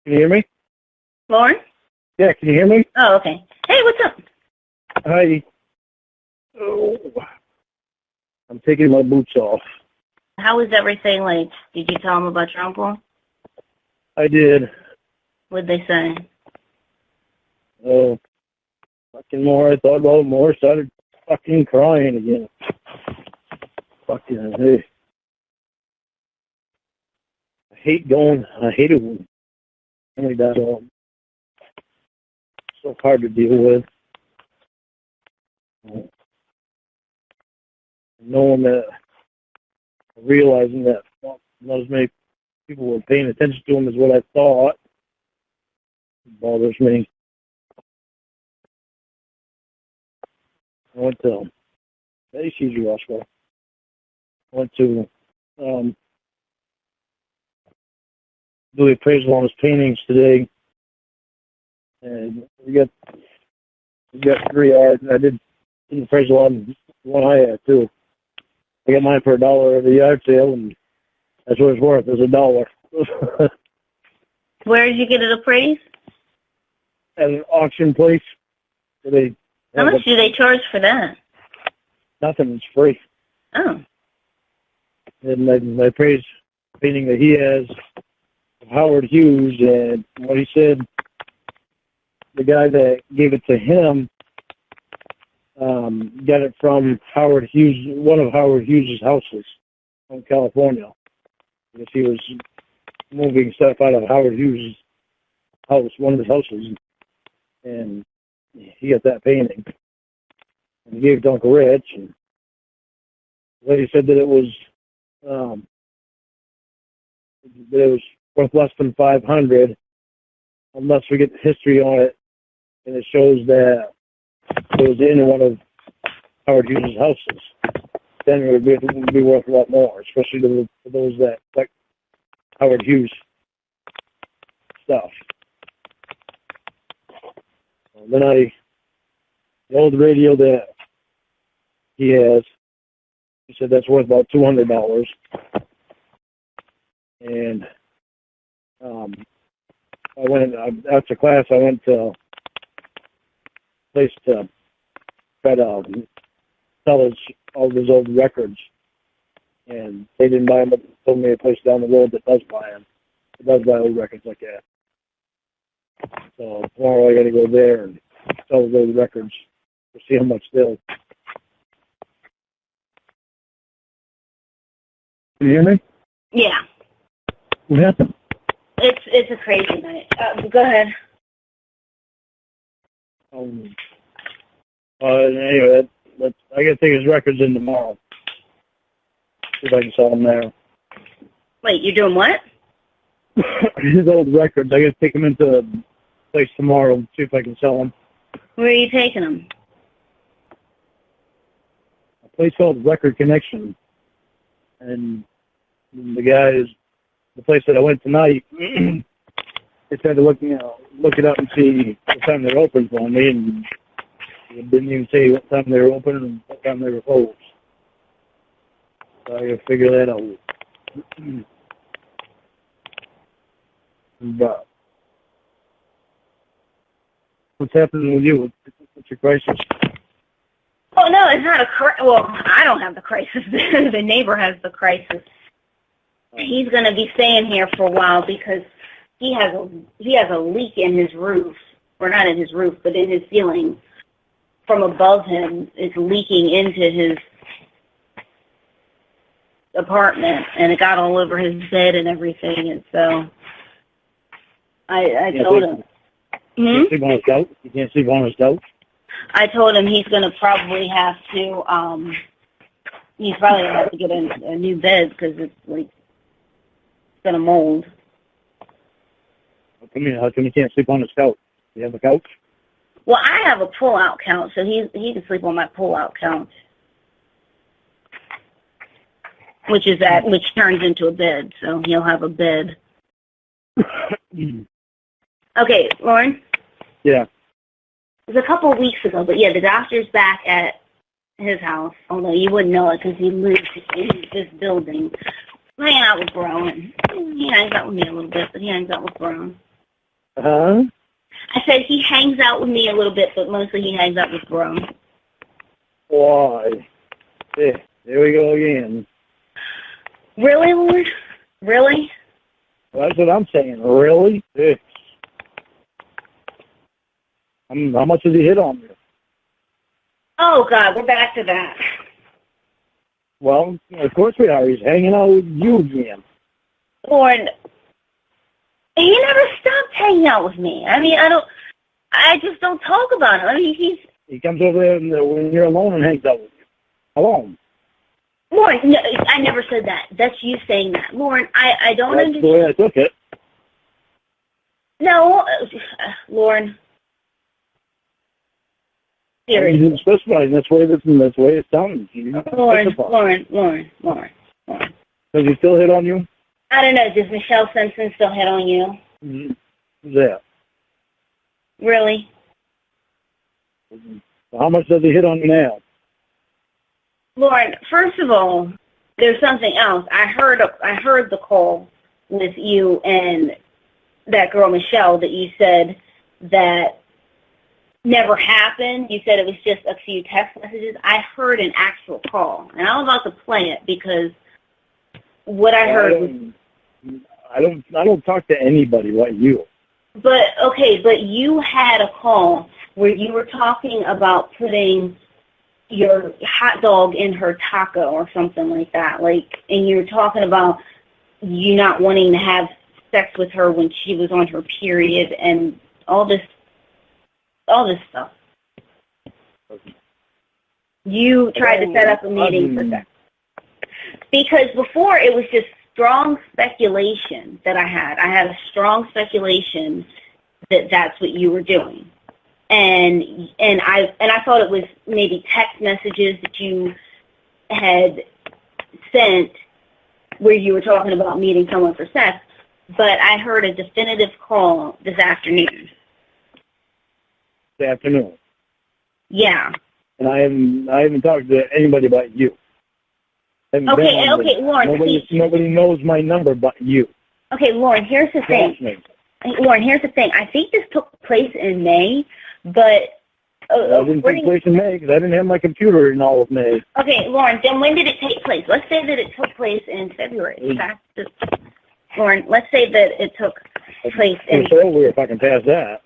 Can you hear me? Lorne? Yeah, can you hear me? Oh, okay. Hey, what's up? Hi. Oh, I'm taking my boots off. How was everything? Like, did you tell him about your uncle? I did. What'd they say? Oh, fucking more. I thought about it more. Started fucking crying again. Fucking hey. I hate it when somebody dies off. So hard to deal with. Knowing that, realizing that not as many people were paying attention to him as what I thought, bothers me. I went to, hey, she's Roscoe. I went to do the appraisal on his paintings today, and we got 3 yards. I did an appraisal on one I had too. I got mine for $1 at the yard sale, and that's what it's worth. It's $1. Where did you get it appraised? At an auction place. So How much do they charge for that? Nothing. It's free. Oh. And I praised the painting that he has of Howard Hughes, and what he said, the guy that gave it to him got it from Howard Hughes, one of Howard Hughes' houses from California. Because he was moving stuff out of Howard Hughes' house, one of his houses, and he got that painting. And he gave it to Uncle Rich, and the lady said that it was worth less than $500 unless we get the history on it, and it shows that it was in one of Howard Hughes' houses. Then it would be worth a lot more, especially to those that like Howard Hughes stuff. Then the old radio that he has, he said that's worth about $200. And I went after class. I went to a place to try to sell all those old records, and they didn't buy them. But they told me a place down the road that does buy them. It does buy old records like that. So tomorrow I got to go there and sell those records to see how much they'll. Can you hear me? Yeah. What happened? It's a crazy night. Go ahead. Anyway, I got to take his records in tomorrow. See if I can sell them there. Wait, you're doing what? His old records. I got to take them into the place tomorrow and see if I can sell them. Where are you taking them? A place called Record Connection. And the place that I went tonight, they tried to look it up and see what time they're open for me, and it didn't even say what time they were open and what time they were closed. So I got to figure that out. But what's happening with you? What's your crisis? Oh, no, it's not a crisis. Well, I don't have the crisis. The neighbor has the crisis. He's going to be staying here for a while because he has a leak in his roof, or not in his roof, but in his ceiling. From above him, it's leaking into his apartment, and it got all over his bed and everything. And so I told him. You can't sleep on his couch? You can't sleep on his couch? I told him he's going to probably have to. He's probably going to have to get a new bed because it's like going to mold. How come you can't sleep on his couch? Do you have a couch? Well, I have a pull-out couch, so he can sleep on my pull-out couch, which turns into a bed. So he'll have a bed. Okay, Lorne? Yeah. It was a couple of weeks ago, but yeah, the doctor's back at his house, although you wouldn't know it because he lives in this building, hanging out with Bro, and he hangs out with me a little bit, but he hangs out with Bro. Huh? I said he hangs out with me a little bit, but mostly he hangs out with Bro. Why? There we go again. Really, Lord? Really? Well, that's what I'm saying. Really? How much does he hit on you? Oh, God, we're back to that. Well, of course we are. He's hanging out with you again. Lord, he never stopped hanging out with me. I mean, I just don't talk about him. I mean, He comes over there when you're alone and hangs out with you. Alone. Lauren, no, I never said that. That's you saying that. Lauren, I don't understand. That's the way I took it. No, Lauren. Seriously. You didn't specify, and that's the way it sounds. Lauren. Does he still hit on you? I don't know. Does Michelle Simpson still hit on you? Who's that? Really? How much does he hit on you now? Lauren, first of all, there's something else. I heard the call with you and that girl Michelle that you said that never happened. You said it was just a few text messages. I heard an actual call, and I'm about to play it because what I heard was... I don't talk to anybody like you. But you had a call where you were talking about putting your hot dog in her taco or something like that. And you were talking about you not wanting to have sex with her when she was on her period and all this stuff. You tried to set up a meeting for that. Because before it was just strong speculation that I had. I had a strong speculation that that's what you were doing. And I thought it was maybe text messages that you had sent where you were talking about meeting someone for sex, but I heard a definitive call this afternoon. This afternoon? Yeah. And I haven't talked to anybody but you. Okay, Lauren. Nobody knows my number but you. Okay, Lauren, here's the thing. Lauren, here's the thing. I think this took place in May, but... it didn't take place in May because I didn't have my computer in all of May. Okay, Lauren, then when did it take place? Let's say that it took place in February. Lauren, let's say that it took place in... It's over if I can pass that.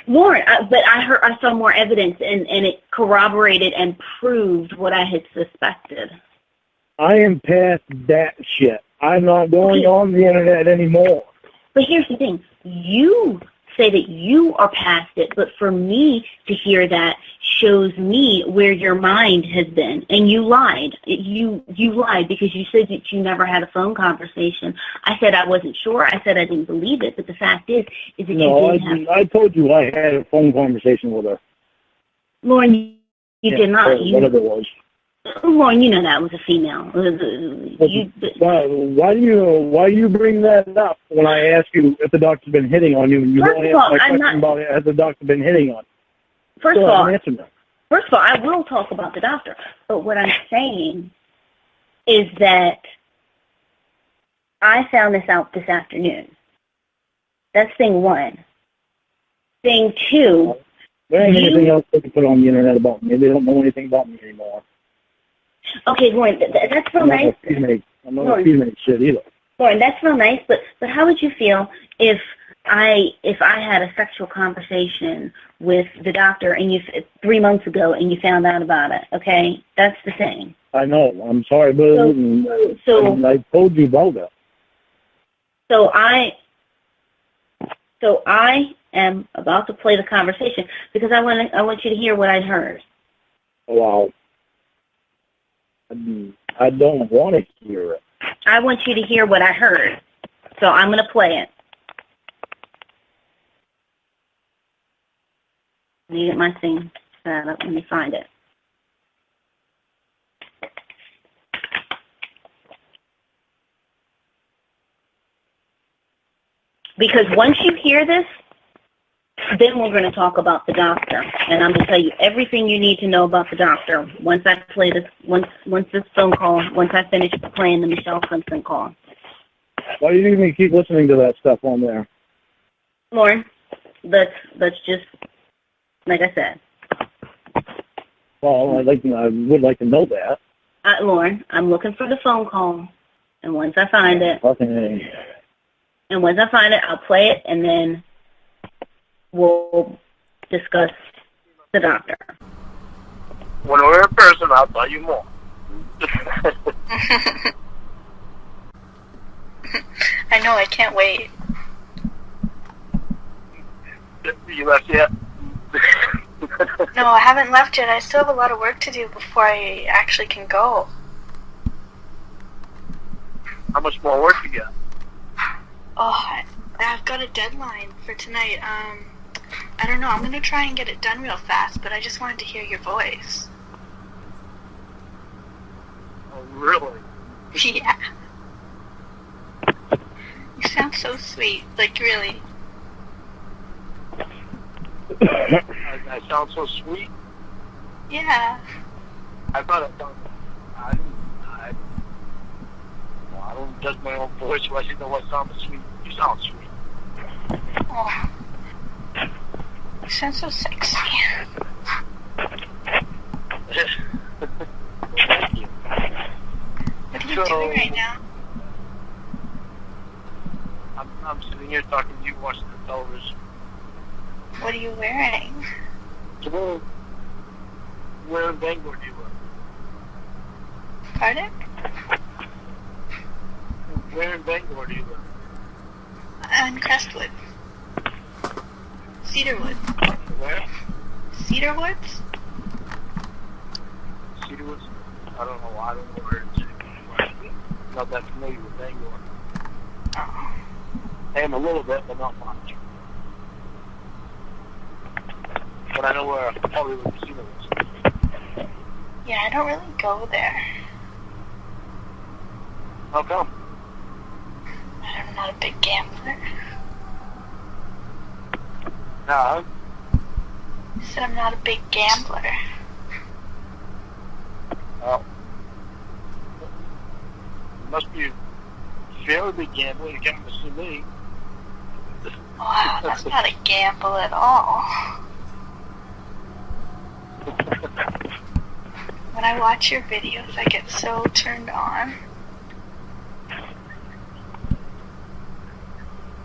Lauren, but I saw more evidence, and it corroborated and proved what I had suspected. I am past that shit. I'm not going on the internet anymore. But here's the thing. You say that you are past it, but for me to hear that shows me where your mind has been. And you lied. You lied because you said that you never had a phone conversation. I said I wasn't sure. I said I didn't believe it. But the fact is that you didn't have... I told you I had a phone conversation with her. Lauren, you did not. Whatever it was. Lauren, you know that was a female. Why do you bring that up when I ask you if the doctor's been hitting on you? And you don't answer my question about has the doctor been hitting on you? First of all, I will talk about the doctor. But what I'm saying is that I found this out this afternoon. That's thing one. Thing two. There ain't anything else they can put on the internet about me. They don't know anything about me anymore. Okay, Lauren, that's real nice. I'm not a female shit either. Lauren, that's real nice, but how would you feel if I had a sexual conversation with the doctor and 3 months ago and you found out about it? Okay, that's the thing. I know. I'm sorry, but I told you about that. So I am about to play the conversation because I want you to hear what I heard. Wow. I don't want to hear it. I want you to hear what I heard. So I'm going to play it. Let me get my thing set up. Let me find it. Because once you hear this, then we're going to talk about the doctor, and I'm going to tell you everything you need to know about the doctor once I play this. Once this phone call, once I finish playing the Michelle Simpson call. Why do you even keep listening to that stuff on there? Lorne, let's just, like I said. Well, I would like to know that. Lorne, I'm looking for the phone call, and once I find it, Okay. I'll play it, and then we'll discuss the doctor. When we're in person, I'll tell you more. I know, I can't wait. You left yet? No, I haven't left yet. I still have a lot of work to do before I actually can go. How much more work you got? Oh, I've got a deadline for tonight. I don't know. I'm going to try and get it done real fast, but I just wanted to hear your voice. Oh, really? Yeah. You sound so sweet. Like, really. I sound so sweet? Yeah. I thought I sounded... I don't judge my own voice, so I should know what sounds sweet. You sound sweet. Oh. You sound so sexy. Thank you. What are you doing right now? I'm sitting here talking to you, watching the television. What are you wearing? So where in Bangor do you live? Pardon? Where in Bangor do you live? In Crestwood. Cedarwood. Where? Cedarwoods? Cedarwoods? I don't know. I don't know where it's anymore. I'm not that familiar with Bangor. Oh. I am a little bit, but not much. But I know where Hollywood Casino is. Yeah, I don't really go there. How come? I'm not a big gambler. Nah. I said I'm not a big gambler. Well, you must be a fairly big gambler to come to see me. Wow, that's not a gamble at all. When I watch your videos, I get so turned on.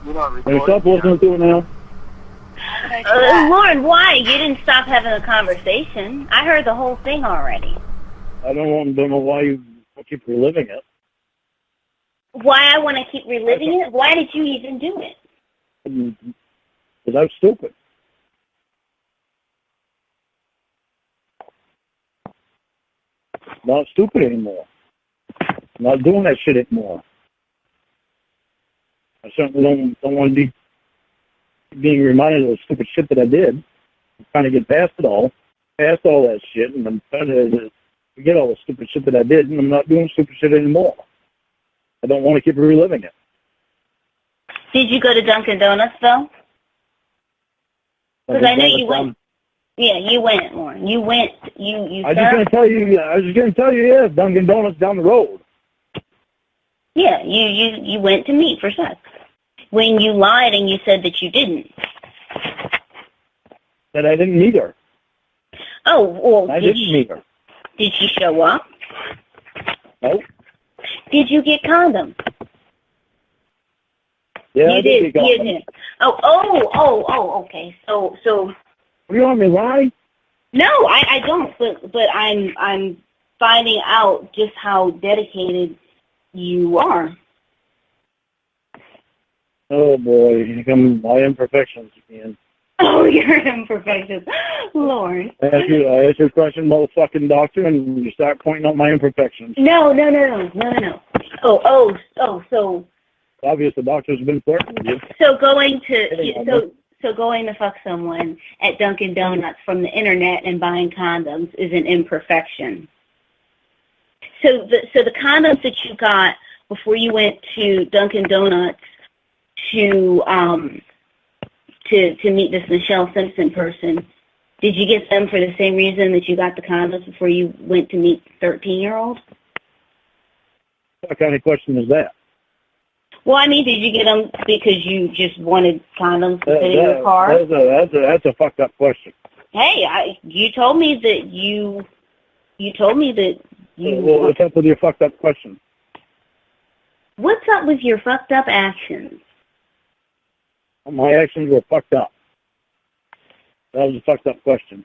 You're not Hey, recording. stop listening to it now. How did I do that? Lorne, why? You didn't stop having a conversation. I heard the whole thing already. I don't know why you keep reliving it. Why I want to keep reliving it? Why did you even do it? Because I'm stupid. Not stupid anymore. Not doing that shit anymore. I certainly don't want to be being reminded of the stupid shit that I did. I'm trying to get past it all, past all that shit, and I'm trying to forget all the stupid shit that I did, and I'm not doing stupid shit anymore. I don't want to keep reliving it. Did you go to Dunkin' Donuts, though? Because I know you went. Yeah, you went, Lorne. You went. You. I was just going to tell you, yeah, Dunkin' Donuts down the road. Yeah, you went to meet for sex. When you lied and you said that you didn't. That I didn't meet her. Oh, well, I didn't meet her. Did she show up? Nope. Did you get condoms? Yeah, you I did get You condoms. did. Oh, okay. So. What do you want me to lie? No, I don't. But I'm finding out just how dedicated you are. Oh boy, here come my imperfections again. Oh, your imperfections, Lord. I ask you a question, motherfucking doctor, and you start pointing out my imperfections. No. Oh, so. Obviously, the doctor's been flirting with you. So going to fuck someone at Dunkin' Donuts from the internet and buying condoms is an imperfection. So the condoms that you got before you went to Dunkin' Donuts to meet this Michelle Simpson person, did you get them for the same reason that you got the condoms before you went to meet the 13-year-old? What kind of question is that? Well, I mean, did you get them because you just wanted condoms to fit in your car? That's a fucked up question. Hey, you told me that you told me that you... Well, what's up with your fucked up question? What's up with your fucked up actions? My actions were fucked up. That was a fucked up question.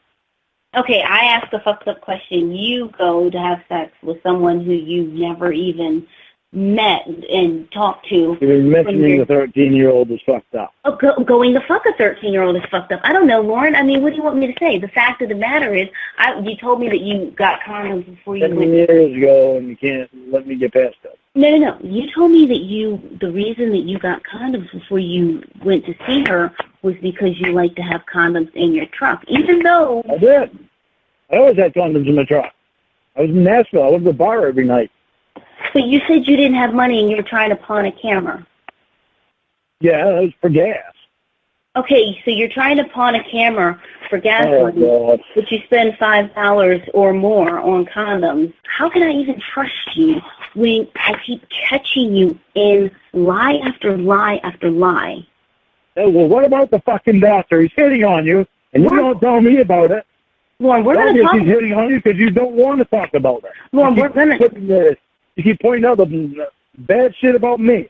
Okay, I asked a fucked up question. You go to have sex with someone who you never even met and talked to. You're mentioning the 13-year-old is fucked up. Oh, going to fuck a 13-year-old is fucked up. I don't know, Lorne. I mean, what do you want me to say? The fact of the matter is, you told me that you got condoms before you 7 went. years ago, and you can't let me get past that. No. You told me that the reason that you got condoms before you went to see her was because you like to have condoms in your truck, even though... I did. I always had condoms in my truck. I was in Nashville. I went to the bar every night. But you said you didn't have money and you were trying to pawn a camera. Yeah, that was for gas. Okay, so you're trying to pawn a camera for gas money, God. but you spend $5 or more on condoms. How can I even trust you when I keep catching you in lie after lie after lie? Hey, well, what about the fucking doctor? He's hitting on you, and you don't tell me about it. Lorne, we're going to talk. He's hitting on you because you don't want to talk about it. Lorne, we're going to... You keep pointing out the bad shit about me.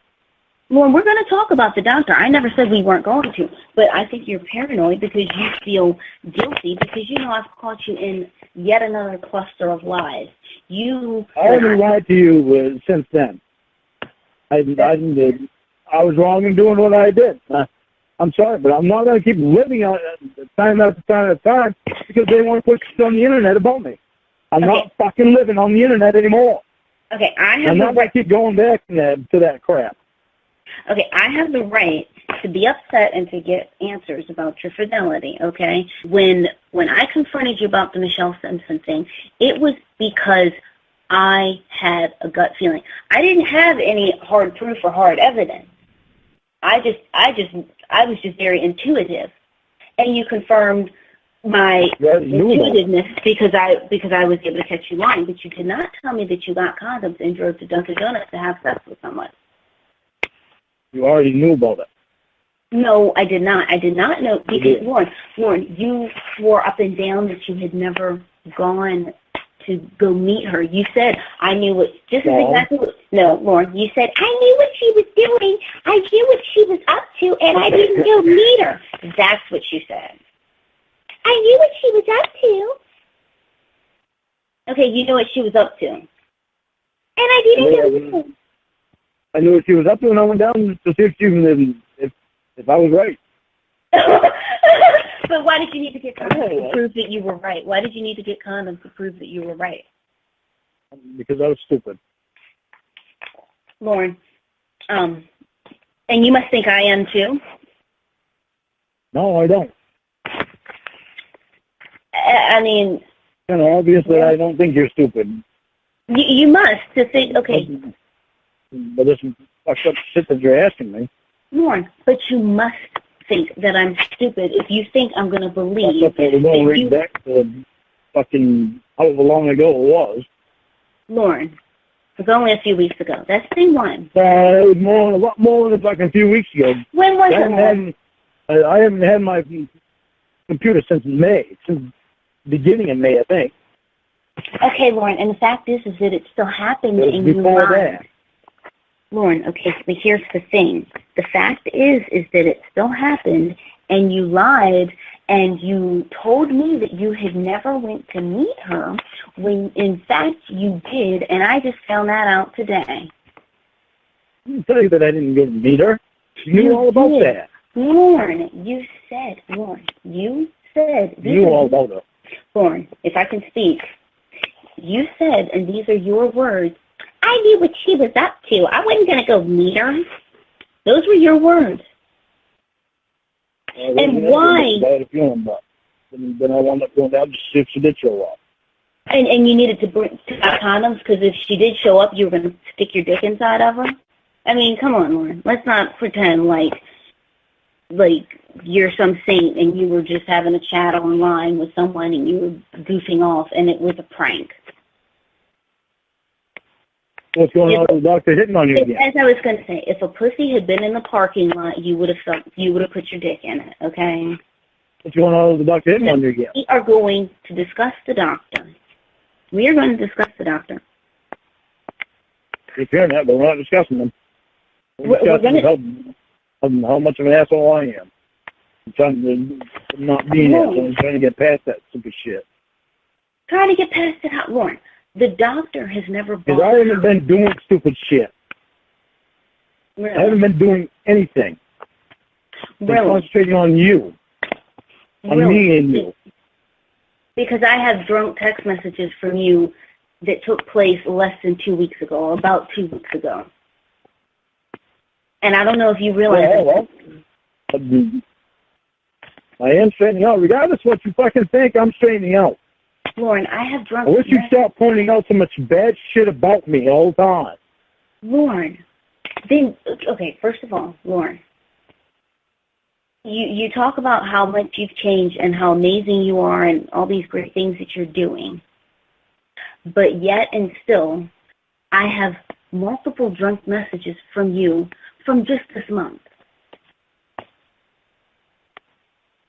Lorne, we're going to talk about the doctor. I never said we weren't going to, but I think you're paranoid because you feel guilty because you know I've caught you in yet another cluster of lies. I haven't lied to you since then. I was wrong in doing what I did. I'm sorry, but I'm not going to keep living on time after time after time because they want to put shit on the internet about me. I'm not fucking living on the internet anymore. Okay, I'm not going to keep going back to that crap. Okay, I have the right to be upset and to get answers about your fidelity, okay? When I confronted you about the Michelle Simpson thing, it was because I had a gut feeling. I didn't have any hard proof or hard evidence. I was just very intuitive. And you confirmed my intuitiveness because I was able to catch you lying, but you did not tell me that you got condoms and drove to Dunkin' Donuts to have sex with someone. You already knew about it. No, I did not. I did not know because Lorne, you swore up and down that you had never gone to go meet her. You said I knew what. This is exactly what. No, Lorne, you said I knew what she was doing. I knew what she was up to, and I didn't go meet her. That's what you said. I knew what she was up to. Okay, you know what she was up to. And I didn't know. I knew what she was up to, and I went down to see if I was right. But why did you need to get condoms to prove that you were right? Why did you need to get condoms to prove that you were right? Because I was stupid. Lorne, and you must think I am too. No, I don't. I mean... It's kind of obvious that I don't think you're stupid. You must to think, okay. But this fucked up shit that you're asking me. Lorne, but you must think that I'm stupid if you think I'm going to believe that you... back to fucking however long ago it was. Lorne, it was only a few weeks ago. That's thing one. It was a lot more than like a few weeks ago. When was it? I haven't had my computer since May, since the beginning of May, I think. Okay, Lorne, and the fact is that it still happened and you lied. Lorne, okay, but here's the thing. The fact is that it still happened and you lied and you told me that you had never went to meet her when in fact you did, and I just found that out today. I didn't tell you that I didn't go to meet her. You knew all about that. Lorne, you said you knew all about her. Lorne, if I can speak, you said, and these are your words, I knew what she was up to. I wasn't going to go meet her. Those were your words. And why? Then I wound up going down to see if she did show up. And you needed to bring condoms because if she did show up, you were going to stick your dick inside of her? I mean, come on, Lorne. Let's not pretend like you're some saint and you were just having a chat online with someone and you were goofing off and it was a prank. What's going on with the doctor hitting on you again? As I was going to say, if a pussy had been in the parking lot, you would have put your dick in it, okay? What's going on with the doctor hitting on you again? We are going to discuss the doctor. We are going to discuss the doctor. Keep hearing that, but we're not discussing them. We're discussing how much of an asshole I am. I'm trying to not be an asshole. I'm trying to get past that stupid shit. Trying to get past it, Lorne. The doctor has never been. Because I haven't been doing stupid shit. Really? I haven't been doing anything. I've been concentrating on you. On me and you. Because I have drunk text messages from you that took place less than 2 weeks ago, about 2 weeks ago. And I don't know if you realize I am straightening out. Regardless of what you fucking think, I'm straightening out. Lorne, I have drunk... I wish you'd stop pointing out so much bad shit about me all the time. Lorne, then, okay, first of all, Lorne, you talk about how much you've changed and how amazing you are and all these great things that you're doing. But yet and still, I have multiple drunk messages from you from just this month.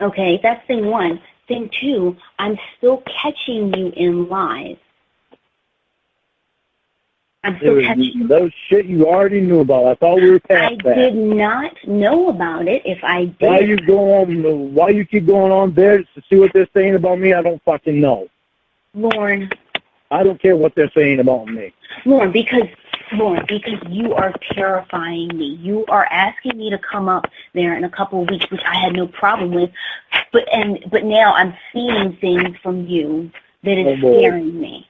Okay, that's thing one. Thing two, I'm still catching you in lies. I'm still catching you. Those shit you already knew about. I thought we were past that. I did not know about it. If I did. Why you keep going on there to see what they're saying about me, I don't fucking know. Lorne. I don't care what they're saying about me. Lorne, because you are terrifying me. You are asking me to come up there in a couple of weeks, which I had no problem with. But now I'm seeing things from you that is scaring me.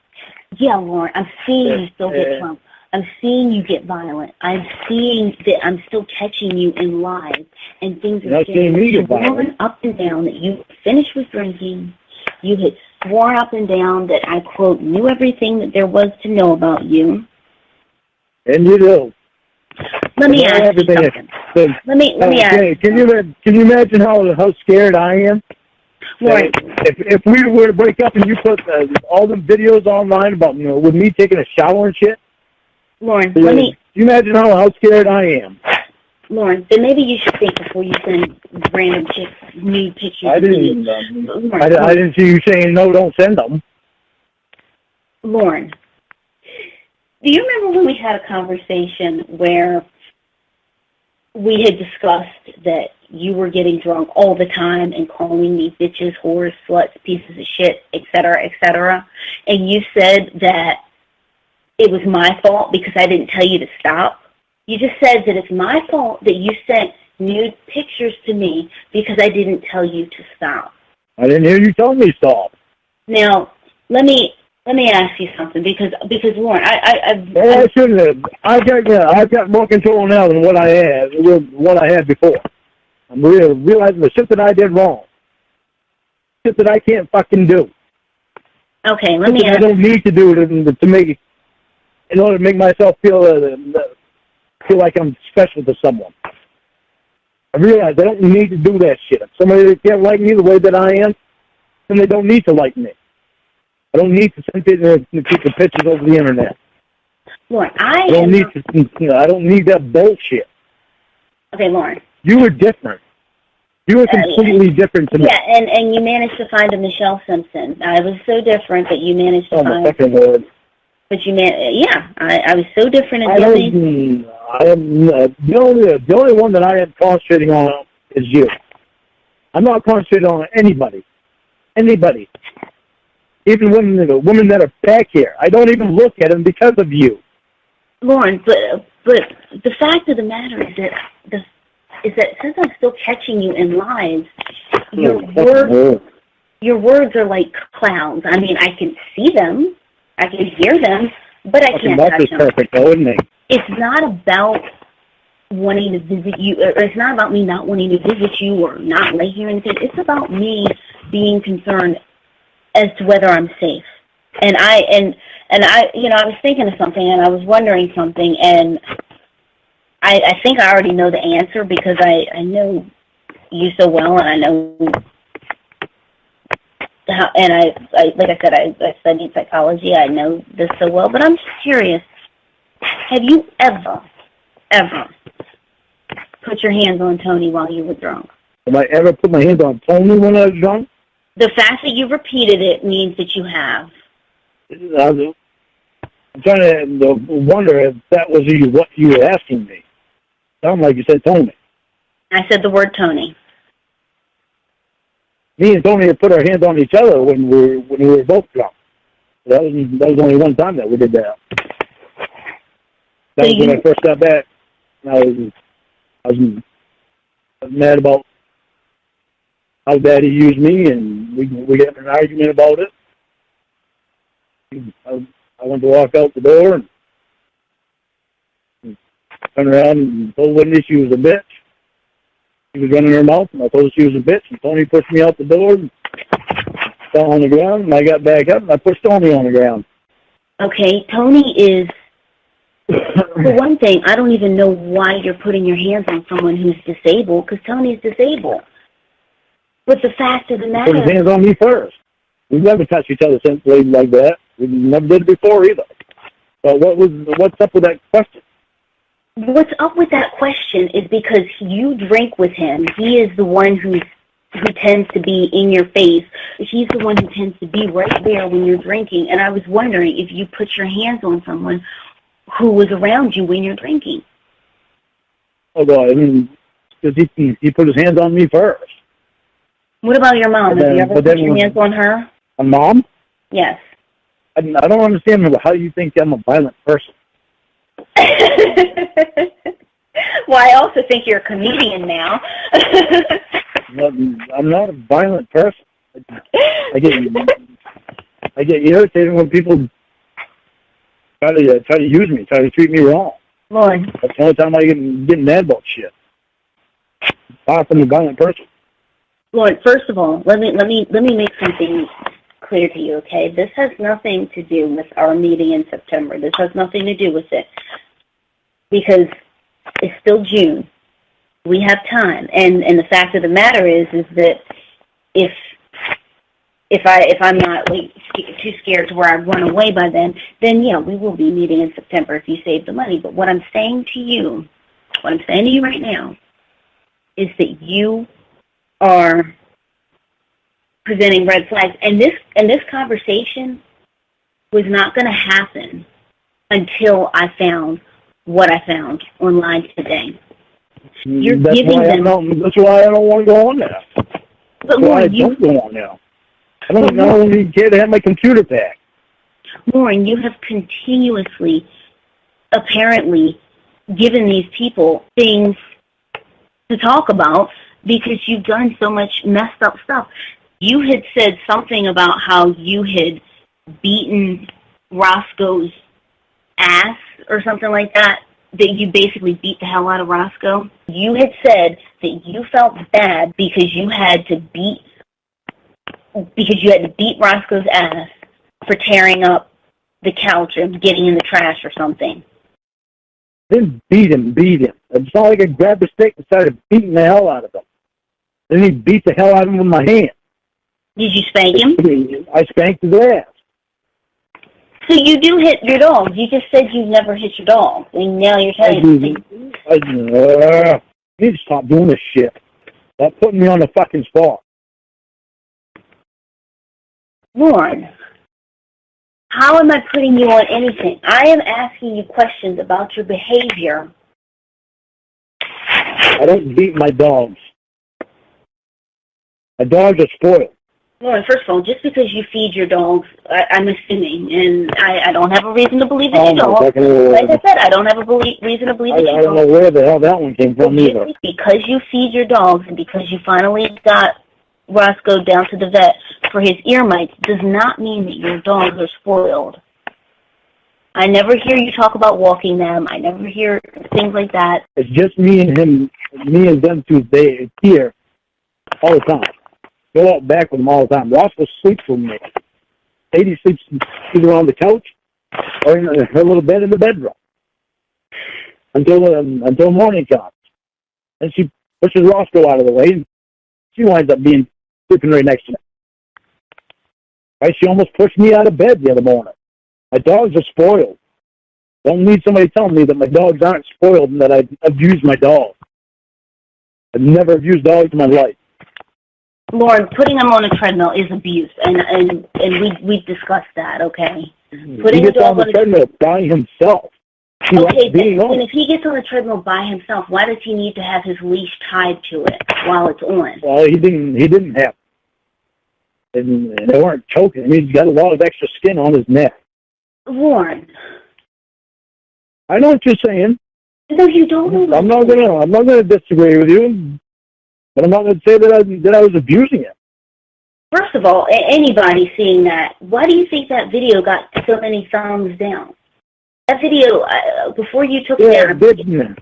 Yeah, Lorne, I'm seeing you still get drunk. I'm seeing you get violent. I'm seeing that I'm still catching you in lies and things are scaring me. You're sworn up and down that you finished with drinking. You had sworn up and down that I, quote, knew everything that there was to know about you. And you do. Let me ask you something. Let me ask. Can you imagine how scared I am? Right. If we were to break up and you put all the videos online about with me taking a shower and shit, Lorne, can you imagine how scared I am? Lorne, then maybe you should think before you send random chicks nude pictures. I didn't see you saying no, don't send them. Lorne, do you remember when we had a conversation where we had discussed that you were getting drunk all the time and calling me bitches, whores, sluts, pieces of shit, etc., and you said that it was my fault because I didn't tell you to stop? You just said that it's my fault that you sent nude pictures to me because I didn't tell you to stop. I didn't hear you tell me to stop. Now, let me ask you something because Lorne, I shouldn't have. I've got more control now than what I had before. I'm realizing the shit that I did wrong, shit that I can't fucking do. Okay, let me. I don't need to do to make, in order to make myself feel like I'm special to someone. I realize I don't need to do that shit. If somebody can't like me the way that I am, then they don't need to like me. I don't need to send people pictures over the internet. Lorne, I don't need that bullshit. Okay, Lorne. You were different. You were completely different to me. Yeah, and you managed to find a Michelle Simpson. I was so different that you managed to find. Oh my fucking Lord. But I was so different in the only one that I am concentrating on is you. I'm not concentrating on anybody. Anybody. Even women that are back here. I don't even look at them because of you. Lorne, but the fact of the matter is that since I'm still catching you in lies, your words are like clouds. I mean, I can see them, I can hear them, but I can't touch them. That's perfect, though, isn't it? It's not about wanting to visit you, or it's not about me not wanting to visit you or not lay here or anything. It's about me being concerned as to whether I'm safe. And I was thinking of something and I was wondering something, and I think I already know the answer because I know you so well, and I know how, and I like I said, I studied psychology. I know this so well, but I'm just curious. Have you ever put your hands on Tony while you were drunk? Have I ever put my hands on Tony when I was drunk? The fact that you repeated it means that you have. I'm trying to wonder if that was what you were asking me. Sounded like you said Tony. I said the word Tony. Me and Tony had put our hands on each other when we were both drunk. That was only one time that we did that. That was when I first got back. I was mad about how bad he used me, and we got in an argument about it. I went to walk out the door and turned around and told Whitney she was a bitch. She was running her mouth, and I told her she was a bitch, and Tony pushed me out the door and fell on the ground, and I got back up, and I pushed Tony on the ground. Okay, Tony is, for one thing, I don't even know why you're putting your hands on someone who's disabled, because Tony's disabled. But the fact of the matter... Put his hands on me first. We've never touched each other since like that. We never did it before either. So what's up with that question? What's up with that question is because you drink with him. He is the one who tends to be in your face. He's the one who tends to be right there when you're drinking. And I was wondering if you put your hands on someone who was around you when you're drinking. Oh, God. I mean, because he put his hands on me first. What about your mom? Have you ever put your hands on her? A mom? Yes. I don't understand how you think I'm a violent person. Well, I also think you're a comedian now. I'm not a violent person. I get irritated when people try to use me, try to treat me wrong. Lorne. That's the only time I get mad about shit. I'm a violent person. Lorne, first of all, let me make something clear to you, okay? This has nothing to do with our meeting in September. This has nothing to do with it. Because it's still June. We have time. And the fact of the matter is that if I'm not too scared to where I run away by then yeah, we will be meeting in September if you save the money. But what I'm saying to you right now is that you are presenting red flags. And this conversation was not going to happen until I found what I found online today. That's why I don't want to go on there. That's why I don't go on there. I don't even care to have my computer back. Lorne, you have continuously, apparently, given these people things to talk about because you've done so much messed up stuff. You had said something about how you had beaten Roscoe's ass or something like that you basically beat the hell out of Roscoe. You had said that you felt bad because you had to beat Roscoe's ass for tearing up the couch and getting in the trash or something. Then beat him. It's not like I grabbed a stick and started beating the hell out of him. Then he beat the hell out of him with my hand. Did you spank him? I spanked his ass. So you do hit your dog. You just said you never hit your dog, and now you're telling me. You need to stop doing this shit. Stop putting me on the fucking spot. Lorne, how am I putting you on anything? I am asking you questions about your behavior. I don't beat my dogs. My dogs are spoiled. Lorne, first of all, just because you feed your dogs, I'm assuming, and I don't have a reason to believe that you don't. Like I said, I don't have a reason to believe that you don't. I don't know where the hell that one came from either. Because you feed your dogs and because you finally got Roscoe down to the vet for his ear mites does not mean that your dogs are spoiled. I never hear you talk about walking them. I never hear things like that. It's just me and them two here all the time. Go out back with them all the time. Roscoe sleeps with me. Sadie sleeps either on the couch or in her little bed in the bedroom until morning comes. And she pushes Roscoe out of the way, and she winds up sleeping right next to me. Right? She almost pushed me out of bed the other morning. My dogs are spoiled. Don't need somebody telling me that my dogs aren't spoiled and that I abuse my dog. I've never abused dogs in my life. Lorne, putting him on a treadmill is abuse, and we discussed that, okay? He gets on the treadmill by himself. Okay, and if he gets on the treadmill by himself, why does he need to have his leash tied to it while it's on? Well, he didn't have it. And they weren't choking. I mean, he's got a lot of extra skin on his neck. Lorne. I know what you're saying. No, you don't. I'm not gonna disagree with you, but I'm not gonna say that I was abusing it. First of all, anybody seeing that, why do you think that video got so many thumbs down? That video, before you took it down...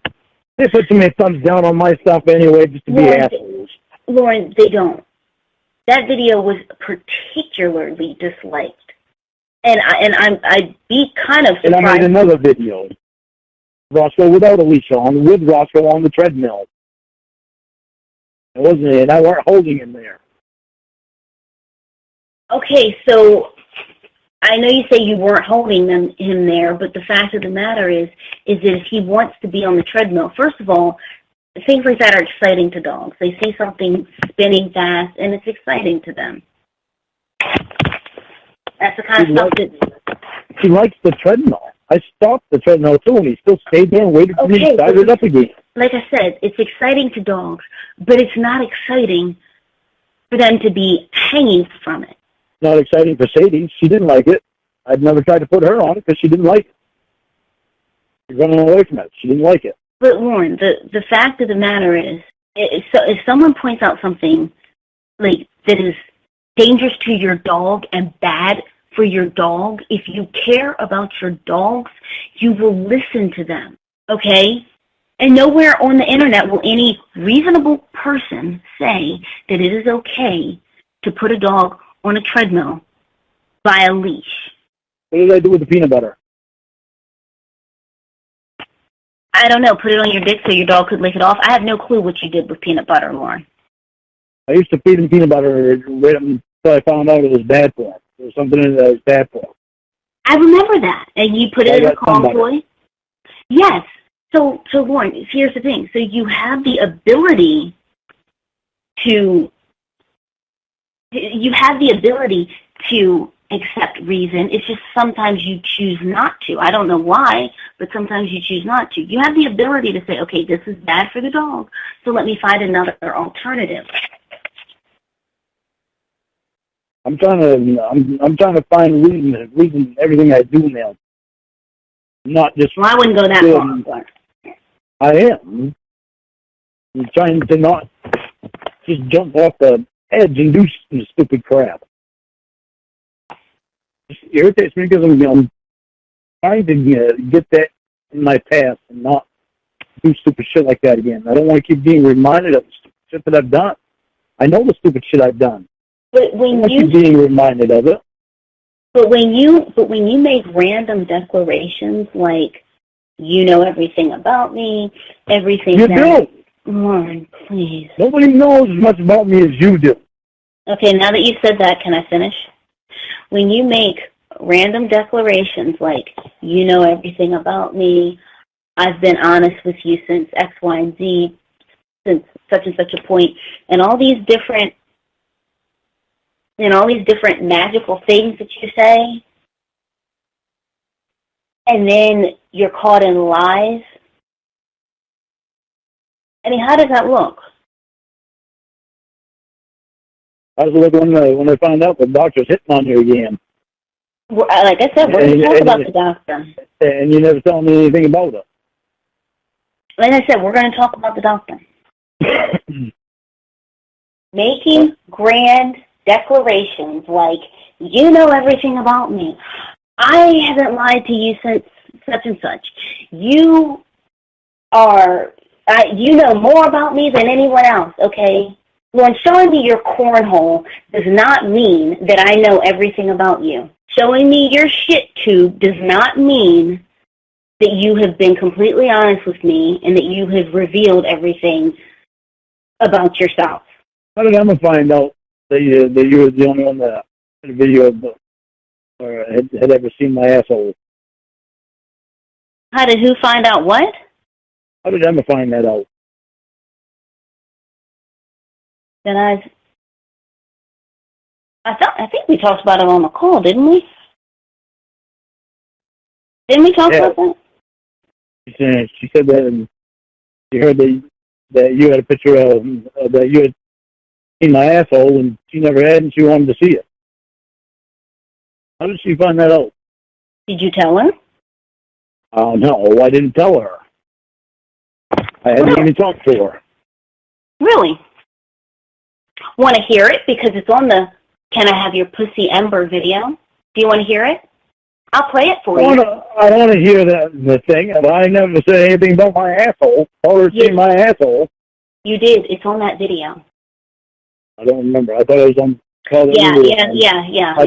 They put so many thumbs down on my stuff anyway, just to be assholes. Lorne, they don't. That video was particularly disliked. And I'd be kind of surprised... And I made another video. Roscoe without a leash on, with Roscoe on the treadmill. And I weren't holding him there. Okay, so I know you say you weren't holding him there, but the fact of the matter is that if he wants to be on the treadmill, first of all, things like that are exciting to dogs. They see something spinning fast, and it's exciting to them. That's the kind of stuff that... He likes the treadmill. I stopped the treadmill too, and he still stayed there and waited for me to start it up again. Like I said, it's exciting to dogs, but it's not exciting for them to be hanging from it. Not exciting for Sadie. She didn't like it. I'd never tried to put her on it because she didn't like it. She's running away from it. She didn't like it. But Lorne, the fact of the matter is, if someone points out something like that is dangerous to your dog and bad for your dog, if you care about your dogs, you will listen to them, okay? And nowhere on the internet will any reasonable person say that it is okay to put a dog on a treadmill by a leash. What did I do with the peanut butter? I don't know. Put it on your dick so your dog could lick it off. I have no clue what you did with peanut butter, Lorne. I used to feed him peanut butter right until I found out it was bad for him. There was something in it that was bad for him. I remember that. And you put it in a calm toy? Yes. So Lorne, here's the thing. So you have the ability to accept reason. It's just sometimes you choose not to. I don't know why, but sometimes you choose not to. You have the ability to say, okay, this is bad for the dog, so let me find another alternative. I'm trying to find reason in everything I do now. Not just... Well, I wouldn't go that far. But... I am. I'm trying to not just jump off the edge and do some stupid crap. It irritates me because I'm trying to get that in my past and not do stupid shit like that again. I don't want to keep being reminded of the stupid shit that I've done. I know the stupid shit I've done. But when you keep being reminded of it. But when you make random declarations like, you know everything about me, everything you that... do. Lorne, please. Nobody knows as much about me as you do. Okay, now that you said that, can I finish? When you make random declarations like, you know everything about me, I've been honest with you since X, Y, and Z, since such and such a point, and all these different magical things that you say, and then you're caught in lies. I mean, how does that look? How does it look when I find out the doctor's hitting on you again? Like I said, we're going to talk about the doctor. And you never tell me anything about it. Like I said, we're going to talk about the doctor. Making grand declarations like, you know everything about me. I haven't lied to you since such and such. You know more about me than anyone else, okay? Well, showing me your cornhole does not mean that I know everything about you. Showing me your shit tube does not mean that you have been completely honest with me and that you have revealed everything about yourself. How did Emma find out that you were the only one that had a video of or had ever seen my asshole? How did who find out what? How did Emma find that out? Then I think we talked about it on the call, didn't we? Didn't we talk about that? She said that, and she heard that you had a picture of that you had seen my asshole, and she never had, and she wanted to see it. How did she find that out? Did you tell her? No, I didn't tell her. I hadn't even talked to her. Really? Want to hear it? Because it's on the Can I Have Your Pussy Ember video. Do you want to hear it? I'll play it for you. I want to hear the thing, but I never said anything about my asshole. Told her to see my asshole. You did. It's on that video. I don't remember. I thought it was on the call that we were on. I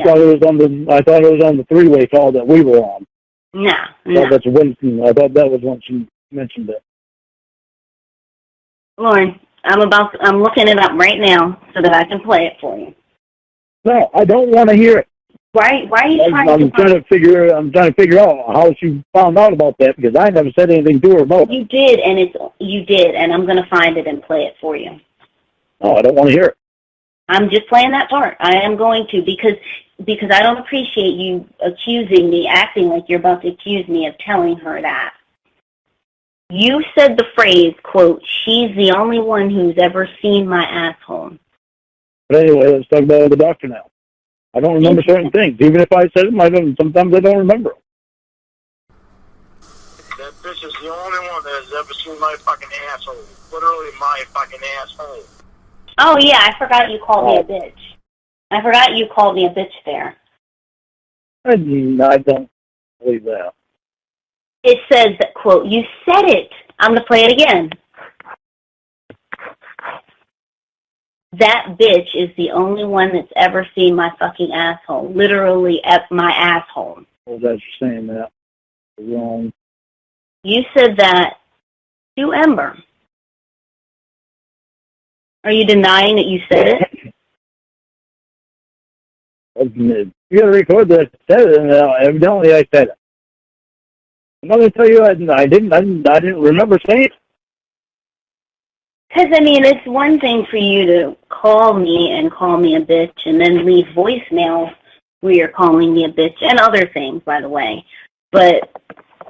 thought it was on the three-way call that we were on. No. I thought that was when she mentioned it. Lorne, I'm looking it up right now so that I can play it for you. No, I don't want to hear it. Why are you trying I'm trying to figure out how she found out about that, because I never said anything to her about it. You did, and I'm going to find it and play it for you. No, I don't want to hear it. I'm just playing that part. I am going to, because I don't appreciate you accusing me, acting like you're about to accuse me of telling her that. You said the phrase, quote, "She's the only one who's ever seen my asshole." But anyway, let's talk about the doctor now. I don't remember certain things. Even if I said them, sometimes I don't remember them. That bitch is the only one that has ever seen my fucking asshole. Literally my fucking asshole. Oh, yeah, I forgot you called me a bitch. I forgot you called me a bitch there. I don't believe that. It says that, quote, "You said it." I'm going to play it again. That bitch is the only one that's ever seen my fucking asshole. Literally at my asshole. Oh, that's saying that. Wrong. You said that to Ember. Are you denying that you said it? You got to record that. Evidently, I said it. I'm not going to tell you I didn't remember saying it. Because, I mean, it's one thing for you to call me and call me a bitch and then leave voicemails where you're calling me a bitch and other things, by the way. But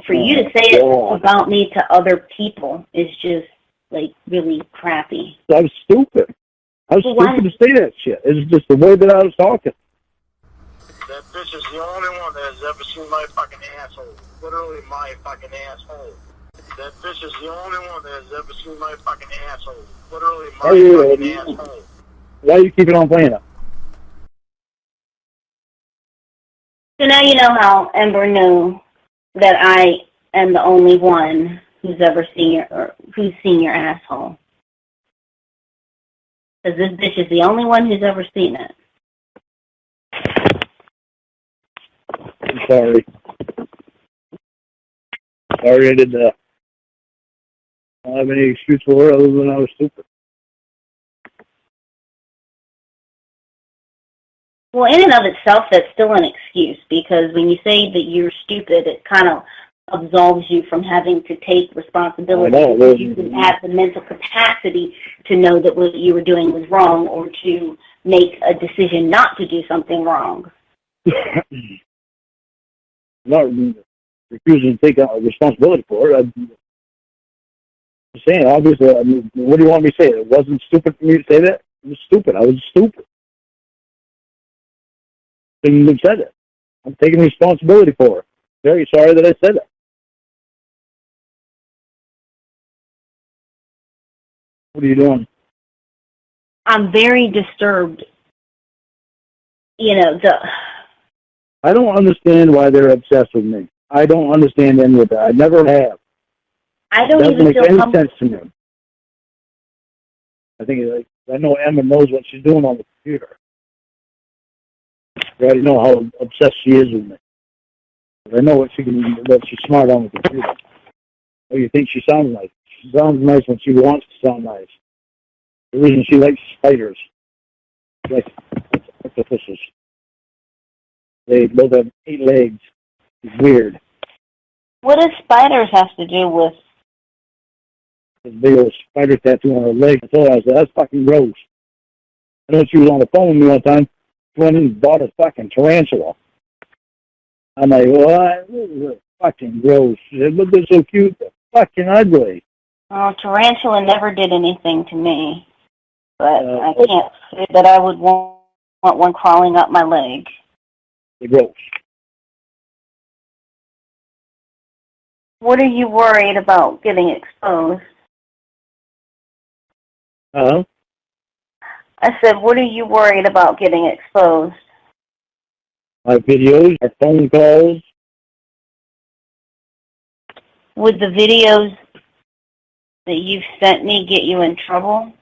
for you to say it about me to other people is just, like, really crappy. I was stupid. I was stupid to say that shit. It's just the way that I was talking. That bitch is the only one that has ever seen my fucking asshole. Literally my fucking asshole. That bitch is the only one that has ever seen my fucking asshole. Literally my fucking asshole. Why are you keeping on playing it? So now you know how Ember knew that I am the only one who's ever seen your asshole. Because this bitch is the only one who's ever seen it. I'm sorry. Sorry I did that. I don't have any excuse for it other than I was stupid. Well, in and of itself, that's still an excuse, because when you say that you're stupid, it kind of absolves you from having to take responsibility. Because you didn't have the mental capacity to know that what you were doing was wrong, or to make a decision not to do something wrong. Not refusing to take responsibility for it. I'm saying, obviously, what do you want me to say? It wasn't stupid for me to say that? It was stupid. I was stupid. Shouldn't have said it. I'm taking responsibility for it. Very sorry that I said it. What are you doing? I'm very disturbed. I don't understand why they're obsessed with me. I don't understand any of that. I never have. I don't even feel doesn't make any sense to me. I know Emma knows what she's doing on the computer. I already know how obsessed she is with me. I know that she's smart on the computer. Oh, you think she sounds nice? She sounds nice when she wants to sound nice. The reason she likes spiders, she likes octopuses. They both have 8 legs. It's weird. What does spiders have to do with? This big old spider tattoo on her leg. I told her, I said, that's fucking gross. I know she was on the phone with me one time. She went and bought a fucking tarantula. I'm like, what? This is fucking gross. She said, but they're so cute. They're fucking ugly. Oh, tarantula never did anything to me. But I can't say that I would want one crawling up my leg. They're gross. What are you worried about getting exposed? Uh-huh. I said, what are you worried about getting exposed? My videos, our phone calls. Would the videos that you've sent me get you in trouble?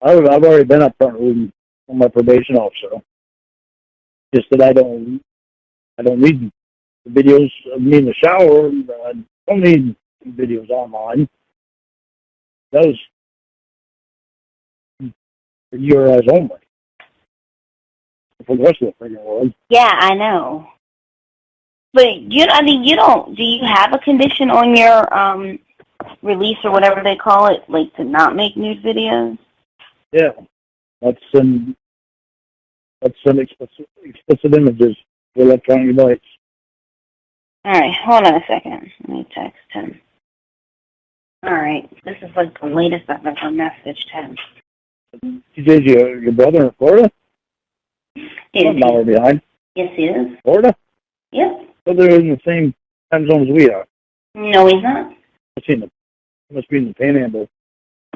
I've already been up front with my probation officer. Just that I don't need the videos of me in the shower. I don't need videos online. Those for your eyes only. For the rest of the freaking world. Yeah, I know. But you don't. Do you have a condition on your release or whatever they call it, like to not make nude videos? Yeah, let's send explicit images to electronic device. All right, hold on a second. Let me text him. All right, this is like the latest I've ever messaged him. TJ's your brother in Florida? Yes, An hour behind. Yes, he is. Florida? Yep. So they're in the same time zone as we are. No, he's not. I've seen them. He must be in the Panhandle.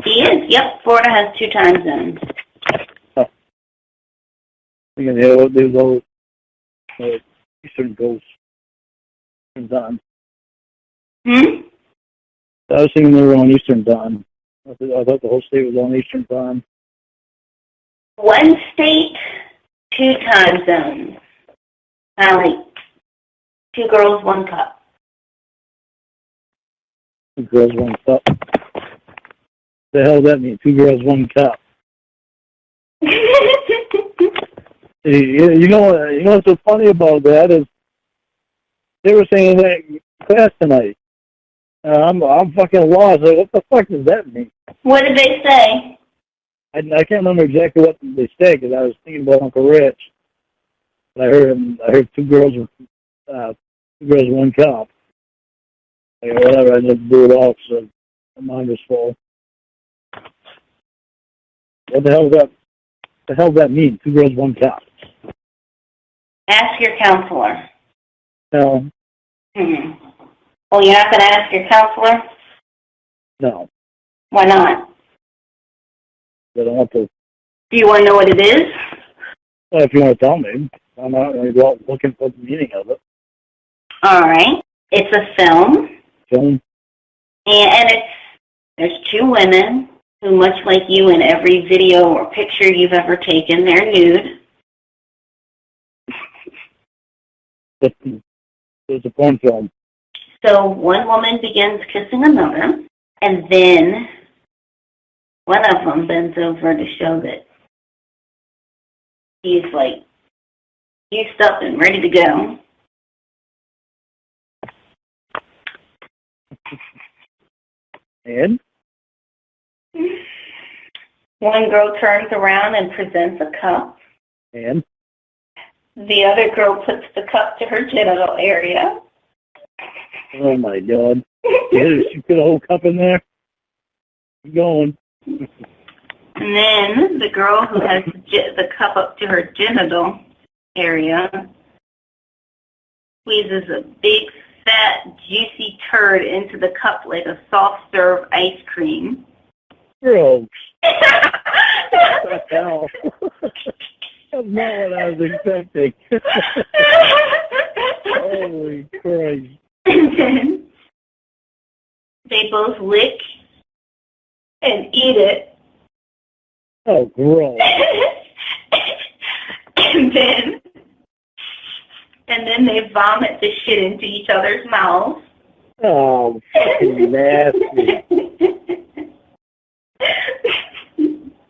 He is. Yep. Florida has 2 time zones. There's all Eastern Coast time. Hmm? I was thinking they were on Eastern time. I thought the whole state was on Eastern time. 1 state, 2 time zones. Kind of like 2 girls, 1 cup. 2 girls, 1 cup. The hell does that mean? 2 girls, 1 cup. You know what's so funny about that is they were saying that in class tonight. I'm fucking lost. Like, what the fuck does that mean? What did they say? I can't remember exactly what they said because I was thinking about Uncle Rich. But I heard 2 girls, 2 girls, 1 cup. Like, whatever. I just blew it off. So my mind was full. What the hell does that mean? 2 girls, 1 cup. Ask your counselor. No. Hmm. Oh, you're not going to ask your counselor? No. Why not? I don't want to. Do you want to know what it is? Well, if you want to tell me, I'm not going to go out looking for the meaning of it. All right. It's a film. Film? And there's 2 women who, much like you in every video or picture you've ever taken, they're nude. It's a porn film. So one woman begins kissing another, and then one of them bends over to show that he's like used up and ready to go. And? One girl turns around and presents a cup. And? The other girl puts the cup to her genital area. Oh my God. Yeah, she put a whole cup in there? Keep going. And then the girl who has the cup up to her genital area squeezes a big, fat, juicy turd into the cup like a soft-serve ice cream. Gross. What the hell? That's not what I was expecting. Holy Christ. And then they both lick and eat it. Oh, gross. and then they vomit the shit into each other's mouths. Oh, fucking nasty.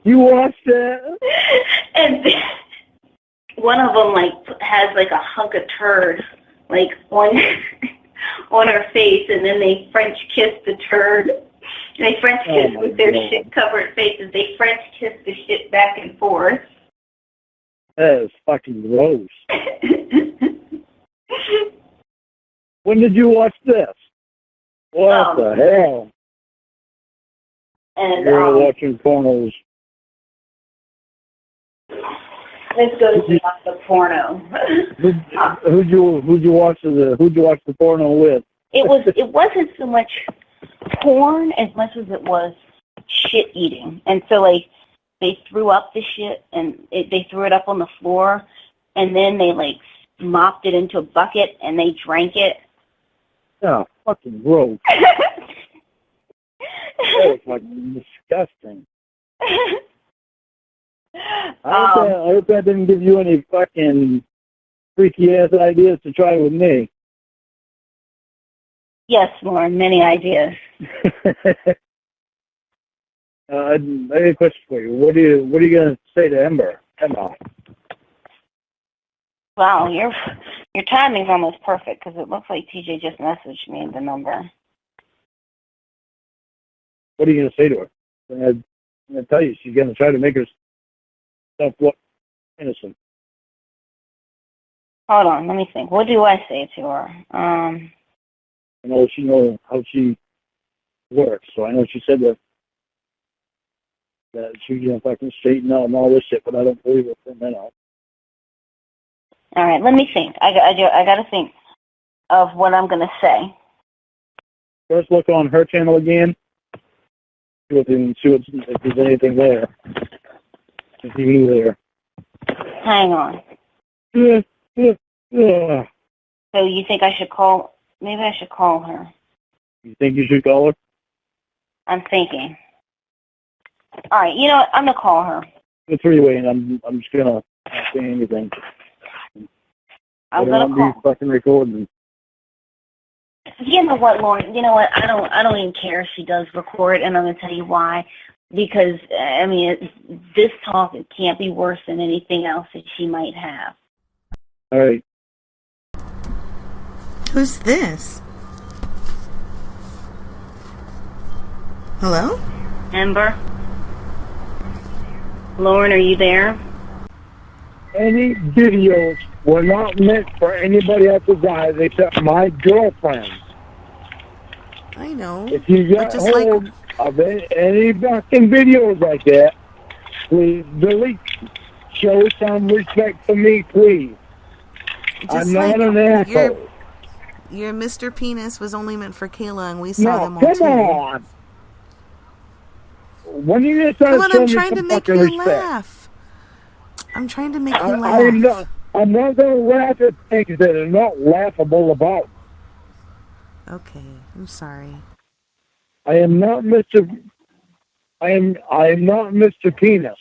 You watched that? And one of them like has like a hunk of turd like on on her face, and then they French kiss the turd. They French kiss with their shit covered faces. They French kiss the shit back and forth. That is fucking gross. When did you watch this? What the hell? And You're watching pornos. Let's go to the porno. Who'd you watch the porno with? It wasn't so much porn as much as it was shit eating. And so like they threw up the shit and they threw it up on the floor, and then they like mopped it into a bucket and they drank it. Oh, fucking gross. That was fucking disgusting. I hope that didn't give you any fucking freaky ass ideas to try with me. Yes, Lorne, many ideas. I have a question for you. What are you gonna say to Emma? Wow, your timing's almost perfect because it looks like TJ just messaged me the number. What are you gonna say to her? I'm gonna tell you, she's gonna try to make herself look innocent. Hold on, let me think. What do I say to her? I know she knows how she works, so I know she said that she was gonna fucking straighten out and all this shit, but I don't believe it for a minute. All right, let me think. I got to think of what I'm gonna say. First, look on her channel again. See if there's anything there. If you there. Hang on. So So you think I should call? Maybe I should call her. You think you should call her? I'm thinking. All right, you know what? I'm gonna call her. The three-way, and I'm just gonna not say anything. I'm gonna call. Be fucking recording. You know what, Lauren? You know what? I don't even care if she does record, and I'm gonna tell you why. Because I mean, this talk can't be worse than anything else that she might have. All right. Who's this? Hello? Ember? Lauren, are you there? Any videos were not meant for anybody else's eyes except my girlfriend. I know. If you get hold of any fucking videos like that, please delete. Show some respect for me, please. I'm not an asshole. Your Mr. Penis was only meant for Kayla, and we saw them all come too. on. When you get started I'm trying to make you laugh. I'm trying to make you laugh. I'm not going to laugh at things that are not laughable about. Okay, I'm sorry. I am not Mr. Penis.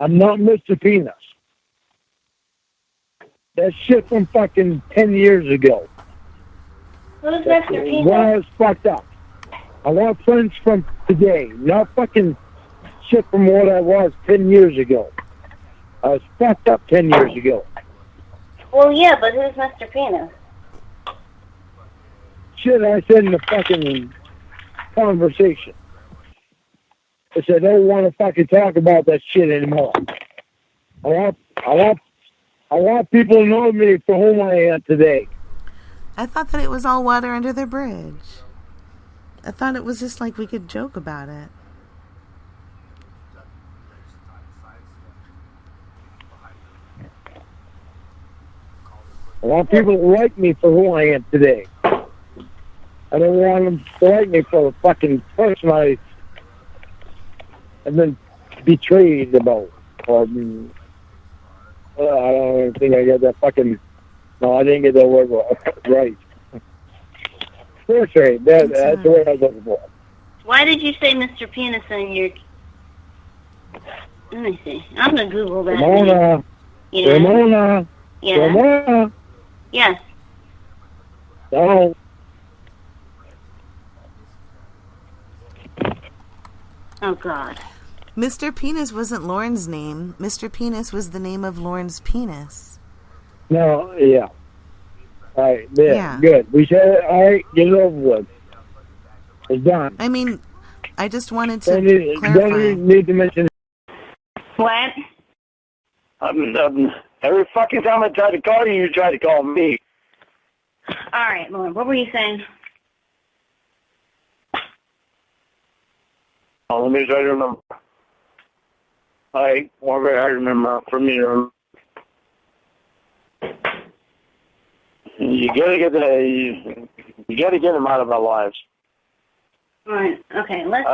I'm not Mr. Penis. That shit from fucking 10 years ago. Who's Mr. Penis? When I was fucked up. I want friends from today, not fucking shit from what I was 10 years ago. I was fucked up 10 years ago. Well, yeah, but who's Mr. Penis? Shit I said in the fucking conversation. I said, I don't want to fucking talk about that shit anymore. I want people to know me for whom I am today. I thought that it was all water under the bridge. I thought it was just like we could joke about it. I want people to like me for who I am today. I don't want them to like me for the fucking person I've been betrayed about. Or, I don't even think I got that fucking... No, I didn't get that word right. Frustrated. That's the word I was looking for. Why did you say Mr. Penis in your... Let me see. I'm going to Google that. Ramona. Yeah. Ramona. Yeah. Ramona. Yes. No. Oh, God. Mr. Penis wasn't Lorne's name. Mr. Penis was the name of Lorne's penis. No, yeah. All right, there. Yeah. Good. We said it. All right, get it over with. It's done. I mean, I just wanted to Don't clarify. need to mention What? Every fucking time I try to call you, you try to call me. All right, Lorne, what were you saying? Oh, let me try to remember. I want very hard to remember for me to remember. You gotta get you gotta get them out of our lives. All right, okay, let's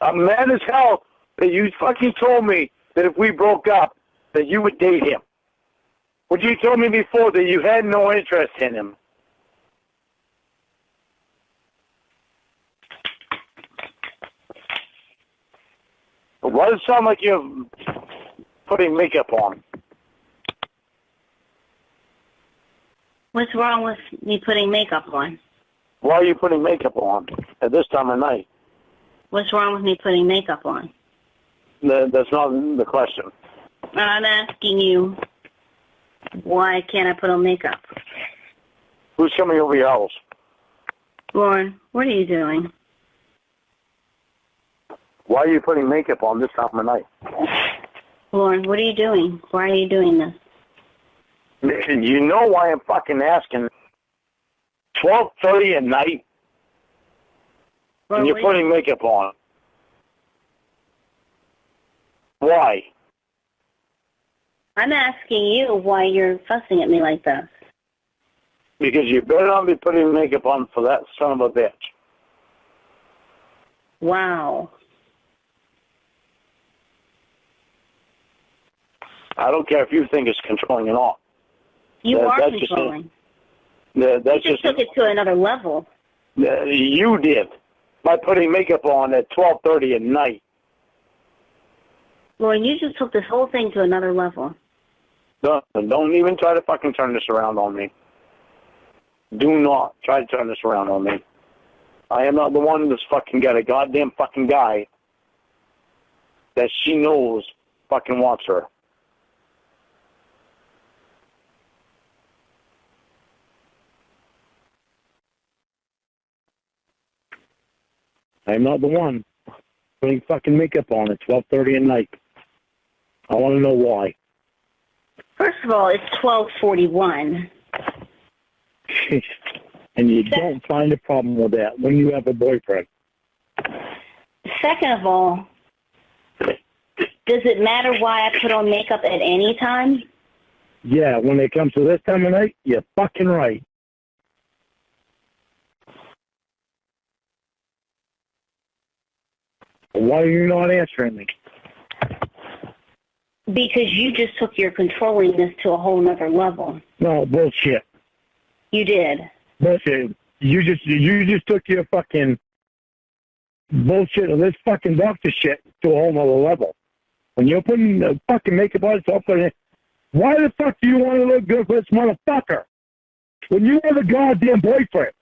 I'm mad as hell that you fucking told me that if we broke up, that you would date him. When you told me before that you had no interest in him. Why does it sound like you're putting makeup on? What's wrong with me putting makeup on? Why are you putting makeup on at this time of night? What's wrong with me putting makeup on? That's not the question. I'm asking you, why can't I put on makeup? Who's coming over your house? Lorne, what are you doing? Why are you putting makeup on this time of night? Lorne, what are you doing? Why are you doing this? Listen, you know why I'm fucking asking. 12:30 at night, and you're putting makeup on. Why? I'm asking you why you're fussing at me like this. Because you better not be putting makeup on for that son of a bitch. Wow. I don't care if you think it's controlling or not. You are that's controlling. You just took it to another level. You did by putting makeup on at 12:30 at night. Lorne, you just took this whole thing to another level. Don't even try to fucking turn this around on me. Do not try to turn this around on me. I am not the one that's fucking got a goddamn fucking guy that she knows fucking wants her. I'm not the one putting fucking makeup on at 12:30 at night. I want to know why. First of all, it's 12:41. And you don't find a problem with that when you have a boyfriend. Second of all, does it matter why I put on makeup at any time? Yeah, when it comes to this time of night, you're fucking right. Why are you not answering me? Because you just took your controllingness to a whole nother level. No, bullshit. You did. Bullshit. You just took your fucking bullshit of this fucking doctor shit to a whole nother level. When you're putting the fucking makeup on yourself, why the fuck do you want to look good for this motherfucker? When you have a goddamn boyfriend.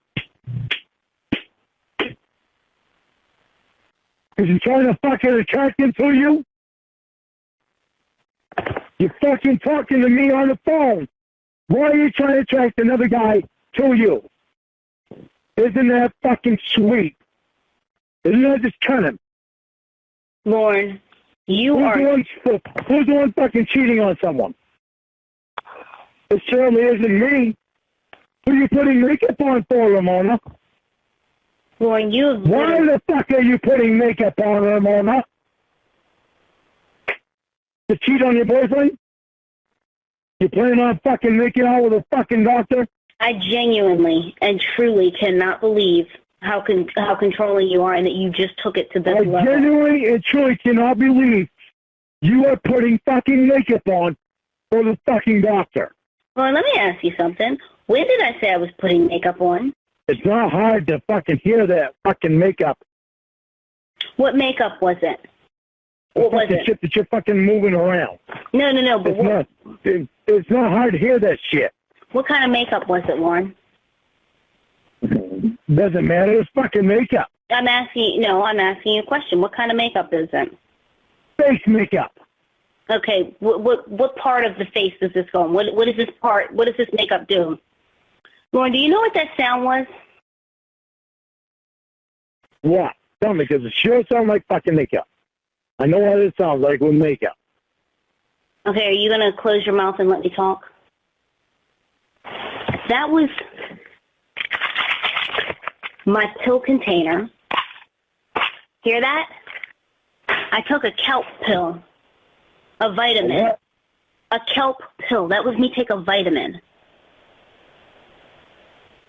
Is he trying to fucking attract him to you? You're fucking talking to me on the phone. Why are you trying to attract another guy to you? Isn't that fucking sweet? Isn't that just cunning? Lorne, who's the one fucking cheating on someone? It certainly isn't me. Who are you putting makeup on for, Ramona? Lorne, Why the fuck are you putting makeup on, Ramona? To cheat on your boyfriend? You plan on fucking making out with a fucking doctor? I genuinely and truly cannot believe how controlling you are and that you just took it to this level. I genuinely and truly cannot believe you are putting fucking makeup on for the fucking doctor. Well, let me ask you something. When did I say I was putting makeup on? It's not hard to fucking hear that fucking makeup. What makeup was it? What was it? Shit that you're fucking moving around. No, but it's not hard to hear that shit. What kind of makeup was it, Lorne? Doesn't matter. It's fucking makeup. I'm asking you a question. What kind of makeup is it? Face makeup. Okay, what part of the face does this go on? What is this part? What does this makeup do? Lorne, do you know what that sound was? What? Tell me, because it sure sounds like fucking makeup. I know what it sounds like with makeup. Okay, are you going to close your mouth and let me talk? That was my pill container. Hear that? I took a kelp pill, a vitamin. What? A kelp pill. That was me take a vitamin.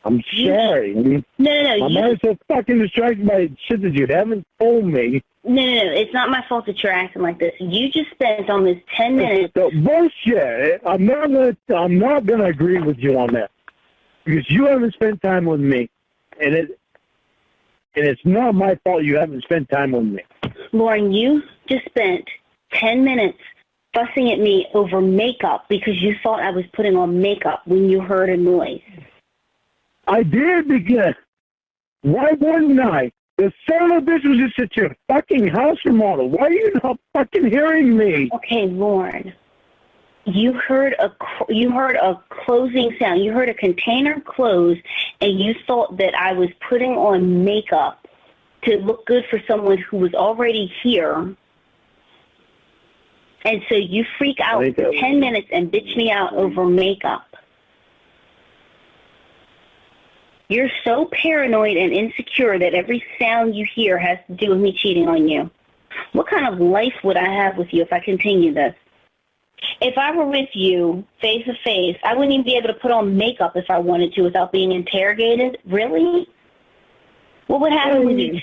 I'm sorry. No. I'm always so fucking distracted by shit that you haven't told me. No. It's not my fault that you're acting like this. You just spent almost 10 minutes. Bullshit. I'm not gonna agree with you on that because you haven't spent time with me, and it's not my fault you haven't spent time with me. Lorne, you just spent 10 minutes fussing at me over makeup because you thought I was putting on makeup when you heard a noise. I did because why wouldn't I? The son of a bitch was just at your fucking house, Ramona. Why are you not fucking hearing me? Okay, Lorne, you heard a closing sound. You heard a container close, and you thought that I was putting on makeup to look good for someone who was already here. And so you freak out for 10 minutes and bitch me out over makeup. You're so paranoid and insecure that every sound you hear has to do with me cheating on you. What kind of life would I have with you if I continue this? If I were with you face to face, I wouldn't even be able to put on makeup if I wanted to without being interrogated. Really? What would happen when you...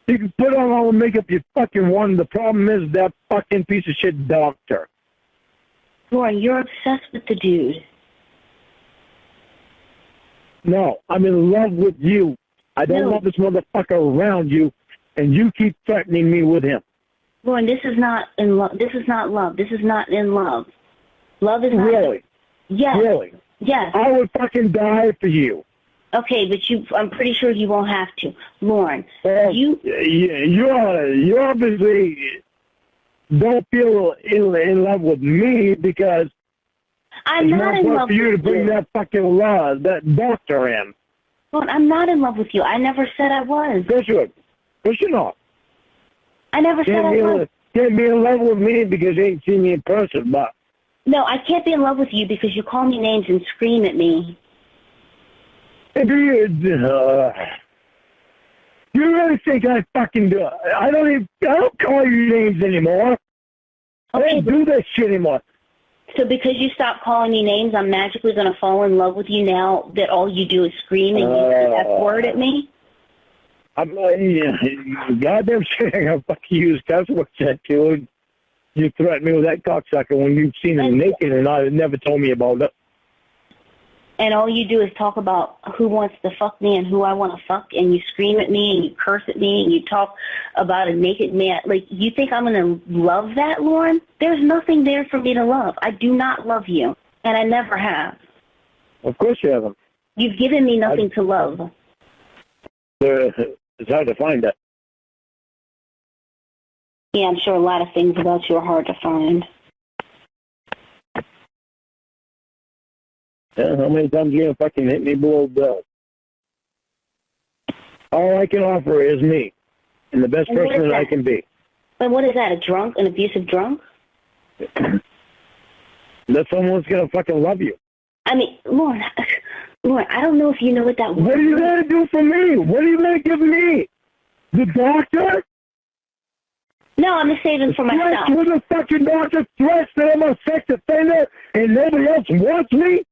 You can put on all the makeup you fucking want. The problem is that fucking piece of shit doctor. Lorne, you're obsessed with the dude. No, I'm in love with you. I don't want this motherfucker around you, and you keep threatening me with him. Lorne, this is not in love. This is not love. This is not in love. Love is not... Really? Yes. Really? Yes. I would fucking die for you. Okay, but I'm pretty sure you won't have to. Lorne, you obviously don't feel in love with me because I'm not in love with you. For you to bring that fucking that doctor in. Lorne, I'm not in love with you. I never said I was. Yes, you are. Yes, you're not. I never said I was. Can't be in love with me because you ain't seen me in person, but... No, I can't be in love with you because you call me names and scream at me. You really think I fucking do it? I don't call you names anymore. Okay, I don't do that shit anymore. So because you stopped calling me names, I'm magically going to fall in love with you now that all you do is scream and you say that word at me? I'm goddamn shit, I'm going to fucking use cuss words at you. You threatened me with that cocksucker when you've seen him naked and I never told me about it. And all you do is talk about who wants to fuck me and who I want to fuck, and you scream at me and you curse at me and you talk about a naked man. Like, you think I'm going to love that, Lorne? There's nothing there for me to love. I do not love you, and I never have. Of course you haven't. You've given me nothing to love. It's hard to find that. Yeah, I'm sure a lot of things about you are hard to find. Yeah, how many times are you going to fucking hit me below the belt? All I can offer is me, and the best person that I can be. But what is that, a drunk, an abusive drunk? That someone's going to fucking love you. I mean, Lorne, I don't know if you know what that word is. What are you going to do for me? What are you going to give me? The doctor? No, I'm just saving for myself. With a fucking doctor threats that I'm a sex offender and nobody else wants me?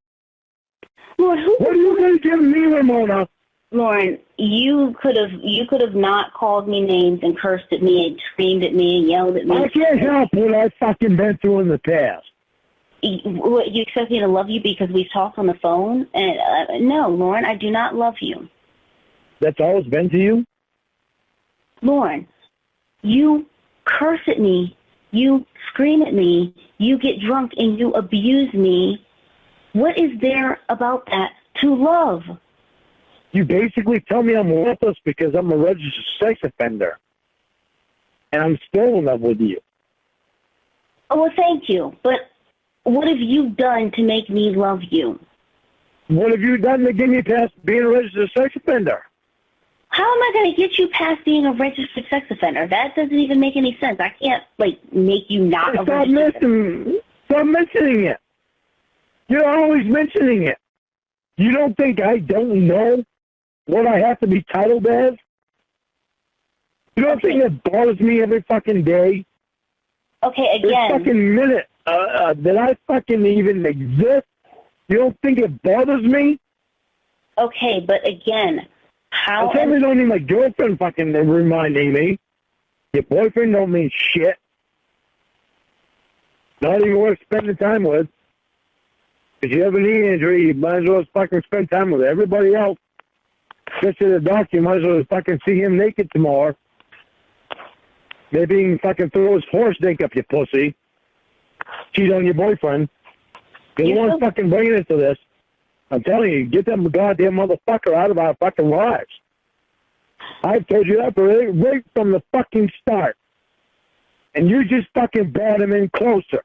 Lord, what are you going to give me, Ramona? Lorne, you could have not called me names and cursed at me and screamed at me and yelled at me. I can't help what I've fucking been through in the past. You expect me to love you because we've talked on the phone? And no, Lorne, I do not love you. That's all it's been to you? Lorne, you curse at me, you scream at me, you get drunk and you abuse me. What is there about that to love? You basically tell me I'm worthless because I'm a registered sex offender. And I'm still in love with you. Oh, well, thank you. But what have you done to make me love you? What have you done to get me past being a registered sex offender? How am I going to get you past being a registered sex offender? That doesn't even make any sense. I can't, make you not a registered sex offender. Stop mentioning it. You're always mentioning it. You don't think I don't know what I have to be titled as? You don't think it bothers me every fucking day? Okay, again. Every fucking minute that I fucking even exist? You don't think it bothers me? Okay, but again, how... I certainly don't need my girlfriend fucking reminding me. Your boyfriend don't mean shit. Not even worth spending time with. If you have a knee injury, you might as well fucking spend time with everybody else. Get to the doctor, you might as well fucking see him naked tomorrow. Maybe he can fucking throw his horse dick up your pussy. Cheat on your boyfriend. You want to fucking bring it into this. I'm telling you, get that goddamn motherfucker out of our fucking lives. I've told you that right from the fucking start. And you just fucking brought him in closer.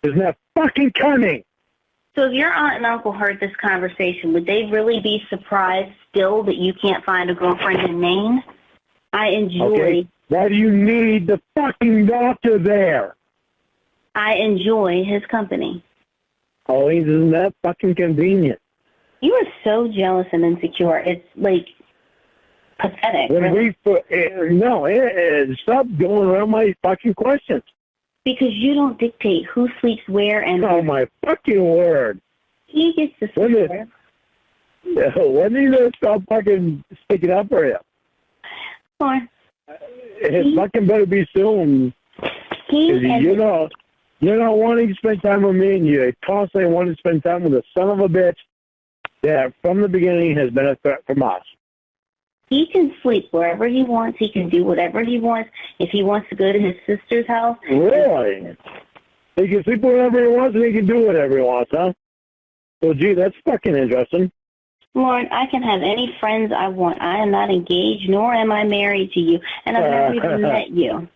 Isn't that fucking cunning? So if your aunt and uncle heard this conversation, would they really be surprised still that you can't find a girlfriend in Maine? I enjoy... Okay. Why do you need the fucking doctor there? I enjoy his company. Oh, isn't that fucking convenient? You are so jealous and insecure. It's, pathetic. When really. Stop going around my fucking questions. Because you don't dictate who sleeps where and... Oh, my fucking word. He gets to sleep where. When are you going to stop fucking sticking up for him? Or, It fucking better be soon. You're not wanting to spend time with me, and you constantly want to spend time with a son of a bitch that from the beginning has been a threat from us. He can sleep wherever he wants. He can do whatever he wants. If he wants to go to his sister's house. Really? He can sleep wherever he wants, and he can do whatever he wants, huh? So, gee, that's fucking interesting. Lorne, I can have any friends I want. I am not engaged, nor am I married to you, and I've never even met you.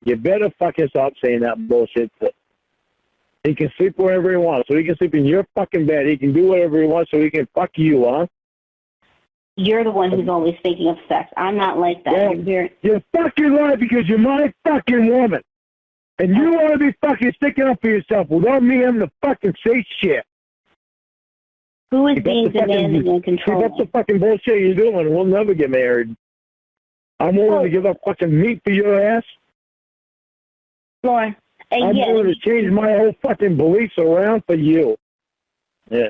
You better fucking stop saying that bullshit. He can sleep wherever he wants, so he can sleep in your fucking bed. He can do whatever he wants, so he can fuck you, huh? You're the one who's always thinking of sex. I'm not like that. Well, you're fucking right because you're my fucking woman. And you want to be fucking sticking up for yourself without me having to fucking say shit. Who is being demanding and controlling? Keep up the fucking bullshit you're doing, and we'll never get married. I'm willing to give up fucking meat for your ass. Lorne, I'm willing to change my whole fucking beliefs around for you. Yeah,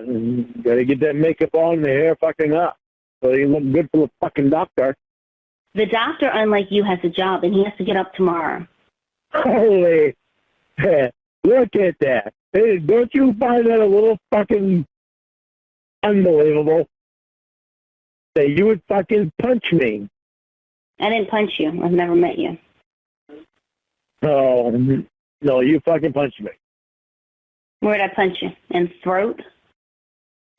gotta get that makeup on and the hair fucking up. So you look good for the fucking doctor. The doctor, unlike you, has a job, and he has to get up tomorrow. Holy, look at that. Hey, don't you find that a little fucking unbelievable? That you would fucking punch me. I didn't punch you. I've never met you. Oh, no, you fucking punched me. Where'd I punch you? In the throat?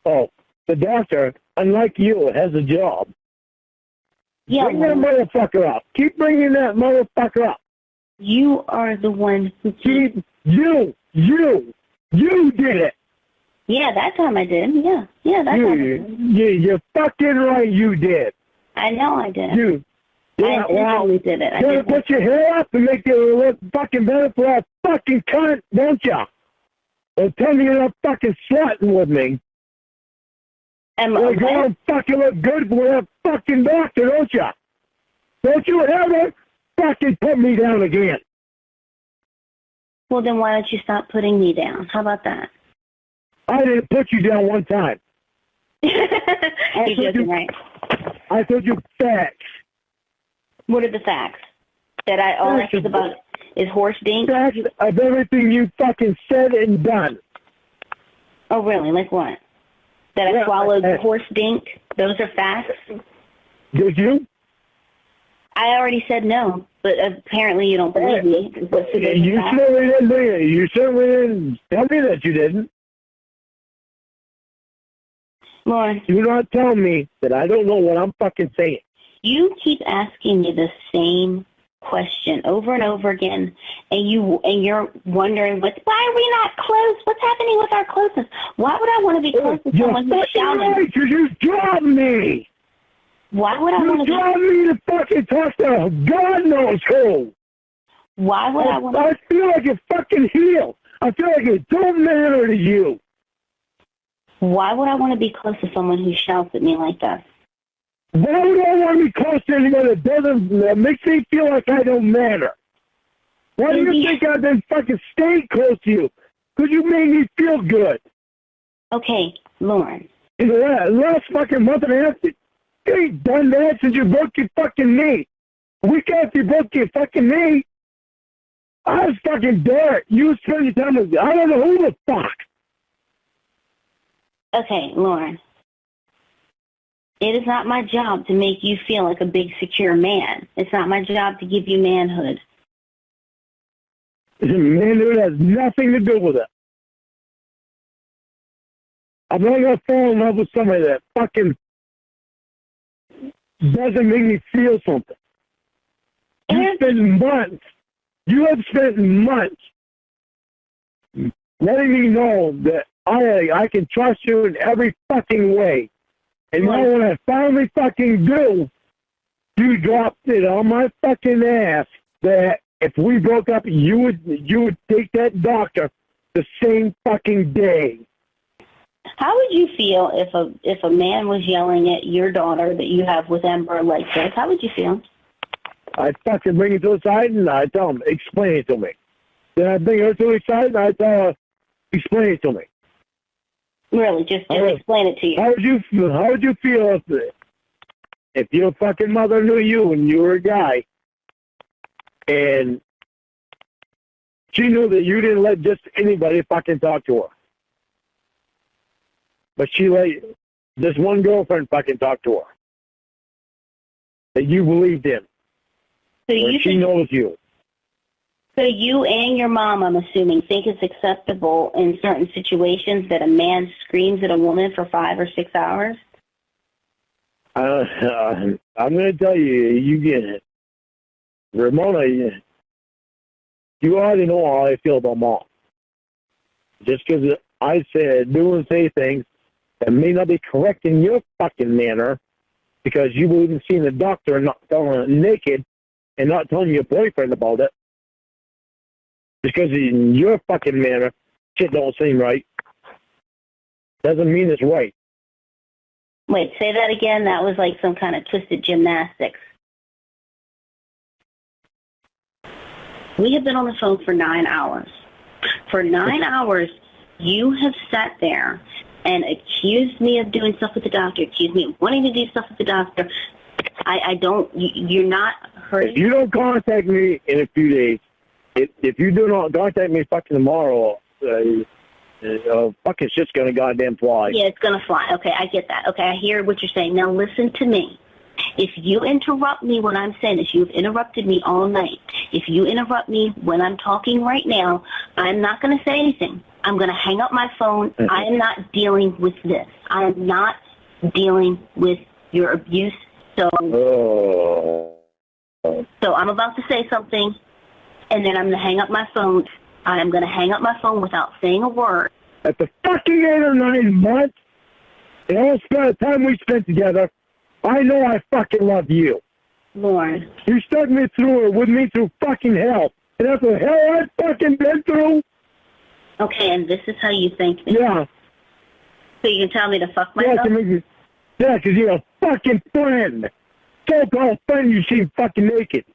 Oh, the doctor, unlike you, has a job. Yeah. Bring that motherfucker up. Keep bringing that motherfucker up. You are the one who keeps... You did it. Yeah, that time I did. Yeah, that time I did. You're fucking right, you did. I know I did. Yeah, I did it. You gotta put your hair up and make it look fucking better for that fucking cunt, don't ya? Well, tell me you're not fucking slutting with me. You're gonna fucking look good for that fucking doctor, don't ya? Don't you ever fucking put me down again. Well, then why don't you stop putting me down? How about that? I didn't put you down one time. You're joking, right? I told you facts. What are the facts? That all I think about is horse dink? Facts of everything you fucking said and done. Oh, really? Like what? That I swallowed horse dink? Those are facts? Did you? I already said no, but apparently you don't believe me. You certainly didn't do it. You certainly didn't tell me that you didn't. Lorne. Do not tell me that I don't know what I'm fucking saying. You keep asking me the same question over and over again, and you're wondering why are we not close? What's happening with our closeness? Why would I want to be close to someone who's shouting? Right, because you dropped me. Why would I want to be? You dropped me to fucking talk to God knows who. Why would I want to? I feel like a fucking heel. I feel like it don't matter to you. Why would I want to be close to someone who shouts at me like that? Why would I want to be close to anybody that makes me feel like I don't matter? Why do you think I've been fucking staying close to you? Because you made me feel good. Okay, Lorne. In the last fucking month and a half, you ain't done that since you broke your fucking knee. A week after you broke your fucking knee, I was fucking there. You were spending time with me. I don't know who the fuck. Okay, Lorne. It is not my job to make you feel like a big, secure man. It's not my job to give you manhood. Manhood has nothing to do with it. I'm not going to fall in love with somebody that fucking doesn't make me feel something. You have spent months letting me know that I can trust you in every fucking way. And now when I finally fucking do, you dropped it on my fucking ass that if we broke up, you would take that doctor the same fucking day. How would you feel if a man was yelling at your daughter that you have with Ember like this? How would you feel? I'd fucking bring it to the side and I'd tell him, explain it to me. Then I'd bring her to the side and I'd tell her, explain it to me. Really, just explain it to you. How would you feel if your fucking mother knew you and you were a guy, and she knew that you didn't let just anybody fucking talk to her, but she let this one girlfriend fucking talk to her that you believed in, so she knows you. So you and your mom, I'm assuming, think it's acceptable in certain situations that a man screams at a woman for 5 or 6 hours? I'm going to tell you, you get it. Ramona, you already know how I feel about Mom. Just because I do and say things that may not be correct in your fucking manner because you believe in seeing the doctor and not telling her naked and not telling your boyfriend about it. Because in your fucking manner, shit don't seem right. Doesn't mean it's right. Wait, say that again? That was like some kind of twisted gymnastics. We have been on the phone for 9 hours. For 9 hours, you have sat there and accused me of doing stuff with the doctor, accused me of wanting to do stuff with the doctor. You're not hurting. If you don't contact me in a few days, if you do not contact me fucking tomorrow, fucking shit's gonna goddamn fly. Yeah, it's gonna fly. Okay, I get that. Okay, I hear what you're saying. Now listen to me. If you interrupt me when I'm saying this, you've interrupted me all night. If you interrupt me when I'm talking right now, I'm not going to say anything. I'm going to hang up my phone. Mm-hmm. I am not dealing with this. I am not dealing with your abuse. So I'm about to say something, and then I'm going to hang up my phone. I am going to hang up my phone without saying a word. At the fucking 8 or 9 months, and all the time we spent together, I know I fucking love you. Lorne. You stuck me with me through fucking hell. And that's the hell I've fucking been through. Okay, and this is how you thank me? Yeah. So you can tell me to fuck myself? Yeah, because you're a fucking friend. So-called friend you see fucking naked.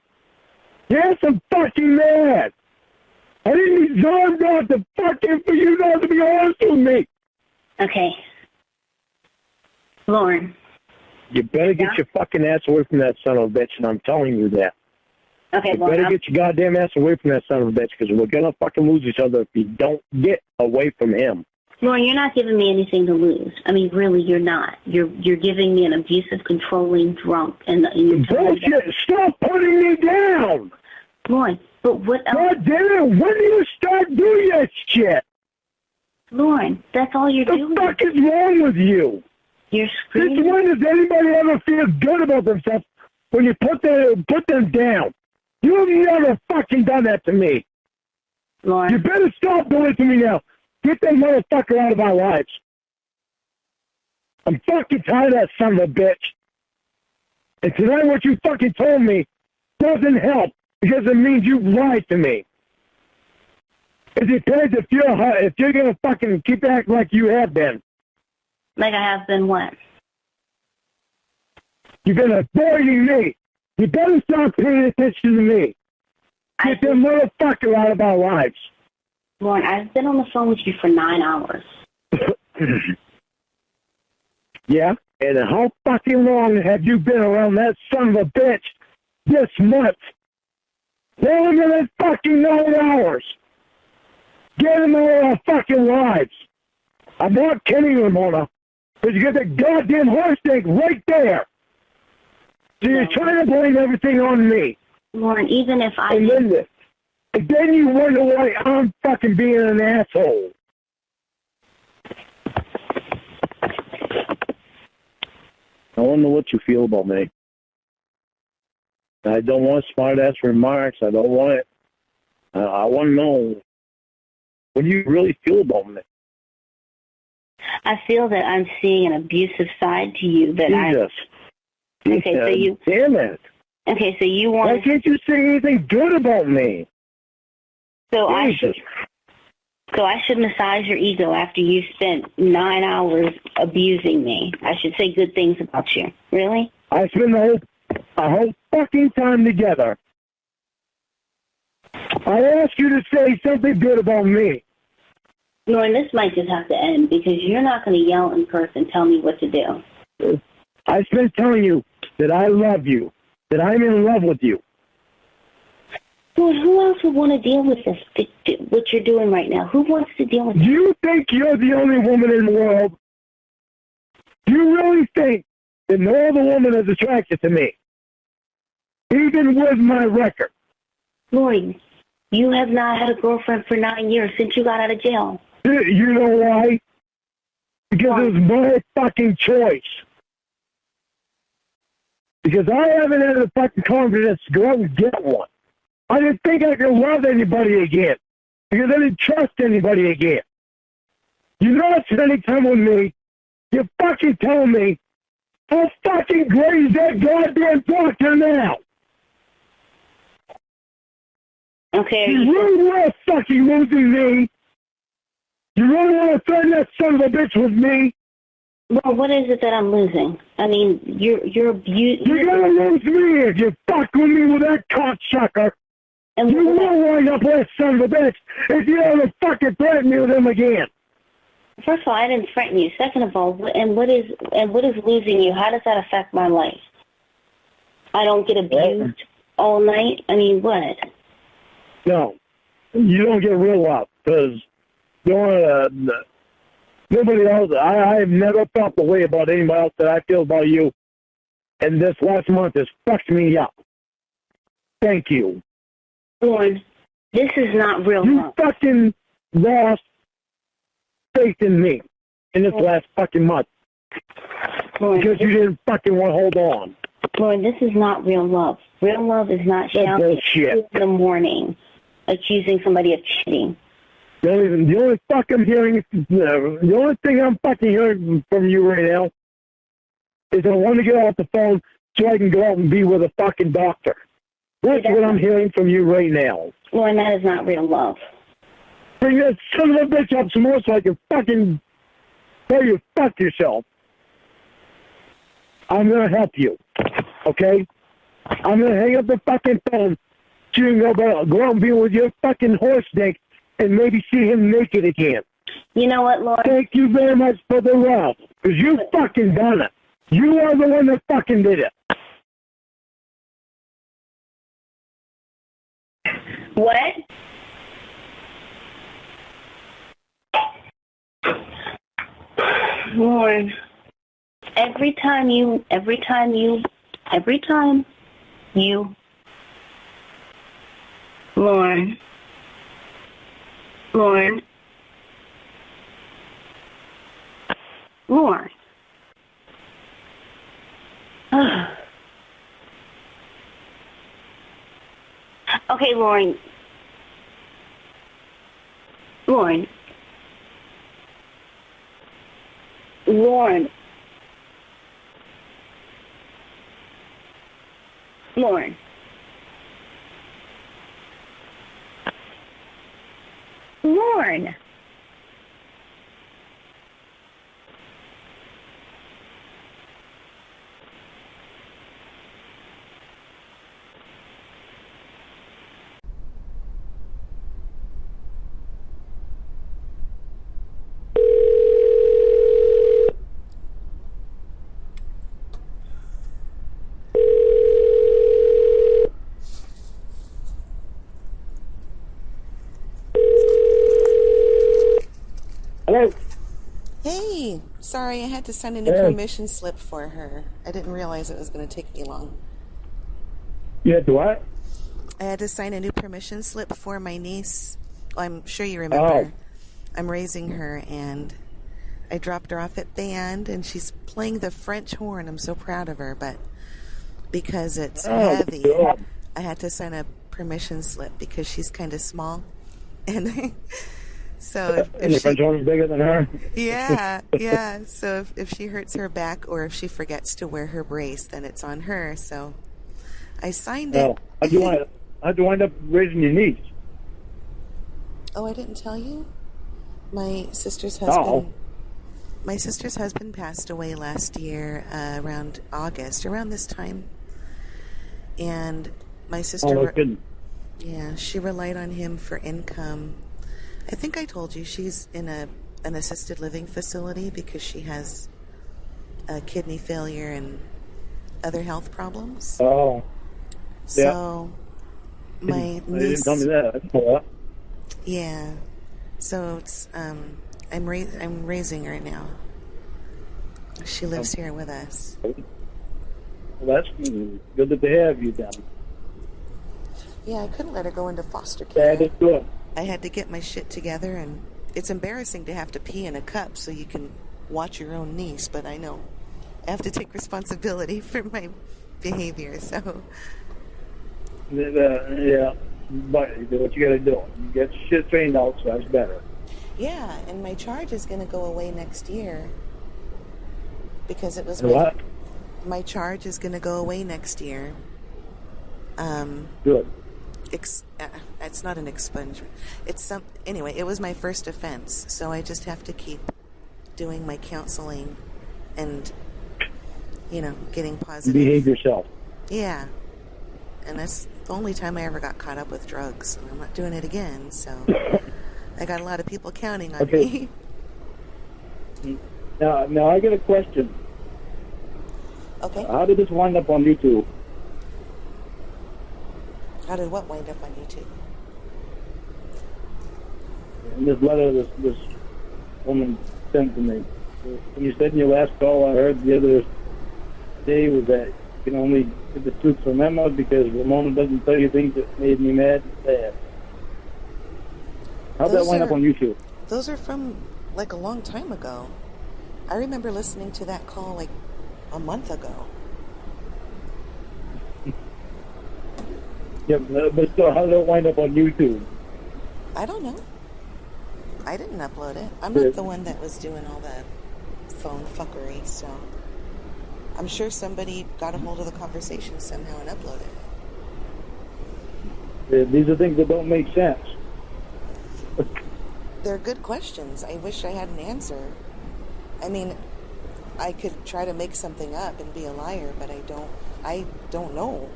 Yes, I'm fucking mad. I didn't deserve not to fucking for you not to be honest with me. Okay. Lorne. You better get your fucking ass away from that son of a bitch, and I'm telling you that. Okay, you better get your goddamn ass away from that son of a bitch, because we're going to fucking lose each other if you don't get away from him. Lorne, you're not giving me anything to lose. I mean, really, you're not. You're giving me an abusive, controlling drunk. And you're bullshit! Stop putting me down! Lorne, but what else? God damn it, when do you start doing that shit? Lorne, that's all you're doing. What the fuck is wrong with you? You're screaming. Since when does anybody ever feel good about themselves when you put them down. You've never fucking done that to me. Lorne. You better stop doing it to me now. Get that motherfucker out of our lives. I'm fucking tired of that son of a bitch. And tonight what you fucking told me doesn't help because it means you lied to me. It depends if you're gonna fucking keep acting like you have been. Like I have been what? You've been avoiding me. You better stop paying attention to me. Get that motherfucker out of our lives. Lorne, I've been on the phone with you for 9 hours. Yeah? And how fucking long have you been around that son of a bitch this month? Longer than fucking 9 hours. Get him out of our fucking lives. I'm not kidding, Ramona. Because you got the goddamn horse thing right there. So you're trying to blame everything on me. Lorne, even if I... And then you wonder why I'm fucking being an asshole. I want to know what you feel about me. I don't want smart-ass remarks. I don't want it. I want to know, what do you really feel about me? I feel that I'm seeing an abusive side to you that Jesus. Okay, so you... Damn it. Okay, so you want... Why can't you say anything good about me? So Jesus. I should massage your ego after you spent 9 hours abusing me. I should say good things about you. Really? I spent the whole fucking time together. I asked you to say something good about me. Lorne, this might just have to end because you're not going to yell in person and tell me what to do. I spent telling you that I love you, that I'm in love with you. Lord, who else would want to deal with this, what you're doing right now? Who wants to deal with this? Do you think you're the only woman in the world? Do you really think that no other woman is attracted to me? Even with my record. Lord, you have not had a girlfriend for 9 years since you got out of jail. You know why? Because it was my fucking choice. Because I haven't had the fucking confidence to go out and get one. I didn't think I could love anybody again. Because I didn't trust anybody again. You're not spending time with me. You're fucking telling me how fucking great is that goddamn doctor now? Okay. You really want to fucking losing me? You really want to threaten that son of a bitch with me? Well, what is it that I'm losing? I mean, you're abusing... You're going to lose me if you fuck with me with that cocksucker. And you will wind up with son of a bitch if you ever fucking threaten me with him again. First of all, I didn't threaten you. Second of all, what is losing you? How does that affect my life? I don't get abused all night? I mean, what? No. You don't get real love because nobody else, I've never felt the way about anybody else that I feel about you. And this last month has fucked me up. Thank you. Lord, this is not real love. You fucking lost faith in me in this last fucking month. Lord, because you didn't fucking want to hold on. Lord, this is not real love. Real love is not shouting in the morning, accusing somebody of cheating. The only fuck I'm hearing, the only thing I'm fucking hearing from you right now is I want to get off the phone so I can go out and be with a fucking doctor. That's what I'm hearing from you right now. Lord, that is not real love. Bring that son of a bitch up some more so I can fucking tell you fuck yourself. I'm going to help you, okay? I'm going to hang up the fucking phone so you can go out and be with your fucking horse dick and maybe see him naked again. You know what, Lord? Thank you very much for the love, because you fucking done it. You are the one that fucking did it. What? Lord, every time you, Lord, Okay, Lorne. Lorne. Lorne. Lorne. Lorne. Hello? Hey, sorry, I had to sign a new permission slip for her. I didn't realize it was going to take me long. You had to what? I had to sign a new permission slip for my niece. Well, I'm sure you remember. I'm raising her, and I dropped her off at band, and she's playing the French horn. I'm so proud of her, but because it's heavy, God. I had to sign a permission slip because she's kind of small. And so And the French horn is bigger than her? yeah. So if she hurts her back or if she forgets to wear her brace, then it's on her. So I signed it. How'd you wind up raising your niece? Oh, I didn't tell you? My sister's husband. My sister's husband passed away last year, around August, around this time. And my sister, no kidding. Yeah, she relied on him for income. I think I told you she's in an assisted living facility because she has kidney failure and other health problems. Oh. So my niece. You didn't tell me that. That's a lot. Yeah. So it's I'm raising her now. She lives here with us. Well, that's good that they have you down. Yeah, I couldn't let her go into foster care. That is good. I had to get my shit together, and it's embarrassing to have to pee in a cup so you can watch your own niece, but I know I have to take responsibility for my behavior, so. Yeah, but you do what you gotta do. You get shit trained out, so that's better. Yeah, and my charge is going to go away next year because it was What? my charge is going to go away next year. Good. It's not an expungement. Anyway, it was my first offense, so I just have to keep doing my counseling and, getting positive. Behave yourself. Yeah. And that's the only time I ever got caught up with drugs. And I'm not doing it again, so I got a lot of people counting on me. Now I got a question. Okay. How did this wind up on YouTube? How did what wind up on YouTube? And this letter this woman sent to me. When you said in your last call, I heard the other day was that you can only get the truth from Emma because Ramona doesn't tell you things that made me mad and sad. How'd that wind up on YouTube? Those are from like a long time ago. I remember listening to that call like a month ago. Yeah, but still, how did it wind up on YouTube? I don't know. I didn't upload it. I'm not the one that was doing all the phone fuckery, so I'm sure somebody got a hold of the conversation somehow and uploaded it. These are things that don't make sense. They're good questions. I wish I had an answer. I mean, I could try to make something up and be a liar, but I don't know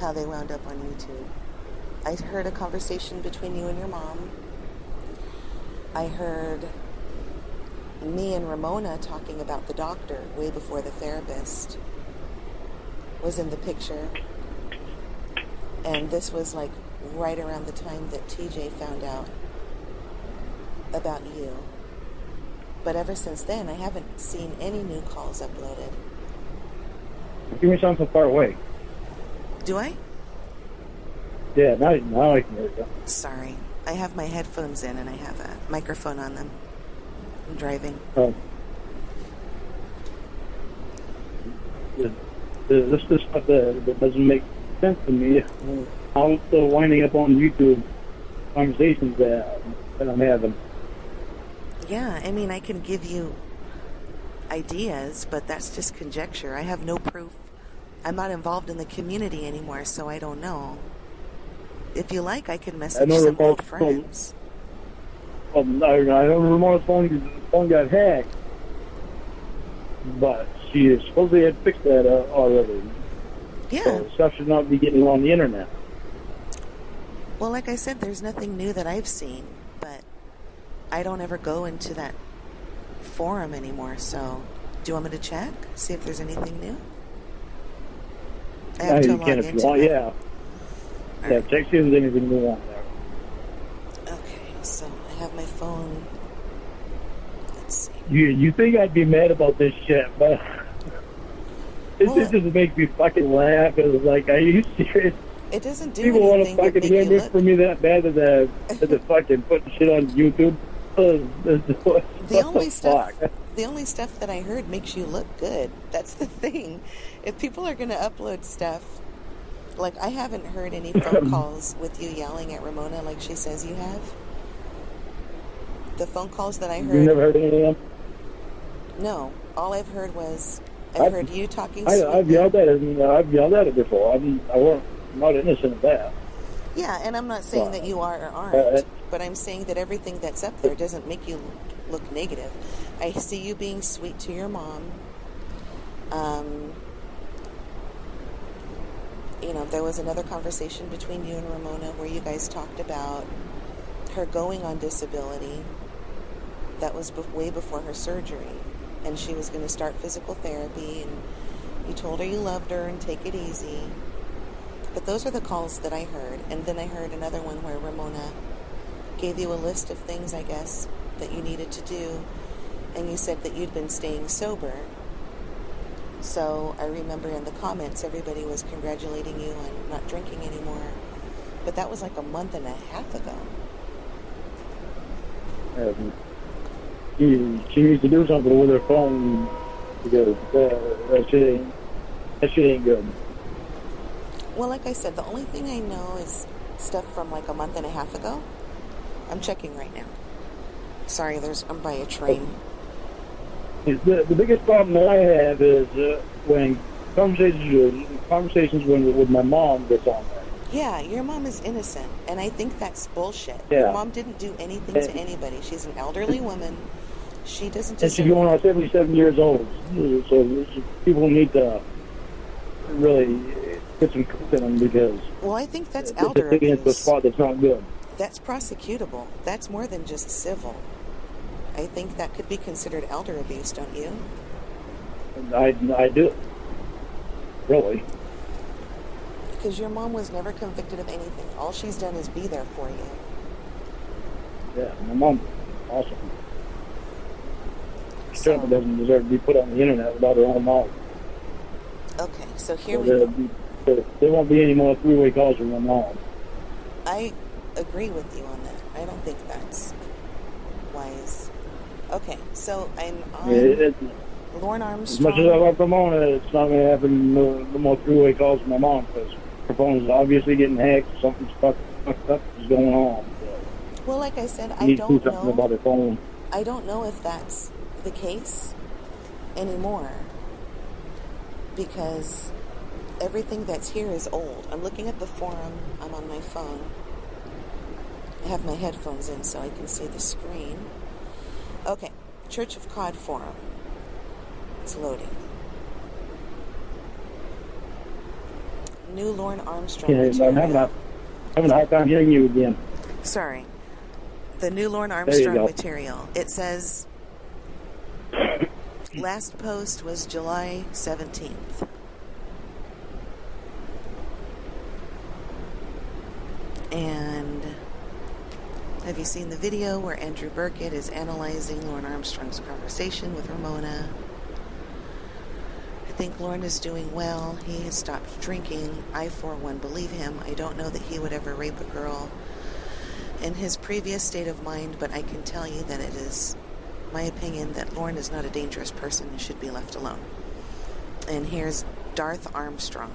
how they wound up on YouTube. I heard a conversation between you and your mom. I heard me and Ramona talking about the doctor way before the therapist was in the picture. And this was like right around the time that TJ found out about you. But ever since then, I haven't seen any new calls uploaded. Give me something far away. Do I? Yeah, now I can hear you. Sorry. I have my headphones in and I have a microphone on them. I'm driving. Oh. This is stuff that doesn't make sense to me. I'm still winding up on YouTube conversations that I'm having. Yeah, I mean, I can give you ideas, but that's just conjecture. I have no proof. I'm not involved in the community anymore, so I don't know. If you like, I can message some old friends. I know Ramona's phone got hacked, but she supposedly had fixed that already. Yeah. So stuff should not be getting on the internet. Well, like I said, there's nothing new that I've seen, but I don't ever go into that forum anymore, so do you want me to check? See if there's anything new? I have to log into it. Yeah. Yeah, check see if there's anything new on there. Okay, so I have my phone. Let's see. You think I'd be mad about this shit, but it just makes me fucking laugh. It's like, are you serious? It doesn't do People anything want to fucking hear this for me that bad as a fucking putting shit on YouTube. The only stuff that I heard makes you look good. That's the thing. If people are going to upload stuff, like I haven't heard any phone calls with you yelling at Ramona like she says you have. The phone calls that I heard. You never heard any of them? No. All I've heard was I've heard you talking. I've yelled at it. I've yelled at it before. I'm not innocent of that. Yeah, and I'm not saying that you are or aren't, but I'm saying that everything that's up there doesn't make you look negative. I see you being sweet to your mom. There was another conversation between you and Ramona where you guys talked about her going on disability. That was way before her surgery, and she was going to start physical therapy, and you told her you loved her and take it easy. But those are the calls that I heard. And then I heard another one where Ramona gave you a list of things, I guess, that you needed to do. And you said that you'd been staying sober. So I remember in the comments, everybody was congratulating you on not drinking anymore. But that was like a month and a half ago. She needs to do something with her phone because that shit ain't good. Well, like I said, the only thing I know is stuff from like a month and a half ago. I'm checking right now. Sorry, I'm by a train. The biggest problem that I have is when conversations with my mom gets on there. Yeah, your mom is innocent, and I think that's bullshit. Yeah. Your mom didn't do anything to anybody. She's an elderly woman. She doesn't And she's going on 77 years old. So people need to really get some truth in them because... Well, I think that's elder abuse. Taking it to a spot that's not good. That's prosecutable. That's more than just civil. I think that could be considered elder abuse, don't you? I do. Really. Because your mom was never convicted of anything. All she's done is be there for you. Yeah, my mom's awesome. She certainly doesn't deserve to be put on the internet without her own mouth. Okay, so here we go. There won't be any more three-way calls from my mom. I agree with you on that. I don't think that's wise. Okay, so I'm on Lorne Armstrong. As much as I love Ramona, it's not going to happen no more three-way calls from my mom because her phone is obviously getting hacked. Something's fucked up is going on. So well, like I said, I don't know about her phone. I don't know if that's the case anymore because everything that's here is old. I'm looking at the forum. I'm on my phone. I have my headphones in so I can see the screen. Okay, Church of Cod forum. It's loading. New Lorne Armstrong material. I'm having a hard time hearing you again. Sorry. The new Lorne Armstrong material. It says last post was July 17th. And have you seen the video where Andrew Burkett is analyzing Lorne Armstrong's conversation with Ramona? I think Lorne is doing well. He has stopped drinking. I, for one, believe him. I don't know that he would ever rape a girl in his previous state of mind, but I can tell you that it is my opinion that Lorne is not a dangerous person and should be left alone. And here's Darth Armstrong.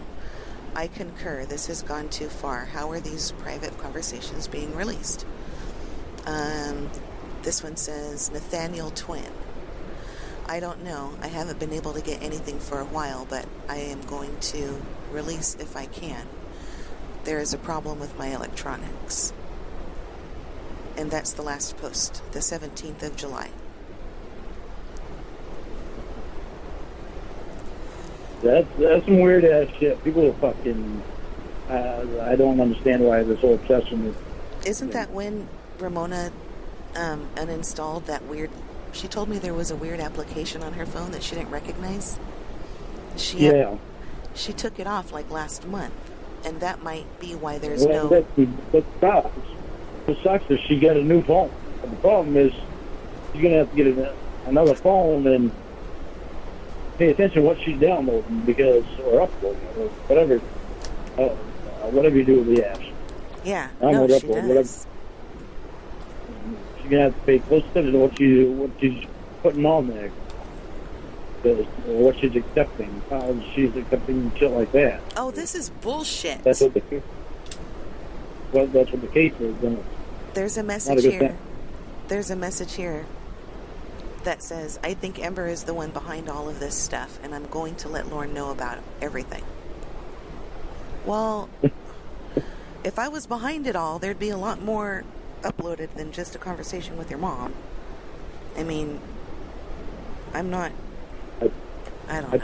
I concur. This has gone too far. How are these private conversations being released? This one says, Nathaniel Twin. I don't know. I haven't been able to get anything for a while, but I am going to release if I can. There is a problem with my electronics. And that's the last post, the 17th of July. That's some weird ass shit. People are fucking. I don't understand why this whole obsession is. Isn't that when Ramona uninstalled that weird? She told me there was a weird application on her phone that she didn't recognize. She took it off like last month, and that might be why there's no. But sucks. What sucks is she got a new phone. The problem is she's gonna have to get another phone and pay attention to what she's downloading or uploading or whatever. Whatever you do with the apps. Yeah, Download, she upload, does. She's gonna have to pay close attention to what she's putting on there, or what she's accepting, how she's accepting shit like that. Oh, this is bullshit. That's what the case is. There's a message here. There's a message here that says, I think Ember is the one behind all of this stuff, and I'm going to let Lorne know about everything. Well, if I was behind it all, there'd be a lot more uploaded than just a conversation with your mom. I mean, I'm not. I don't know.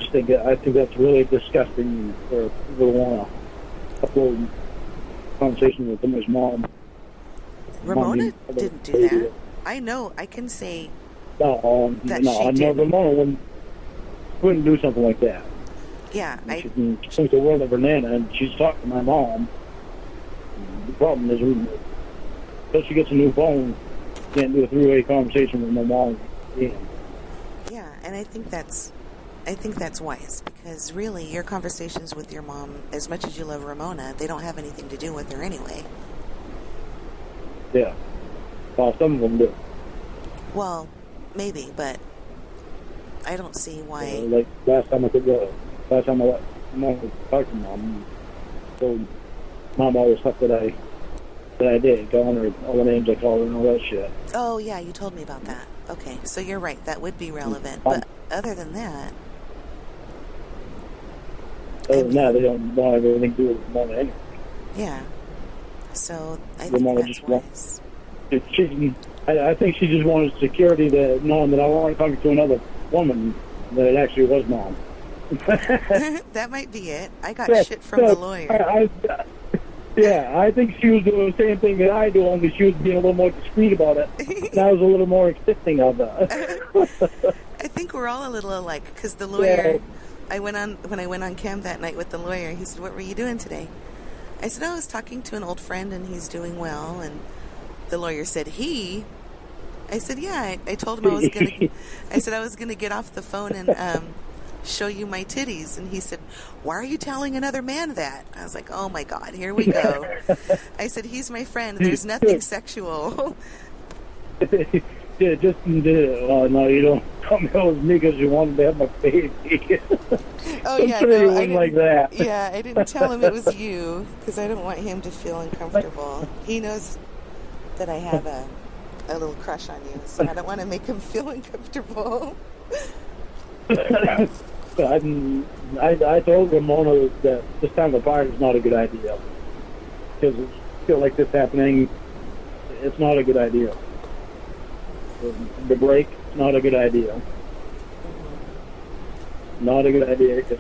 I think that's really disgusting for people to want to upload conversation with somebody's mom. Ramona didn't do that. I know. I can say Ramona wouldn't do something like that. Yeah, she thinks the world of her Nana, and she's talking to my mom. The problem is, until she gets a new phone, she can't do a three-way conversation with my mom. Yeah, and I think that's wise, because really, your conversations with your mom, as much as you love Ramona, they don't have anything to do with her anyway. Yeah. Well, some of them do. Well, maybe, but I don't see why. Like last time I let Mom talk to Mom, told Mom all the stuff that I did, calling her all the names I called her and all that shit. Oh yeah, you told me about that. Okay, so you're right. That would be relevant, but other than that, they don't have anything to do with Ramona anyway. Yeah. So I think that's wise. I think she just wanted security to know that I wasn't talking to another woman, that it actually was Mom. That might be it. I got shit from the lawyer. I think she was doing the same thing that I do, only she was being a little more discreet about it. And I was a little more accepting of that. I think we're all a little alike, because the lawyer, when I went on cam that night with the lawyer, he said, "What were you doing today?" I said, I was talking to an old friend, and he's doing well. And the lawyer said, I said, yeah. I told him I was gonna get off the phone and show you my titties. And he said, why are you telling another man that? I was like, oh my God, here we go. I said, he's my friend. There's nothing sexual. Yeah, no, you don't come out with me because you wanted to have my baby. Oh, yeah, no, I didn't, like that. Yeah, I didn't tell him it was you, because I don't want him to feel uncomfortable. He knows that I have a little crush on you, so I don't want to make him feel uncomfortable. I told Ramona that this time apart is not a good idea. Because I feel like this happening, it's not a good idea. The break, not a good idea. Not a good idea, because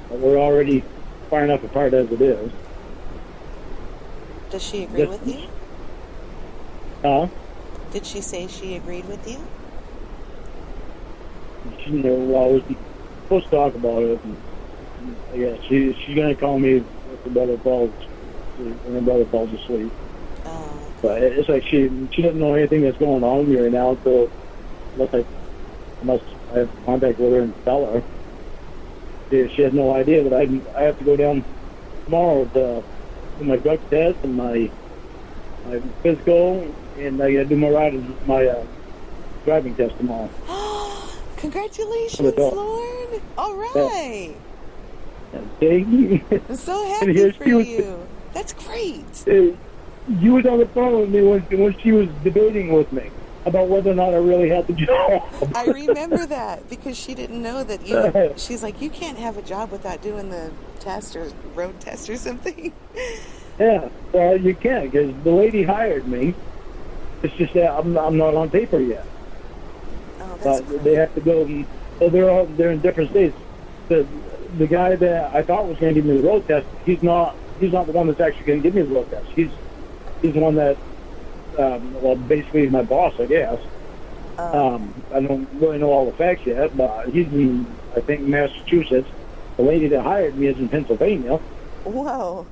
we're already far enough apart as it is. Does she agree with you? Huh? Did she say she agreed with you? She was supposed to talk about it. And, yeah, she's gonna call me if her brother falls asleep. Oh. But it's like she doesn't know anything that's going on with me right now, so unless I have contact with her and tell her. She has no idea that I have to go down tomorrow to my drug test and my physical, and I got to do my driving test tomorrow. Congratulations, Lorne! All right. Okay? I'm so And happy here for she was- you. That's great. You was on the phone with me when she was debating with me about whether or not I really had the job. I remember that because she didn't know that you. She's like, you can't have a job without doing the test or road test or something. Yeah, well, you can, because the lady hired me. It's just that I'm not on paper yet. Oh, that's But great. they have to go. So they're in different states. The guy that I thought was going to give me the road test, he's not the one that's actually going to give me the road test. He's the one that, well, basically is my boss, I guess. I don't really know all the facts yet, but he's in, I think, Massachusetts. The lady that hired me is in Pennsylvania. Whoa.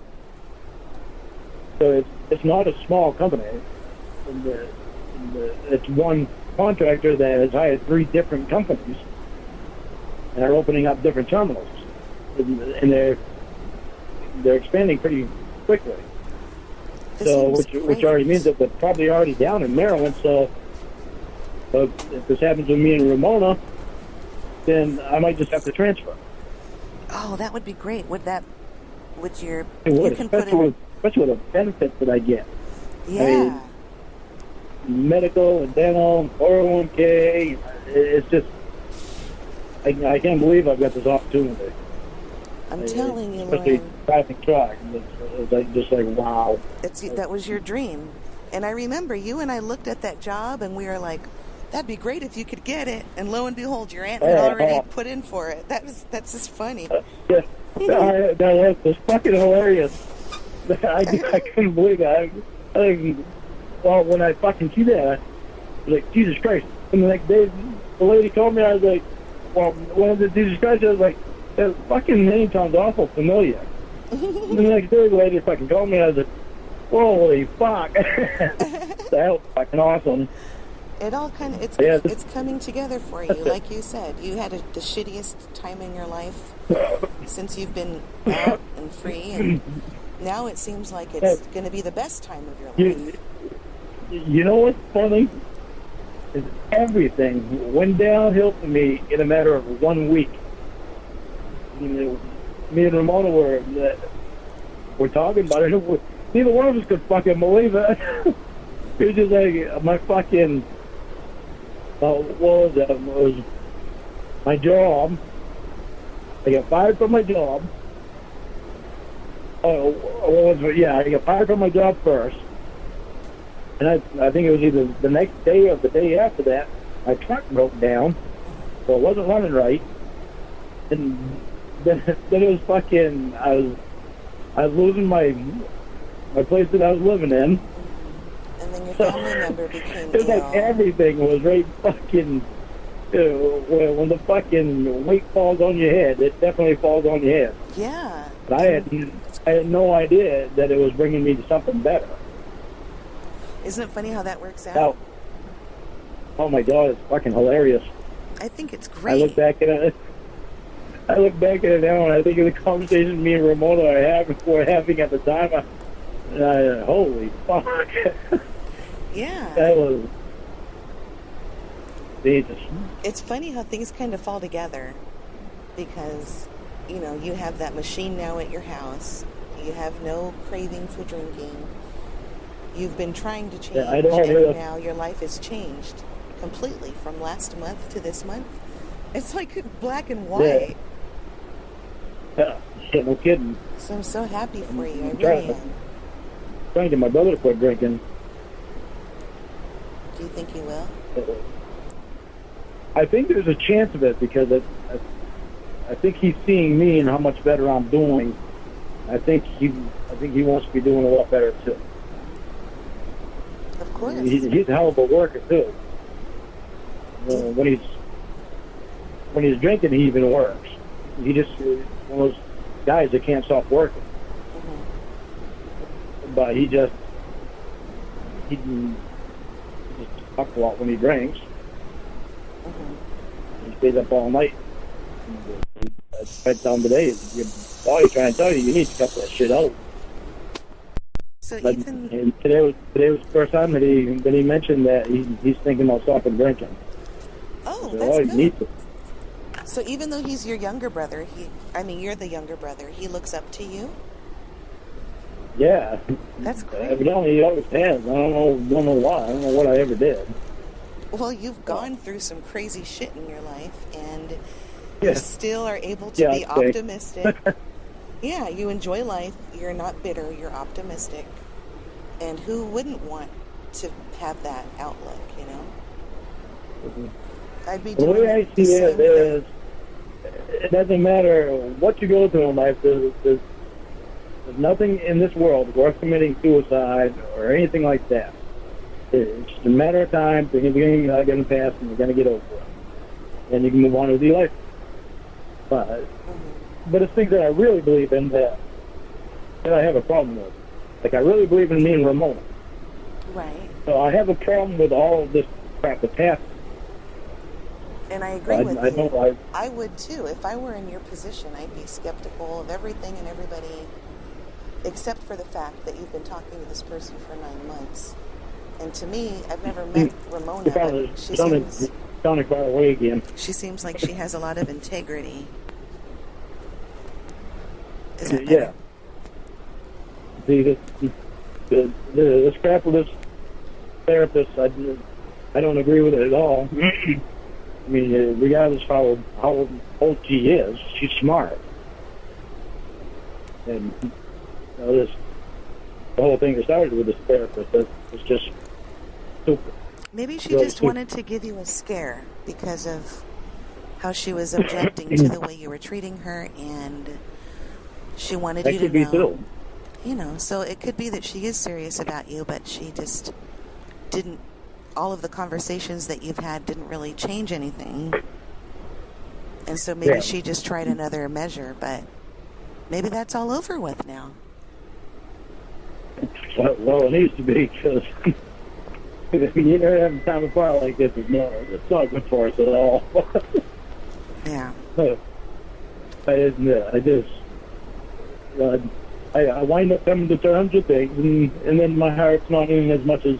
So it's not a small company. It's one contractor that has hired 3 different companies and are opening up different terminals, and they're expanding pretty quickly. This So seems which great. already means that they're probably already down in Maryland. So if this happens with me and Ramona, then I might just have to transfer. Oh, that would be great. Would your It would, you can put especially in with the benefits that I get. yeah. Medical and dental, 401k. It's just, I can't believe I've got this opportunity. I'm telling you, Especially Lorne, driving truck. It's like, just like, wow. that was your dream. And I remember you and I looked at that job and we were like, that'd be great if you could get it. And lo and behold, your aunt had already put in for it. That's just funny. Yeah, that was fucking hilarious. I couldn't believe it. Well, when I fucking see that, I was like, Jesus Christ. And the next day, the lady told me, I was like, well, when I did Jesus Christ, I was like, that fucking name sounds awful familiar. And the next day, the lady fucking told me, I was like, holy fuck. That was fucking awesome. It all kind of it's Yeah. it's coming together for you, like you said. You had the shittiest time in your life since you've been out and free, and now it seems like it's going to be the best time of your life. You know what's funny? Is everything went downhill for me in a matter of 1 week. You know, me and Ramona were talking about it. Neither one of us could fucking believe it. It was just like my fucking, what was that? It was my job. I got fired from my job. I got fired from my job first. And I think it was either the next day or the day after that, my truck broke down, so it wasn't running right. And then it was fucking, I was losing my place that I was living in. And then your family member became It was like ill. everything was right fucking, when the fucking weight falls on your head, it definitely falls on your head. Yeah. But I had no idea that it was bringing me to something better. Isn't it funny how that works out? Now, oh my God, it's fucking hilarious. I think it's I great. look back at it now, and I think of the conversation me and Ramona were having at the time. Holy fuck. Yeah. That was Jesus. It's funny how things kind of fall together because, you have that machine now at your house. You have no craving for drinking. You've been trying to change, Yeah, I don't and really- now your life has changed completely from last month to this month. It's like black and white. Yeah, shit, no kidding. So I'm so happy for you. I Yeah. really am. Trying to get my brother to quit drinking. Do you think you will? I think there's a chance of it because I think he's seeing me and how much better I'm doing. I think he wants to be doing a lot better too. Of course. He's a hell of a worker too. When he's drinking, he even works. He just one of those guys that can't stop working. Mm-hmm. But he just talks a lot when he drinks. Mm-hmm. He stays up all night. I down today. Your body's trying to tell you need to cut that shit out. So But Ethan, and today was the first time that he mentioned that he's thinking about stopping drinking. oh, So, that's he good. needs to. So even though he's your younger brother, you're the younger brother, he looks up to you? Yeah. That's great. Evidently he always has. I don't know why. I don't know what I ever did. Well, you've gone through some crazy shit in your life, and Yeah. you still are able to be I'd say. optimistic. Yeah, you enjoy life. You're not bitter. You're optimistic. And who wouldn't want to have that outlook, you know? I'd be The doing way I the see same it is, it doesn't matter what you go through in life. There's nothing in this world worth committing suicide or anything like that. It's just a matter of time. They're going to pass, and you're going to get over it. And you can move on with your life. But it's things that I really believe in that I have a problem with. Like, I really believe in me and Ramona. Right. So I have a problem with all of this crap that's happening. And I agree with you. Know I would too. If I were in your position, I'd be skeptical of everything and everybody, except for the fact that you've been talking to this person for 9 months. And to me, I've never met Ramona, but she seems... Sounding far away again. She seems like she has a lot of integrity. Is that Yeah. See, this crap with this therapist, I don't agree with it at all. I mean, regardless of how old she is, she's smart. And the whole thing that started with this therapist is just stupid. Maybe she just wanted to give you a scare because of how she was objecting to the way you were treating her, and she wanted you to know. Too. You know, so it could be that she is serious about you, but she just didn't. All of the conversations that you've had didn't really change anything, and so maybe she just tried another measure. But maybe that's all over with now. Well, it needs to be, because you never have time apart like this. It's not good for us at all. Yeah. I wind up coming to terms with things, and then my heart's not in as much as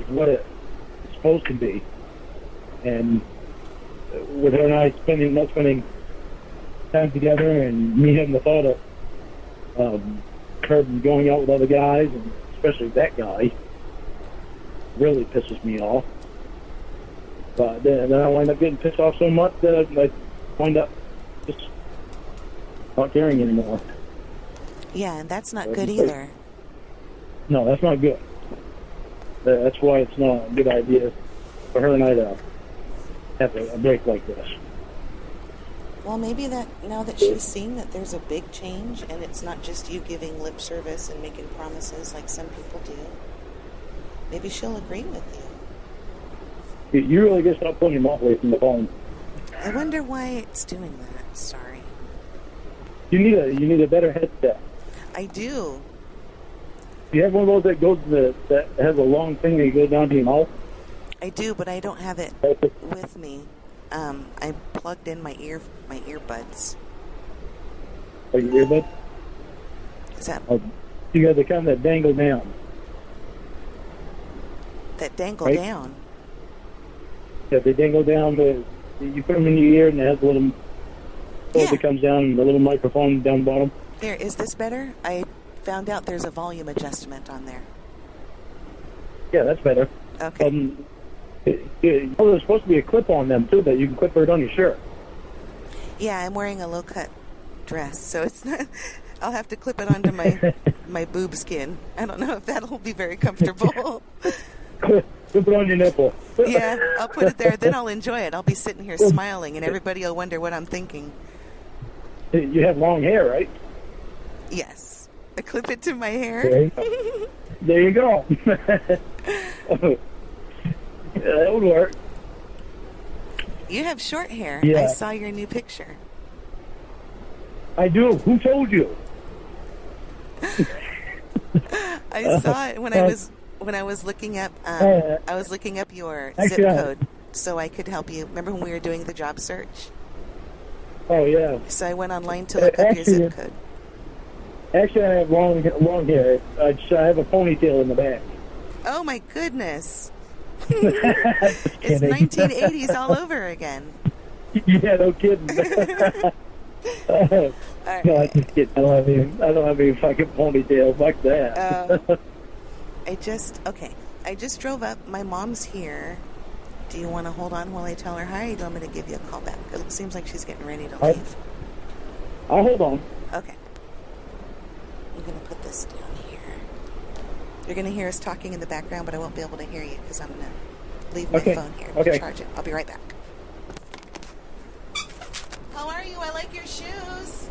what it's supposed to be. And with her and I not spending time together, and me having the thought of her going out with other guys, and especially that guy, really pisses me off. But then I wind up getting pissed off so much that I wind up just not caring anymore. Yeah, and that's not good either. No, that's not good. That's why it's not a good idea for her and I to have a break like this. Well, maybe that now that she's seen that there's a big change, and it's not just you giving lip service and making promises like some people do, maybe she'll agree with you. You really just stop pulling him off away from the phone. I wonder why it's doing that. Sorry. You need a better headset. I do. You have one of those that has a long thing that goes down to your mouth? I do, but I don't have it with me. I plugged in my earbuds. Oh, your earbuds? Is that you got the kind that dangle down. that dangle right? down? Yeah, they dangle down. You put them in your ear, and it has a little that comes down, and the little microphone down the bottom. There, is this better? I found out there's a volume adjustment on there. Yeah, that's better. Okay. There's supposed to be a clip on them, too, that you can clip right on your shirt. Yeah, I'm wearing a low-cut dress, so it's not... I'll have to clip it onto my boob skin. I don't know if that'll be very comfortable. Clip it on your nipple. Yeah, I'll put it there, then I'll enjoy it. I'll be sitting here smiling, and everybody will wonder what I'm thinking. You have long hair, right? Yes. I clip it to my hair. There you go. That would work. You have short hair. Yeah. I saw your new picture. I do. Who told you? I saw it when I was looking up your zip code so I could help you. Remember when we were doing the job search? Oh yeah. So I went online to look up your zip code. Actually, I have long hair. I have a ponytail in the back. Oh my goodness! It's 1980s all over again. Yeah, no kidding. All right. No, I just kidding. I don't have any fucking ponytail. Fuck that. I just drove up. My mom's here. Do you want to hold on while I tell her hi, or do you want me to give you a call back? It seems like she's getting ready to leave. I'll hold on. Okay. I'm going to put this down here. You're going to hear us talking in the background, but I won't be able to hear you because I'm going to leave my phone here to charge it. I'll be right back. How are you? I like your shoes.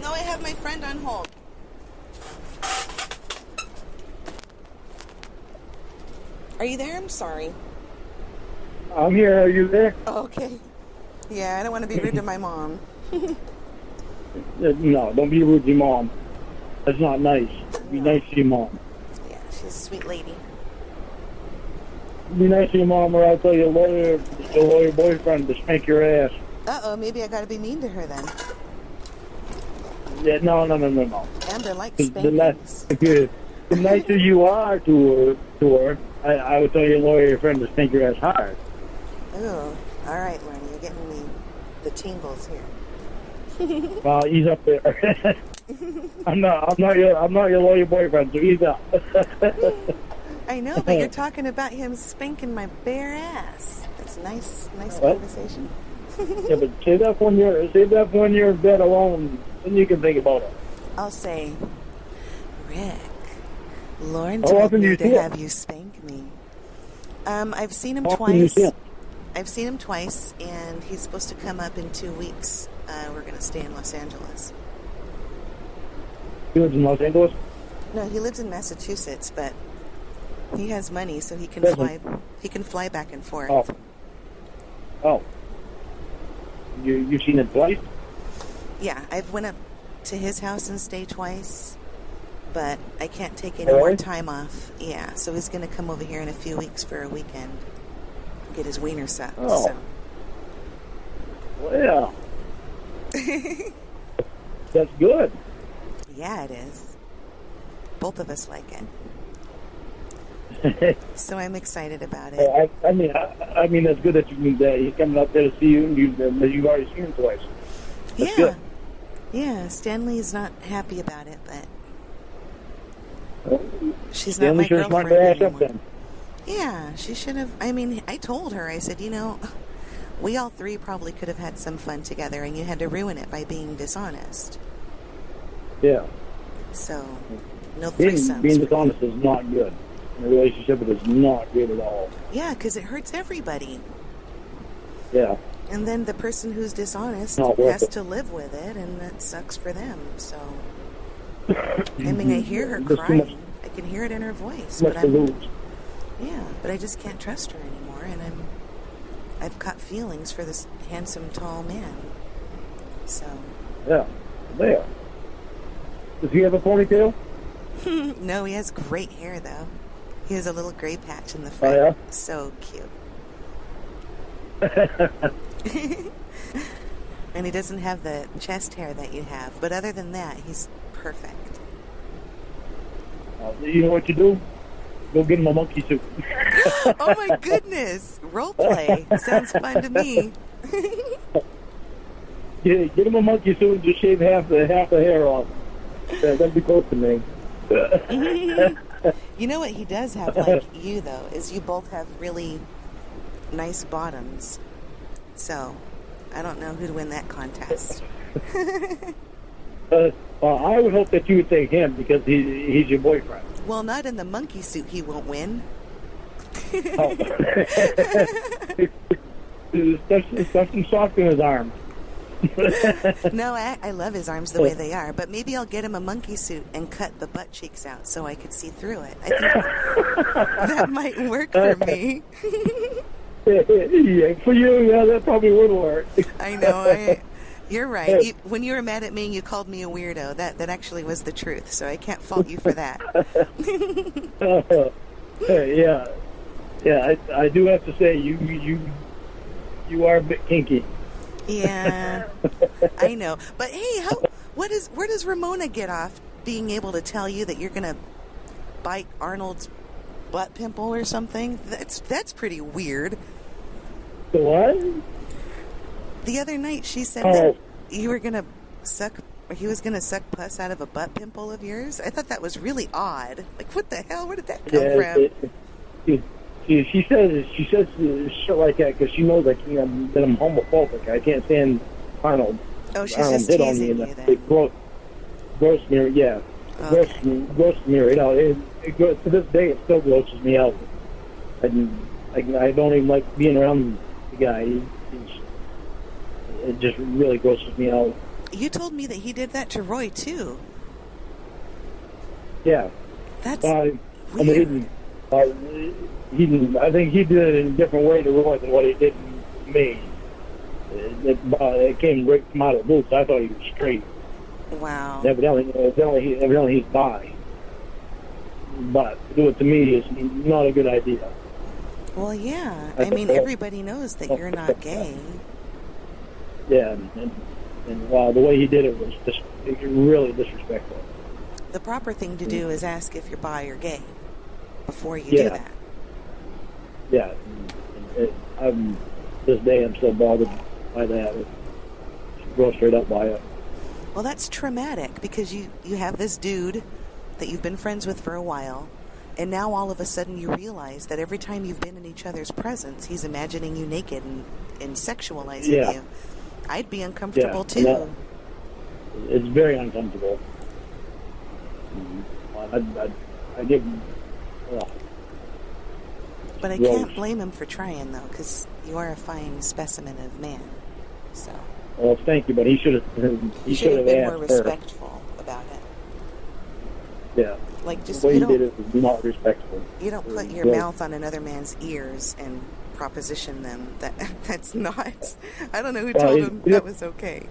No, I have my friend on hold. Are you there? I'm sorry. I'm here. Are you there? Oh, okay. Yeah, I don't want to be rude to my mom. No, don't be rude to your mom. That's not nice. Be nice to your mom. Yeah, she's a sweet lady. Be nice to your mom, or I'll tell your lawyer boyfriend to spank your ass. Uh-oh, maybe I got to be mean to her then. Yeah, no. Amber likes spankings. The nicer you are to her, I would tell your lawyer friend to spank your ass hard. Ooh, all right, Lorne, you're getting me the tingles here. Well, he's up there. I'm not your lawyer boyfriend, so he's up. I know, but you're talking about him spanking my bare ass. That's nice conversation. Yeah, but save that for when you're in bed alone, then you can think about it. I'll say, Rick, Lorne told me to have you spank me. I've seen him twice. I've seen him twice, and he's supposed to come up in 2 weeks. We're going to stay in Los Angeles. He lives in Los Angeles? No, he lives in Massachusetts, but he has money, so he can fly. He can fly back and forth. Oh. You've seen it twice? Yeah, I've went up to his house and stayed twice, but I can't take any more time off. Yeah, so he's going to come over here in a few weeks for a weekend, get his wiener sucked. Oh. So. Well, that's good. Yeah, it is. Both of us like it. So I'm excited about it. I mean, that's good that he's coming up there to see you, and you've already seen him twice. That's good. Yeah. Stanley's not happy about it, but she's Stanley not my girlfriend anymore. Then. Yeah, she should have. I mean, I told her. I said, we all three probably could have had some fun together, and you had to ruin it by being dishonest. Yeah. So, no threesomes. Being dishonest is not good. In a relationship, it is not good at all. Yeah, because it hurts everybody. Yeah. And then the person who's dishonest has to live with it, and that sucks for them. So, I mean, I hear her crying. I can hear it in her voice. But I just can't trust her anymore, and I've caught feelings for this handsome, tall man. So. Yeah. There. Does he have a ponytail? No, he has great hair, though. He has a little gray patch in the front. Oh, yeah? So cute. And he doesn't have the chest hair that you have. But other than that, he's perfect. You know what you do? Go get him a monkey suit. Oh, my goodness. Role play. Sounds fun to me. Get him a monkey suit and just shave half the hair off. That'd be close to me. You know what he does have like you, though, is you both have really nice bottoms. So, I don't know who'd win that contest. I would hope that you would take him because he's your boyfriend. Well, not in the monkey suit he won't win. Stuff some soft in his arm. No, I love his arms the way they are, but maybe I'll get him a monkey suit and cut the butt cheeks out so I could see through it. I think that might work for me. Yeah, for you, yeah, that probably would work. I know. You're right. When you were mad at me and you called me a weirdo, that actually was the truth, so I can't fault you for that. Yeah, I do have to say you are a bit kinky. Yeah, I know. But hey, where does Ramona get off being able to tell you that you're gonna bite Arnold's butt pimple or something? That's pretty weird. The what? The other night she said that you were gonna he was gonna suck pus out of a butt pimple of yours. I thought that was really odd. Like, what the hell? Where did that come from? She says shit like that because she knows that I'm homophobic. I can't stand Arnold. Oh, she's just teasing you then. It gross me, yeah. Okay. Gross me, you know. To this day, it still grosses me out. I don't even like being around the guy. It just really grosses me out. You told me that he did that to Roy too. Yeah. That's weird. I think he did it in a different way to Roy than what he did to me. It came right from out of the boots. I thought he was straight. Wow. Evidently he's bi. But to do it to me is not a good idea. Well, yeah. I mean, everybody knows that you're not gay. Yeah, and wow, the way he did it was just really disrespectful. The proper thing to do is ask if you're bi or gay before you do that. Yeah, this day I'm still bothered by that. Go straight up by it. Well, that's traumatic because you have this dude that you've been friends with for a while, and now all of a sudden you realize that every time you've been in each other's presence, he's imagining you naked and sexualizing you. I'd be uncomfortable too. It's very uncomfortable. I give. But I can't blame him for trying, though, because you are a fine specimen of man. So. Well, thank you, but he should have. He should have been more respectful about it. Yeah. Like, just the way he did it was not respectful. You don't put your mouth on another man's ears and proposition them. That's not. I don't know who told him that was okay.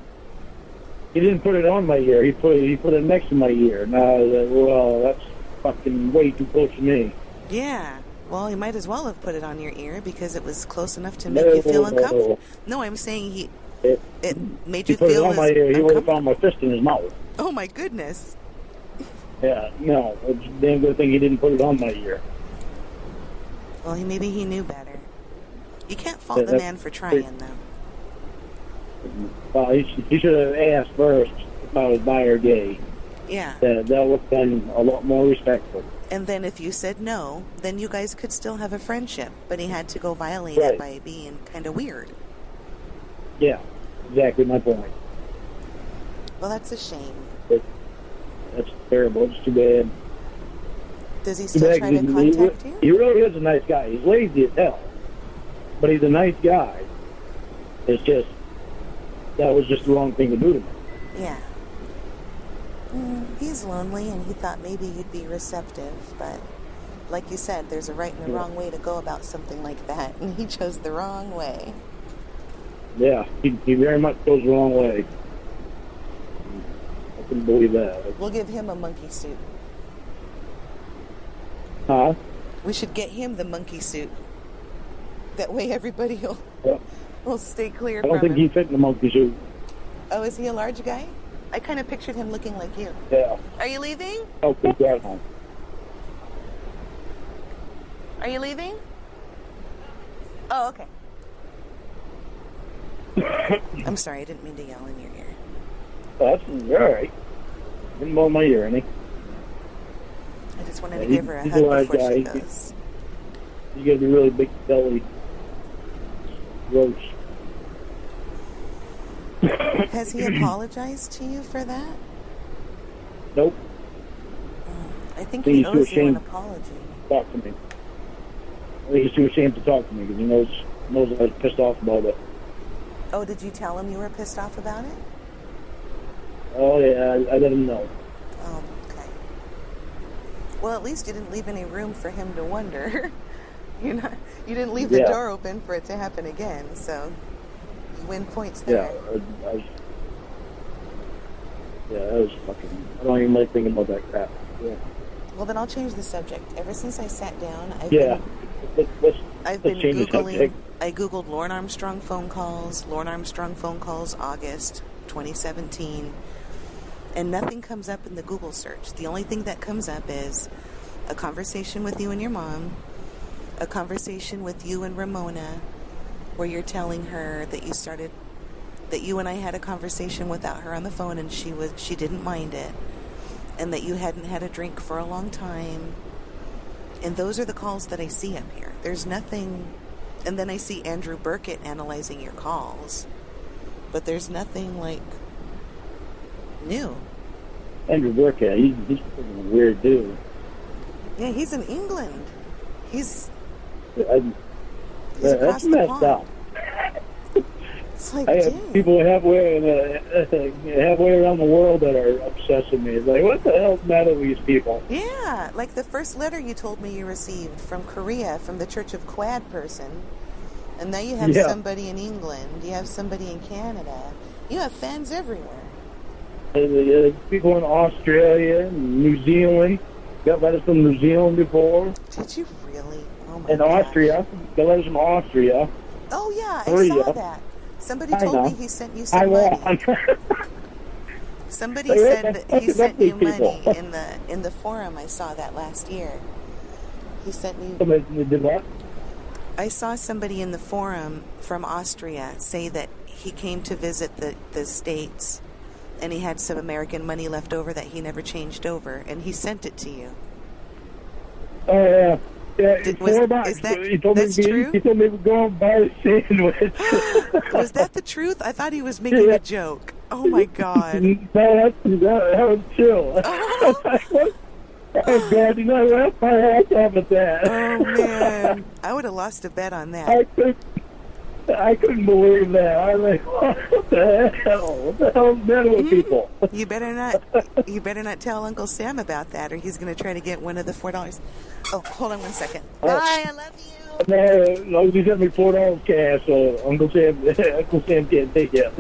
He didn't put it on my ear. He put it next to my ear. Now, that's fucking way too close to me. Yeah. Well, he might as well have put it on your ear because it was close enough to make you feel uncomfortable. No, I'm saying it made you feel He put it on my ear. He would have found my fist in his mouth. Oh my goodness. Yeah, no, it's a damn good thing he didn't put it on my ear. Well, maybe he knew better. You can't fault the man for trying, though. Well, he should have asked first if I was bi or gay. Yeah. That would have been a lot more respectful. And then if you said no, then you guys could still have a friendship, but he had to go violate it by being kind of weird. Yeah, exactly my point. Well, that's a shame. That's terrible. It's too bad. Does he still try to contact you? He really is a nice guy. He's lazy as hell, but he's a nice guy. It's just, that was just the wrong thing to do to me. Yeah. He's lonely, and he thought maybe you'd be receptive, but like you said, there's a right and a wrong way to go about something like that, and he chose the wrong way. Yeah, he very much chose the wrong way. I couldn't believe that. We'll give him a monkey suit. Huh? We should get him the monkey suit. That way everybody will stay clear from him. I don't think he fit in the monkey suit. Oh, is he a large guy? I kind of pictured him looking like you. Yeah. Are you leaving? Oh, good God, home. Are you leaving? Oh, okay. I'm sorry, I didn't mean to yell in your ear. That's all right. Didn't blow my ear any. I just wanted to give her a hug before she goes. You got a really big belly. Gross. Has he apologized to you for that? Nope. I think he owes you an apology. Talk to me. I think he's too ashamed to talk to me because he knows I was pissed off about it. Oh, did you tell him you were pissed off about it? Oh, yeah, I let him know. Oh, okay. Well, at least you didn't leave any room for him to wonder. You didn't leave the door open for it to happen again, so you win points there. That was fucking... I don't even like thinking about that crap. Yeah. Well, then I'll change the subject. Ever since I sat down, I've been Googling... I Googled Lorne Armstrong phone calls, August 2017, and nothing comes up in the Google search. The only thing that comes up is a conversation with you and your mom, a conversation with you and Ramona, where you're telling her that you and I had a conversation without her on the phone and she didn't mind it, and that you hadn't had a drink for a long time. And those are the calls that I see up here. There's nothing. And then I see Andrew Burkett analyzing your calls, but there's nothing like new. Andrew Burkett, he's a weird dude. Yeah, he's in England. He's that's messed up. It's like, I have people halfway around the world that are obsessed with me. It's like, what the hell's the matter with these people? Yeah, like the first letter you told me you received from Korea, from the Church of Quad person, and now you have somebody in England, you have somebody in Canada, you have fans everywhere. And, people in Australia, New Zealand, got letters from New Zealand before. Did you really? Oh my god. And Austria, got letters from Austria. Oh yeah, I saw that. Somebody told me he sent you some money. Somebody said he sent you money in the forum. I saw that last year. He sent me. Somebody did what? I saw somebody in the forum from Austria say that he came to visit the States, and he had some American money left over that he never changed over, and he sent it to you. Oh yeah. Yeah, is that true? He told me to go and buy a sandwich. Was that the truth? I thought he was making a joke. Oh my god. No, that was chill. Oh, oh god, you know, I my ass off at that. Oh man, I would have lost a bet on that. I couldn't believe that. I was like, what the hell? What the hell's the matter with people? You better not tell Uncle Sam about that, or he's going to try to get one of the $4. Oh, hold on 1 second. Bye, I love you. No, he sent me $4 cash, so Uncle Sam can't take it.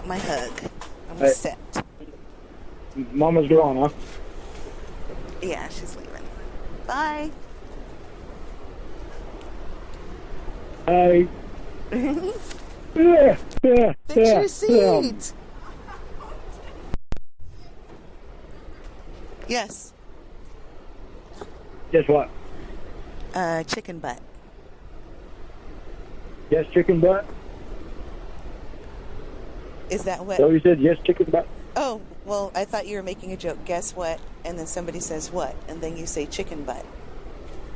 My hug. I'm set. Mama's gone, huh? Yeah, she's leaving. Bye. Bye. Fix your seat. Yes. Guess what? Chicken butt. Yes, chicken butt? Is that what? So you said yes, chicken butt? Oh, well, I thought you were making a joke. Guess what? And then somebody says what? And then you say chicken butt.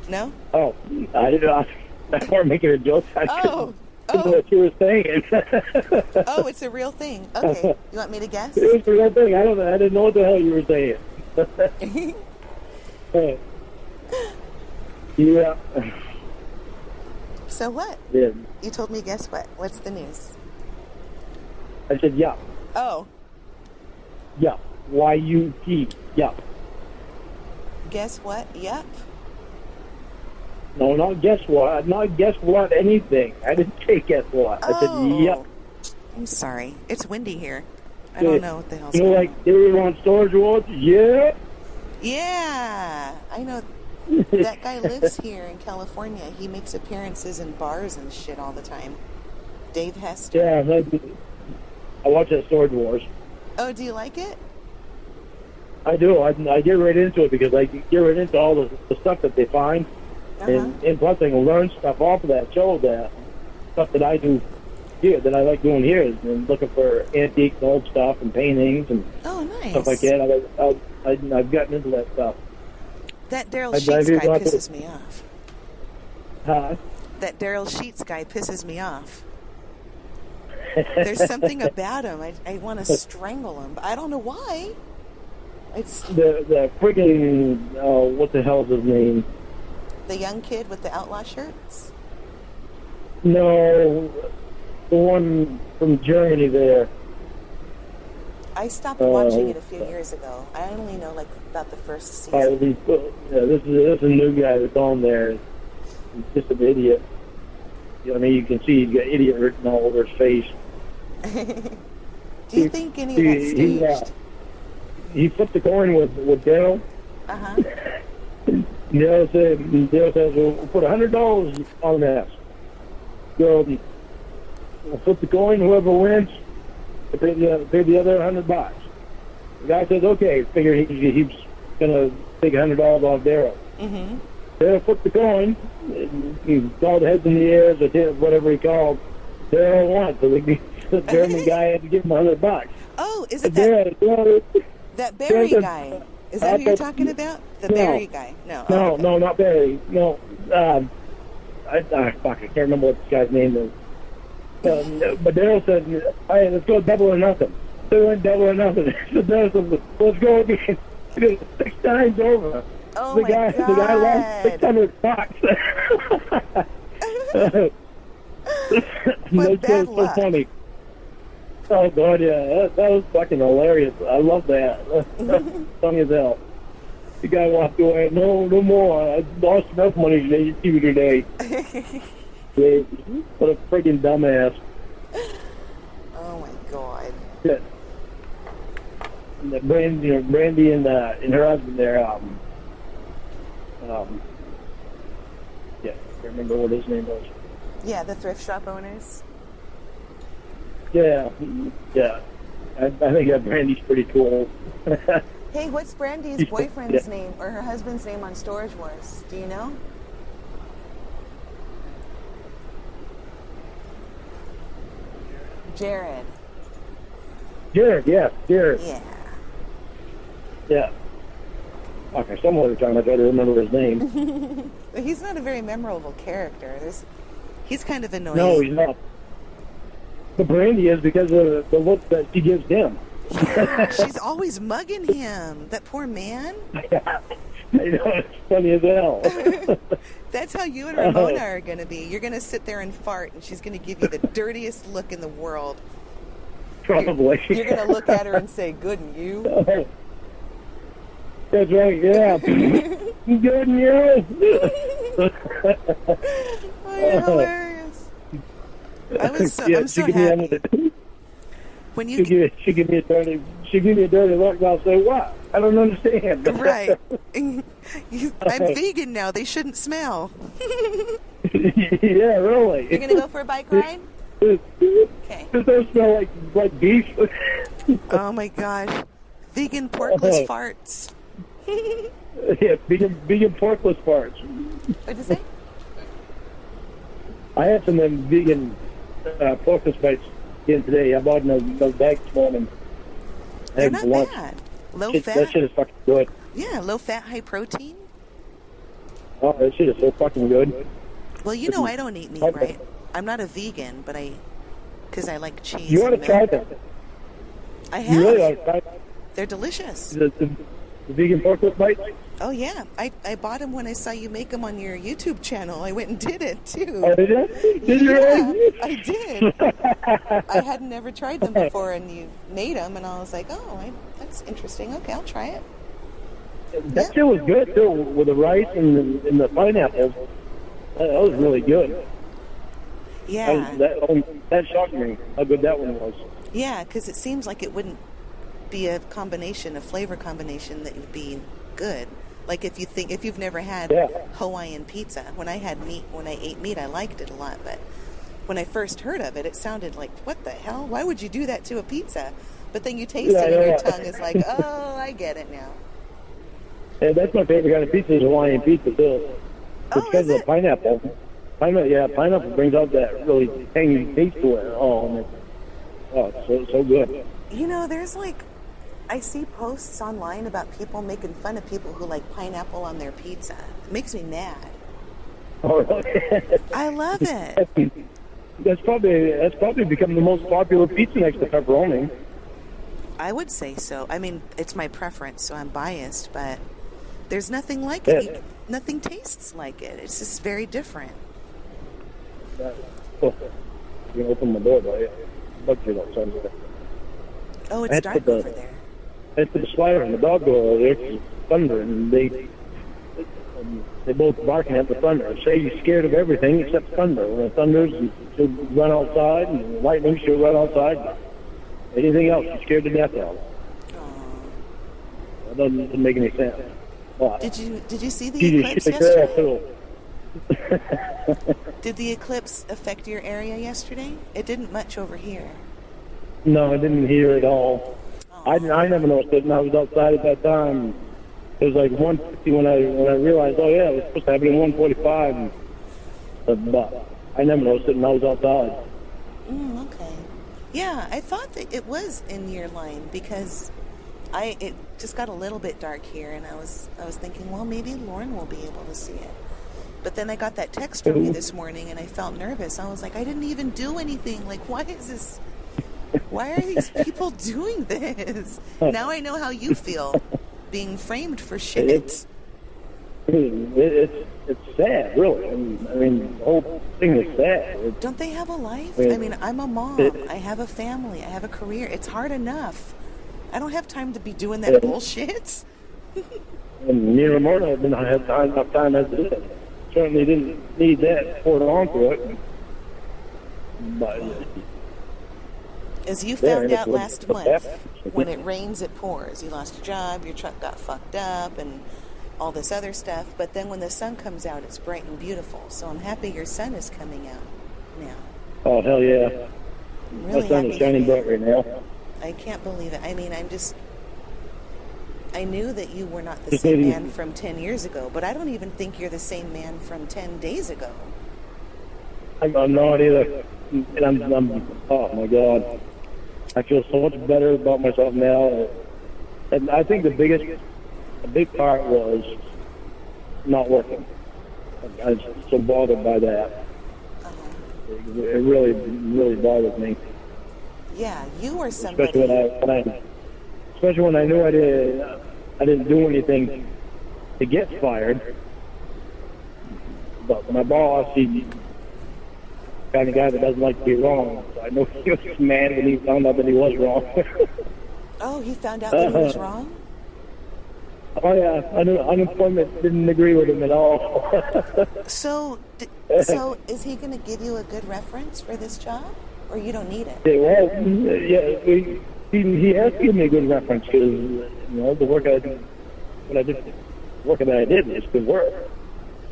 No? Oh, I didn't know. I wasn't making a joke. I didn't know what you were saying. Oh, it's a real thing. Okay. You want me to guess? It was a real thing. I didn't know what the hell you were saying. Yeah. So what? Yeah. You told me guess what? What's the news? I said, yeah. Oh. Yeah. Y-U-P. Yeah. Guess what? Yep. No, not guess what. Not guess what anything. I didn't say guess what. I said, yep. I'm sorry. It's windy here. I don't know what the hell's going on. Like they were on Storage Awards? Yeah. Yeah. I know. That guy lives here in California. He makes appearances in bars and shit all the time. Dave Hester. Yeah, I watch that Storage Wars. Oh, do you like it? I do. I get right into it because I get right into all the stuff that they find. And plus I can learn stuff off of that show, that stuff that I do here, that I like doing here, is looking for antique and old stuff and paintings and stuff like that. I've gotten into that stuff. That Daryl Sheets guy pisses me off. Huh? That Daryl Sheets guy pisses me off. There's something about him. I want to strangle him, but I don't know why. It's the friggin' what the hell is his name? The young kid with the outlaw shirts? No, the one from Germany there. I stopped watching it a few years ago. I only know like about the first season. This is a new guy that's on there. He's just an idiot. You know, I mean, you can see he's got idiot written all over his face. Do you think any of that's staged? He flipped the coin with Daryl. Daryl says, we'll put $100 on that. So we'll flip the coin. Whoever wins, pay the other $100. The guy says, okay. Figured he's going to take $100 off Daryl. Daryl flipped the coin. He called heads in the air, whatever he called. Daryl won. So the German guy had to give him $100. Oh, is it that Barry guy? Is that who you're talking about? The Barry guy? No. No, no, not Barry. No. I can't remember what this guy's name is. But Daryl said, all right, let's go double or nothing. They went double or nothing. So Daryl said, let's go again. 6 times over. Oh, the my guy, God. The guy lost $600. What bad luck. So funny. Oh, God, yeah. That was fucking hilarious. I love that. That's funny as hell. The guy walked away. No more. I lost enough money today. What a freaking dumbass. Oh, my God. Yeah. And Brandy and her husband there, yeah, I can't remember what his name was. Yeah, the thrift shop owners. Yeah. I think that Brandy's pretty cool. Hey, what's Brandy's boyfriend's name or her husband's name on Storage Wars? Do you know? Jared. Jared. Yeah. Okay, some other time I try to remember his name. He's not a very memorable character. He's kind of annoying. No, he's not. But Brandy is because of the look that she gives him. Yeah, she's always mugging him. That poor man. Yeah, I know, it's funny as hell. That's how you and Ramona are going to be. You're going to sit there and fart, and she's going to give you the dirtiest look in the world. Probably. You're going to look at her and say, good and you? That's right, yeah. Good and you? Oh, you're hilarious. I'm so happy. When you she give me a dirty look, and I'll say, what? I don't understand. Right. I'm vegan now. They shouldn't smell. Yeah, really. You're going to go for a bike ride? Okay. It does smell like beef. Oh, my gosh. Vegan porkless farts. Yeah, vegan porkless farts. What'd you say? I had some vegan porkless bites in today. I bought those bags this morning. They're not bad. Low fat. That shit is fucking good. Yeah, low fat, high protein. Oh, that shit is so fucking good. Well, you know I don't eat meat, right? I'm not a vegan, but because I like cheese. You ought to try them. I have. You really ought to try them. They're delicious. The vegan porkless bites? Oh, yeah. I bought them when I saw you make them on your YouTube channel. I went and did it, too. Oh, did you? Did you really? I did. I had never tried them before, and you made them, and I was like, oh, that's interesting. Okay, I'll try it. That shit was good, too, with the rice and the pineapples. That was really good. Yeah. That shocked me, how good that one was. Yeah, because it seems like it wouldn't be a flavor combination that would be good. Like if you've never had Hawaiian pizza. When I ate meat, I liked it a lot. But when I first heard of it, it sounded like, what the hell? Why would you do that to a pizza? But then you taste it and your tongue is like, oh, I get it now. And that's my favorite kind of pizza is Hawaiian pizza too. Oh, Because is of it? pineapple. Pineapple brings out that really tangy taste to it. It's so good. You know, there's like, I see posts online about people making fun of people who like pineapple on their pizza. It makes me mad. Oh, really? I love it. That's probably become the most popular pizza next to pepperoni. I would say so. I mean, it's my preference, so I'm biased, but there's nothing like it. Nothing tastes like it. It's just very different. You can open my door, but bug you outside. Oh, it's dark over there. I put the slider in the dog door over there. It's thunder, and they both barking at the thunder. Say you're scared of everything except thunder. When it thunders, you should run outside, and lightning should run outside. Anything else, you're scared to death of. That doesn't make any sense. But Did you see the eclipse yesterday? Did the eclipse affect your area yesterday? It didn't much over here. No, I didn't hear it all. I never noticed it, and I was outside at that time. It was like 1:50 when I realized, oh yeah, it was supposed to happen at 1:45. But I never noticed it, and I was outside. Okay. Yeah, I thought that it was in your line because it just got a little bit dark here, and I was thinking, well, maybe Lorne will be able to see it. But then I got that text from you this morning, and I felt nervous. I was like, I didn't even do anything. Like, why is this? Why are these people doing this? Now I know how you feel, being framed for shit. It's sad, really. I mean, the whole thing is sad. Don't they have a life? I mean, I'm a mom. I have a family. I have a career. It's hard enough. I don't have time to be doing that bullshit. And me and Ramona didn't have enough time as it is. Certainly didn't need that poured onto it. But as you found out last month, when it rains, it pours. You lost your job, your truck got fucked up, and all this other stuff. But then when the sun comes out, it's bright and beautiful. So I'm happy your sun is coming out now. Oh, hell yeah. Really My sun is shining bright right now. I can't believe it. I mean, I knew that you were not the same man from 10 years ago, but I don't even think you're the same man from 10 days ago. I'm not either. And I'm oh my God. I feel so much better about myself now. And I think a big part was not working. I was so bothered by that. It really, really bothered me. Yeah, you were somebody. Especially when I knew I didn't do anything to get fired. But my boss, he's the kind of guy that doesn't like to be wrong. So I know he was mad when he found out that he was wrong. Oh, he found out that he was wrong? Oh yeah, unemployment didn't agree with him at all. So is he going to give you a good reference for this job, or you don't need it? He has given me a good reference because the work I did, that I did is good work.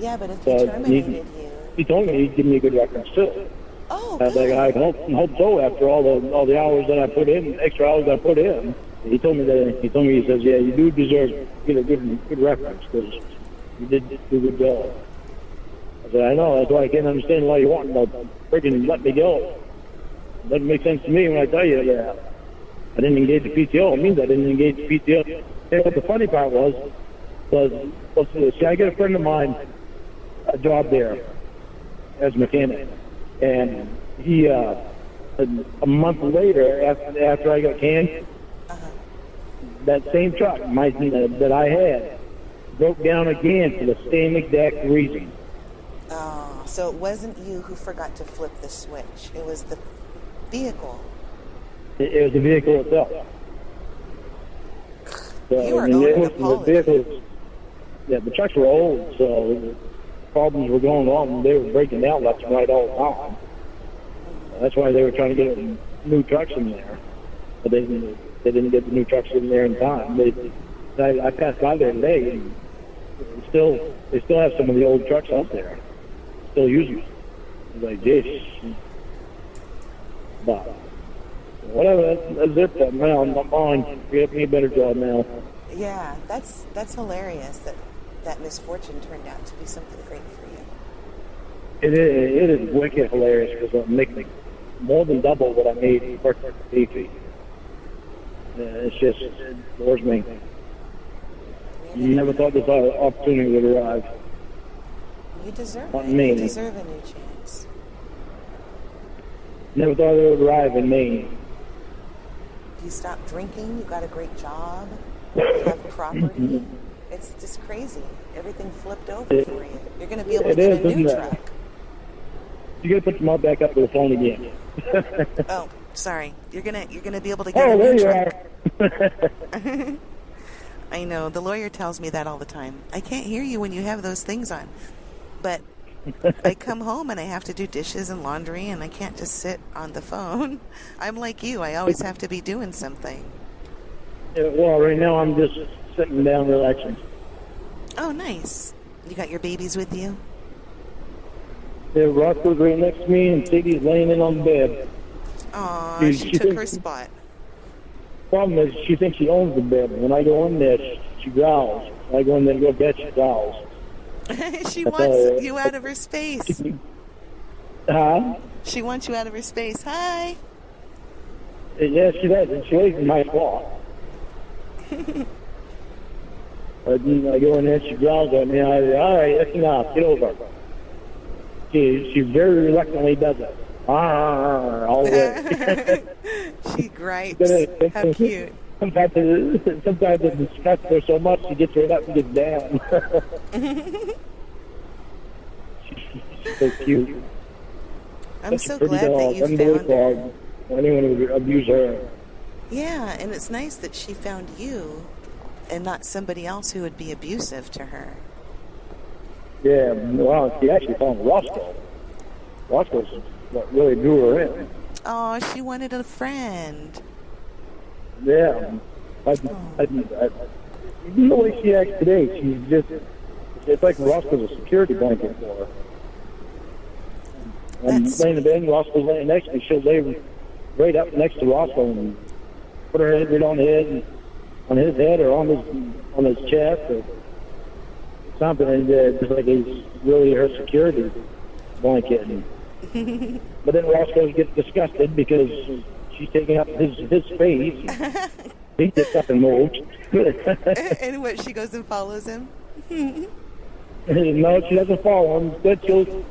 Yeah, but if he terminated you, he told me he'd give me a good reference too. Oh, good. I hope so. After all the hours that I put in, extra hours I put in. He told me, he says, yeah, you do deserve to get a good reference because you did do a good job. I said, I know, that's why I can't understand why you want to freaking let me go. It doesn't make sense to me when I tell you that I didn't engage the PTO. It means I didn't engage the PTO. And what the funny part was see, I get a friend of mine a job there as a mechanic. And he, a month later, after I got canned, that same truck that I had broke down again for the same exact reason. Oh, so it wasn't you who forgot to flip the switch. It was the vehicle. It was the vehicle itself. So, you were owed an apology. The trucks were old, so problems were going on, and they were breaking down left and right all the time. That's why they were trying to get new trucks in there, but they didn't get the new trucks in there in time. I passed by there today, and they still have some of the old trucks out there, still using them. I was like, geez. But Whatever, that's it then. Now, I'm not mine. You have me a better job now. Yeah, that's hilarious that misfortune turned out to be something great for you. It is wicked hilarious because I'm making more than double what I made working for Beefy. It's just, it bores me. You never thought this opportunity would arrive. You deserve Not it. me. You deserve a new chance. Never thought it would arrive in me. You stopped drinking. You got a great job. You have property. It's just crazy. Everything flipped over for you. You're going to be able to get a new truck. You got to put the mug back up to the phone again. Oh, sorry. You're gonna be able to get a new truck. There you are. I know. The lawyer tells me that all the time. I can't hear you when you have those things on. But I come home and I have to do dishes and laundry and I can't just sit on the phone. I'm like you. I always have to be doing something. Yeah, well, right now I'm just sitting down relaxing. Oh, nice. You got your babies with you? Yeah, Roscoe's right next to me and Sadie's laying in on the bed. Aw, she took her spot. Problem is, she thinks she owns the bed. When I go in there, she growls. When I go in there to go to bed, she growls. She wants you out of her space. Huh? She wants you out of her space. Hi. Yeah, she does. And she lays in my spot. But then I go in there, she growls at me. All right, that's enough. Get over. She very reluctantly does it. All the way. She gripes. How cute. Sometimes it disgusts her so much she gets right up and gets down. She's so cute. I'm Such a so pretty glad dog. that you Unbelievable found dog. Anyone would abuse her. Yeah, and it's nice that she found you and not somebody else who would be abusive to her. Yeah, well, she actually found Roscoe. Roscoe's what really drew her in. Oh, she wanted a friend. Yeah. Even the way she acts today, she's just, it's like Roscoe's a security blanket for her. I'm laying in bed, Roscoe's laying next to me. She'll lay right up next to Roscoe and put her head right on his head or on his chest or something, and just like he's really her security blanket. But then Roscoe gets disgusted because she's taking up his space. He gets up and moves. And what, she goes and follows him? No, she doesn't follow him. Instead, she'll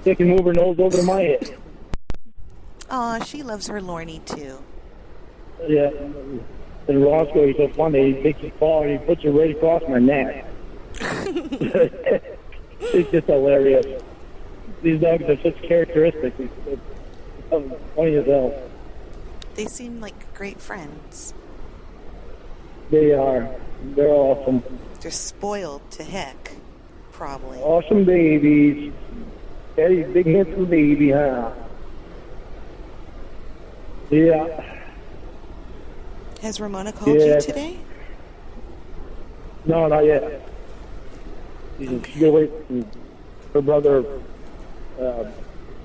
take and move her nose over to my head. Aw, she loves her Lorne too. Yeah. And Roscoe, he's so funny. He takes his paw and he puts it right across my neck. It's just hilarious. These dogs are such characteristics. It's funny as hell. They seem like great friends. They are. They're awesome. They're spoiled to heck, probably. Awesome babies. Daddy's big handsome baby, huh? Yeah. Has Ramona called you today? No, not yet. She's waiting. Her brother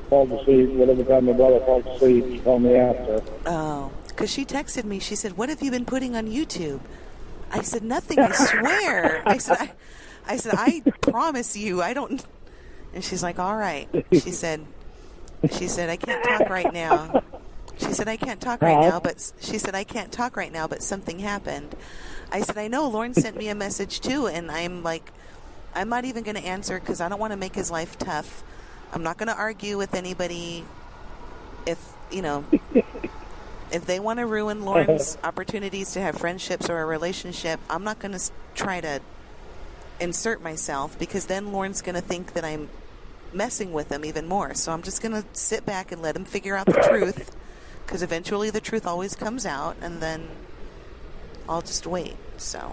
called to sleep. Whatever time my brother called to sleep, she called me after. Oh, because she texted me. She said, "What have you been putting on YouTube?" I said, "Nothing. I swear." I said, "I promise you, I don't." And she's like, "All right." She said, "I can't talk right now." She said, "I can't talk right now," but she said, "I can't talk right now, but something happened." I said, "I know. Lorne sent me a message too," and I'm like, I'm not even going to answer because I don't want to make his life tough. I'm not going to argue with anybody. If they want to ruin Lorne's opportunities to have friendships or a relationship, I'm not going to try to insert myself because then Lorne's going to think that I'm messing with him even more. So I'm just going to sit back and let him figure out the truth, because eventually the truth always comes out, and then I'll just wait. So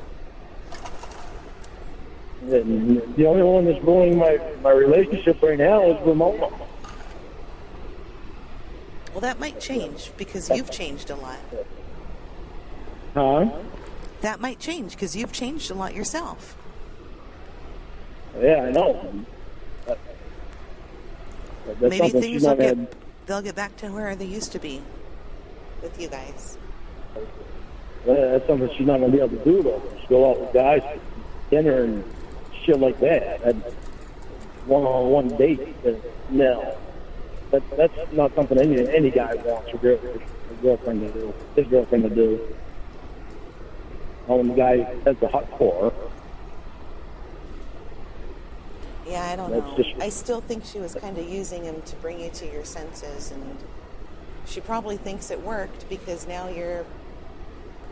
the only one that's ruining my relationship right now is Ramona. Well, that might change because you've changed a lot. Huh? That might change because you've changed a lot yourself. Yeah, I know. But Maybe things they'll get back to where they used to be. with you guys. That's something she's not going to be able to do, though. Just go out with guys, dinner, and shit like that. And one-on-one date. No. That's not something any guy wants her girlfriend to do. His girlfriend to do. All the guy has the hot for. Yeah, I don't know. I still think she was kind of using him to bring you to your senses, and she probably thinks it worked because now you're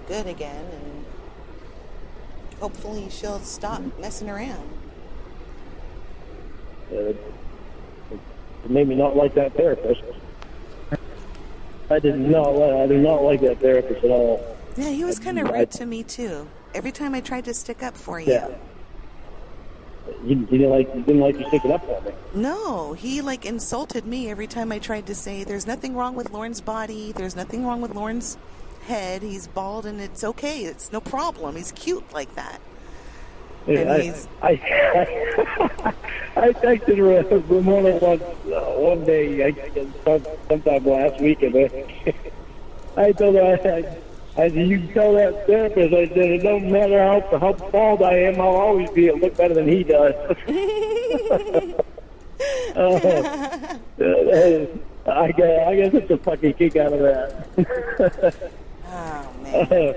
good again, and hopefully she'll stop messing around. It made me not like that therapist. I do not like that therapist at all. Yeah, he was kind of rude to me too. Every time I tried to stick up for you. Yeah. He didn't like you sticking up for me. No, he like insulted me every time I tried to say there's nothing wrong with Lorne's body, there's nothing wrong with Lorne's head, he's bald and it's okay, it's no problem, he's cute like that. Yeah, I texted Ramona one day, sometime last week, and I told her, I said, you can tell that therapist, I said, it doesn't matter how bald I am, I'll always look better than he does. I guess it's a fucking kick out of that. Oh, man.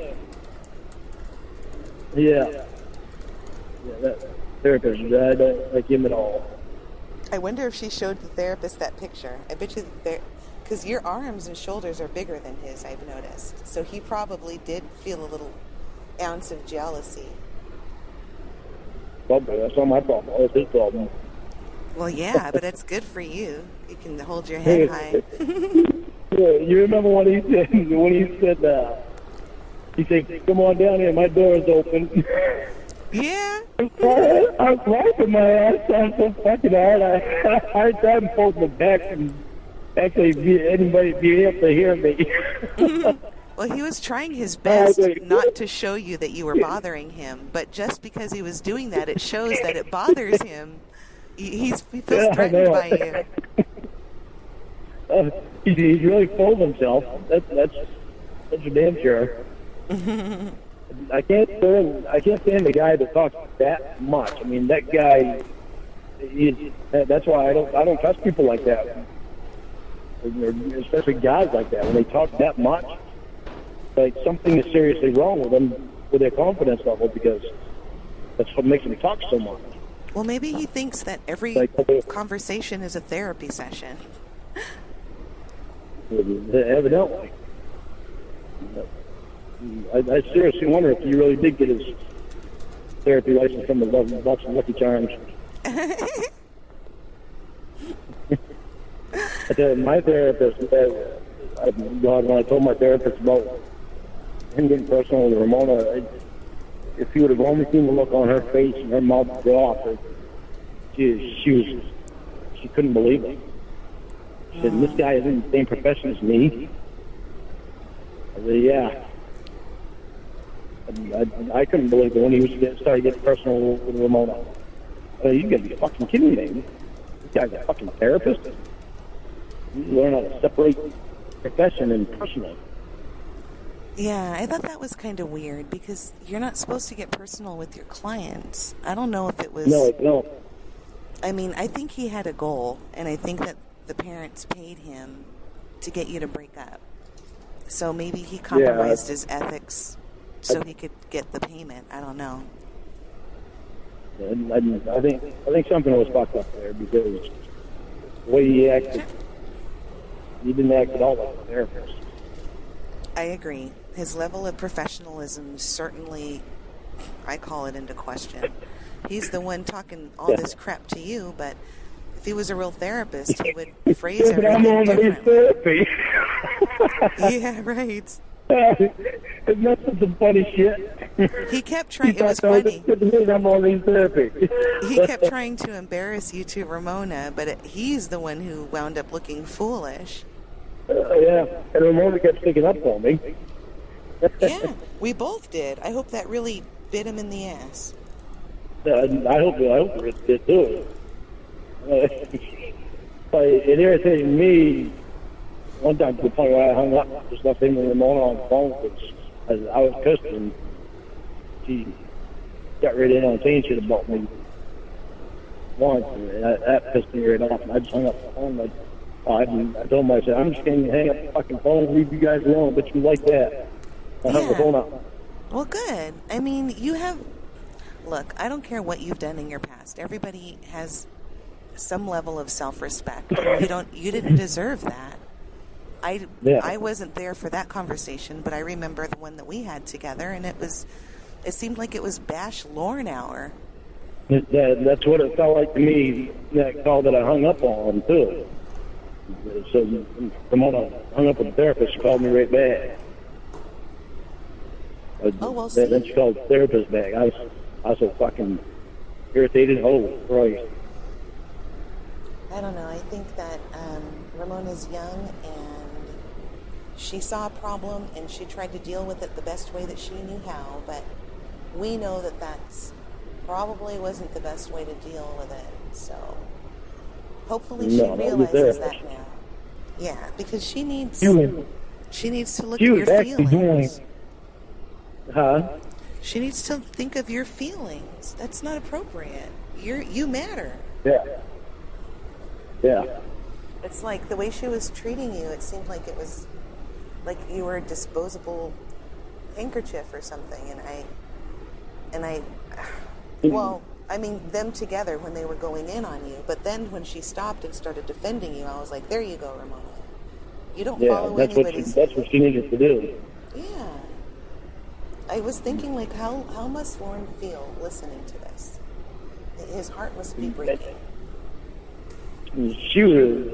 Yeah, that therapist, I don't like him at all. I wonder if she showed the therapist that picture. I bet you because your arms and shoulders are bigger than his, I've noticed. So he probably did feel a little ounce of jealousy. Probably, that's not my problem. That's his problem. Well, yeah, but it's good for you. You can hold your head high. Yeah, you remember what he said? He said, come on down here, my door is open. Yeah. I'm wiping my ass down so fucking hard. I tried holding it back and actually anybody be able to hear me. Well, he was trying his best not to show you that you were bothering him, but just because he was doing that, it shows that it bothers him. He feels threatened by you. He's really full of himself. That's for damn sure. I can't stand the guy that talks that much. I mean, that guy. That's why I don't trust people like that. Especially guys like that, when they talk that much, like something is seriously wrong with them, with their confidence level, because that's what makes them talk so much. Well, maybe he thinks that every conversation is a therapy session. Evidently. I seriously wonder if he really did get his therapy license from the box of Lucky Charms. My therapist, when I told my therapist about him getting personal with Ramona, if he would have only seen the look on her face and her mouth go off, she couldn't believe it. She said, this guy is in the same profession as me. I said, yeah. I couldn't believe it when he started getting personal with Ramona. You gotta be fucking kidding me. This guy's a fucking therapist. You learn how to separate profession and personal. Yeah, I thought that was kind of weird because you're not supposed to get personal with your clients. I don't know if it was... No. I mean, I think he had a goal, and I think that the parents paid him to get you to break up. So maybe he compromised his ethics so he could get the payment. I don't know. I think something was fucked up there because the way he acted, he didn't act at all like a therapist. I agree. His level of professionalism certainly, I call it into question. He's the one talking all this crap to you, but if he was a real therapist, he would phrase everything differently. Yeah, right. Isn't that some funny shit? He kept trying. It was funny. I'm on these therapy. He kept trying to embarrass you to Ramona, but he's the one who wound up looking foolish. Yeah, and Ramona kept sticking up for me. Yeah, we both did. I hope that really bit him in the ass. I hope it did too. But it irritated me one time to the point where I hung up, just left him and Ramona on the phone because I was pissed and she got right in on saying shit about me once, and that pissed me right off. And I just hung up the phone. Like, I told him, I said, I'm just going to hang up the fucking phone, leave you guys alone, but you like that. I hung the phone up. Well, good. I mean, you have... Look, I don't care what you've done in your past. Everybody has some level of self-respect. You didn't deserve that. I wasn't there for that conversation, but I remember the one that we had together, and it seemed like it was Bash Lorne hour. That's what it felt like to me, that call that I hung up on, too. So Ramona hung up with the therapist. She called me right back. Then she called the therapist back. I was so fucking irritated. Oh, Christ. I don't know. I think that Ramona's young, and she saw a problem, and she tried to deal with it the best way that she knew how, but we know that that's probably wasn't the best way to deal with it. So hopefully she realizes that now. Yeah, because she needs to look at your feelings. She needs to think of your feelings. That's not appropriate. You matter. Yeah. It's like the way she was treating you, it seemed like it was like you were a disposable handkerchief or something. Well, I mean, them together when they were going in on you. But then when she stopped and started defending you, I was like, there you go, Ramona. You don't follow anybody's... That's what she needed to do. Yeah. I was thinking, like, how must Lorne feel listening to this? His heart must be breaking. She was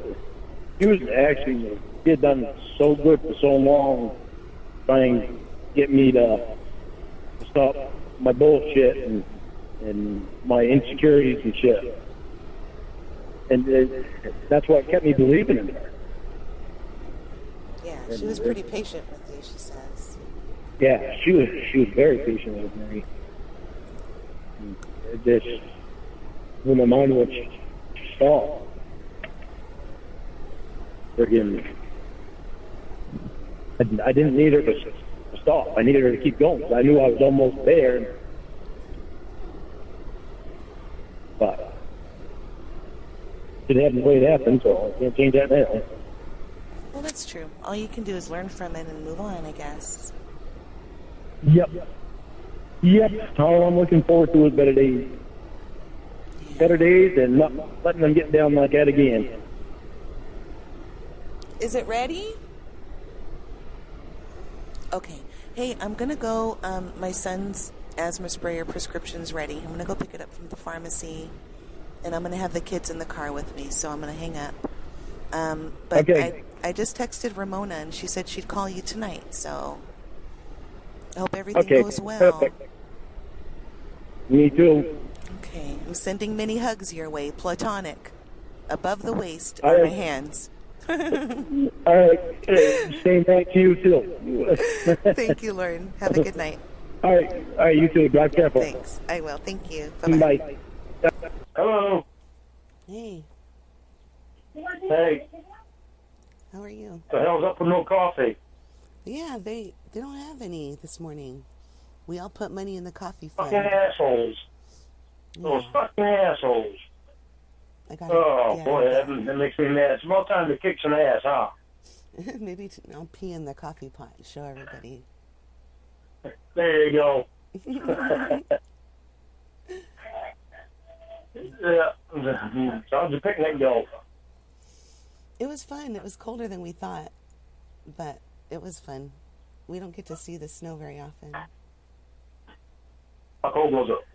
actually, she had done so good for so long, trying to get me to stop my bullshit and my insecurities and shit. And that's what kept me believing in her. Yeah, she was pretty patient with you, she says. Yeah, she was very patient with me. It just blew my mind when she stopped. Friggin', I didn't need her to stop. I needed her to keep going. I knew I was almost there. But it happened the way it happened, so I can't change that now. Well, that's true. All you can do is learn from it and move on, I guess. Yep. All I'm looking forward to is better days. Yeah. Better days and not letting them get down like that again. Is it ready? Okay. Hey, I'm going to go. My son's asthma sprayer prescription's ready. I'm going to go pick it up from the pharmacy, and I'm going to have the kids in the car with me, so I'm going to hang up. But okay. I just texted Ramona, and she said she'd call you tonight, so I hope everything goes well. Perfect. Me too. Okay. I'm sending many hugs your way, platonic. Above the waist are my hands. All right. Same back to you, too. Thank you, Lorne. Have a good night. All right, you too. Drive careful. Thanks. I will. Thank you. Bye-bye. Bye. Hello. Hey. Hey. How are you? The hell's up with no coffee? Yeah, they don't have any this morning. We all put money in the coffee fund. Fucking assholes. Yeah. Those fucking assholes. Boy, that makes me mad. It's about time to kick some ass, huh? Maybe I'll pee in the coffee pot and show everybody. There you go. Yeah. How'd the picnic go? It was fun. It was colder than we thought, but it was fun. We don't get to see the snow very often. How cold was it?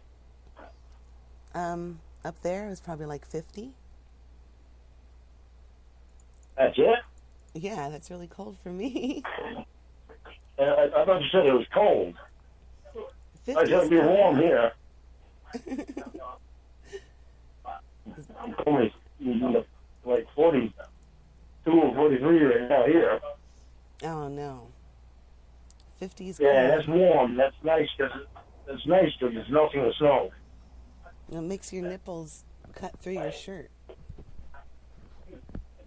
Up there it was probably like 50. That's it? Yeah, that's really cold for me. I thought you said it was cold. I said it'd be warm here. I'm only like 42 or 43 right now here. Oh no. 50's yeah, cold. That's warm. That's nice because it's melting the snow. It makes your nipples cut through your shirt.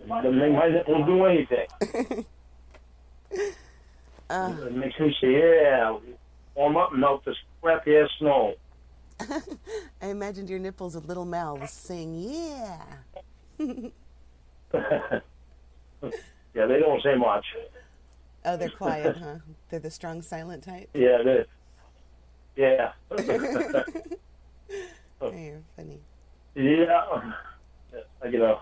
doesn't make my nipples do anything. It makes me say, yeah, warm up and melt this crappy ass snow. I imagined your nipples with little mouths saying, yeah. Yeah, they don't say much. Oh, they're quiet, huh? They're the strong, silent type? Yeah, they. Yeah. Oh, you're funny. Yeah. I get a.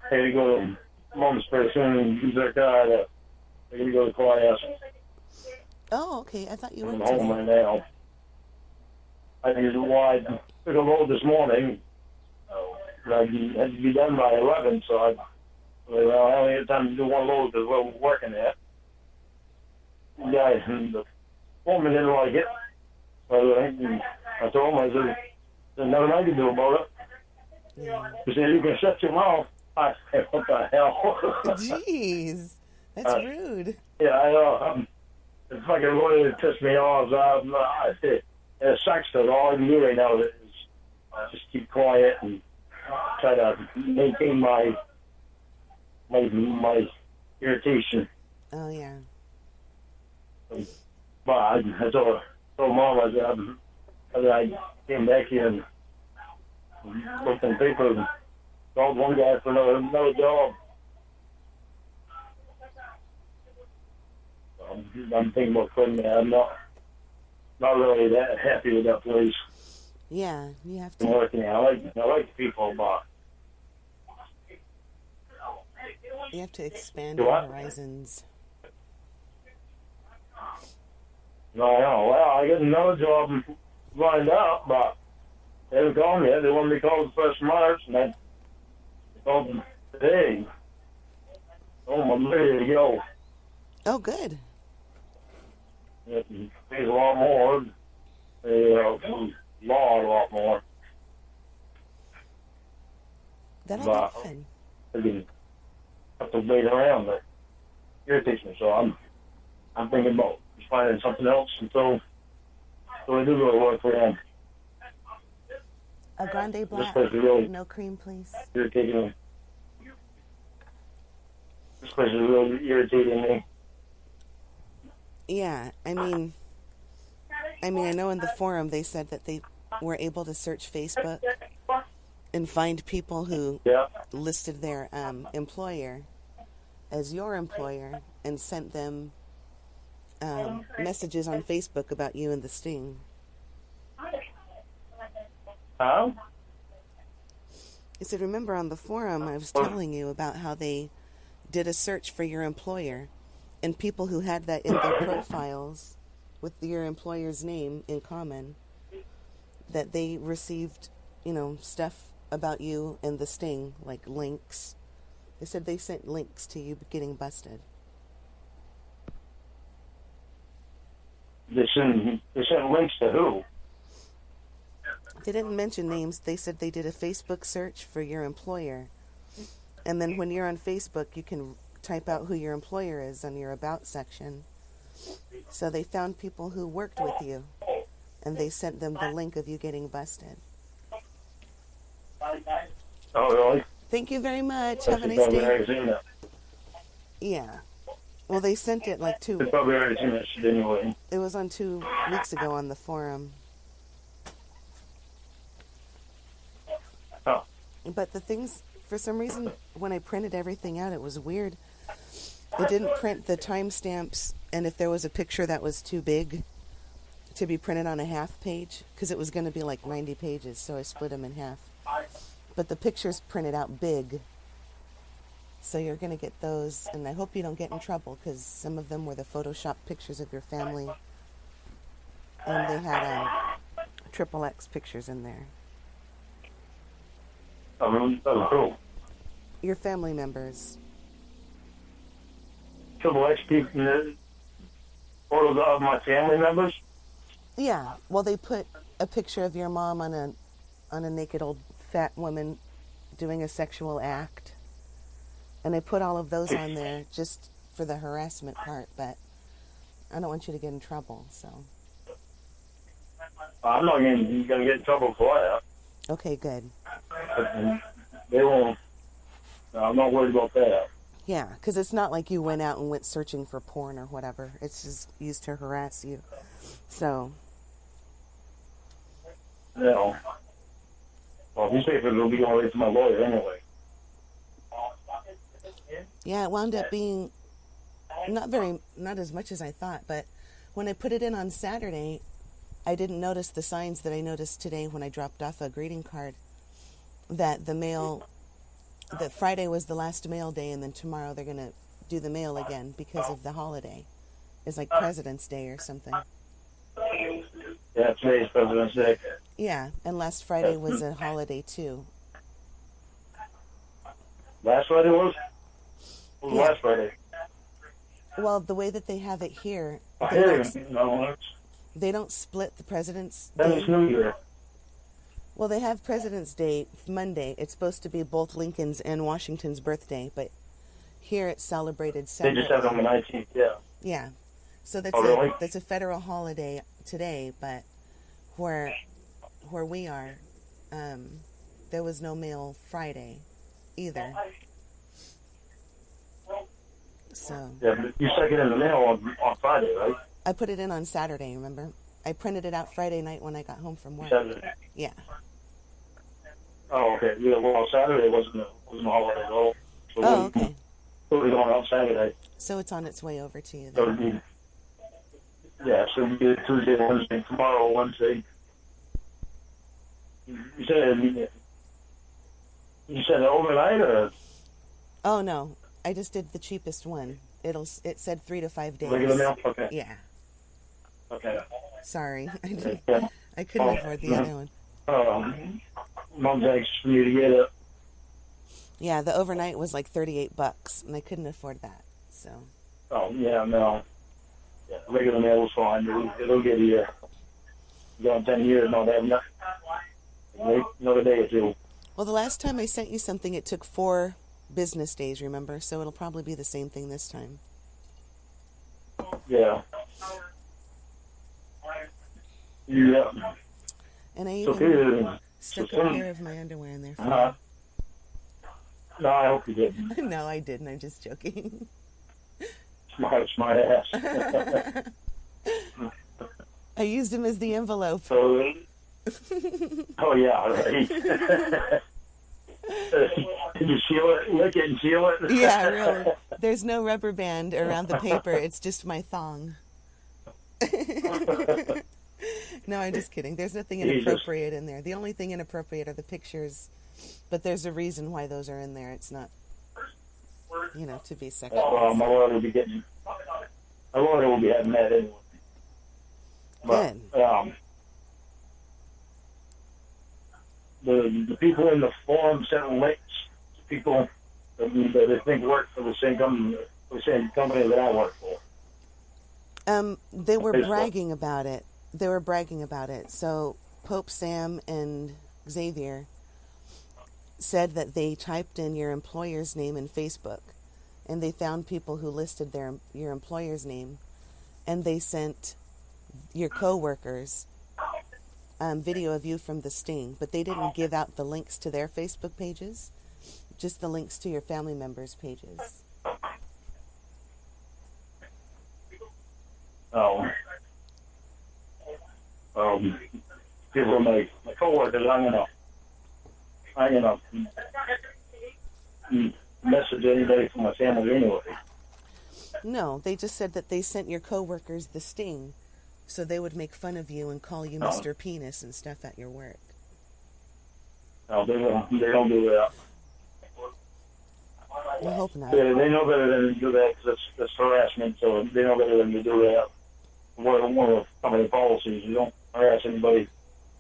I gotta go to mom's pretty soon and use their car. I gotta go to class. Oh, okay. I thought you I'm were home right now. I think it's wide. Took a load this morning. And I had to be done by 11, so I only had time to do one load because we're working at. Guys, and the woman didn't like it. I told him, I said, there's nothing I can do about it. Yeah. He said, you can shut your mouth. I said, what the hell? Jeez. That's rude. Yeah, I know. It's fucking really pissed me off. It sucks that all I can do right now is just keep quiet and try to maintain my irritation. Oh, yeah. But I told Mom, I came back here and looked in the paper and called one guy for another job. I'm thinking about quitting there. I'm not really that happy with that place. Yeah, you have I'm to. working there. I like the people, but You have to expand Do your what? horizons. no, I know. Well, I got another job lined up, but they haven't called me yet. They want me to call the 1st of March, and I called them today. Oh, I'm ready to go. Oh, good. It pays a lot more. A lot more. That'll But be fun. I can have to wait around. But irritates me, so I'm thinking about just finding something else until I do go to work for them. A grande black, place is really no cream, please. irritating me. This place is really irritating me. Yeah, I mean, I know in the forum they said that they were able to search Facebook and find people who Yeah. listed their employer as your employer and sent them messages on Facebook about you and the sting. Huh? I said, remember on the forum I was telling you about how they did a search for your employer, and people who had that in their profiles with your employer's name in common, that they received, stuff about you and the sting, like links. They said they sent links to you getting busted. They sent links to who? They didn't mention names. They said they did a Facebook search for your employer. And then when you're on Facebook, you can type out who your employer is on your About section. So they found people who worked with you, and they sent them the link of you getting busted. Oh, really? Thank you very much. That's Have a nice probably day. already seen that. Yeah. Well, they sent it like They probably already seen that shit anyway. it was on 2 weeks ago on the forum. Oh. But the things, for some reason, when I printed everything out, it was weird. It didn't print the timestamps, and if there was a picture that was too big to be printed on a half page, because it was going to be like 90 pages, so I split them in half. But the pictures printed out big, so you're going to get those, and I hope you don't get in trouble, because some of them were the Photoshop pictures of your family, and they had triple X pictures in there. That was cool. Your family members. Triple X people, photos of my family members. Yeah, well, they put a picture of your mom on a naked old fat woman doing a sexual act, and I put all of those on there just for the harassment part, but I don't want you to get in trouble, so. I'm not going to get in trouble for that. Okay, good. They won't. I'm not worried about that. Yeah, because it's not like you went out and went searching for porn or whatever. It's just used to harass you. So. No. Well, these papers will be going right to my lawyer anyway. Yeah, it wound up being not as much as I thought, but when I put it in on Saturday, I didn't notice the signs that I noticed today when I dropped off a greeting card that that Friday was the last mail day, and then tomorrow they're going to do the mail again because of the holiday. It's like President's Day or something. Yeah, today's President's Day. Yeah, and last Friday was a holiday too. Last Friday was? What was last Friday? Well, the way that they have it here, they don't split the President's Day. That is New Year. Well, they have President's Day Monday. It's supposed to be both Lincoln's and Washington's birthday, but here it's celebrated separately. They just have it on the 19th, yeah. Yeah. So that's a federal holiday today, but where we are, there was no mail Friday either. So. Yeah, but you stuck it in the mail on Friday, right? I put it in on Saturday, remember? I printed it out Friday night when I got home from work. Saturday. Yeah. Oh, okay. Yeah, well, Saturday wasn't a holiday at all. So okay. We'll be going out Saturday. So it's on its way over to you then. So it'd be, yeah, so it'd be Tuesday, Wednesday, tomorrow, Wednesday. You said overnight or? Oh no, I just did the cheapest one. It said 3 to 5 days. Regular mail? Okay. Yeah. Okay. Sorry, I couldn't afford the other one. Mom's anxious for you to get it. Yeah, the overnight was like $38, and I couldn't afford that. So. Oh yeah, no. Yeah, regular mail was fine. It'll get here. Going 10 years, no, they have nothing. Wait another day or two. Well, the last time I sent you something, it took 4 business days, remember? So it'll probably be the same thing this time. Yeah. Yeah. And I even stuck a pair of my underwear in there for you. No, I hope you didn't. No, I didn't. I'm just joking. Smart ass. I used them as the envelope. So, oh yeah, right. Did you seal it? Lick it and seal it? Yeah, really. There's no rubber band around the paper. It's just my thong. No, I'm just kidding. There's nothing inappropriate in there. The only thing inappropriate are the pictures, but there's a reason why those are in there. It's not, to be sexual. Oh, my lawyer will be having that anyway. But, good. The people in the forum sent links to people that they think work for the same company that I work for. They were bragging about it. So Pope Sam and Xavier said that they typed in your employer's name in Facebook, and they found people who listed your employer's name, and they sent your coworkers video of you from the sting, but they didn't give out the links to their Facebook pages, just the links to your family members' pages. People are my coworkers. I'm gonna message anybody from my family anyway. No, they just said that they sent your coworkers the sting, so they would make fun of you and call you Mr. Penis and stuff at your work. No, they don't do that. I hope not. They know better than to do that because that's harassment, so they know better than to do that. One of the company policies, you don't harass anybody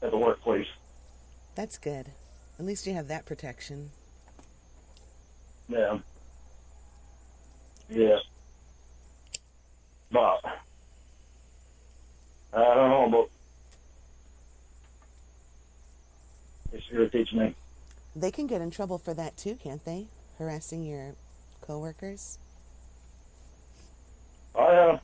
at the workplace. That's good. At least you have that protection. Yeah. Yeah. But I don't know, but it irritates me. They can get in trouble for that too, can't they? Harassing your coworkers. Oh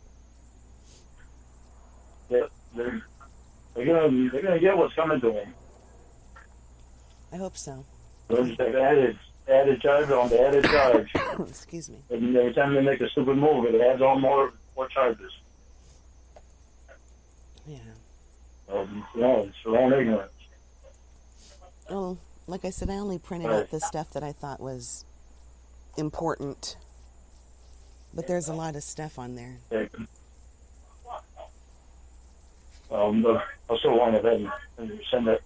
yeah. They're gonna get what's coming to them. I hope so. It's added charge on the added charge. Excuse me. And every time they make a stupid move, it adds on more charges. Yeah. It's their own ignorance. Well, like I said, I only printed out the stuff that I thought was important. But there's a lot of stuff on there. Yeah. I still want to and send it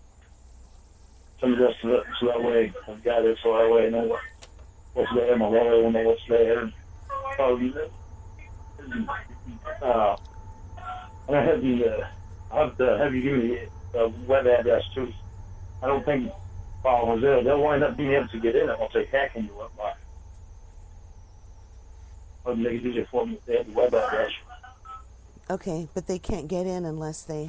to so that way I've got it so that way I know what's there. My lawyer will know what's there. And I have you give me the web address too. I don't think while I was there, they'll wind up being able to get in it once they hacking you up. But make it easier for them if they have the web address. Okay, but they can't get in unless they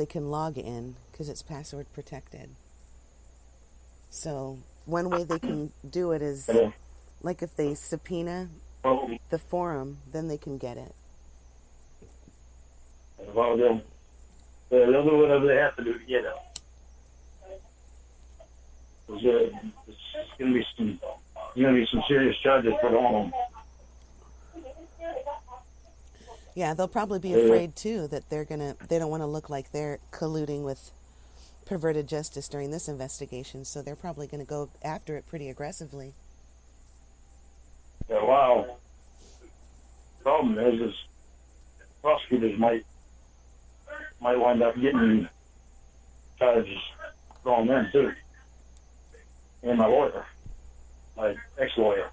can log in, because it's password protected. So one way they can do it is, like if they subpoena the forum, then they can get it. Well, they'll do whatever they have to do to get it. There's going to be some serious charges put on them. Yeah, they'll probably be afraid too that they don't want to look like they're colluding with perverted justice during this investigation, so they're probably going to go after it pretty aggressively. Yeah, wow. The problem is prosecutors might wind up getting charges thrown in too. And my lawyer, my ex-lawyer.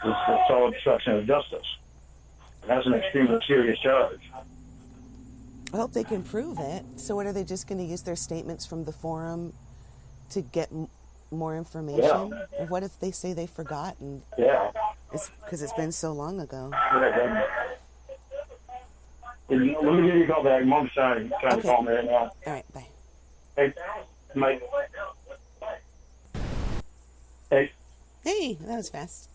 It's all obstruction of justice. And that's an extremely serious charge. I hope they can prove it. So what, are they just going to use their statements from the forum to get more information? Yeah. Or what if they say they forgot and it's because it's been so long ago? Let me give you a call back. Mom's trying to call me right now. All right, bye. Hey, Mike. Hey. Hey, that was fast.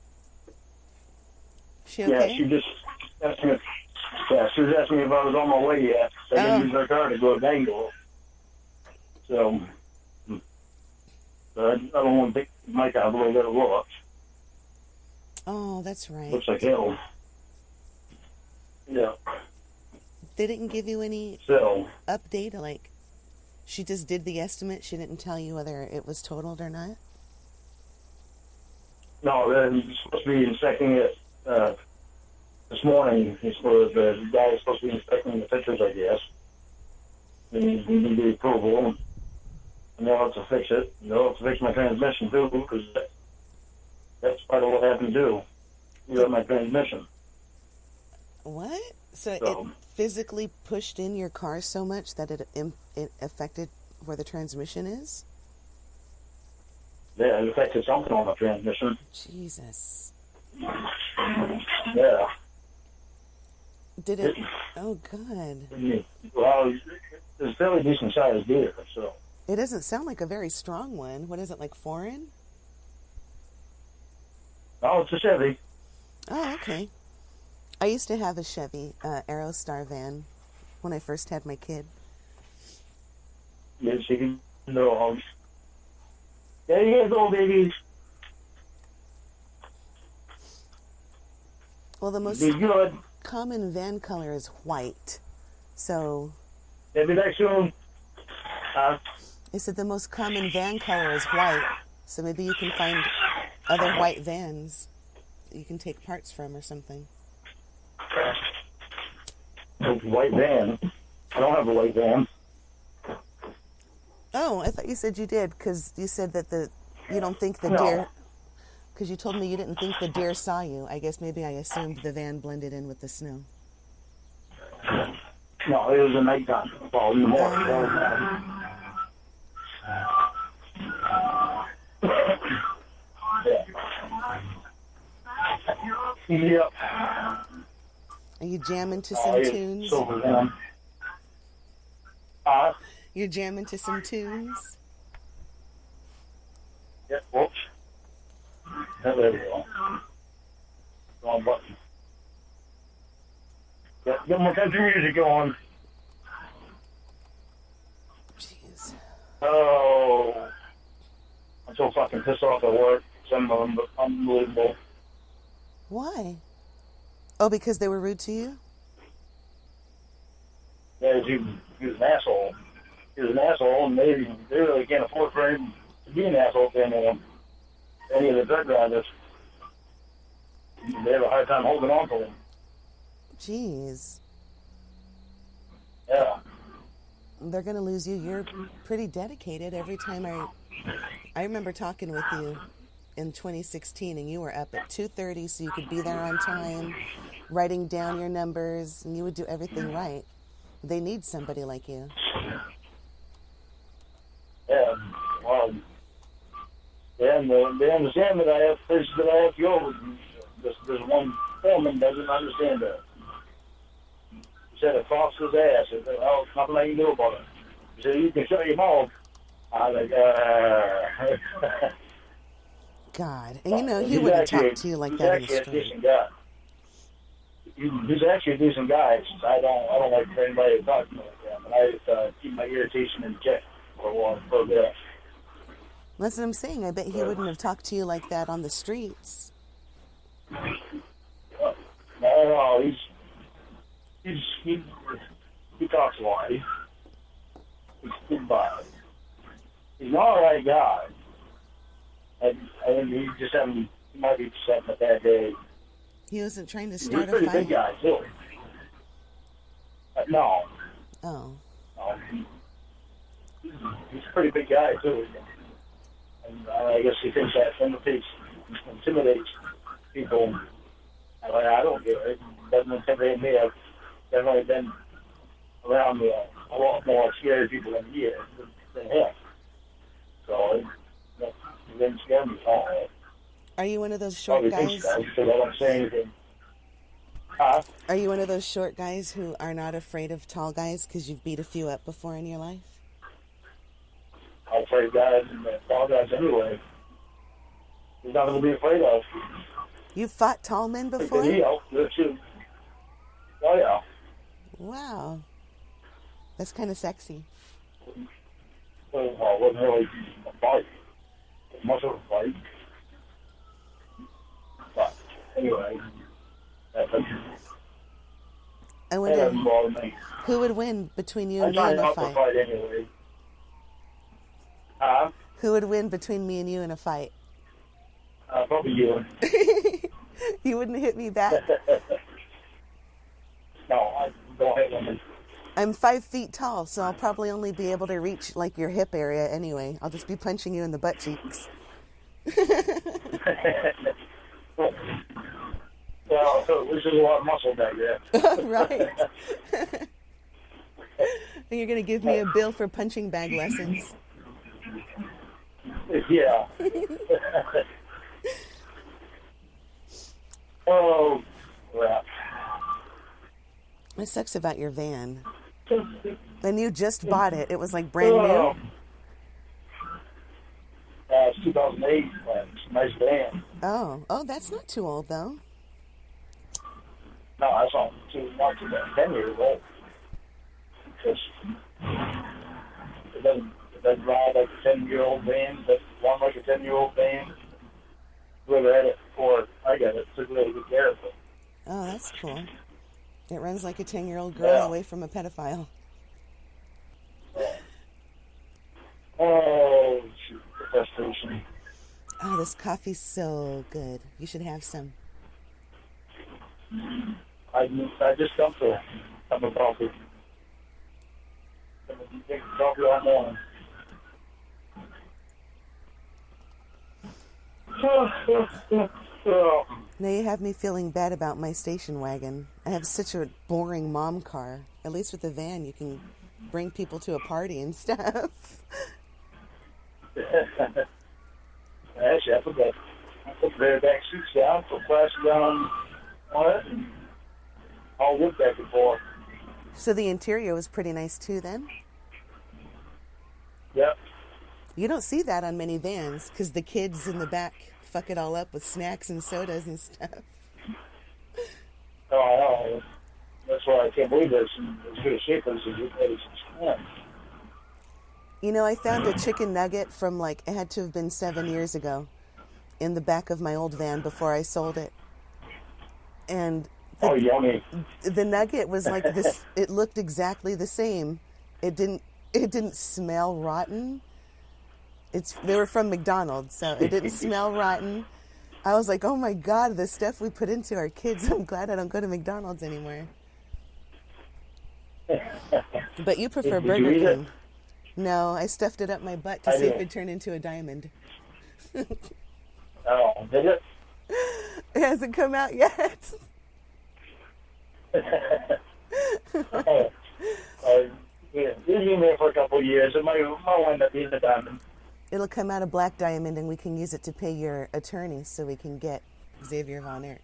She okay? Yeah, she just asked me. Yeah, she was asking me if I was on my way yet. I didn't use her car to go to Bangalore. So, I don't want to think Mike out a little bit of luck. Oh, that's right. Looks like hell. Yeah. They didn't give you any update? Like, she just did the estimate. She didn't tell you whether it was totaled or not? No, they're supposed to be inspecting it this morning. The guy is supposed to be inspecting the pictures, I guess. He need the approval. And they'll have to fix it. They'll have to fix my transmission, too, because that's part of what happened to do. You got my transmission. What? So it physically pushed in your car so much that it affected where the transmission is? Yeah, it affected something on the transmission. Jesus. Yeah. Did it? Oh, good. Well, it's a fairly decent sized deer, so. It doesn't sound like a very strong one. What is it, like foreign? Oh, it's a Chevy. Oh, okay. I used to have a Chevy Aerostar van when I first had my kid. Yes, you can know. There you go, babies. Well, the most common van color is white. So. They'll be back soon. I said the most common van color is white. So maybe you can find other white vans you can take parts from or something. White van? I don't have a white van. Oh, I thought you said you did, because you said that you don't think the deer, because you told me you didn't think the deer saw you. I guess maybe I assumed the van blended in with the snow. No, it was a nighttime. Well, in the morning. Yep. Are you jamming to some tunes? You're jamming to some tunes? Yep, whoops. There we go. Wrong button. Get more country music going. Jeez. Oh, I'm so fucking pissed off at work. It's unbelievable. Why? Oh, because they were rude to you? Yeah, he was an asshole. He was an asshole, and they really can't afford for him to be an asshole to any of the drug drivers. They have a hard time holding on to him. Jeez. Yeah. They're going to lose you. You're pretty dedicated. Every time I remember talking with you in 2016, and you were up at 2:30 so you could be there on time, writing down your numbers, and you would do everything right. They need somebody like you. Yeah. Well, they understand that I have places that I have to go. This one foreman doesn't understand that. He said it costs his ass. He said, oh, it's nothing I can do about it. He said, you can shut your mouth. I was like, God. And you know, he wouldn't talk to you like that in the street. He's actually a decent guy. He's actually a decent guy. I don't like for anybody to talk to me like that. But I just keep my irritation in check for a bit. That's what I'm saying. I bet he wouldn't have talked to you like that on the streets. No, he talks a lot. He's bad. He's an alright guy. And he just he might be just having a bad day. He wasn't trying to He's start a pretty a fight? big guy, too. No. Oh. No. He's a pretty big guy, too. And I guess he thinks that intimidates people. I don't get it. It doesn't intimidate me. I've definitely been around a lot more scary people than him. So it didn't scare me at all. Are you one of those short guys? Because I don't say anything. Huh? Are you one of those short guys who are not afraid of tall guys because you've beat a few up before in your life? I'm afraid of guys and tall guys anyway. There's nothing to be afraid of. You've fought tall men before? Oh, yeah. Wow. That's kind of sexy. Well, it wasn't really a fight. It was much of a fight. But anyway, I wonder doesn't bother me. who would win between you I and me try in a not to fight? fight anyway. Who would win between me and you in a fight? Probably you. You wouldn't hit me back? No, I don't hit women. I'm 5 feet tall, so I'll probably only be able to reach like your hip area anyway. I'll just be punching you in the butt cheeks. Well, there's a lot of muscle back there. Right. And you're going to give me a bill for punching bag lessons. Yeah. Oh, crap. It sucks about your van. And you just bought it. It was like brand new. It's 2008. It's a nice van. Oh, that's not too old though. No, that's not too bad. 10 years old. Just, it doesn't ride like a 10-year-old van. It doesn't run like a 10-year-old van. Whoever had it before I got it took really good care of it. Oh, that's cool. It runs like a 10-year-old girl away from a pedophile. Oh, shoot, the frustration. Oh, this coffee's so good. You should have some. I just dumped a cup of coffee. I'm going to drink coffee all morning. Now you have me feeling bad about my station wagon. I have such a boring mom car. At least with the van, you can bring people to a party and stuff. Actually, I put the very back seats down, put plastic down on it, and all wood back and forth. So the interior was pretty nice too then? Yep. You don't see that on many vans because the kids in the back fuck it all up with snacks and sodas and stuff. Oh, I know. That's why I can't believe it's in as good a shape as it is. You know, I found a chicken nugget from it had to have been 7 years ago in the back of my old van before I sold it. And Yummy. the nugget was like this. It looked exactly the same. It didn't smell rotten. They were from McDonald's, so it didn't smell rotten. I was like, oh my God, the stuff we put into our kids. I'm glad I don't go to McDonald's anymore. But you prefer Did Burger you eat King. it? No, I stuffed it up my butt to see if it'd turn into a diamond. Oh, did it? It hasn't come out yet. It's been there for a couple of years. It might wind up being a diamond. It'll come out a black diamond, and we can use it to pay your attorneys so we can get Xavier Von Erck.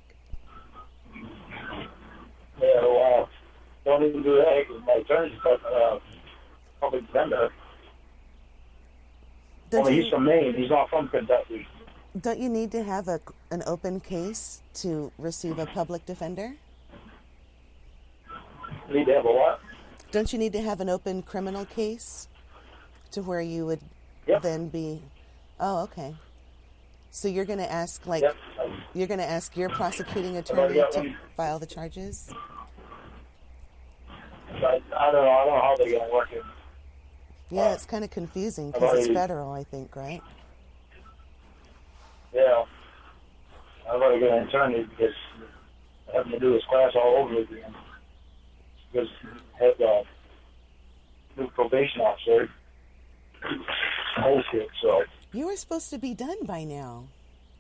Yeah, well, don't even do that because my attorney's public defender. He's from Maine. He's not from Kentucky. Don't you need to have an open case to receive a public defender? Need to have a what? Don't you need to have an open criminal case to where you would then be? Oh, okay. So you're going to ask, you're going to ask your prosecuting attorney to file the charges? I don't know. I don't know how they're going to work it. Yeah, it's kind of confusing because it's federal, I think, right? Yeah. I've already got an attorney because having to do this class all over again. Because I have a new probation officer. Bullshit, so. You were supposed to be done by now.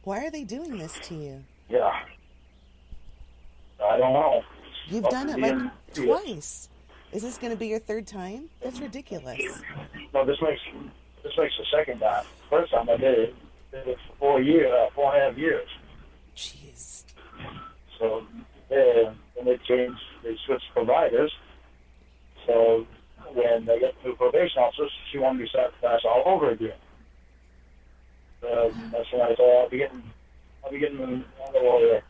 Why are they doing this to you? Yeah. I don't know. You've done it twice. Is this going to be your third time? That's ridiculous. No, this makes the second time. First time I did it for 4.5 years. Jeez. So, and they switched providers. So, when they get the new probation officer, she wanted me to start the class all over again. That's when I thought I'll be getting another lawyer.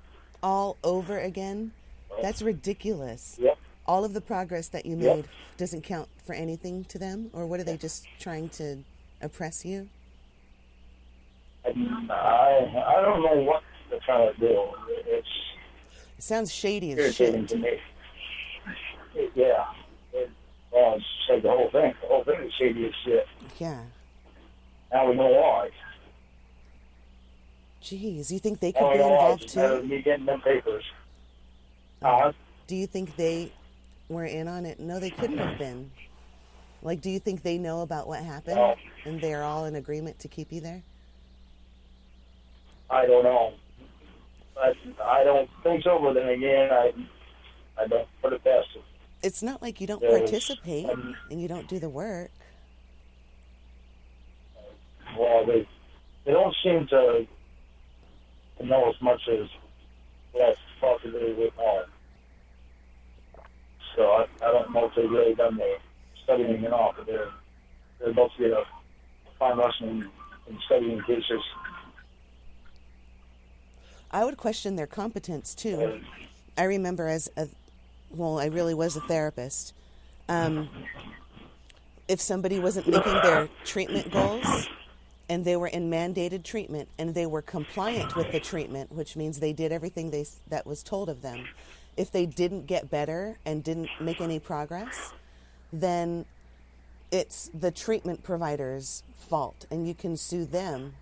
All over again? That's ridiculous. Yep. All of the progress that you made doesn't count for anything to them? Or what, are they just trying to oppress you? I don't know what they're trying to do. It sounds shady as irritating shit. To me. Yeah. Well, it's like the whole thing. The whole thing is shady as shit. Yeah. Now we know why. Jeez, you think they could be involved too? Me getting them papers. Do you think they were in on it? No, they couldn't have been. Do you think they know about what happened? No. And they're all in agreement to keep you there? I don't know. I don't think so, but then again, I don't put it past them. It's not like you don't participate and you don't do the work. Well, they don't seem to know as much as what I thought they would know. So I don't know if they've really done their studying and all, but they're supposed to get a fine lesson in studying cases. I would question their competence too. I remember I really was a therapist. If somebody wasn't making their treatment goals and they were in mandated treatment and they were compliant with the treatment, which means they did everything that was told of them, if they didn't get better and didn't make any progress, then it's the treatment provider's fault and you can sue them.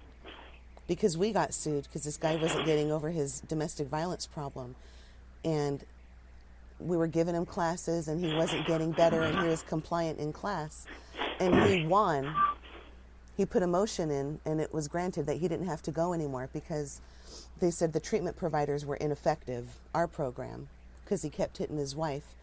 Because we got sued because this guy wasn't getting over his domestic violence problem. And we were giving him classes and he wasn't getting better and he was compliant in class. And he won. He put a motion in and it was granted that he didn't have to go anymore because they said the treatment providers were ineffective, our program, because he kept hitting his wife.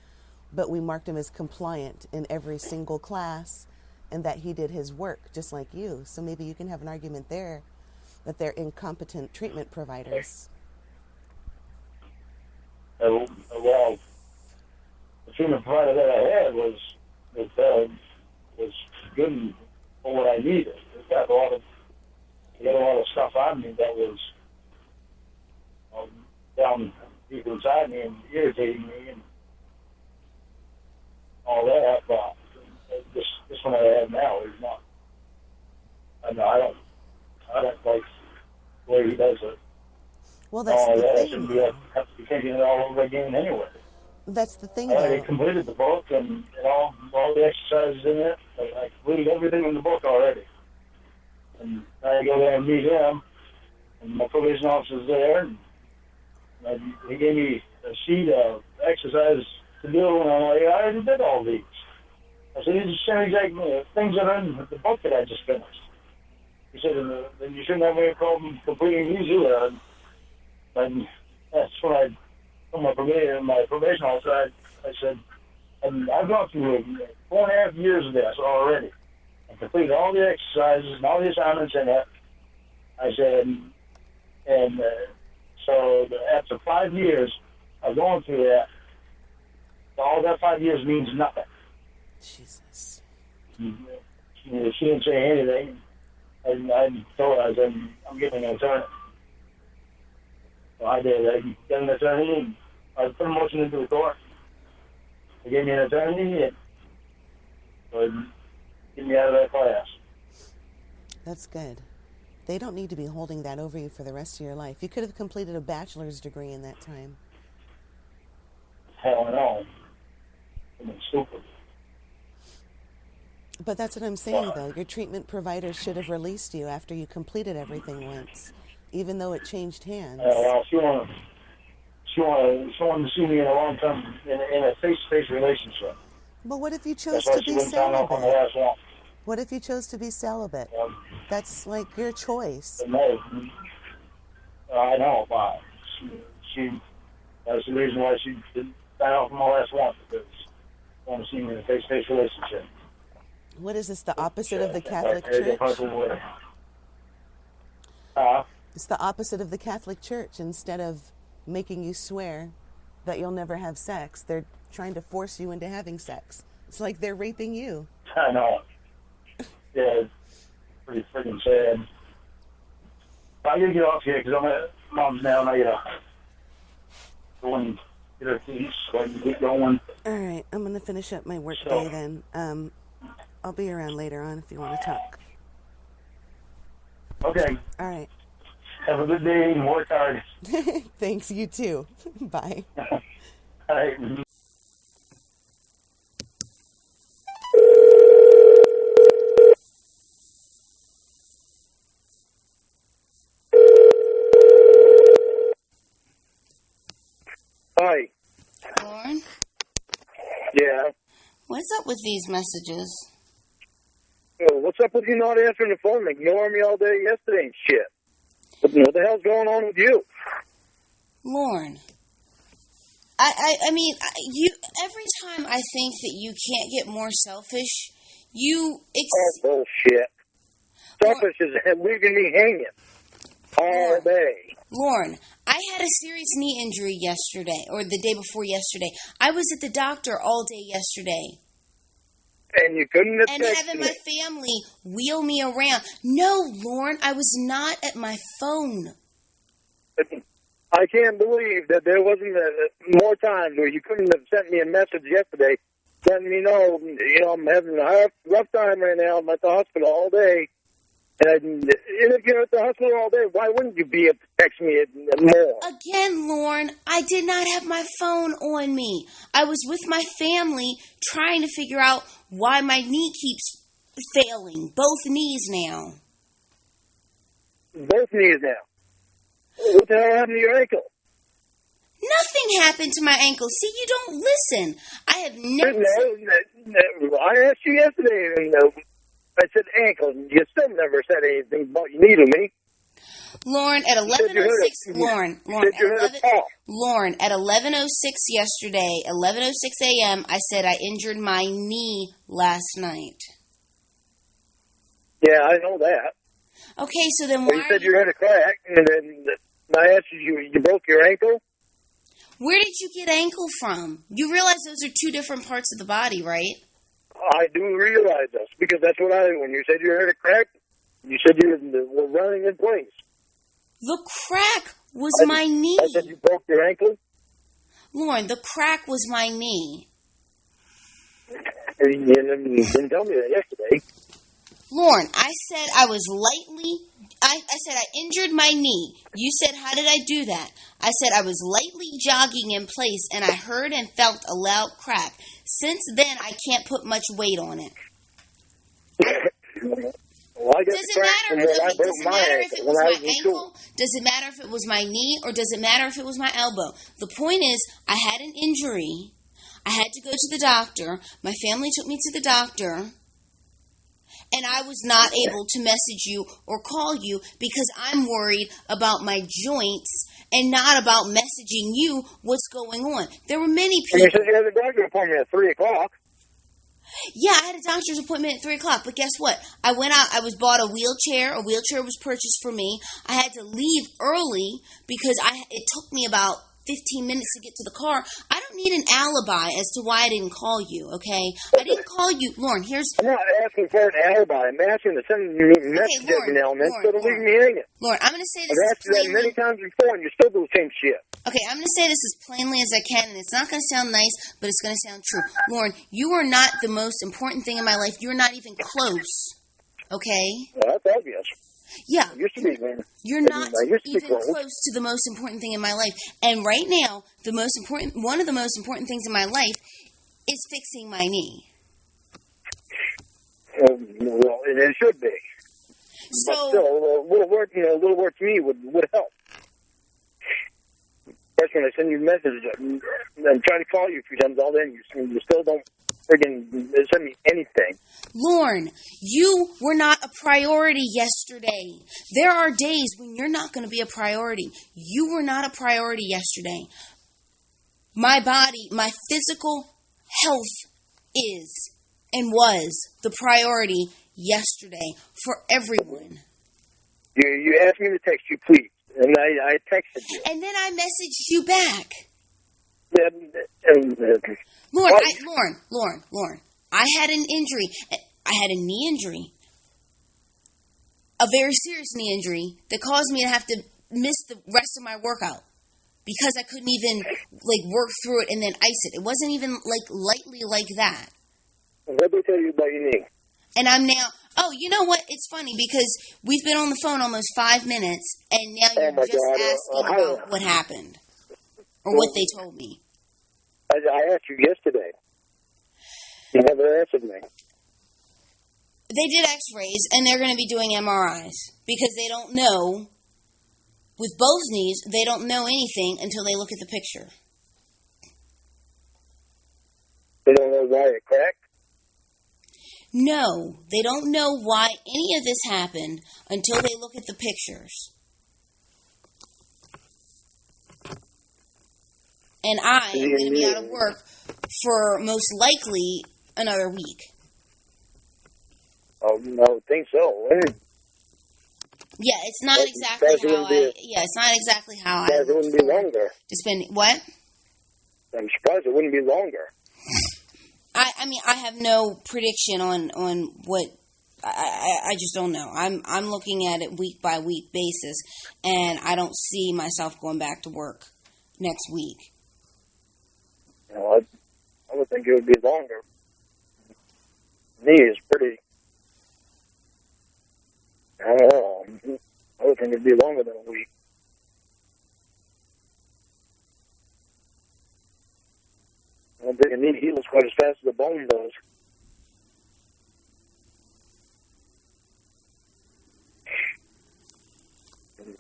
But we marked him as compliant in every single class and that he did his work just like you. So maybe you can have an argument there that they're incompetent treatment providers. Well, the treatment provider that I had was good for what I needed. He got a lot of stuff on me that was down deep inside me and irritating me and all that. But this one I have now is not Well, that's all the that. I thing, shouldn't though. have to be taking it all over again anyway. That's the thing, I already though. completed the book and all the exercises in it. I completed everything in the book already. And I go there and meet him, and my probation officer's there, and he gave me a sheet of exercises to do, and I'm like, I already did all these. I said, these are the same exact things that are in the book that I just finished. He said, then you shouldn't have any problem completing these either. And that's when I told my probation officer, I said, and I've gone through 4.5 years of this already. I completed all the exercises and all the assignments in it. I said, and so after 5 years of going through that, all that 5 years means nothing. Jesus. She didn't say anything. And I told her, I said, I'm getting an attorney. So I did. I got an attorney, and I put a motion into the court. They gave me an attorney, and so get me out of that class. That's good. They don't need to be holding that over you for the rest of your life. You could have completed a bachelor's degree in that time. Hell no. I'm stupid. But that's what I'm saying, though. Your treatment provider should have released you after you completed everything once, even though it changed hands. Well, she wanted to see me in a long-term, in a face-to-face relationship. But what if you chose That's why to she be wouldn't sign off on the celibate? last one. What if you chose to be celibate? That's like your choice. No, I know, but that's the reason why she didn't sign off on my last one, because she wanted to see me in a face-to-face relationship. What is this, the opposite of the Catholic Church? It's the opposite of the Catholic Church. Instead of making you swear that you'll never have sex, they're trying to force you into having sex. It's like they're raping you. I know. Yeah, it's pretty freaking sad. I gotta get off here because I'm at Mom's now, and I gotta go and get her keys so I can get going. All right, I'm going to finish up my work day then. I'll be around later on if you want to talk. Okay. All right. Have a good day and work hard. Thanks, you too. Bye. All right. Hi. Lorne, Yeah. what's up with these messages? Well, what's up with you not answering the phone and ignoring me all day yesterday and shit? What the hell's going on with you? Lorne, I mean, you. Every time I think that you can't get more selfish, you. Oh, bullshit. Selfish is leaving me hanging all day. Lorne, I had a serious knee injury yesterday, or the day before yesterday. I was at the doctor all day yesterday. And you couldn't have and texted having me. my family wheel me around. No, Lorne, I was not at my phone. I can't believe that there wasn't more times where you couldn't have sent me a message yesterday letting me know, I'm having a rough time right now. I'm at the hospital all day. And if you're at the hospital all day, why wouldn't you be able to text me more? Again, Lorne, I did not have my phone on me. I was with my family trying to figure out why my knee keeps failing. Both knees now. Both knees now. What the hell happened to your ankle? Nothing happened to my ankle. See, you don't listen. I have never... No, I asked you yesterday, I said ankle. You still never said anything about your knee to me. Lorne, at 11:06, Lorne, at 11:06 yesterday, 11:06 a.m., I said I injured my knee last night. Yeah, I know that. Okay, so then why... You said you had a crack, and then I asked you broke your ankle? Where did you get ankle from? You realize those are two different parts of the body, right? I do realize this, because that's what when you said you had a crack, you said you were running in place. The crack was my knee. I said you broke your ankle? Lorne, the crack was my knee. And you didn't tell me that yesterday. Lorne, I said I was lightly... I said I injured my knee. You said, how did I do that? I said I was lightly jogging in place and I heard and felt a loud crack. Since then, I can't put much weight on it. Well, I got Does it matter? Does it matter if it was my ankle? Does it matter if it was my knee? Or does it matter if it was my elbow? The point is, I had an injury. I had to go to the doctor. My family took me to the doctor. And I was not able to message you or call you because I'm worried about my joints and not about messaging you what's going on. There were many people. You said you had a doctor appointment at 3 o'clock. Yeah, I had a doctor's appointment at 3 o'clock, but guess what? I went out, I was bought a wheelchair was purchased for me. I had to leave early because it took me about 15 minutes to get to the car. I don't need an alibi as to why I didn't call you, okay? I didn't call you. Lorne, I'm not asking for an alibi. I'm asking to send me a message every now and then instead of leaving me hanging. Lorne, I'm going to say this I've asked you that many times before, and you still do the same shit. Okay, I'm going to say this as plainly as I can, and it's not going to sound nice, but it's going to sound true. Lorne, you are not the most important thing in my life. You're not even close, okay? Well, that's obvious. Yeah, you're not even close to the most important thing in my life. And right now, one of the most important things in my life is fixing my knee. Well, and it should be. So, but still, a little work to me would help. First, when I send you a message, I'm trying to call you a few times all day, and you still don't friggin' send me anything. Lorne, you were not a priority yesterday. There are days when you're not going to be a priority. You were not a priority yesterday. My body, my physical health is and was the priority yesterday for everyone. You asked me to text you, please, and I texted you. And then I messaged you back. Lorne, I had an injury. I had a knee injury. A very serious knee injury that caused me to have to miss the rest of my workout because I couldn't even, work through it and then ice it. It wasn't even, lightly like that. What did they tell you about your knee? And I'm now... Oh, you know what? It's funny because we've been on the phone almost 5 minutes, and now you're just asking about what happened or what they told me. I asked you yesterday. You never answered me. They did x-rays, and they're going to be doing MRIs because they don't know, with both knees, they don't know anything until they look at the picture. They don't know why it cracked? No, they don't know why any of this happened until they look at the pictures. And I am going to be out of work for most likely another week. Oh, no, I would think so. Yeah, it's not exactly how I... Yeah, it's not exactly how I... It wouldn't be longer. What? I'm surprised it wouldn't be longer. I mean, I have no prediction on what... I just don't know. I'm looking at it week by week basis, and I don't see myself going back to work next week. You know, I would think it would be longer. Knee is pretty... I don't know. I would think it would be longer than a week. I don't think a knee heals quite as fast as the bone does.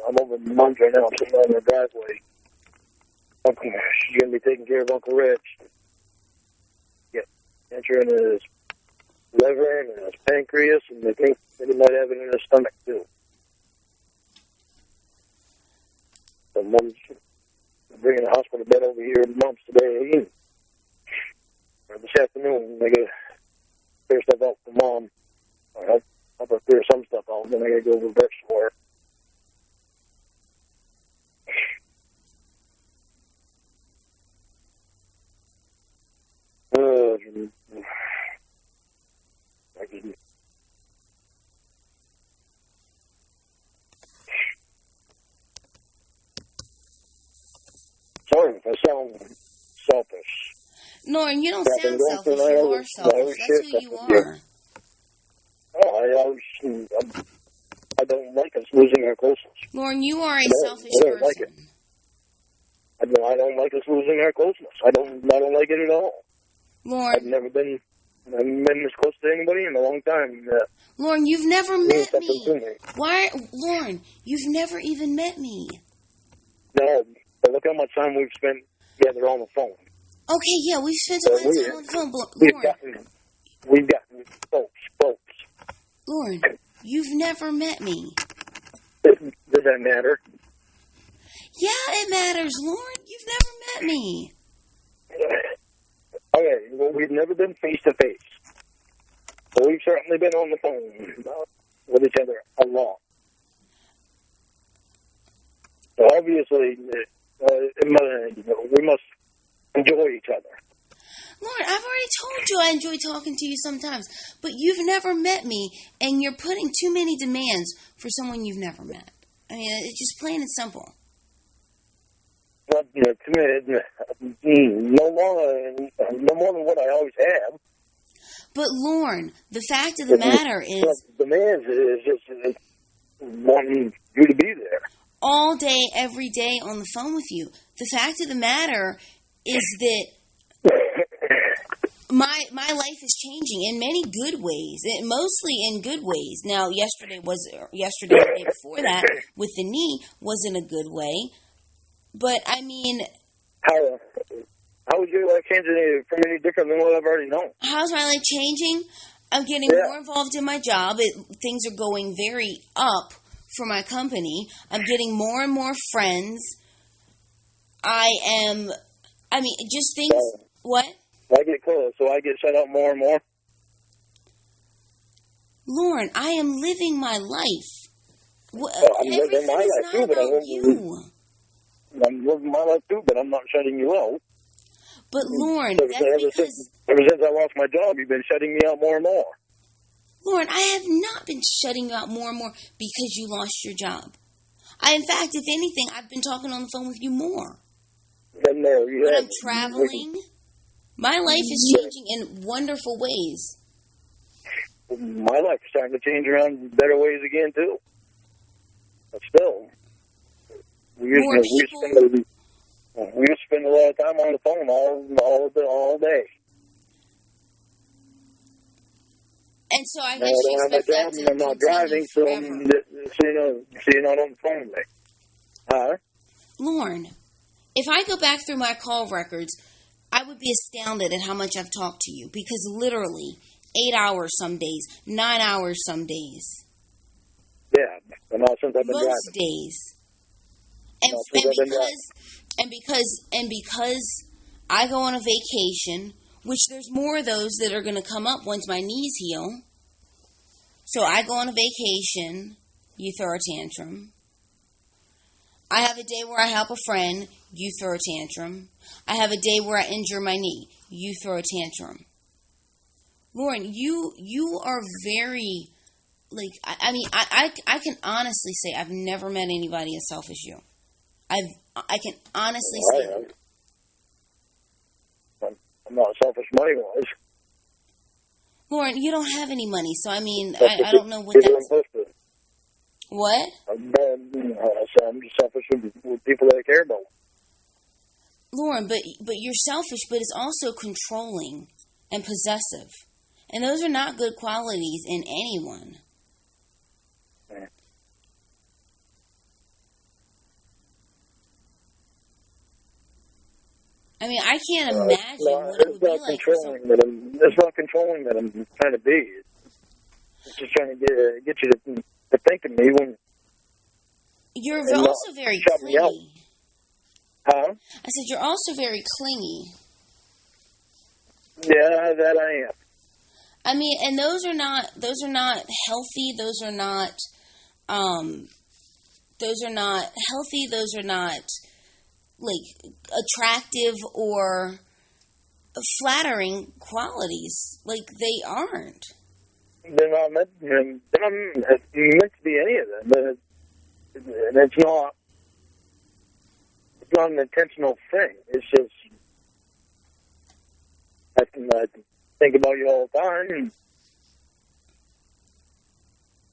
I'm over in Mons right now. I'm sitting on the driveway. She's going to be taking care of Uncle Rich. Get cancer in his liver and his pancreas, and they think that he might have it in his stomach, too. So Mom's bringing the hospital bed over here in Mom's today. Or this afternoon, they got to clear stuff out for Mom. Or help her clear some stuff out, then I got to go over to the store. Sorry if I sound selfish. Norton, you don't sound selfish. You are selfish. That's who you are. Oh, I don't like us losing our closeness. Lorne, you are a selfish I don't person. like it. I don't like us losing our closeness. I don't like it at all. Lorne, I've never been this close to anybody in a long time. Lorne, you've never met me. To me. Why, Lorne? You've never even met me. No, but look how much time we've spent together on the phone. Okay, yeah, we've spent a lot of time on the phone, but Lorne, we've gotten close. Lorne, you've never met me. Does that matter? Yeah, it matters, Lorne. You've never met me. Okay, well, we've never been face to face, but we've certainly been on the phone with each other a lot. So obviously, we must enjoy each other. Lorne, I've already told you I enjoy talking to you sometimes, but you've never met me, and you're putting too many demands for someone you've never met. I mean, it's just plain and simple. But no more than what I always have. But Lorne, the fact of the matter is, the demands is just wanting you to be there all day, every day on the phone with you. The fact of the matter is that my life is changing in many good ways, mostly in good ways. Now, yesterday, the day before that, with the knee, wasn't a good way. But, I mean... How is your life changing from any different than what I've already known? How's my life changing? I'm getting more involved in my job. Things are going very up for my company. I'm getting more and more friends. Just things... What? I get close, so I get shut out more and more. Lorne, I am living my life. I'm living my life too, but I'm living my life too, but I'm not shutting you out. But Lorne, ever since I lost my job, you've been shutting me out more and more. Lorne, I have not been shutting you out more and more because you lost your job. In fact, if anything, I've been talking on the phone with you more. No, you when I'm traveling, my life is changing in wonderful ways. My life is starting to change around better ways again too. But still, we used to spend a lot of time on the phone all day. And so I guess you expect that to I'm not driving, so you're not on the phone with me. Huh? Lorne, if I go back through my call records, I would be astounded at how much I've talked to you, because literally 8 hours some days, 9 hours some days. Yeah, and not since I've been driving. Most days. And because I go on a vacation, which there's more of those that are going to come up once my knees heal. So I go on a vacation, you throw a tantrum. I have a day where I help a friend, you throw a tantrum. I have a day where I injure my knee, you throw a tantrum. Lorne, you are very, I can honestly say I've never met anybody as selfish as you. I can honestly say that. I'm not selfish money-wise. Lorne, you don't have any money, so I don't know what that's... What? I'm just selfish with people that I care about. Lorne, but you're selfish, but it's also controlling and possessive. And those are not good qualities in anyone. I mean, I can't imagine what it would be like. It's not controlling that I'm trying to be. It's just trying to get you to think of me when... You're also very clingy. Huh? I said, you're also very clingy. Yeah, that I am. I mean, and those are not healthy. Those are not healthy. Those are not attractive or flattering qualities. They aren't. They're not meant to be any of them. But it's not an intentional thing. It's just I can think about you all the time.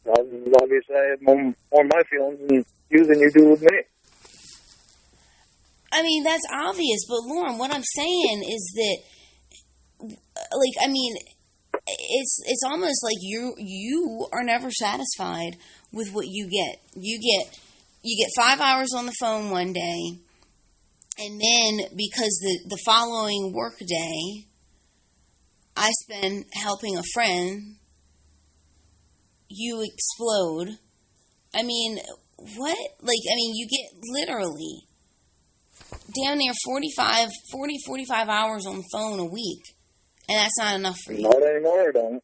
Obviously, I have more my feelings than you do with me. I mean, that's obvious, but Lorne, what I'm saying is that, like, I mean, it's almost like you are never satisfied with what you get. You get 5 hours on the phone one day, and then because the following work day, I spend helping a friend, you explode. I mean, what? Like, I mean, you get literally down near 45 hours on the phone a week. And that's not enough for you. Not anymore, I don't.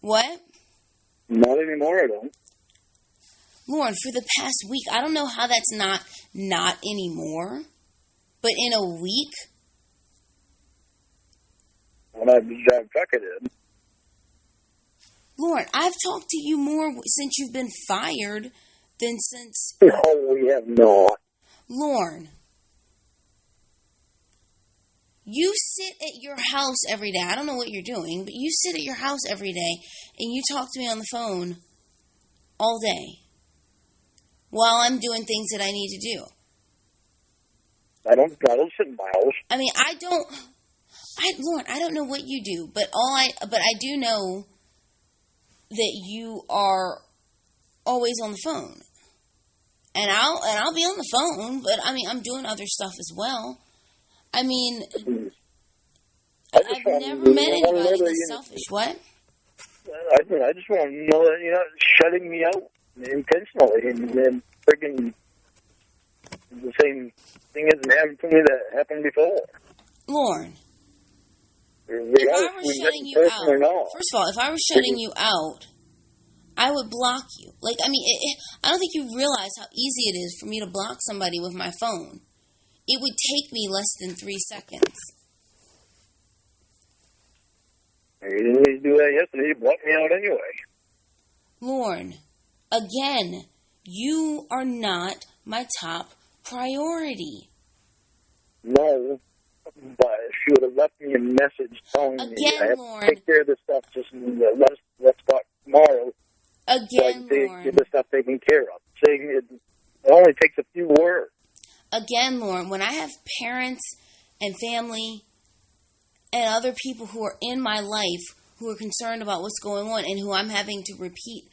What? Not anymore, I don't. Lorne, for the past week, I don't know how that's not anymore. But in a week? When I drive truck, I did. Lorne, I've talked to you more since you've been fired than since... No, we have not. Lorne, you sit at your house every day. I don't know what you're doing, but you sit at your house every day and you talk to me on the phone all day while I'm doing things that I need to do. I don't sit in my house. I mean, Lorne, I don't know what you do, but I do know that you are always on the phone. And I'll be on the phone, but I mean, I'm doing other stuff as well. I mean, I've never met anybody that's selfish. What? I just want to know that you're not shutting me out intentionally and freaking the same thing hasn't happened to me that happened before. Lorne, if I were shutting you out, first of all, if I were shutting you out, I would block you. Like, I mean, I don't think you realize how easy it is for me to block somebody with my phone. It would take me less than 3 seconds. You didn't need to do that yesterday. You blocked me out anyway. Lorne, again, you are not my top priority. No, but she would have left me a message telling me I have to take care of this stuff. Just let's talk tomorrow. Again, so I can Lorne. get this stuff taken care of. Saying it only takes a few words. Again, Lorne, when I have parents and family and other people who are in my life who are concerned about what's going on and who I'm having to repeat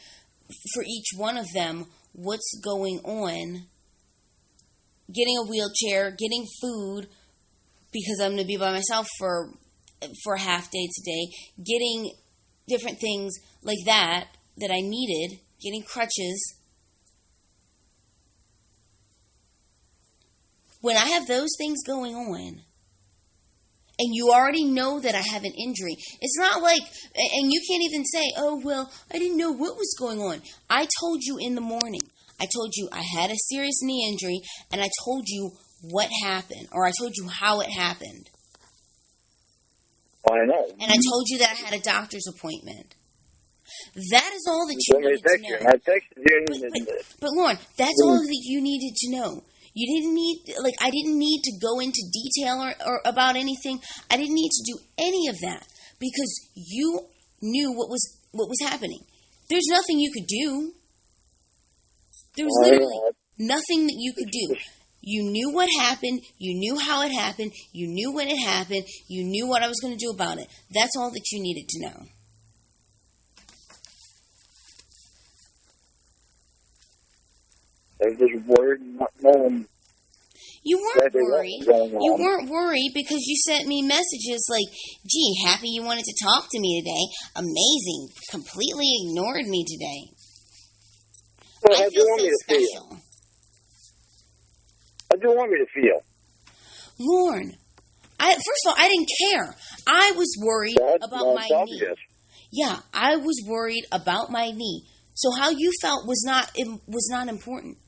for each one of them what's going on, getting a wheelchair, getting food because I'm going to be by myself for a half day today, getting different things like that I needed, getting crutches. When I have those things going on, and you already know that I have an injury, it's not like, and you can't even say, oh, well, I didn't know what was going on. I told you in the morning. I told you I had a serious knee injury, and I told you what happened, or I told you how it happened. I know. And I told you that I had a doctor's appointment. That is all that you needed to know. I texted you. But Lorne, that's all that you needed to know. You didn't need, I didn't need to go into detail or about anything. I didn't need to do any of that because you knew what was happening. There's nothing you could do. There was literally nothing that you could do. You knew what happened. You knew how it happened. You knew when it happened. You knew what I was going to do about it. That's all that you needed to know. I was just worried not knowing. You weren't worried. You weren't worried because you sent me messages like, gee, happy you wanted to talk to me today. Amazing. Completely ignored me today. Well, I feel so special. How do you want me to feel? Lorne, first of all, I didn't care. I was worried about my knee. Yeah, I was worried about my knee. So how you felt was not important.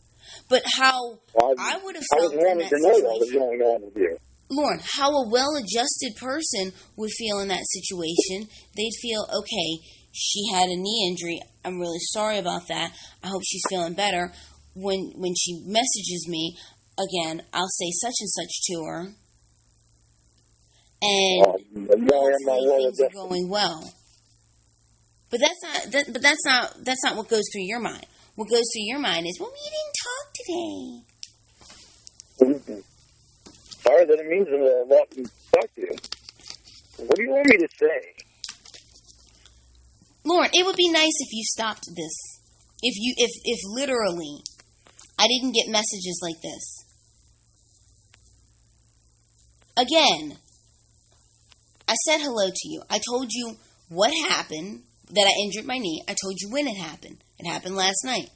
But how I would have felt in that situation. Lorne, how a well-adjusted person would feel in that situation, they'd feel, okay, she had a knee injury. I'm really sorry about that. I hope she's feeling better. When she messages me, again, I'll say such and such to her. And hopefully things are going well. But that's not what goes through your mind. What goes through your mind is, well, we didn't talk today. Sorry, that it means a lot to talk to you. What do you want me to say? Lorne, it would be nice if you stopped this. If literally I didn't get messages like this. Again, I said hello to you. I told you what happened, that I injured my knee. I told you when it happened. It happened last night.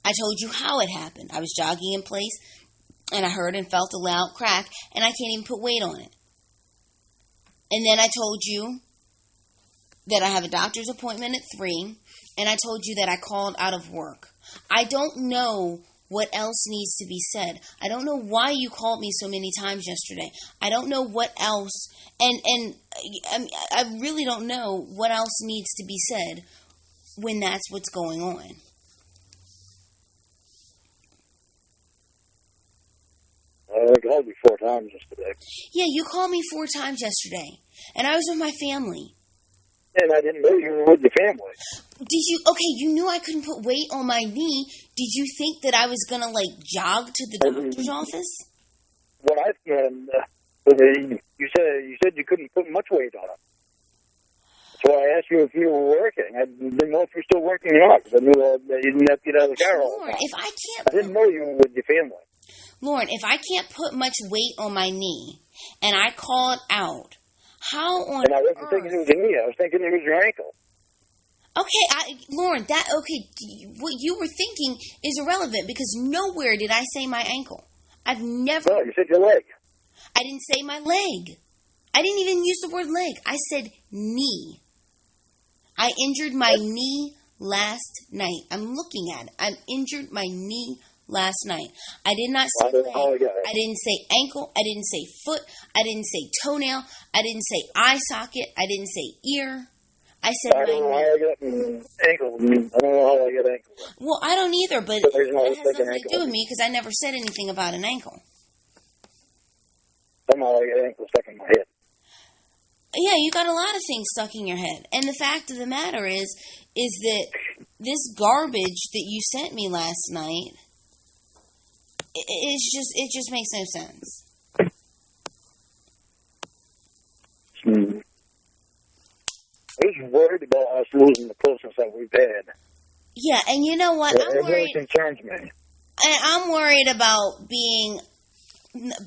I told you how it happened. I was jogging in place, and I heard and felt a loud crack, and I can't even put weight on it. And then I told you that I have a doctor's appointment at 3, and I told you that I called out of work. I don't know what else needs to be said. I don't know why you called me so many times yesterday. I don't know what else, and I really don't know what else needs to be said when that's what's going on. I called you 4 times yesterday. Yeah, you called me 4 times yesterday, and I was with my family. And I didn't know you were with your family. Did you? Okay, you knew I couldn't put weight on my knee. Did you think that I was going to, jog to the doctor's office? What you said you couldn't put much weight on it. So I asked you if you were working. I didn't know if you're still working or not, because I knew that you didn't have to get out of the car all the time. If I can't... I didn't know you were with your family. Lorne, if I can't put much weight on my knee, and I call it out, how on earth... And I wasn't thinking it was your knee. I was thinking it was your ankle. Okay, Lorne, what you were thinking is irrelevant, because nowhere did I say my ankle. I've never... No, you said your leg. I didn't say my leg. I didn't even use the word leg. I said knee. I injured my knee last night. I'm looking at it. I injured my knee last night. I did not say leg. I didn't say ankle. I didn't say foot. I didn't say toenail. I didn't say eye socket. I didn't say ear. I said I don't know how I got ankle. I don't know how I got ankle. Well, I don't either, but it has nothing to do with me, because I never said anything about an ankle. Somehow I got ankle stuck in my head. Yeah, you got a lot of things stuck in your head. And the fact of the matter is that this garbage that you sent me last night, it just makes no sense. I was worried about us losing the closeness that we've had. Yeah, and you know what? It really concerns me. And I'm worried about being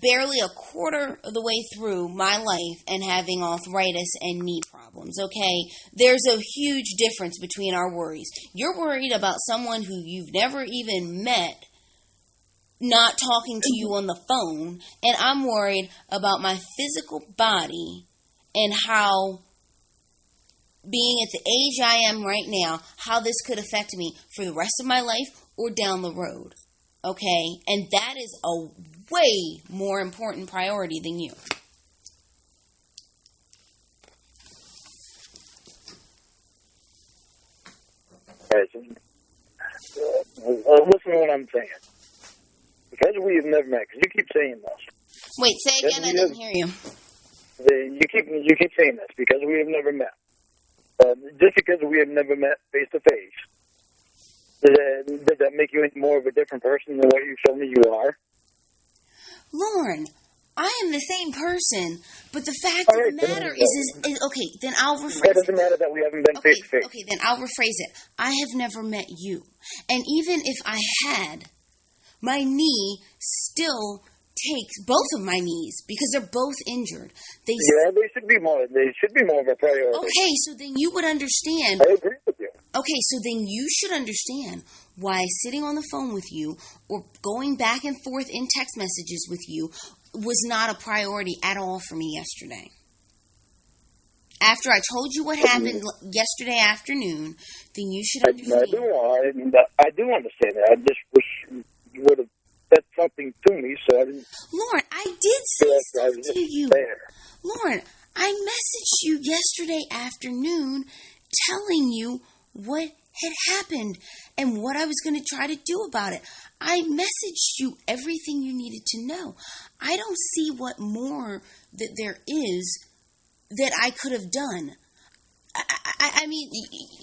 barely a quarter of the way through my life and having arthritis and knee problems, okay? There's a huge difference between our worries. You're worried about someone who you've never even met not talking to you on the phone, and I'm worried about my physical body and how, being at the age I am right now, how this could affect me for the rest of my life or down the road, okay? And that is a way more important priority than you. Listen to what I'm saying. Because we have never met, because you keep saying this. Wait, say again, I didn't hear you. You keep saying this, because we have never met. Just because we have never met face to face, does that make you any more of a different person than what you told me you are? Lorne, I am the same person, but the fact of the matter is okay, then I'll rephrase it. It doesn't matter that we haven't been face to face. Okay, then I'll rephrase it. I have never met you. And even if I had, my knee still takes both of my knees, because they're both injured. They should be more of a priority. Okay, so then you would understand. I agree with you. Okay, so then you should understand why sitting on the phone with you or going back and forth in text messages with you was not a priority at all for me yesterday. After I told you what happened yesterday afternoon, then you should understand. I do understand that. I just wish you would have said something to me, so I didn't... Lorne, I did say something to you. Lorne, I messaged you yesterday afternoon telling you what had happened and what I was going to try to do about it. I messaged you everything you needed to know. I don't see what more that there is that I could have done. I I mean,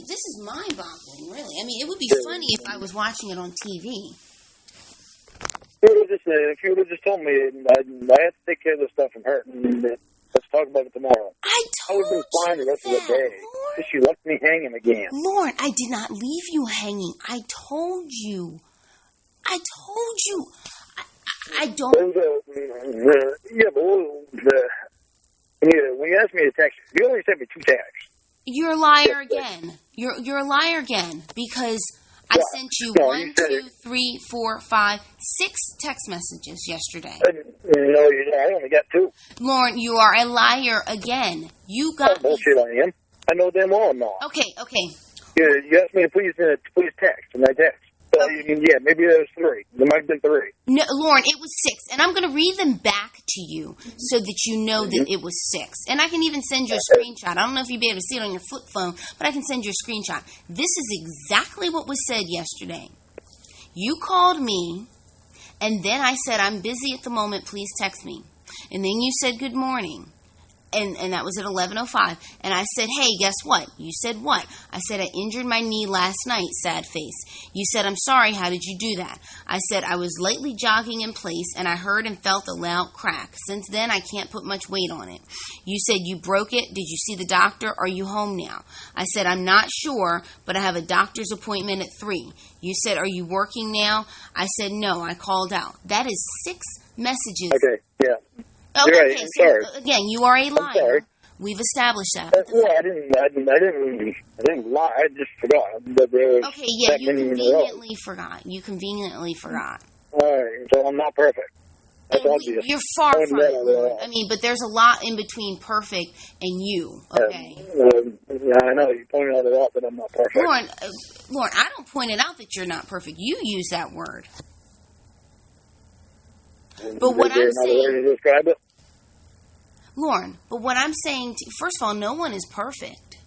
this is mind-boggling, really. I mean, it would be funny if I was watching it on TV. If you would have just told me, I have to take care of this stuff from her, and let's talk about it tomorrow. I told would have been fine the rest of the day. Lorne. She left me hanging again. Lorne, I did not leave you hanging. I told you. I don't... Yeah, but when you asked me to text you only sent me 2 texts. You're a liar again. You're a liar again, because I sent you 1, 2, 3, 4, 5, 6 text messages yesterday. No, I only got 2. Lorne, you are a liar again. You got bullshit I am. I know them all now. Okay. You asked me to please text, and I text. So, yeah, maybe there was 3. There might have been 3. No, Lorne, it was 6, and I'm going to read them back to you so that you know that it was 6. And I can even send you a screenshot. I don't know if you'll be able to see it on your flip phone, but I can send you a screenshot. This is exactly what was said yesterday. You called me, and then I said, I'm busy at the moment, please text me. And then you said good morning. And that was at 11:05. And I said, hey, guess what? You said what? I said, I injured my knee last night, sad face. You said, I'm sorry, how did you do that? I said, I was lightly jogging in place, and I heard and felt a loud crack. Since then, I can't put much weight on it. You said, you broke it. Did you see the doctor? Are you home now? I said, I'm not sure, but I have a doctor's appointment at 3. You said, are you working now? I said, no, I called out. That is 6 messages. Okay, yeah. Okay, right, so sorry. Again, you are a liar. We've established that. Well, I didn't lie. I just forgot. Okay, yeah, you conveniently forgot. All right, so I'm not perfect. That's obvious. You're far from it. I mean, but there's a lot in between perfect and you, okay? Yeah, I know. You pointed out a lot that I'm not perfect. Lorne, I don't point it out that you're not perfect. You use that word. But what I'm saying, describe it? Lorne, but what I'm saying, first of all, no one is perfect.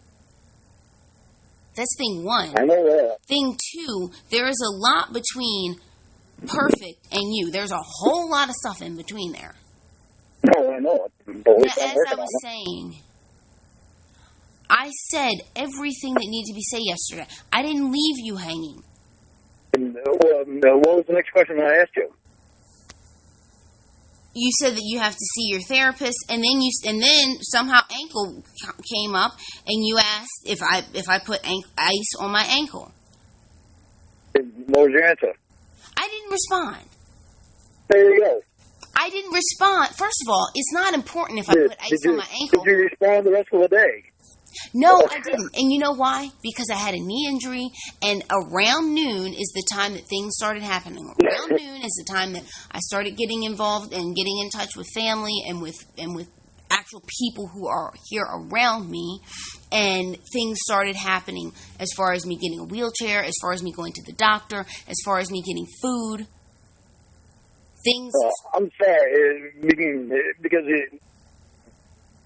That's thing 1. I know that. Thing 2, there is a lot between perfect and you. There's a whole lot of stuff in between there. No, I know it. Now, as I was saying, I said everything that needed to be said yesterday. I didn't leave you hanging. What was the next question I asked you? You said that you have to see your therapist, and then somehow ankle came up, and you asked if I put ice on my ankle. What was your answer? I didn't respond. There you go. I didn't respond. First of all, it's not important if I put ice on my ankle. Did you respond the rest of the day? No, I didn't. And you know why? Because I had a knee injury, and around noon is the time that things started happening. Around noon is the time that I started getting involved and getting in touch with family and with actual people who are here around me, and things started happening as far as me getting a wheelchair, as far as me going to the doctor, as far as me getting food. Things. I'm sorry, because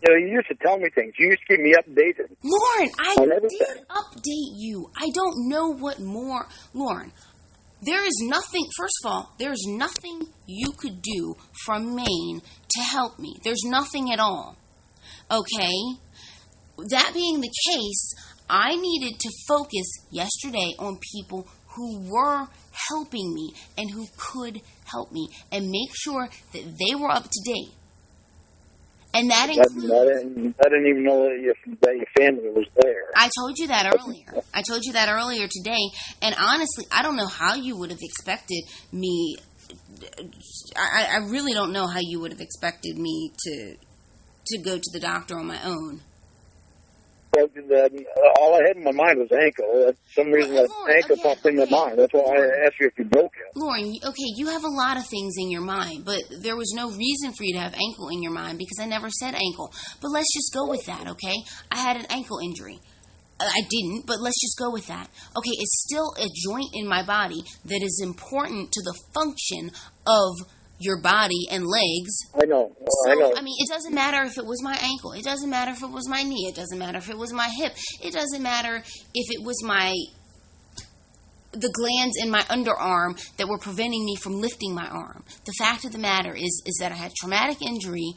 you used to tell me things. You used to keep me updated. Lorne, I did update you. I don't know what more. Lorne, there is nothing, first of all, there's nothing you could do from Maine to help me. There's nothing at all. Okay? That being the case, I needed to focus yesterday on people who were helping me and who could help me and make sure that they were up to date. And that includes... I didn't even know that your family was there. I told you that earlier. I told you that earlier today. And honestly, I don't know how you would have expected me... I really don't know how you would have expected me to go to the doctor on my own. All I had in my mind was ankle. For some reason, that ankle popped in my mind. That's why I asked you if you broke it. Lorne, okay, you have a lot of things in your mind, but there was no reason for you to have ankle in your mind because I never said ankle. But let's just go with that, okay? I had an ankle injury. I didn't, but let's just go with that. Okay, it's still a joint in my body that is important to the function of your body and legs. I know. I mean, it doesn't matter if it was my ankle. It doesn't matter if it was my knee. It doesn't matter if it was my hip. It doesn't matter if it was the glands in my underarm that were preventing me from lifting my arm. The fact of the matter is that I had traumatic injury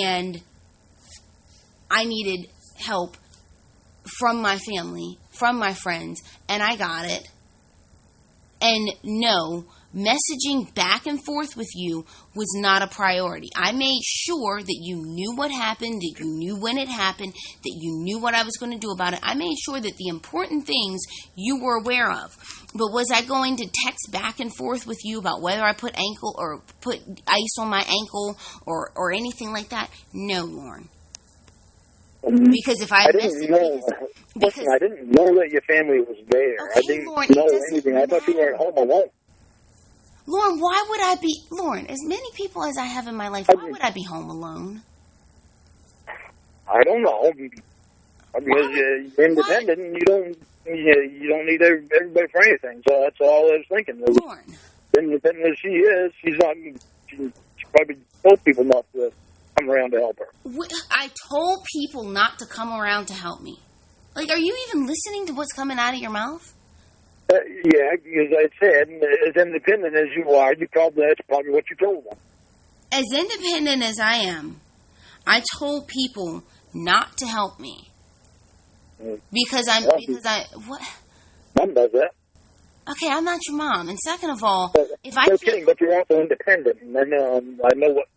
and I needed help from my family, from my friends, and I got it. And no, messaging back and forth with you was not a priority. I made sure that you knew what happened, that you knew when it happened, that you knew what I was going to do about it. I made sure that the important things you were aware of. But was I going to text back and forth with you about whether I put ice on my ankle or anything like that? No, Lorne. Because if I didn't know. Listen, I didn't know that your family was there. Okay, I didn't Lorne, know anything. I thought you were at home alone. Lorne, why would I be... Lorne, as many people as I have in my life, why would I be home alone? I don't know. Because you're independent and you don't need everybody for anything. So that's all I was thinking. Lorne. Independent as she is, she probably told people not to come around to help her. I told people not to come around to help me. Like, are you even listening to what's coming out of your mouth? Yeah, because I said, as independent as you are, that's probably what you told them. As independent as I am, I told people not to help me. Because what? Mom does that. Okay, I'm not your mom. And second of all, if I no can't... kidding, but you're also independent. And I know what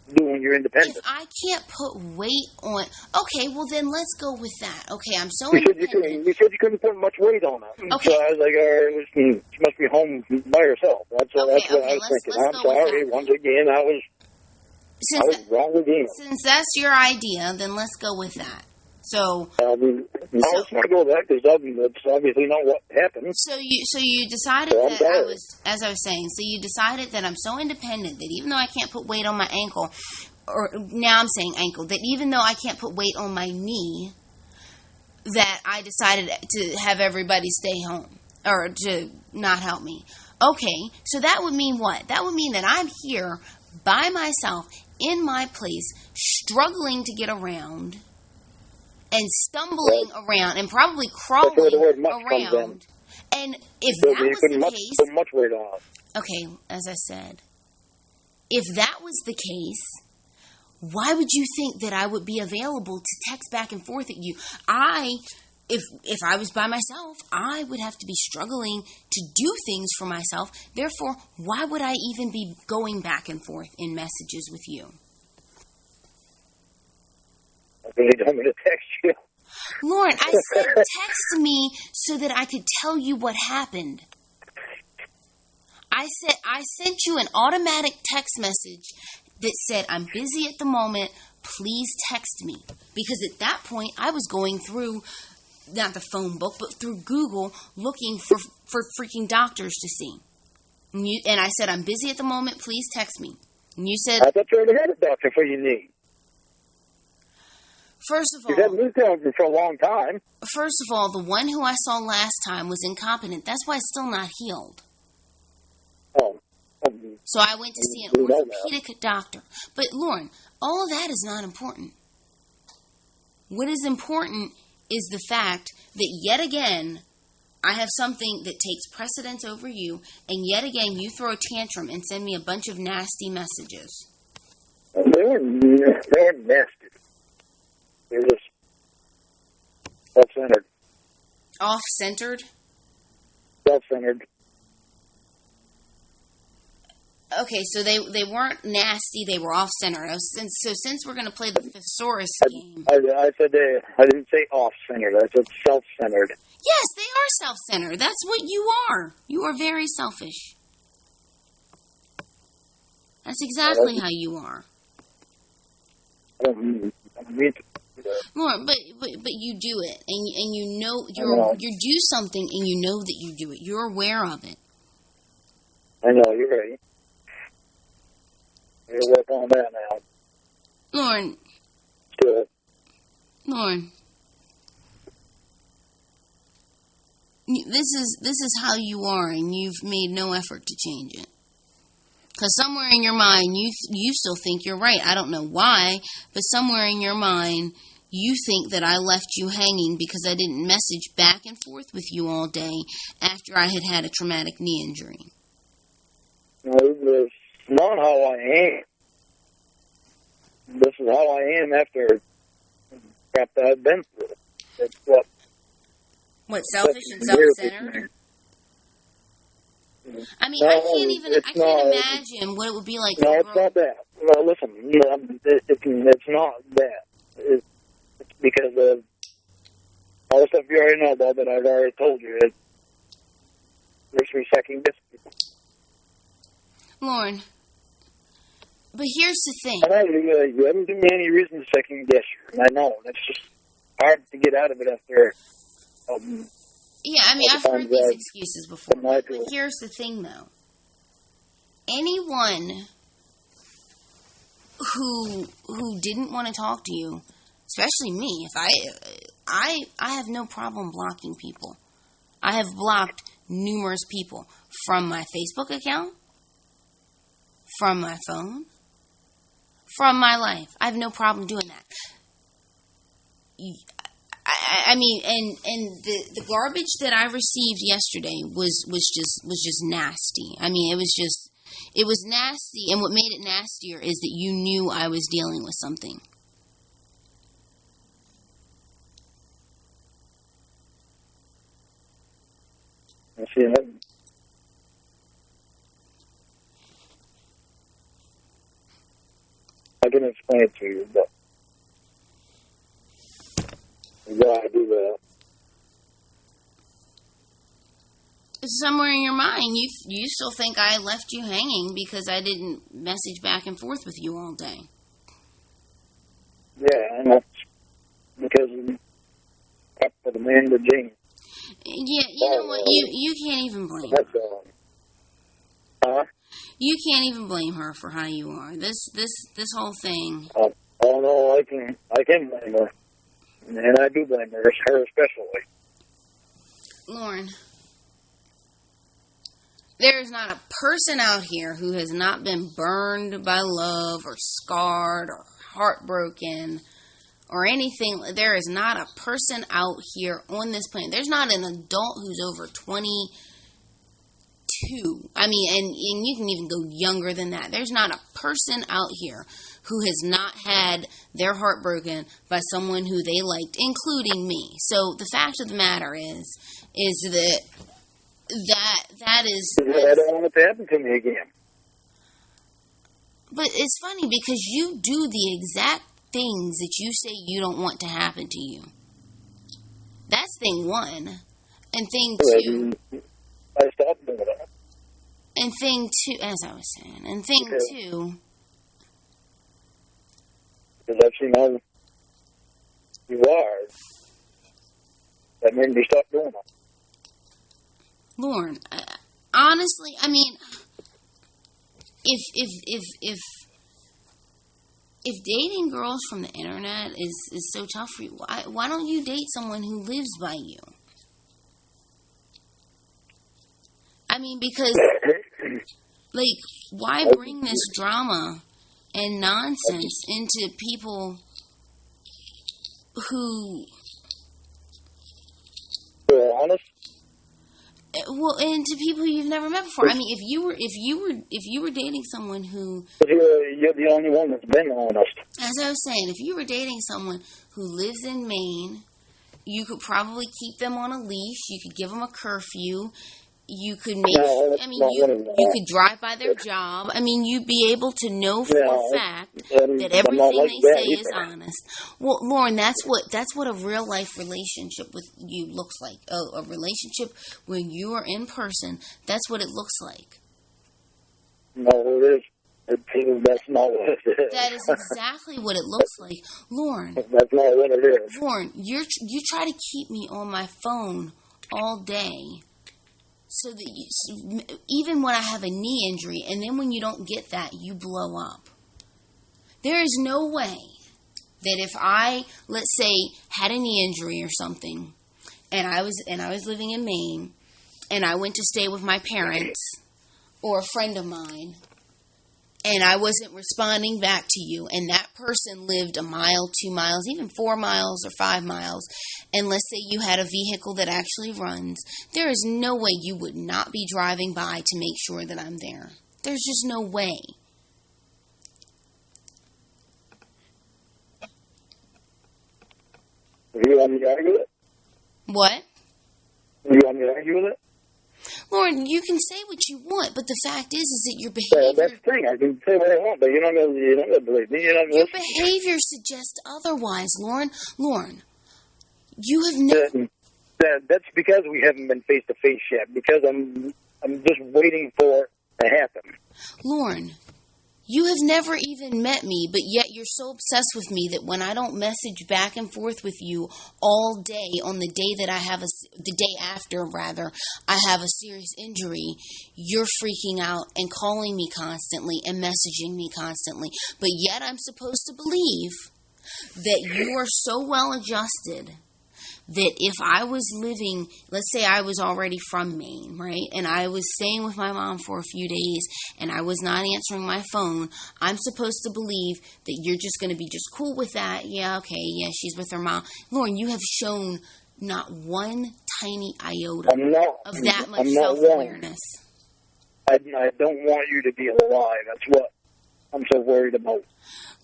to do when you're independent. If I can't put weight on... Okay, well then let's go with that. Okay, I'm so independent. You said you couldn't put much weight on her. Okay. So I was like, she must be home by herself. That's what I was thinking. I'm sorry. Once again, I was wrong again. Since that's your idea, then let's go with that. So... let's not go with that because that's obviously not what happened. So you decided that as I was saying, so you decided that I'm so independent that even though I can't put weight on my ankle, or now I'm saying ankle, that even though I can't put weight on my knee, that I decided to have everybody stay home or to not help me. Okay, so that would mean what? That would mean that I'm here by myself in my place, struggling to get around and stumbling around and probably crawling around. And if that was the case... Put much weight on. Okay, as I said, if that was the case, why would you think that I would be available to text back and forth at you? If I was by myself, I would have to be struggling to do things for myself. Therefore, why would I even be going back and forth in messages with you? You told me to text you. Lorne, I said text me so that I could tell you what happened. I sent you an automatic text message that said, I'm busy at the moment, please text me. Because at that point, I was going through, not the phone book, but through Google, looking for freaking doctors to see. And I said, I'm busy at the moment, please text me. And you said... I thought you already had a doctor for your knee. First of all... You've had knee problems for a long time. First of all, the one who I saw last time was incompetent. That's why it's still not healed. Oh. So I went to see an orthopedic doctor. But, Lorne, all of that is not important. What is important is the fact that yet again, I have something that takes precedence over you, and yet again, you throw a tantrum and send me a bunch of nasty messages. They're nasty. They're just self-centered. Off-centered? Self-centered. Okay, so they weren't nasty, they were off-centered. So since we're going to play the thesaurus game... I said I didn't say off-centered, I said self-centered. Yes, they are self-centered. That's what you are. You are very selfish. That's exactly how you are. I don't mean to. Lord, but you do it, and you know you do something, and you know that you do it. You're aware of it. I know, you're right. I gotta work on that now. Lorne. Good. Lorne. This is how you are, and you've made no effort to change it. Because somewhere in your mind, you still think you're right. I don't know why, but somewhere in your mind, you think that I left you hanging because I didn't message back and forth with you all day after I had a traumatic knee injury. No, that's not how I am. This is how I am after crap that I've been through. It's what? What, selfish and self-centered? I mean, I can't imagine what it would be like. No, it's not that. No, listen, it's not that. It's because of all the stuff you already know about that I've already told you. It makes me second guess people. Lorne, but here's the thing. I know you haven't given me any reason to second guess you. I know. It's just hard to get out of it after. Yeah, I mean, I've heard these excuses before. But here's the thing, though. Anyone who didn't want to talk to you, especially me, if I have no problem blocking people. I have blocked numerous people from my Facebook account, from my phone, from my life. I have no problem doing that. I mean, and the garbage that I received yesterday was just nasty. I mean, it was nasty, and what made it nastier is that you knew I was dealing with something. I see that. I can explain it to you, but you gotta do that. Somewhere in your mind, you still think I left you hanging because I didn't message back and forth with you all day. Yeah, and that's because up for the man to Jane. Yeah, you know what? You can't even blame her. Huh? You can't even blame her for how you are. This whole thing. Oh no, I can blame her, and I do blame her especially. Lorne, there is not a person out here who has not been burned by love or scarred or heartbroken or anything. There is not a person out here on this planet. There's not an adult who's over 22. I mean, and you can even go younger than that. There's not a person out here who has not had their heart broken by someone who they liked, including me. So the fact of the matter is that is. I don't want it to happen to me again. But it's funny because you do the exact things that you say you don't want to happen to you. That's thing one. And thing two. I stopped doing that. And thing two, as I was saying, and thing two. Because I've seen how you are. That made me stop doing it. Lorne, honestly, I mean, if dating girls from the internet is so tough for you, why don't you date someone who lives by you? I mean, because, like, why bring this drama and nonsense into people who... honest? Well, and to people you've never met before. I mean, if you were dating someone who... You're the only one that's been honest. As I was saying, if you were dating someone who lives in Maine, you could probably keep them on a leash. You could give them a curfew. You could make... you could drive by their job. I mean, you'd be able to know for a fact that everything they say is honest. Well, Lorne, that's what a real life relationship with you looks like. A relationship when you are in person. That's what it looks like. No, it is. That's not what it is. That is exactly what it looks like, Lorne. That's not what it is. Lorne, you try to keep me on my phone all day. So that even when I have a knee injury, and then when you don't get that, you blow up. There is no way that if I, let's say, had a knee injury or something, and I was living in Maine, and I went to stay with my parents or a friend of mine, and I wasn't responding back to you, and that person lived a mile, 2 miles, even 4 miles or 5 miles, and let's say you had a vehicle that actually runs, there is no way you would not be driving by to make sure that I'm there. There's just no way. You want me to argue with it? What? You want me to argue with it? Lorne, you can say what you want, but the fact is that your behavior... That's the thing. I can say what I want, but you're not going to believe me. Your behavior suggests otherwise, Lorne. Lorne, you have never... That's because we haven't been face-to-face yet, because I'm just waiting for it to happen. Lorne, you have never even met me, but yet you're so obsessed with me that when I don't message back and forth with you all day on the day that the day after, I have a serious injury, you're freaking out and calling me constantly and messaging me constantly. But yet I'm supposed to believe that you are so well adjusted that if I was living, let's say I was already from Maine, right, and I was staying with my mom for a few days, and I was not answering my phone, I'm supposed to believe that you're just going to be just cool with that. Yeah, okay, yeah, she's with her mom. Lorne, you have shown not one tiny iota of that much self-awareness. I don't want you to be alive. That's what I'm so worried about.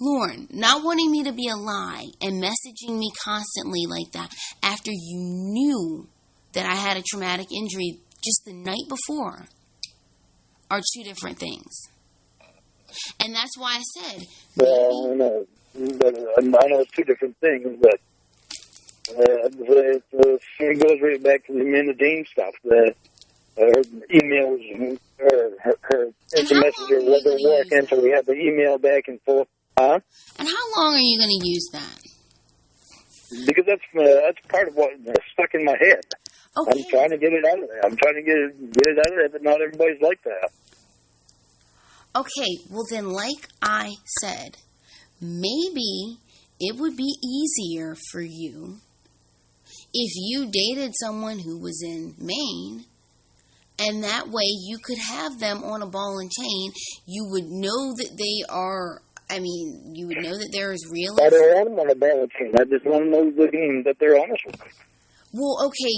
Lorne, not wanting me to be a lie and messaging me constantly like that after you knew that I had a traumatic injury just the night before are two different things. And that's why I said... Well, no. I know it's two different things, but it goes right back to the Amanda Dean stuff. Her emails, her instant messenger wasn't working, so we had to email back and forth. Huh? And how long are you going to use that? Because that's part of what's stuck in my head. Okay. I'm trying to get it out of there. I'm trying to get it out of there, but not everybody's like that. Okay, well then, like I said, maybe it would be easier for you if you dated someone who was in Maine, and that way you could have them on a ball and chain. You would know that they are... you would know that they're as real as... I don't want them on a balance chain. I just want to know that they're honest with me. Well, okay,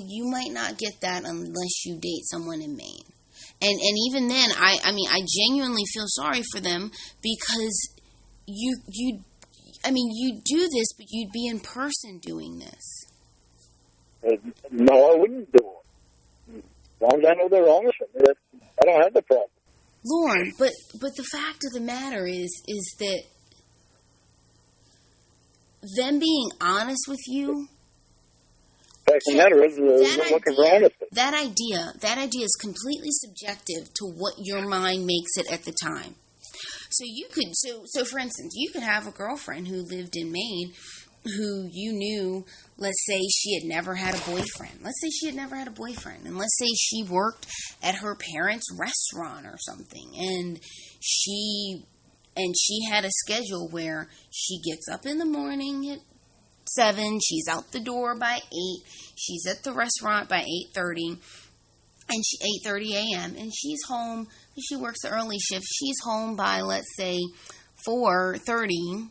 you might not get that unless you date someone in Maine. And even then, I genuinely feel sorry for them because you do this, but you'd be in person doing this. No, I wouldn't do it. As long as I know they're honest with me, I don't have the problem. Lorne, but the fact of the matter is that them being honest with you... The fact of the matter is they're looking for honesty. That idea is completely subjective to what your mind makes it at the time. So so for instance, you could have a girlfriend who lived in Maine who you knew, let's say she had never had a boyfriend. And let's say she worked at her parents' restaurant or something. And she had a schedule where she gets up in the morning at 7, she's out the door by 8, she's at the restaurant by 8:30, and 8:30 a.m., and she's home, she works the early shift, she's home by, let's say, 4:30.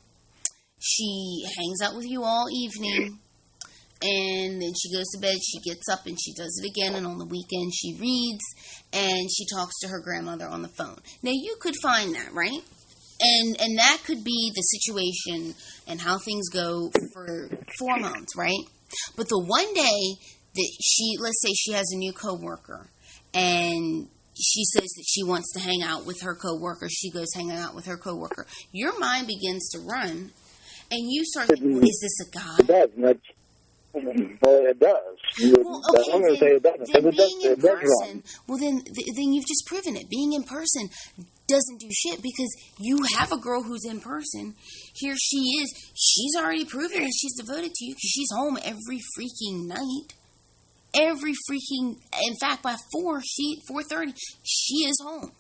She hangs out with you all evening, and then she goes to bed, she gets up, and she does it again, and on the weekend she reads, and she talks to her grandmother on the phone. Now, you could find that, right? And that could be the situation and how things go for 4 months, right? But the one day that let's say she has a new coworker, and she says that she wants to hang out with her coworker, she goes hanging out with her coworker, your mind begins to run, and you start thinking, is this a guy? It does. Well, it does. Well, okay, I'm going to say it doesn't. Then being in person, well, then you've just proven it. Being in person doesn't do shit because you have a girl who's in person. Here she is. She's already proven that she's devoted to you because she's home every freaking night. In fact, by 4:30, she is home.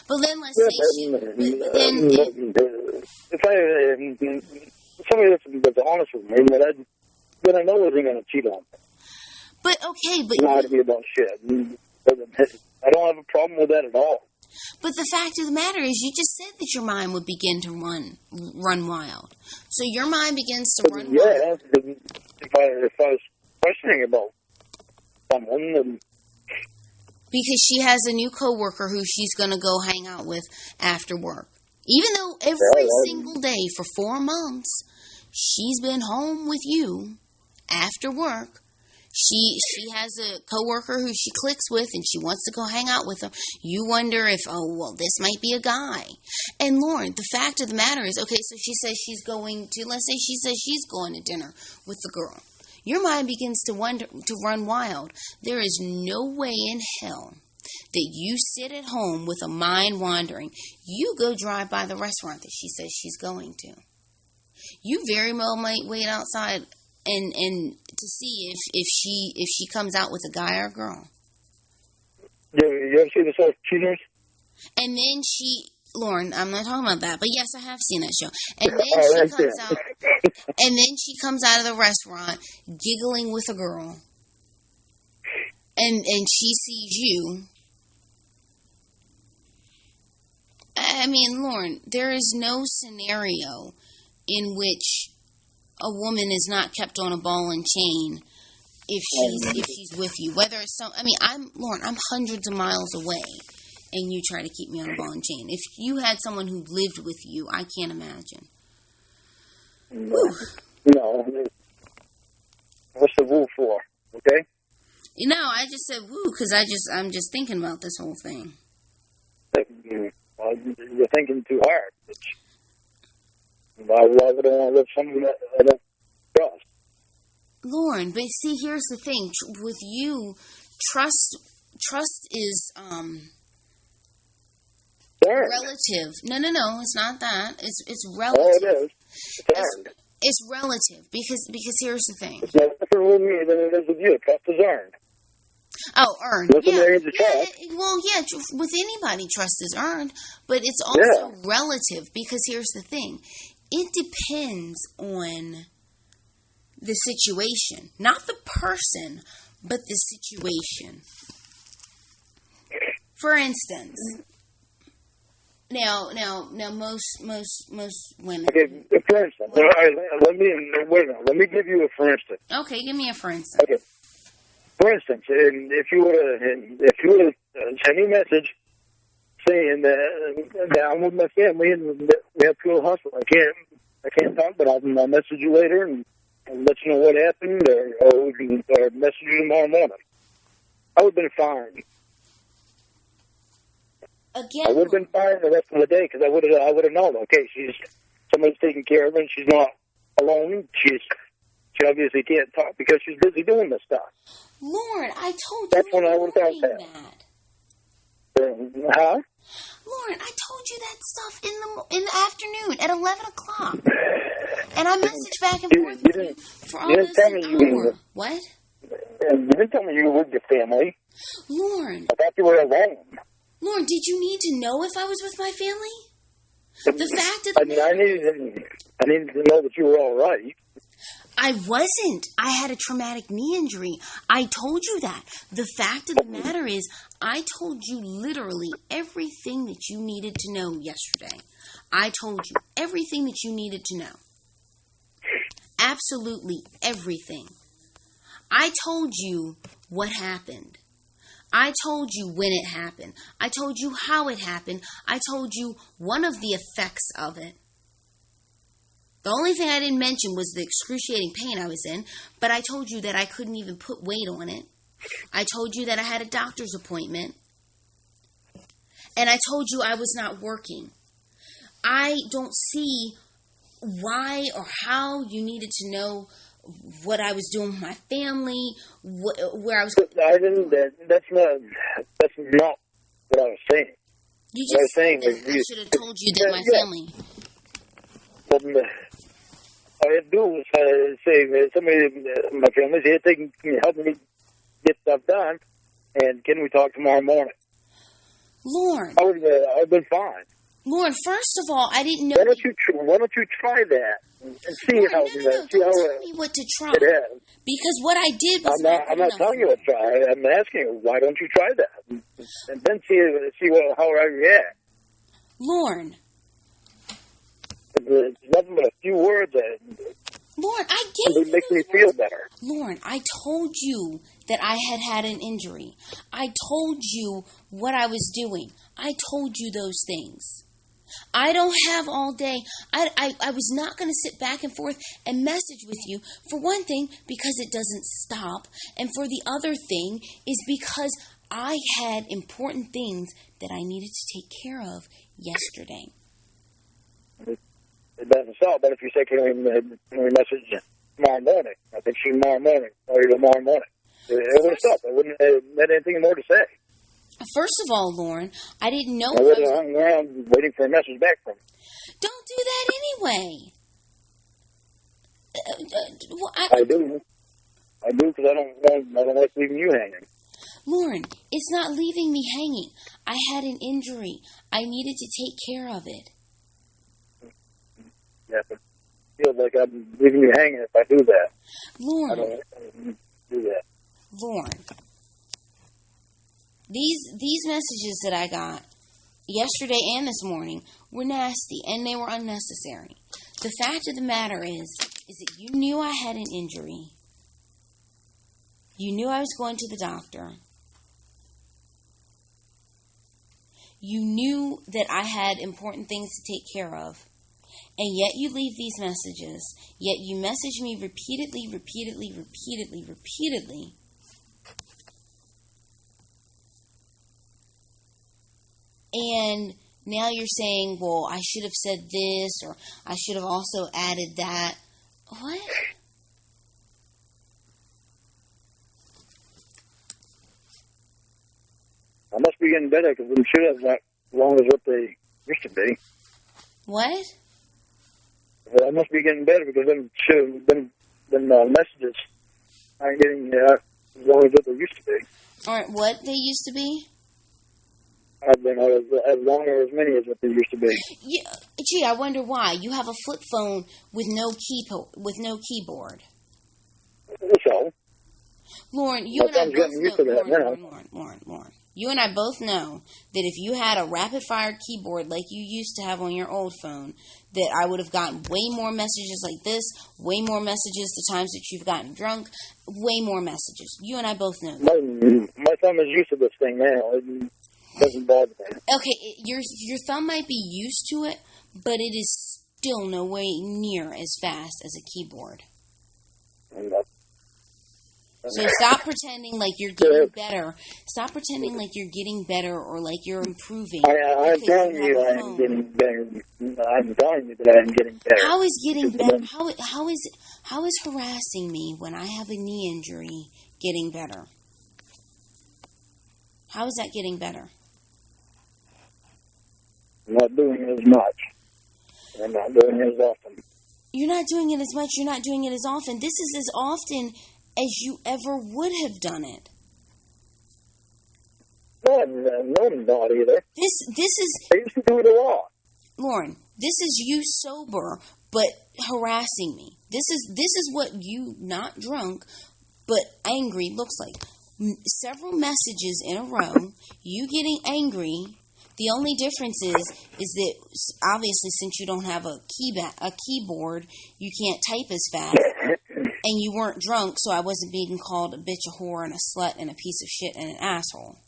But then let's say if somebody that's honest with me, then I know they're going to cheat on me. But okay, but lie to me about shit. I don't have a problem with that at all. But the fact of the matter is, you just said that your mind would begin to run wild. So your mind begins to run wild. Yeah, if I was questioning about someone, then... Because she has a new coworker who she's going to go hang out with after work. Even though every single day for 4 months, she's been home with you after work. She has a coworker who she clicks with and she wants to go hang out with him. You wonder if, this might be a guy. And Lorne, the fact of the matter is, okay, so she says she's going to, let's say she says she's going to dinner with the girl. Your mind begins to run wild. There is no way in hell that you sit at home with a mind wandering. You go drive by the restaurant that she says she's going to. You very well might wait outside and to see if she comes out with a guy or a girl. You ever see the show Cheaters? And then Lorne, I'm not talking about that, but yes, I have seen that show. And then she comes out, and then she comes out of the restaurant giggling with a girl, and she sees you. I mean, Lorne, there is no scenario in which a woman is not kept on a ball and chain if she's with you. Whether it's I'm hundreds of miles away, and you try to keep me on a ball and chain. If you had someone who lived with you, I can't imagine. No. What's the woo for? Okay. I just said woo because I'm just thinking about this whole thing. Well, you're thinking too hard. Why would I want to live someone that I don't trust? Lorne, but see, here's the thing. With you, trust is relative. No, it's not that. It's relative. Oh, it is. It's relative because here's the thing. It's not different with me than it is with you. Trust is earned. Oh, earned. With anybody, trust is earned, but it's also relative because here's the thing. It depends on the situation, not the person, but the situation. For instance, now, most women. Okay, for instance, let me give you a for instance. Okay, give me a for instance. Okay, for instance, if you would send me a message saying that I'm with my family and that we have to hustle, I can't talk, but I'll message you later and let you know what happened, or message you tomorrow morning. I would have been fine. Again, I would have been fine the rest of the day because I would have known. Okay, somebody's taking care of her, and she's not alone. She obviously can't talk because she's busy doing this stuff. Lorne, I told you. That's when I would have thought that. Huh? Lorne, I told you that stuff in the afternoon at 11 o'clock. And I messaged back and forth with you for almost an hour. What? You didn't tell me you were with your family. Lorne. I thought you were alone. Lorne, did you need to know if I was with my family? The fact of the matter... I needed to know that you were all right. I wasn't. I had a traumatic knee injury. I told you that. The fact of the matter is, I told you literally everything that you needed to know yesterday. I told you everything that you needed to know. Absolutely everything. I told you what happened. I told you when it happened. I told you how it happened. I told you one of the effects of it. The only thing I didn't mention was the excruciating pain I was in, but I told you that I couldn't even put weight on it. I told you that I had a doctor's appointment. And I told you I was not working. I don't see why or how you needed to know what I was doing with my family, where I was... That's not what I was saying. You just said that I should have told you that my family... All I had to do was say, somebody, my family's here helping me get stuff done, and can we talk tomorrow morning? Lorne. I would have been fine. Lorne, first of all, I didn't know... Why don't you try that and see Lorne, how... Don't tell me what to try. Because what I did was... I'm not telling you to try. I'm asking you, why don't you try that? And then see how I react. Lorne. There's nothing but a few words that... Lorne, I gave you It makes me feel better. Lorne, I told you that I had an injury. I told you what I was doing. I told you those things. I don't have all day. I was not going to sit back and forth and message with you, for one thing, because it doesn't stop, and for the other thing is because I had important things that I needed to take care of yesterday. It doesn't stop, but if you say, can we message tomorrow morning? I think she tomorrow morning, or tomorrow morning. It would have stopped. I wouldn't have had anything more to say. First of all, Lorne, I didn't know. I wouldn't have hung around waiting for a message back from you. Don't do that anyway. I do. I do because I don't like leaving you hanging. Lorne, it's not leaving me hanging. I had an injury. I needed to take care of it. Yeah, but it feels like I'm leaving you hanging if I do that. Lorne. I don't do that. Lorne. These messages that I got yesterday and this morning were nasty, and they were unnecessary. The fact of the matter is that you knew I had an injury. You knew I was going to the doctor. You knew that I had important things to take care of. And yet you leave these messages. Yet you message me repeatedly. And now you're saying, well, I should have said this, or I should have also added that. What? I must be getting better because them should not as long as what they used to be. What? Well, I must be getting better because them should have been messages aren't getting as long as what they used to be. Aren't what they used to be? I've been as long or as many as what they used to be. Yeah, gee, I wonder why. You have a flip phone with no keyboard. So, Lorne, you and I both know. Lorne. You and I both know that if you had a rapid-fire keyboard like you used to have on your old phone, that I would have gotten way more messages like this, way more messages the times that you've gotten drunk, way more messages. You and I both know that. My thumb is used to this thing now. It doesn't bother me. Okay, your thumb might be used to it, but it is still no way near as fast as a keyboard. So stop pretending like you're getting better. Stop pretending like you're getting better or like you're improving. I'm telling you I am getting better. I'm telling you that I am getting better. How is getting better? How is harassing me when I have a knee injury getting better? How is that getting better? I'm not doing it as much. I'm not doing it as often. You're not doing it as much. You're not doing it as often. This is as often as you ever would have done it. No, I'm not either. This is... I used to do it a lot. Lorne, this is you sober, but harassing me. This is what you, not drunk, but angry, looks like. Several messages in a row, you getting angry. The only difference is that obviously since you don't have a keyboard, you can't type as fast. And you weren't drunk, so I wasn't being called a bitch, a whore, and a slut, and a piece of shit, and an asshole.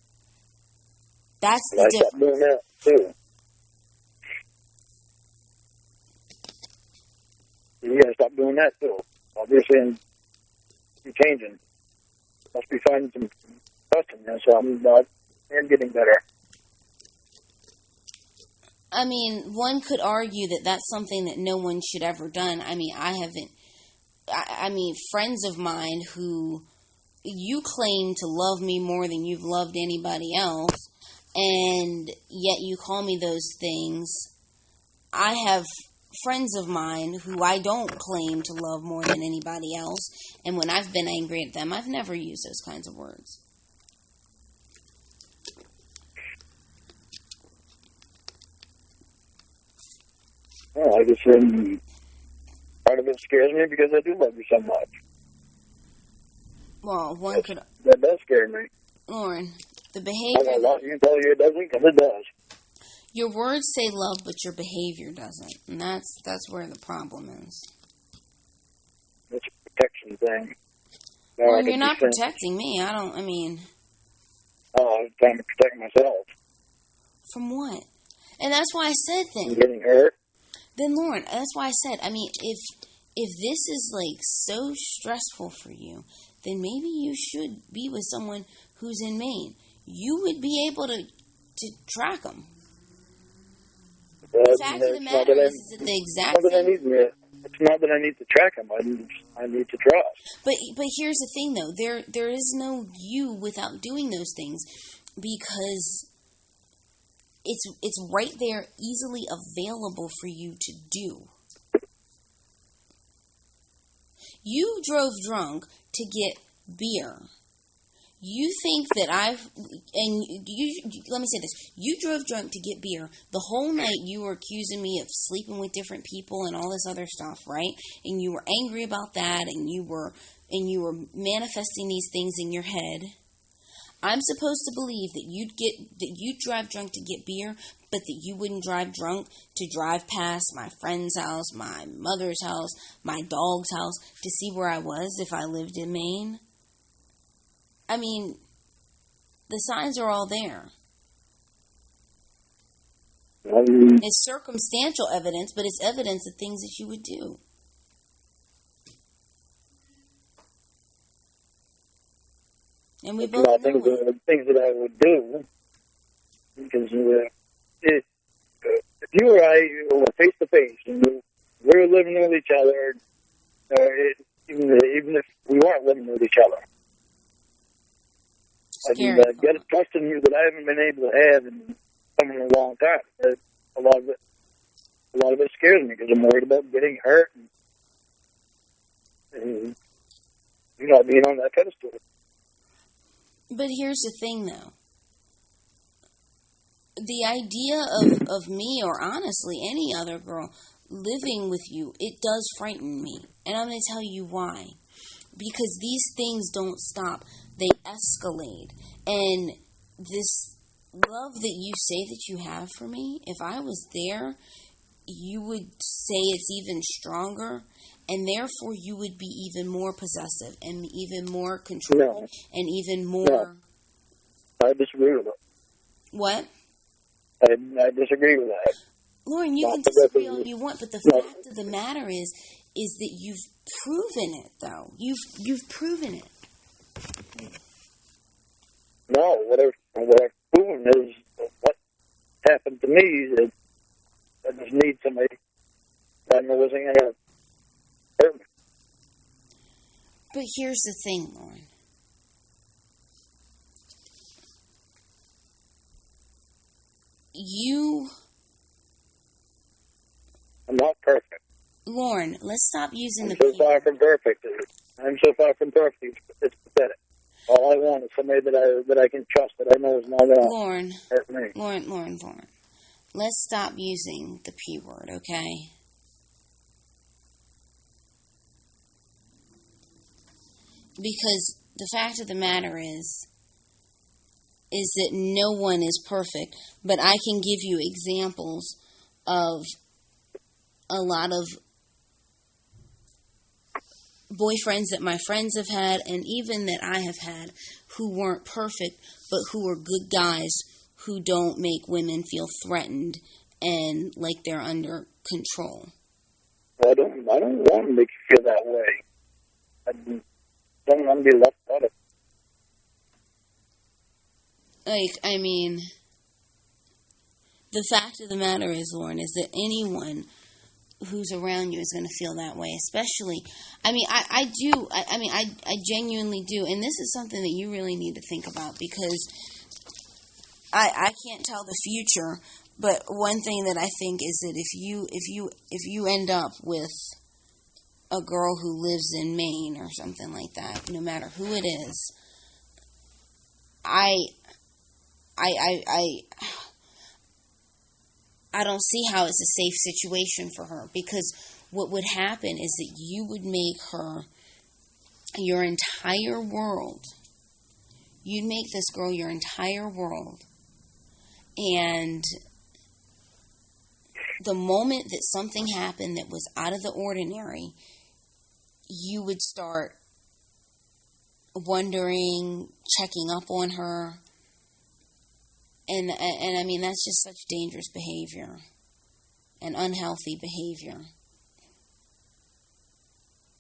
That's the difference. Stop doing that, too. You gotta stop doing that, too. Obviously, you're changing. Must be finding some custom there, so I'm getting better. I mean, one could argue that that's something that no one should ever done. I mean, I mean, friends of mine who you claim to love me more than you've loved anybody else, and yet you call me those things. I have friends of mine who I don't claim to love more than anybody else, and when I've been angry at them, I've never used those kinds of words. Well, I guess part of it scares me because I do love you so much. Well, that does scare me. Lorne, the behavior... You can tell you it doesn't, because it does. Your words say love, but your behavior doesn't. And that's where the problem is. It's a protection thing. Well, you're not protecting me. Oh, I'm trying to protect myself. From what? And that's why I said and getting hurt. Then, Lorne, that's why I said, I mean, if this is, like, so stressful for you, then maybe you should be with someone who's in Maine. You would be able to track them. The fact of the matter is that the exact same... It's not that I need to track them. I need to trust. But here's the thing, though. There is no you without doing those things, because it's right there, easily available for you to do. You drove drunk to get beer. You think that let me say this. You drove drunk to get beer. The whole night you were accusing me of sleeping with different people and all this other stuff, right? And you were angry about that, and you were manifesting these things in your head. I'm supposed to believe that you'd drive drunk to get beer, but that you wouldn't drive drunk to drive past my friend's house, my mother's house, my dog's house, to see where I was if I lived in Maine? I mean, the signs are all there. It's circumstantial evidence, but it's evidence of things that you would do. And we both know things that I would do. Because if you or I were face to face and we were living with each other, even if we weren't living with each other, I can get a trust in you that I haven't been able to have in a long time. A lot of it scares me because I'm worried about getting hurt and you not being on that pedestal. But here's the thing, though. The idea of me, or honestly any other girl, living with you, it does frighten me. And I'm going to tell you why. Because these things don't stop. They escalate. And this love that you say that you have for me, if I was there, you would say it's even stronger. And therefore, you would be even more possessive and even more controlling and even more... No. I disagree with that. What? I disagree with that. Lorne, you can disagree all you want, but the fact of the matter is that you've proven it, though. You've proven it. No, what I've proven is what happened to me is I just need somebody that wasn't going to hurt me. But here's the thing, Lorne. I'm not perfect. Lorne, let's stop using I'm so far from perfect. I'm so far from perfect. It's pathetic. All I want is somebody that I can trust, that I know is not going to hurt me. Lorne. Let's stop using the P word, okay? Because the fact of the matter is that no one is perfect, but I can give you examples of a lot of boyfriends that my friends have had, and even that I have had, who weren't perfect, but who are good guys who don't make women feel threatened and like they're under control. I don't want to make you feel that way. I don't want to be left out of it. Like, I mean, the fact of the matter is, Lorne, is that anyone who's around you is going to feel that way, especially, I mean, I genuinely do, and this is something that you really need to think about, because I can't tell the future, but one thing that I think is that if you end up with a girl who lives in Maine or something like that, no matter who it is, I don't see how it's a safe situation for her, because what would happen is that you would make her your entire world. You'd make this girl your entire world. And the moment that something happened that was out of the ordinary, you would start wondering, checking up on her, And I mean, that's just such dangerous behavior and unhealthy behavior.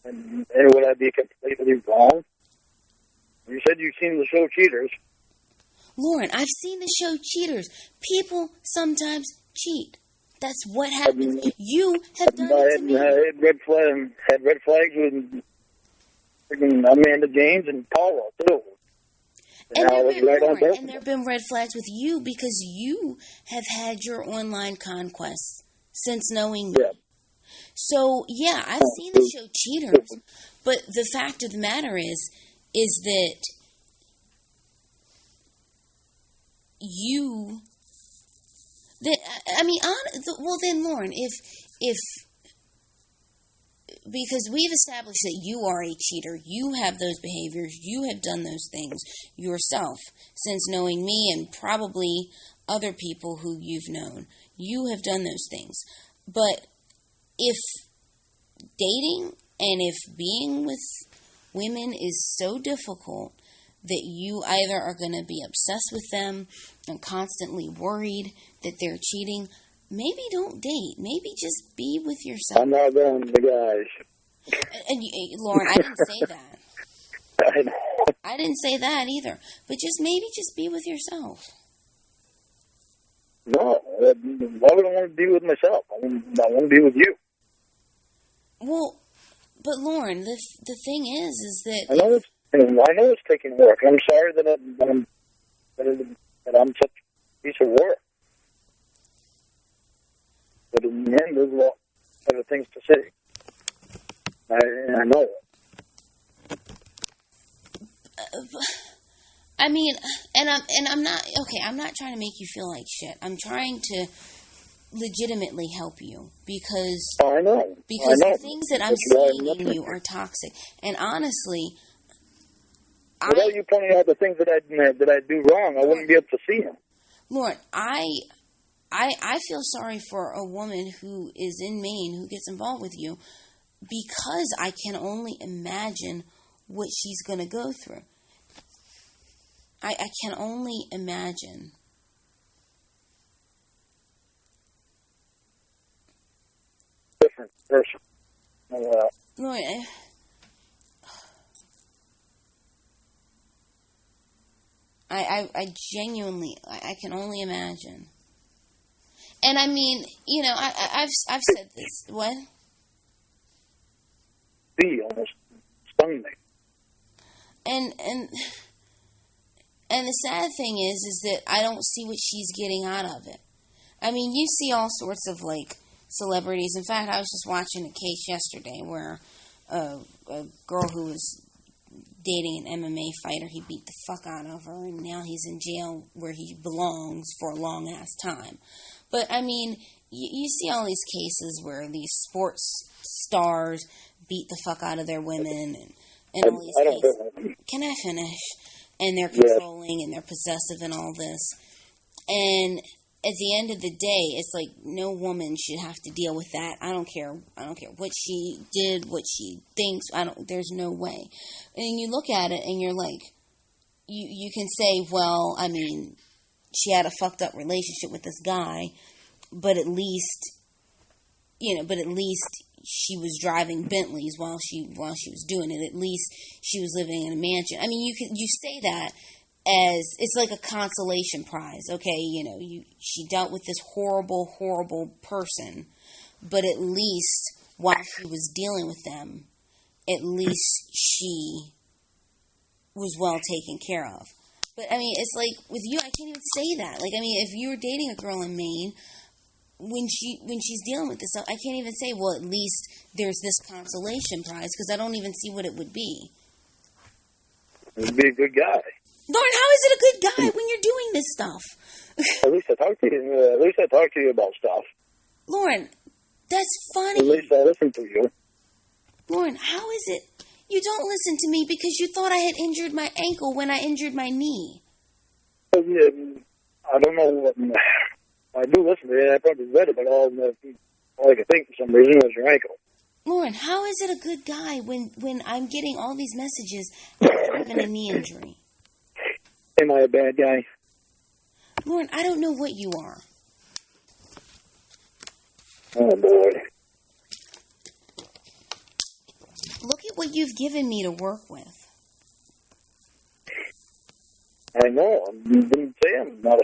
And would I be completely wrong? You said you've seen the show Cheaters. Lorne, I've seen the show Cheaters. People sometimes cheat. That's what happens. You have done it to me. Had red flags with freaking Amanda James and Paula, too. And there have been red flags with you because you have had your online conquests since knowing me. Yeah. So, yeah, I've seen the show Cheaters, but the fact of the matter is that you... well then, Lorne, if because we've established that you are a cheater, you have those behaviors, you have done those things yourself since knowing me and probably other people who you've known. You have done those things. But if dating and if being with women is so difficult that you either are going to be obsessed with them and constantly worried that they're cheating, maybe don't date. Maybe just be with yourself. I'm not going to the guys. And Lorne, I didn't say that. I know. I didn't say that either. But just be with yourself. No, why would I want to be with myself? I want to be with you. Well, but Lorne, the thing is that I know it's taking work. I'm sorry that I'm such a piece of work. But in the end, there's a lot of other things to say. I know it. I mean, I'm not okay. I'm not trying to make you feel like shit. I'm trying to legitimately help you because I know. The things that I'm seeing in you are toxic. And honestly, without you pointing out the things that I do wrong, I wouldn't be able to see them. Lord, I feel sorry for a woman who is in Maine who gets involved with you because I can only imagine what she's going to go through. I can only imagine. Different person. Lord, I genuinely, I can only imagine. And I mean, you know, I've said this. What? He almost stung me. And the sad thing is that I don't see what she's getting out of it. I mean, you see all sorts of like celebrities. In fact, I was just watching a case yesterday where a girl who was dating an MMA fighter, he beat the fuck out of her, and now he's in jail where he belongs for a long ass time. But I mean, you see all these cases where these sports stars beat the fuck out of their women, and all these cases. Can I finish? And they're controlling and they're possessive and all this. And at the end of the day, it's like no woman should have to deal with that. I don't care what she did, what she thinks. There's no way. And you look at it and you're like, you can say, well, I mean, she had a fucked up relationship with this guy, but at least she was driving Bentleys while she was doing it. At least she was living in a mansion. I mean, you say that as it's like a consolation prize. Okay, you know, she dealt with this horrible, horrible person, but at least while she was dealing with them, at least she was well taken care of. But I mean, it's like with you, I can't even say that. Like, I mean, if you were dating a girl in Maine, when she's dealing with this stuff, I can't even say, well, at least there's this consolation prize, because I don't even see what it would be. It would be a good guy. Lorne, how is it a good guy when you're doing this stuff? At least I talk to you. At least I talk to you about stuff. Lorne, that's funny. At least I listen to you. Lorne, how is it you don't listen to me because you thought I had injured my ankle when I injured my knee? I don't know. I do listen to you. I probably read it, but all I could think for some reason was your ankle. Lorne, how is it a good guy when I'm getting all these messages after having a knee injury? Am I a bad guy? Lorne, I don't know what you are. Oh, boy. Look at what you've given me to work with. I know. I didn't say I'm not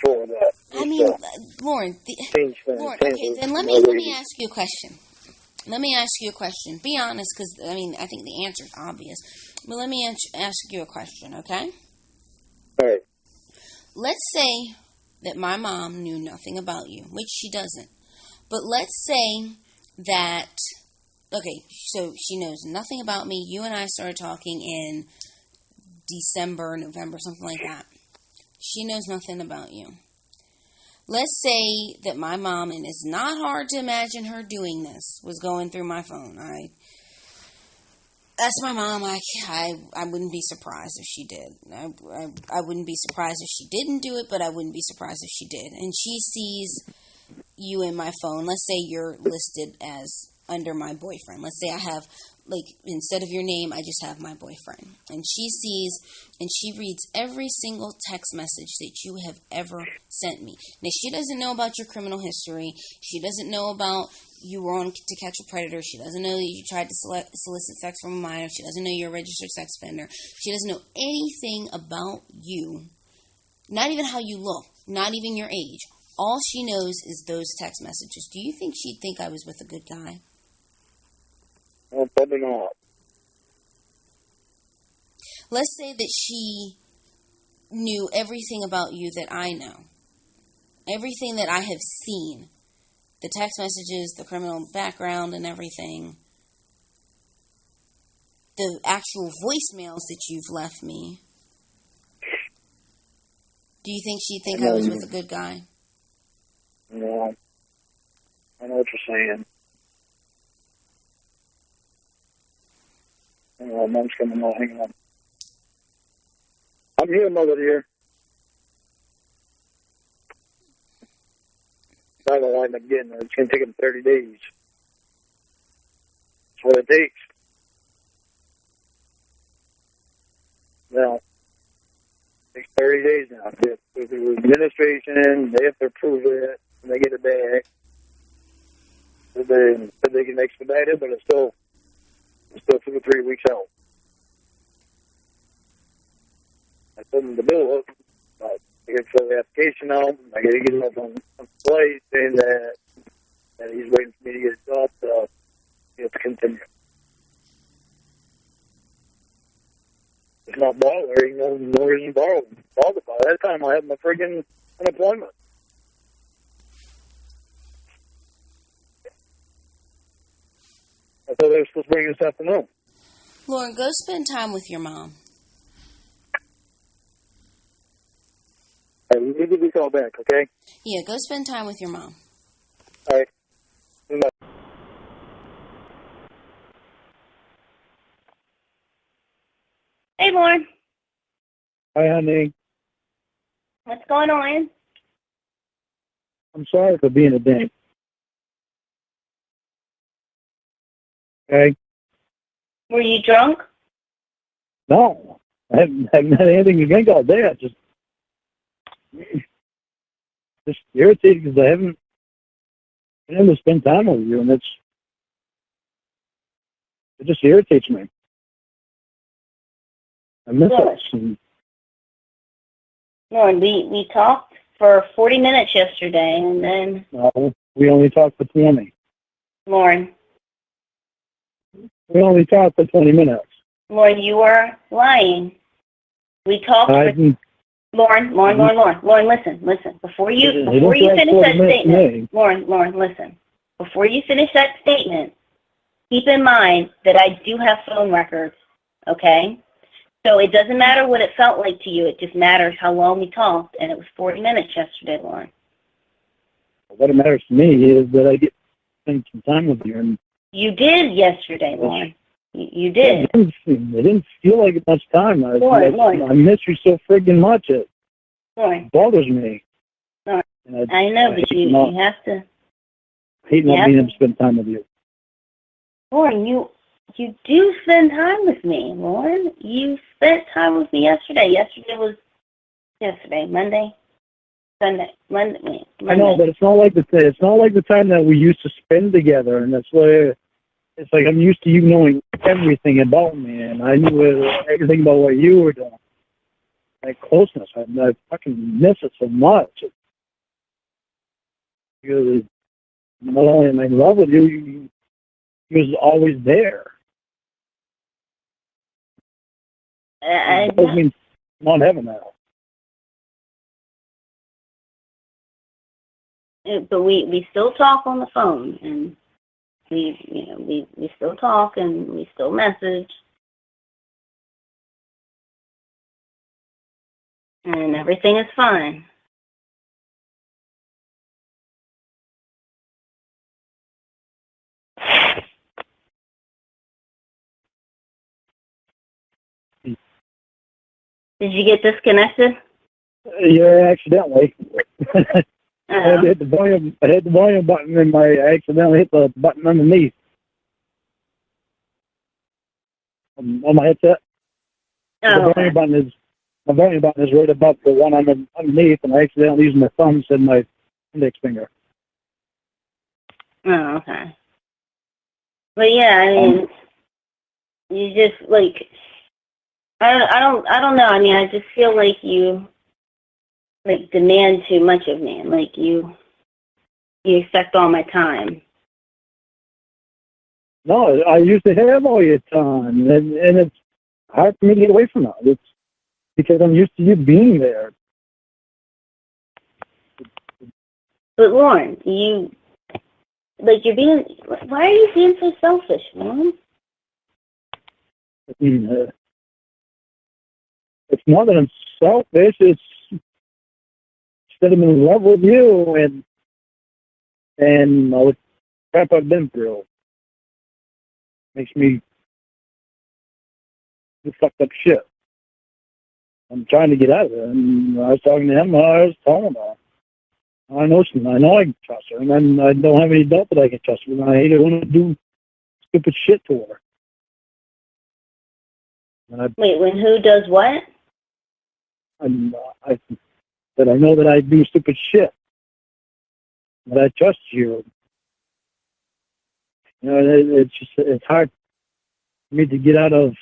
for that. I mean, Lorne, okay, then let me ask you a question. Let me ask you a question. Be honest, because, I mean, I think the answer's obvious. But let me ask you a question, okay? All right. Let's say that my mom knew nothing about you, which she doesn't. But let's say that, okay, so she knows nothing about me. You and I started talking in December, November, something like that. She knows nothing about you. Let's say that my mom, and it's not hard to imagine her doing this, was going through my phone. That's my mom. I wouldn't be surprised if she did. I wouldn't be surprised if she didn't do it, but I wouldn't be surprised if she did. And she sees you in my phone. Let's say you're listed as under my boyfriend. Let's say I have, like, instead of your name, I just have my boyfriend. And she sees and she reads every single text message that you have ever sent me. Now, she doesn't know about your criminal history. She doesn't know about you were on To Catch a Predator. She doesn't know that you tried to solicit sex from a minor. She doesn't know you're a registered sex offender. She doesn't know anything about you. Not even how you look. Not even your age. All she knows is those text messages. Do you think she'd think I was with a good guy? Well, probably not. Let's say that she knew everything about you that I know. Everything that I have seen. The text messages, the criminal background and everything. The actual voicemails that you've left me. Do you think she'd think I was with a good guy? No. I know what you're saying. Mom's coming on. Hang on. I'm here, Mother dear. I don't like them getting there. It's going to take them 30 days. That's what it takes. Now, it takes 30 days now. If the administration, they have to approve it, and they get it back. So they can expedite it, but it's still 2 or 3 weeks out. I told them to bill it, but I got to fill the application out. I got to get it up on the plate saying that he's waiting for me to get it up to continue. It's not bothering, no reason bothered by it. By that time, I have my friggin' unemployment. I thought they were supposed to bring this afternoon. Lorne, go spend time with your mom. We need to be called back, okay? Yeah, go spend time with your mom. All right. Bye. Hey, Lorne. Hi, honey. What's going on? I'm sorry for being a dick. Okay? Were you drunk? No. I haven't had anything to drink all day. I just irritated because I haven't been able to spend time with you, and it just irritates me. I miss us. Lorne, we talked for 40 minutes yesterday, and then... No, we only talked for 20. Lorne. We only talked for 20 minutes. Lorne, you are lying. We talked Lorne, listen. Before you finish that statement, Lorne, listen. Before you finish that statement, keep in mind that I do have phone records, okay? So it doesn't matter what it felt like to you. It just matters how long we talked, and it was 40 minutes yesterday, Lorne. What matters to me is that I get to spend some time with you. And you did yesterday, Lorne. You did. It didn't feel like much time. Lorne. I miss you so friggin' much. It bothers me. Lorne, I know, but you have to... I hate not being able to spend time with you. Lorne, you do spend time with me, Lorne. You spent time with me yesterday. Yesterday was Yesterday, Monday, Sunday, Monday. I know, but it's not like the time that we used to spend together, and that's why it's like I'm used to you knowing everything about me, and I knew everything about what you were doing. That closeness, I fucking miss it so much. Because not only am I in love with you, you was always there. I That means not having that. But we still talk on the phone, and we still talk, and we still message, and everything is fine. Did you get disconnected? Yeah, accidentally. I hit the volume button, and I accidentally hit the button underneath on my headset. The volume button is right above the one underneath, and I accidentally used my thumbs and my index finger. Oh, okay. But yeah, I mean, you just like I don't know. I mean, I just feel like you like demand too much of me. Like you expect all my time. No, I used to have all your time, and it's hard for me to get away from that. It's because I'm used to you being there. But Lorne, you're being. Why are you being so selfish, Lorne? It's more than I'm selfish. It's instead of in love with you and all the crap I've been through makes me do fucked up shit. I'm trying to get out of it. And I was talking to him. I was telling him about it. I know I can trust her, and then I don't have any doubt that I can trust her. And I hate it when I do stupid shit to her. Wait, when who does what? I know that I do stupid shit. But I trust you. You know, it's hard for me to get out of,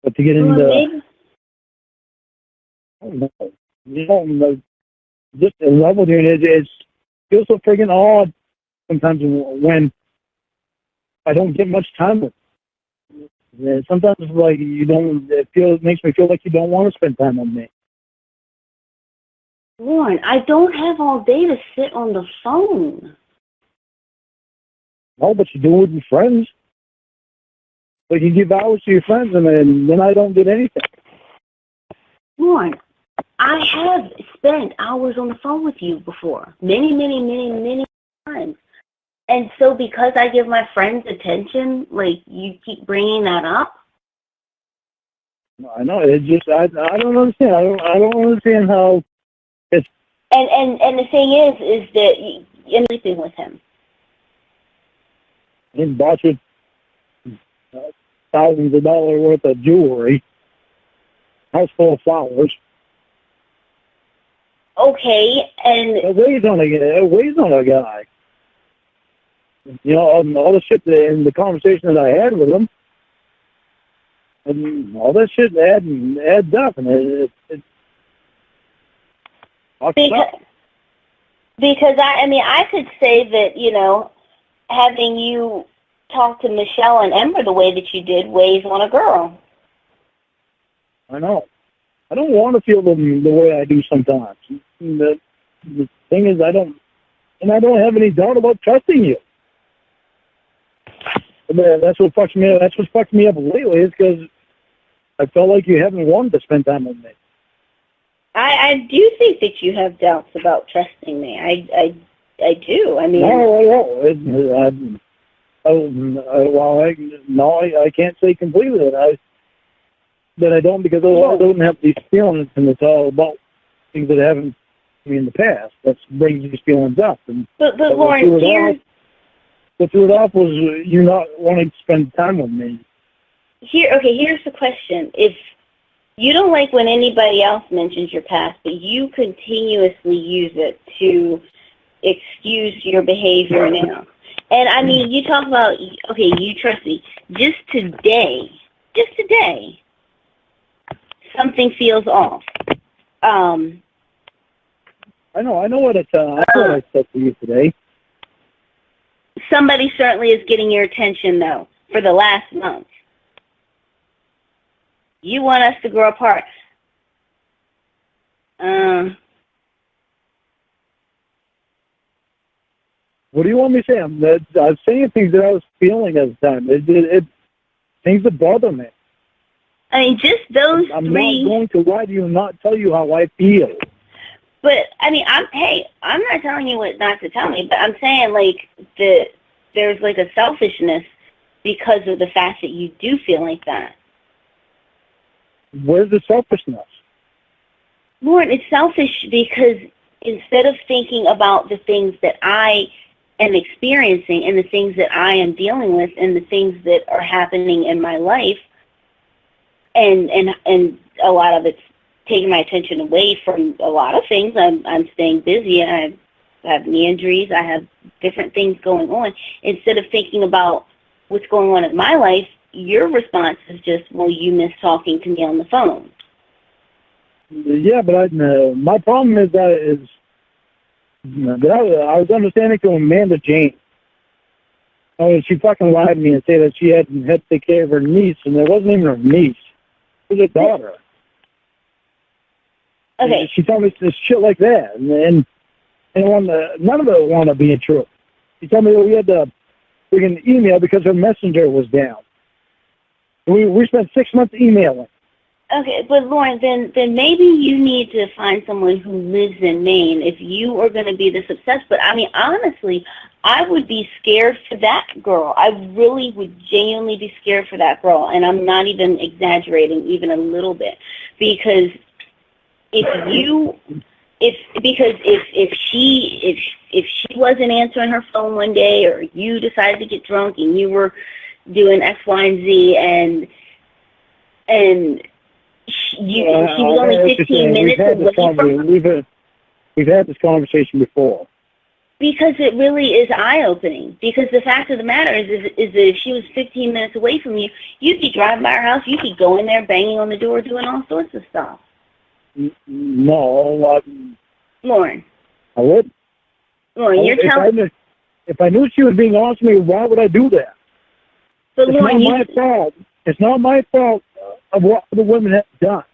but to get into. I don't know. You know, just in love with you, and it feels so friggin' odd sometimes when I don't get much time with you. And sometimes it's like you don't. It makes me feel like you don't want to spend time with me. Lorne, I don't have all day to sit on the phone. No, but you do it with your friends. Like you give hours to your friends, and then I don't get anything. Lorne, I have spent hours on the phone with you before. Many, many, many, many times. And so because I give my friends attention, like, you keep bringing that up? I know. It's just, I don't understand. I don't understand how it's... And the thing is that you're sleeping with him. He bought you thousands of dollars worth of jewelry, house full of flowers. Okay, and... It weighs on a guy. You know, all the shit in the conversation that I had with him, and all that shit adds up, and it because I could say that, you know, having you talk to Michelle and Ember the way that you did weighs on a girl. I know. I don't want to feel the way I do sometimes. The thing is, I don't have any doubt about trusting you. That's what fucks me up. That's what fucks me up lately. Is because I felt like you haven't wanted to spend time with me. I do think that you have doubts about trusting me. I do. I mean, I can't say completely that I don't, because I don't have these feelings, and it's all about things that haven't to me in the past. That brings these feelings up. But Lorne, what threw it off was you not wanting to spend time with me. Here's the question: If You don't like when anybody else mentions your past, but you continuously use it to excuse your behavior now. And I mean, you talk about, okay, you trust me. Just today, something feels off. I know what I said to you today. Somebody certainly is getting your attention, though, for the last month. You want us to grow apart. What do you want me to say? I'm saying things that I was feeling at the time. Things that bother me. I mean, just those I'm three. not going to lie to you and not tell you how I feel. But I mean, I'm not telling you what not to tell me, but I'm saying like there's like a selfishness because of the fact that you do feel like that. Where's the selfishness? Lord, it's selfish because instead of thinking about the things that I am experiencing and the things that I am dealing with and the things that are happening in my life, and a lot of it's taking my attention away from a lot of things. I'm staying busy. I have knee injuries. I have different things going on. Instead of thinking about what's going on in my life, your response is just, well, you miss talking to me on the phone. Yeah, but my problem is that I was understanding to Amanda Jane. She fucking lied to me and said that she had to take care of her niece, and it wasn't even her niece. It was her daughter. Okay. And she told me this shit like that, and none of it wound up being true. She told me that we had to freaking email because her messenger was down. We spent 6 months emailing. Okay, but Lorne, then maybe you need to find someone who lives in Maine if you are going to be this obsessed. But I mean, honestly, I would be scared for that girl. I really would genuinely be scared for that girl, and I'm not even exaggerating even a little bit, because if she wasn't answering her phone one day, or you decided to get drunk and you were doing X, Y, and Z, and she was only 15 minutes away from her. We've had this conversation before. Because it really is eye-opening. Because the fact of the matter is that if she was 15 minutes away from you, you'd be driving by her house, you'd be going there, banging on the door, doing all sorts of stuff. No. Lorne. I would. Lorne, you're telling... If I knew she was being honest with me, why would I do that? But it's Lorne, not my fault. It's not my fault of what the women have done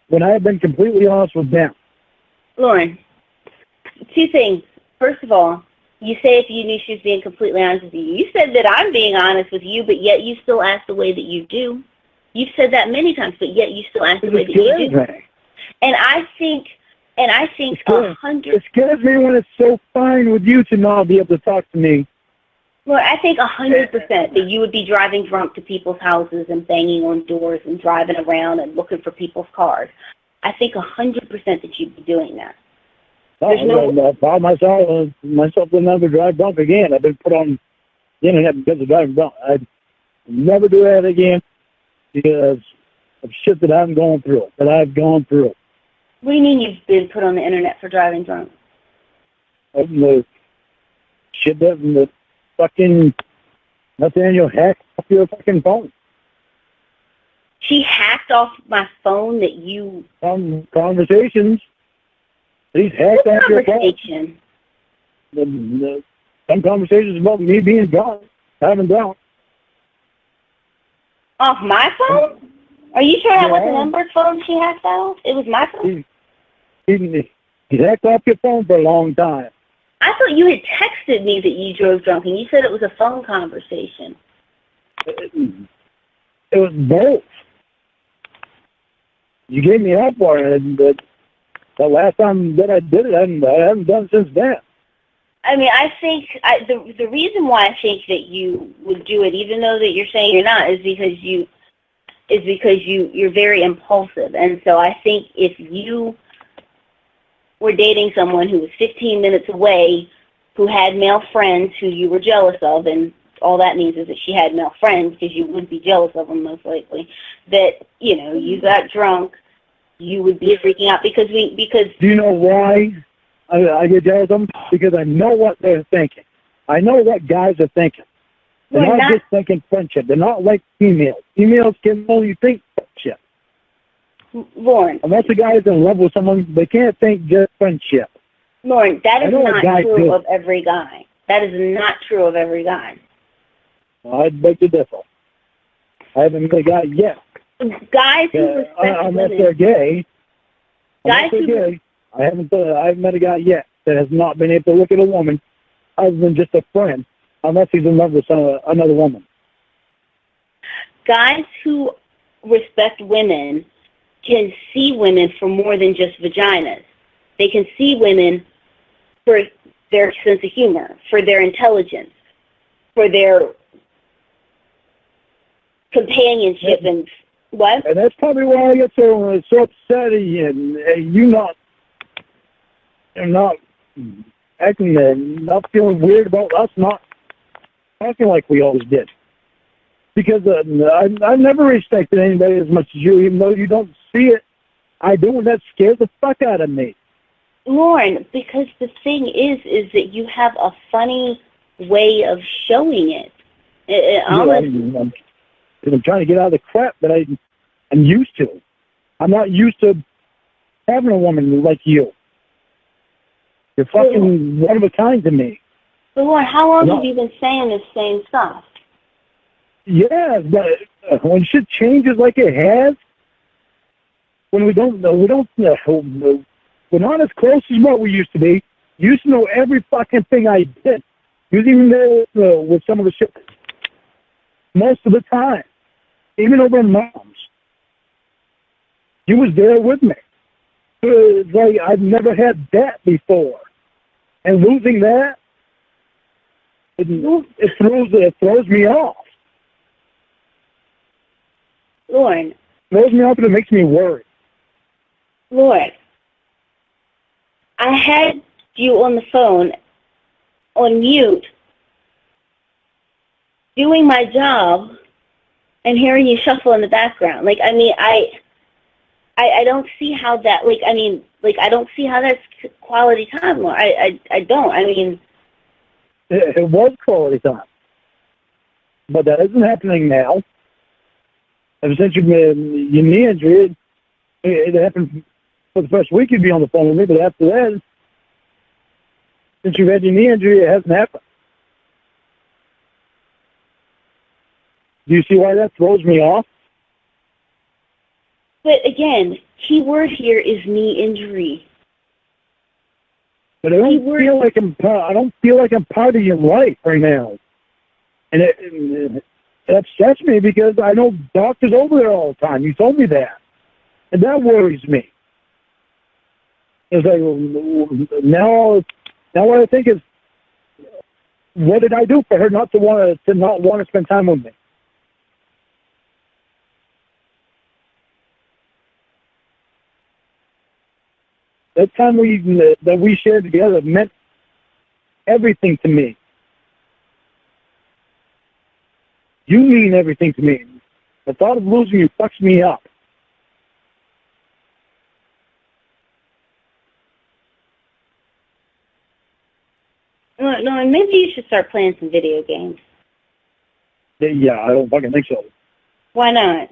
when I have been completely honest with them. Lorne, two things. First of all, you say if you knew she was being completely honest with you. You said that I'm being honest with you, but yet you still act the way that you do. You've said that many times, but yet you still act the way that you do. And I think 100... It scares me when it's so fine with you to not be able to talk to me. Well, I think 100% that you would be driving drunk to people's houses and banging on doors and driving around and looking for people's cars. I think 100% that you'd be doing that. I found myself to never drive drunk again. I've been put on the internet because of driving drunk. I'd never do that again because of shit that I've gone through. What do you mean you've been put on the internet for driving drunk? The shit that fucking Nathaniel hacked off your fucking phone. She hacked off my phone that you... Conversations. He's hacked off your phone. Some conversations about me being drunk, having drunk. Off my phone? Are you sure that was the number phone she hacked out? It was my phone? He hacked off your phone for a long time. I thought you had texted me that you drove drunk, and you said it was a phone conversation. It was both. You gave me that for it, but the last time that I did it, I haven't done it since then. I mean, I think the reason why I think that you would do it, even though that you're saying you're not, is because you're very impulsive. And so I think if you were dating someone who was 15 minutes away, who had male friends who you were jealous of, and all that means is that she had male friends, because you would be jealous of them most likely. That, you know, you got drunk, you would be freaking out because. Do you know why I get jealous of them? Because I know what they're thinking. I know what guys are thinking. They're not just thinking friendship. They're not like females. Females can only think friendship. Lorne. Unless a guy is in love with someone, they can't think just friendship. Lorne, that is not true of every guy. That is not true of every guy. I'd beg to differ. I haven't met a guy yet. Guys who respect unless women. they're gay. Guys unless they're gay. I haven't met a guy yet that has not been able to look at a woman other than just a friend, unless he's in love with another woman. Guys who respect women can see women for more than just vaginas. They can see women for their sense of humor, for their intelligence, for their companionship, and what? And that's probably why I get so upset and you not acting, not feeling weird about us not acting like we always did. Because I've never respected anybody as much as you, even though you don't see it. I do, and that scares the fuck out of me. Lorne, because the thing is that you have a funny way of showing it. I'm trying to get out of the crap that I'm used to. I'm not used to having a woman like you. You're fucking one of a kind to me. So, Lorne, how long have you been saying the same stuff? Yeah, but when shit changes like it has, when we're not as close as what we used to be. You used to know every fucking thing I did. You was even there with some of the shit most of the time, even over moms. You was there with me. It's like I've never had that before, and losing that, it throws me off. Lorne. It throws me off, and it makes me worry. Lord, I had you on the phone, on mute, doing my job, and hearing you shuffle in the background. Like, I mean, I don't see how that, I don't see how that's quality time, Lord. I don't. I mean... It was quality time. But that isn't happening now. Ever since your knee injury, it happened for the first week you'd be on the phone with me, but after that, since you've had your knee injury, it hasn't happened. Do you see why that throws me off? But again, key word here is knee injury. But I don't feel like I'm part of your life right now. And it upsets me because I know doctors over there all the time. You told me that. And that worries me. It's like, now what I think is, what did I do for her not want to spend time with me? That time that we shared together meant everything to me. You mean everything to me. The thought of losing you fucks me up. No, and maybe you should start playing some video games. Yeah, I don't fucking think so. Why not?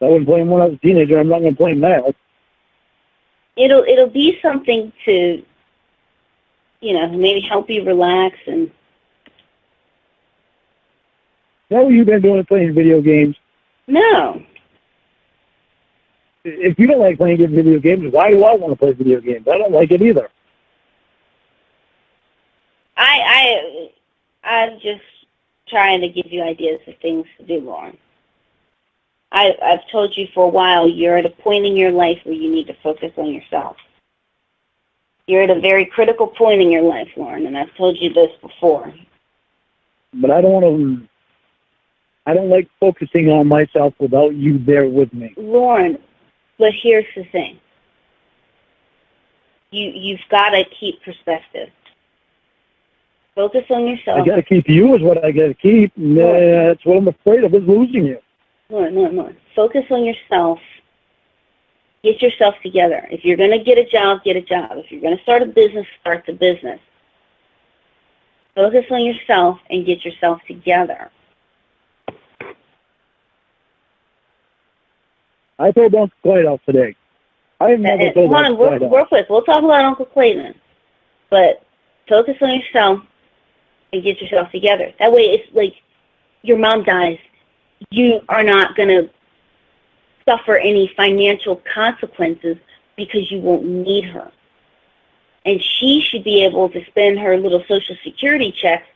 I wasn't playing when I was a teenager. I'm not going to play them now. It'll be something to, maybe help you relax and... What have you been doing playing video games? No. If you don't like playing video games, why do I want to play video games? I don't like it either. I'm just trying to give you ideas of things to do, Lorne. I've told you for a while, you're at a point in your life where you need to focus on yourself. You're at a very critical point in your life, Lorne, and I've told you this before. But I don't like focusing on myself without you there with me. Lorne, but here's the thing. You've got to keep perspective. Focus on yourself. I got to keep you is what I got to keep. That's what I'm afraid of, is losing you. No. Focus on yourself. Get yourself together. If you're going to get a job, get a job. If you're going to start a business, start the business. Focus on yourself and get yourself together. I told Uncle Clyde off today. I've never told Uncle Clyde off. Real quick, we'll talk about Uncle Clayton. But focus on yourself and get yourself together. That way, it's like your mom dies, you are not going to suffer any financial consequences because you won't need her. And she should be able to spend her little Social Security checks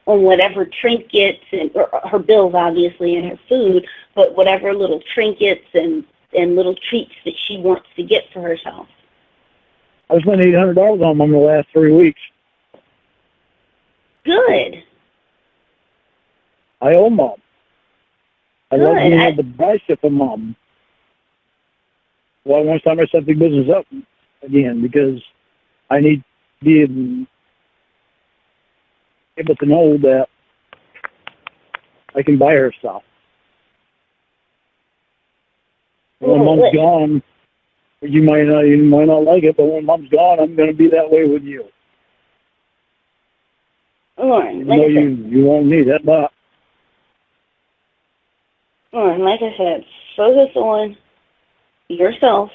on whatever trinkets, and her bills, obviously, and her food, but whatever little trinkets and little treats that she wants to get for herself. I spent $800 on them the last 3 weeks. Good. I owe Mom. I Good. love being able to buy shit for Mom. Well, once time I set the business up again, because I need to be able to know that I can buy her stuff. When Mom's gone, you might not like it, but when Mom's gone, I'm going to be that way with you. Lorne, you won't need it, but Lorne, like I said, focus on yourself.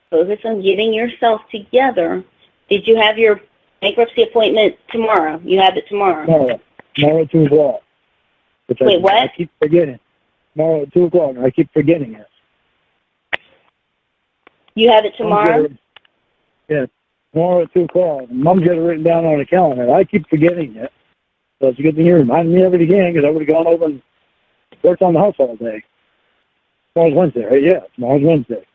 Focus on getting yourself together. Did you have your bankruptcy appointment tomorrow? You have it tomorrow. Tomorrow at 2 o'clock. Wait, what? I keep forgetting. Tomorrow at 2 o'clock. I keep forgetting it. You have it tomorrow? Yeah, tomorrow at 2 o'clock. Mom's got it written down on the calendar. I keep forgetting it. So it's a good thing you remind me of it again, because I would have gone over and worked on the house all day. Tomorrow's Wednesday, right? Yeah, tomorrow's Wednesday.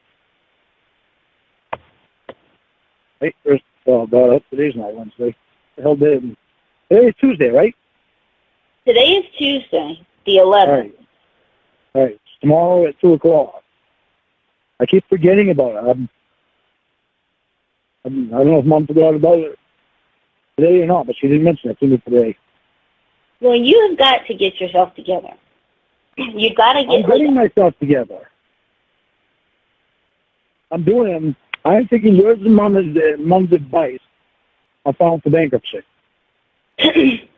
Hey, today's not Wednesday. The hell did? Today is Tuesday, right? Today is Tuesday, the 11th. All right. It's tomorrow at 2 o'clock. I keep forgetting about it. I don't know if Mom forgot about it today or not, but she didn't mention it to me today. Well, you have got to get yourself together. You've got to get... I'm getting myself together. I'm doing it. I'm taking yours and Mom's advice on filing for bankruptcy.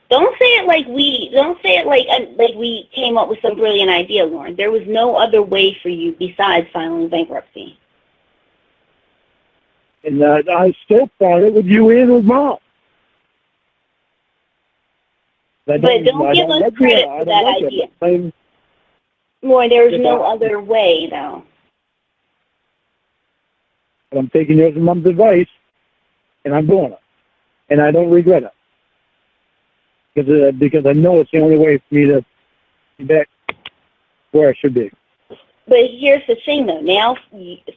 Don't say it like we came up with some brilliant idea, Lorne. There was no other way for you besides filing bankruptcy. And I still thought it with you and with Mom. But don't give us credit for that idea. Lorne, there is no other way, though. But I'm taking yours and Mom's advice, and I'm doing it. And I don't regret it. Because I know it's the only way for me to be back where I should be. But here's the thing, though. Now,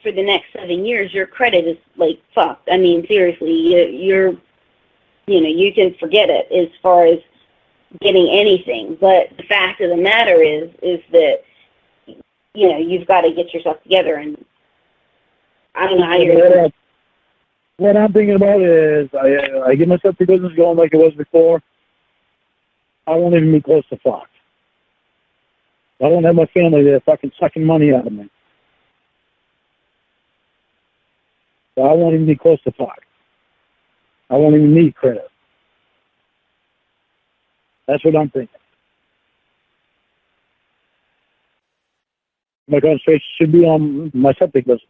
for the next 7 years, your credit is, like, fucked. I mean, seriously, you can forget it as far as getting anything. But the fact of the matter is that, you've got to get yourself together. And I don't know how you're going to... What I'm thinking about is I get myself to business going like it was before. I won't even be close to Fox. I don't have my family there fucking sucking money out of me. So I won't even be close to Fox. I won't even need credit. That's what I'm thinking. My concentration should be on my septic business.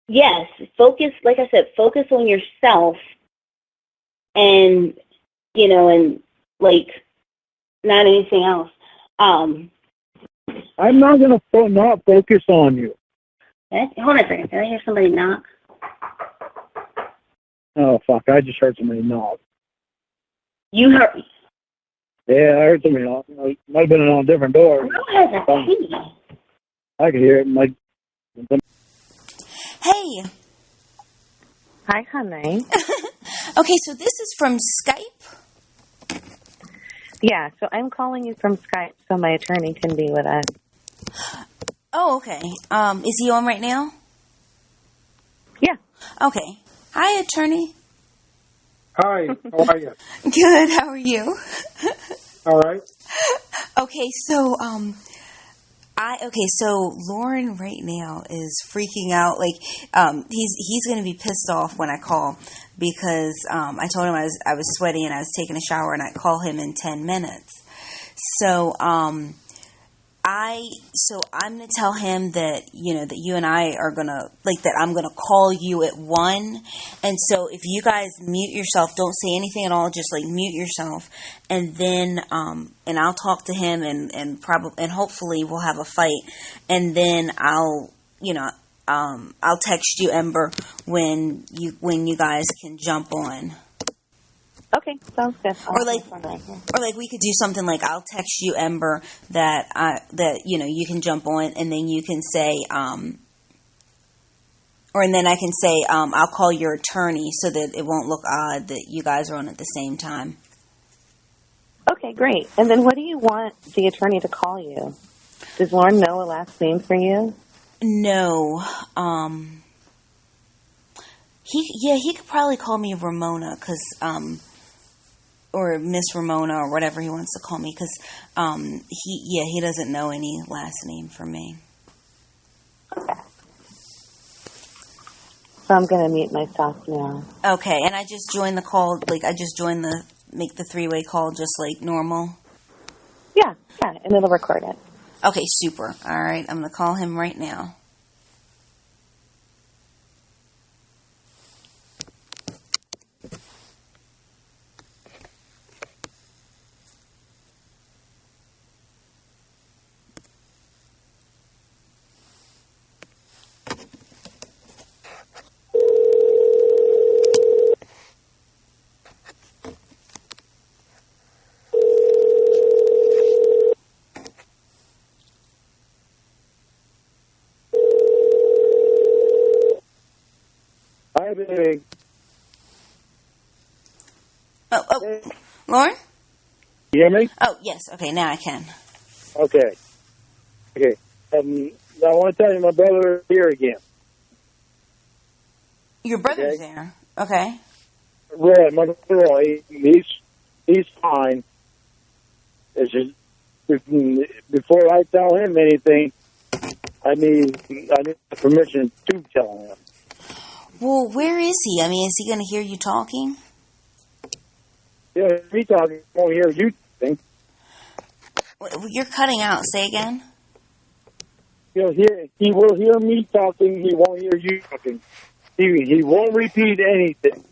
Yes, focus, like I said, focus on yourself and, not anything else. I'm not going to not focus on you. Hold on a second. Did I hear somebody knock? Oh, fuck. I just heard somebody knock. You heard? Yeah, I heard somebody knock. It might have been on a different door. Who has a key? I could hear it. Hey. Hi, honey. Okay, so this is from Skype. Yeah, so I'm calling you from Skype so my attorney can be with us. Oh, okay. Is he on right now? Yeah. Okay. Hi, attorney. Hi, how are you? Good, how are you? All right. Okay, so so Lauren right now is freaking out. Like, he's gonna be pissed off when I call because I told him I was sweaty and I was taking a shower and I'd call him in 10 minutes. So I'm gonna tell him that that you and I are gonna that I'm gonna call you at 1, and so if you guys mute yourself, don't say anything at all, just mute yourself, and then and I'll talk to him and hopefully we'll have a fight, and then I'll text you, Ember, when you guys can jump on. Okay, sounds good. Or we could do something like I'll text you, Ember, that you can jump on, and then you can say and then I can say I'll call your attorney so that it won't look odd that you guys are on at the same time. Okay, great. And then what do you want the attorney to call you? Does Lorne know a last name for you? No. He could probably call me Ramona because or Miss Ramona or whatever he wants to call me because he doesn't know any last name for me. Okay. So I'm going to mute myself now. Okay, and I just joined the call, make the 3-way call just like normal? Yeah, and it'll record it. Okay, super. All right, I'm going to call him right now. Hi, baby. Oh, Lauren? You hear me? Oh, yes. Okay, now I can. Okay. I want to tell you my brother is here again. Your brother's there? Okay. Red, my brother, he's fine. It's just before I tell him anything, I need permission to tell him. Well, where is he? I mean, is he going to hear you talking? Yeah, if he talking, he won't hear you think. You're cutting out. Say again. He will hear me talking. He won't hear you talking. He won't repeat anything.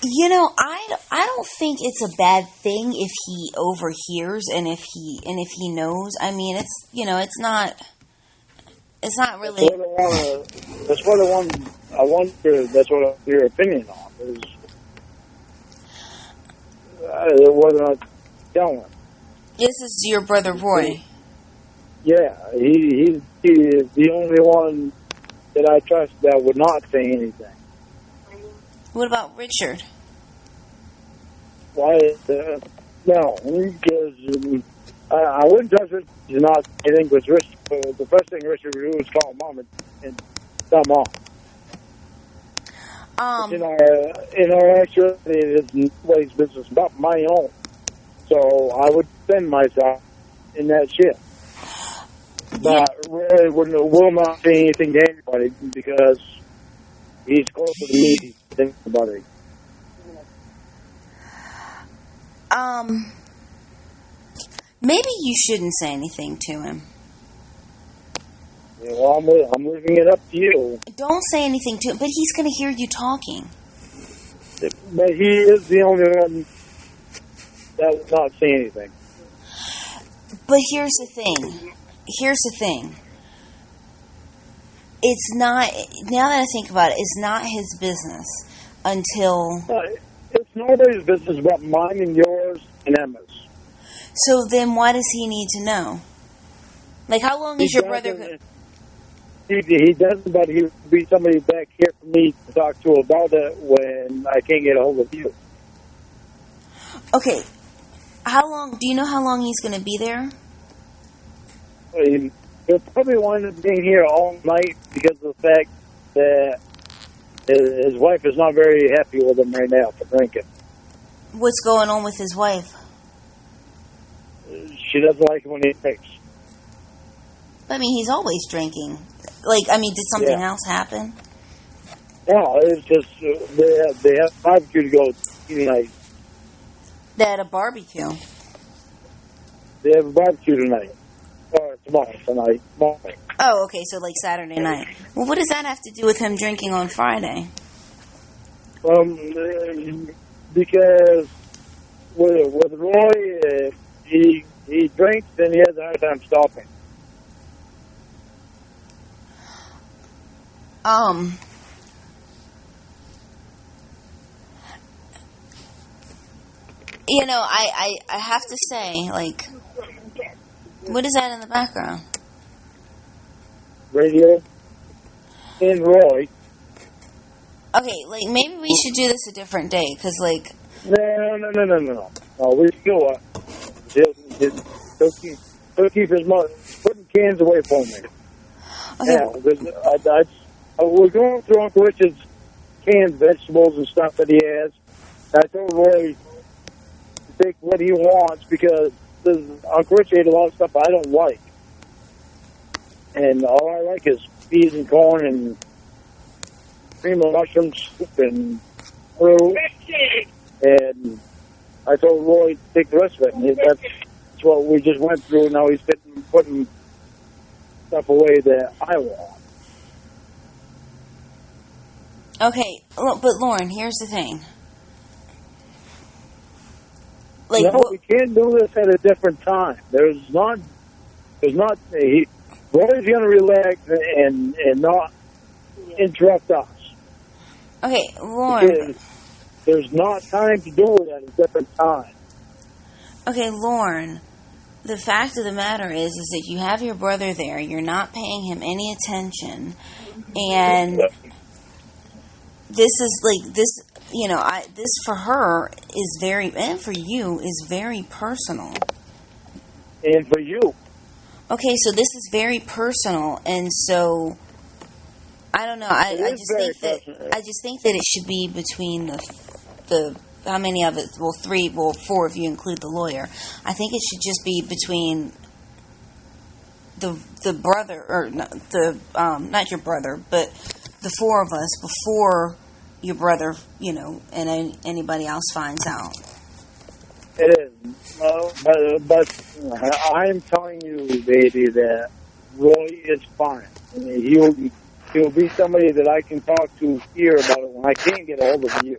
I don't think it's a bad thing if he overhears and if he knows. I mean, it's not really. That's what I wonder. That's what I want your opinion on is whether or not telling him. This is your brother Roy. Yeah, he is the only one that I trust that would not say anything. What about Richard? Why? No, because I wouldn't trust Richard to not say anything. Because the first thing Richard would do is call Mom and tell Mom. In our actuality, it's nobody's business but my own. So I would spend myself in that shit. But really will not say anything to anybody because he's closer to me than anybody. Maybe you shouldn't say anything to him. Yeah, well, I'm leaving it up to you. Don't say anything to him, but he's going to hear you talking. But he is the only one that will not say anything. But here's the thing. It's not, now that I think about it, it's not his business until... It's nobody's business but mine and yours and Emma's. So then why does he need to know? Like, how long is your brother... He doesn't, but he would be somebody back here for me to talk to about it when I can't get a hold of you. Okay. Do you know how long he's going to be there? He'll probably wind up being here all night because of the fact that His wife is not very happy with him right now for drinking. What's going on with his wife? She doesn't like him when he drinks. I mean, he's always drinking. Did something else happen? No, it's just they have barbecue to go tonight. They had a barbecue. They have a barbecue tonight. Or tomorrow. Oh, okay, so like Saturday night. Well, what does that have to do with him drinking on Friday? Because with Roy, he drinks, then he has a hard time stopping. I have to say, like, what is that in the background? Radio. And Roy. Okay, like, maybe we should do this a different day, because, like... No. We still he'll keep his mother putting cans away from me. Okay. Yeah, we're going through Uncle Richard's canned vegetables and stuff that he has. I told Roy to take what he wants because Uncle Richard ate a lot of stuff I don't like. And all I like is peas and corn and cream of mushroom soup and fruit. And I told Roy to take the rest of it. And that's what we just went through. Now he's putting stuff away that I want. Okay, but Lorne, here's the thing. Like, no, we can't do this at a different time. Roy's going to relax and not interrupt us. Okay, Lorne. Because there's not time to do it at a different time. Okay, Lorne. The fact of the matter is that you have your brother there. You're not paying him any attention, and this is like this. This for her is very, and for you is very personal. And for you. Okay, so this is very personal, and so I don't know. I just think that it should be between the how many of it? Well, 4 if you include the lawyer. I think it should just be between the brother, or not your brother, but the 4 of us before your brother, and anybody else finds out. It is. But I'm telling you, baby, that Roy is fine. I mean, he'll be somebody that I can talk to here about it when I can't get a hold of you.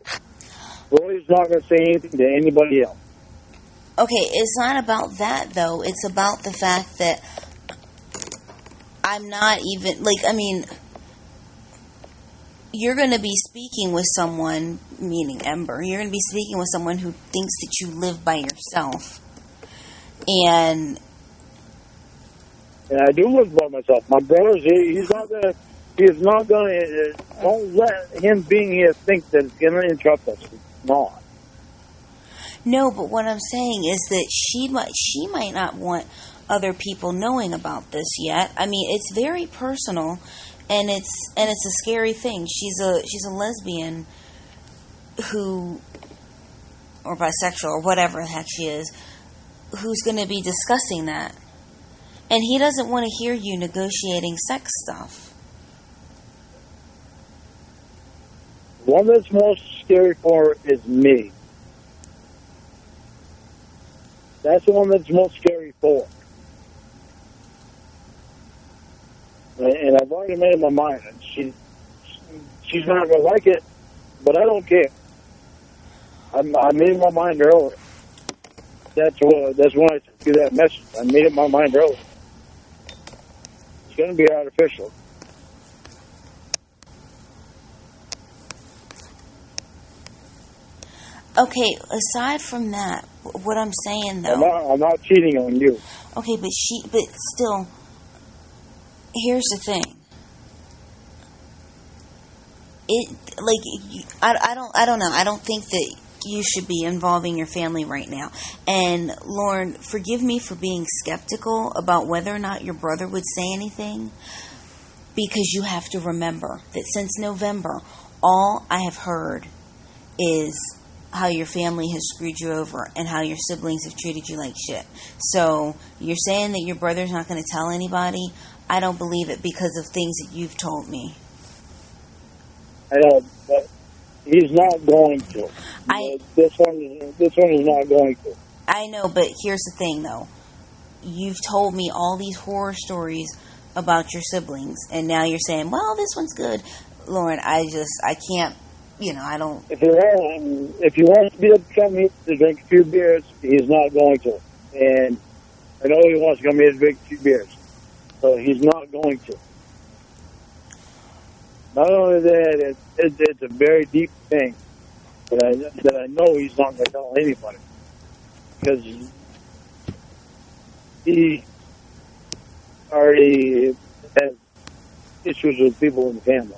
Roy's not going to say anything to anybody else. Okay, it's not about that, though. It's about the fact that I'm not even, you're going to be speaking with someone, meaning Ember, you're going to be speaking with someone who thinks that you live by yourself. And I do live by myself. My brother's he's not going to, don't let him being here think that it's going to interrupt us. It's not. No, but what I'm saying is that she might not want other people knowing about this yet. I mean, it's very personal, and it's a scary thing. She's a lesbian who, or bisexual, or whatever the heck she is, who's going to be discussing that. And he doesn't want to hear you negotiating sex stuff. One that's most scary for her is me. That's the one that's most scary for. And I've already made up my mind. She's not going to like it, but I don't care. I made my mind earlier. That's why I sent you that message. I made up my mind earlier. It's going to be artificial. Okay, aside from that, what I'm saying though, I'm not cheating on you. Okay, but still, here's the thing. I don't know. I don't think that you should be involving your family right now. And Lorne, forgive me for being skeptical about whether or not your brother would say anything, because you have to remember that since November, all I have heard is how your family has screwed you over and how your siblings have treated you like shit. So you're saying that your brother's not going to tell anybody? I don't believe it because of things that you've told me. I know, but he's not going to. This one is not going to. I know, but here's the thing, though. You've told me all these horror stories about your siblings, and now you're saying, well, this one's good. Lorne, I can't, I don't... If he wants to be able to come here to drink a few beers, he's not going to. And I know he wants to come here to drink a few beers, so he's not going to. Not only that, it's a very deep thing that I know he's not going to tell anybody. Because he already has issues with people in the family.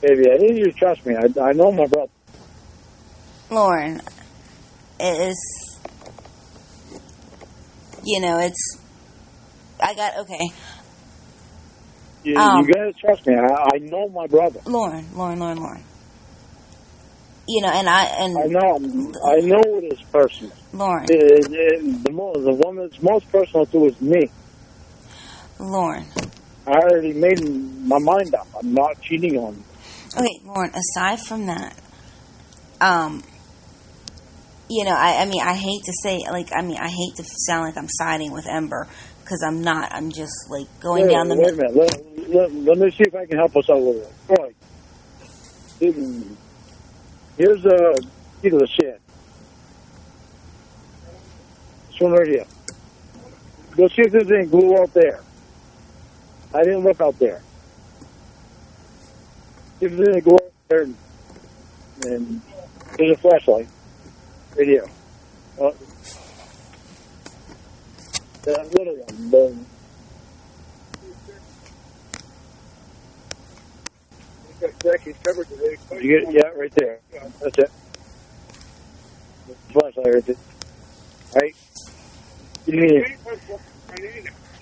Baby, I need you to trust me. I know my brother. Lorne, okay. You gotta trust me. I know my brother. Lorne. And I know it is personal. Lorne. The one that's most personal to is me. Lorne. I already made my mind up. I'm not cheating on you. Okay, Lorne, aside from that, I hate to say, I hate to sound like I'm siding with Ember, because I'm not. I'm just, going down the... Wait a minute. Let me see if I can help us out a little bit. All right. Here's a key to the shed. This one right here. Go see if there's any glue out there. I didn't look out there. If there's any glue out there, and there's a flashlight right here. That little one. You get, right there. That's it. Flashlight right there. Right?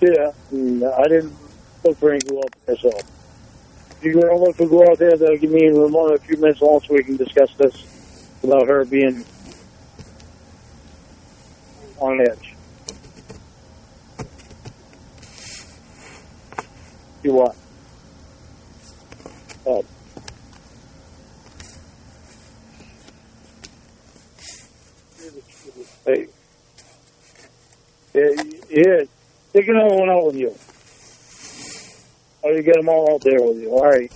Yeah. I didn't look for any glue out there, so. If you're going to look for glue out there, that'll give me and Ramona a few minutes long so we can discuss this without her being on edge. You what? Oh. Hey. Here. Take another one out with you. Oh, you get them all out there with you. All right.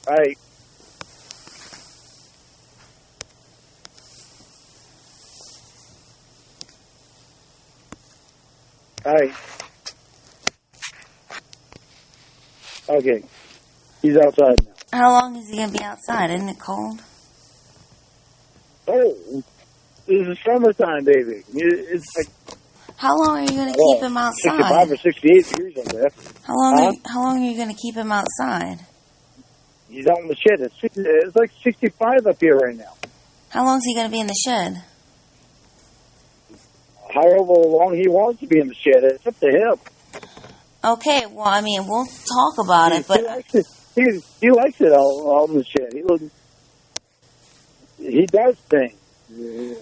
All right. All right. Okay. He's outside now. How long is he going to be outside? Isn't it cold? Oh, this is summertime, baby. It's like... How long are you going to keep him outside? 65 or 68 degrees out there. How long are you going to keep him outside? He's out in the shed. It's like 65 up here right now. How long is he going to be in the shed? However long he wants to be in the shed. It's up to him. Okay, well, we'll talk about it, but... He likes it out in the shed. He does things.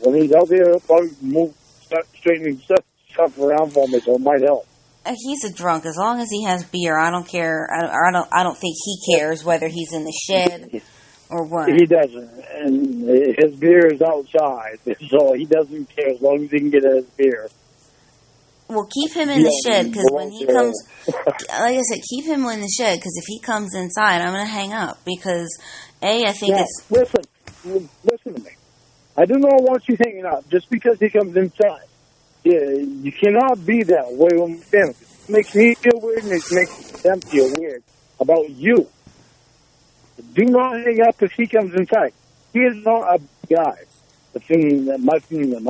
When he's out there, probably straightening stuff around for me, so it might help. He's a drunk. As long as he has beer, I don't care. I don't think he cares whether he's in the shed or what. He doesn't, and his beer is outside, so he doesn't care as long as he can get his beer. Well, keep him in the shed, because when he comes, like I said, keep him in the shed, because if he comes inside, I'm going to hang up, because, I think it's... Listen to me. I do not want you hanging up just because he comes inside. Yeah, you cannot be that way with my family. It makes me feel weird, and it makes them feel weird about you. Do not hang up if he comes inside. He is not a guy. My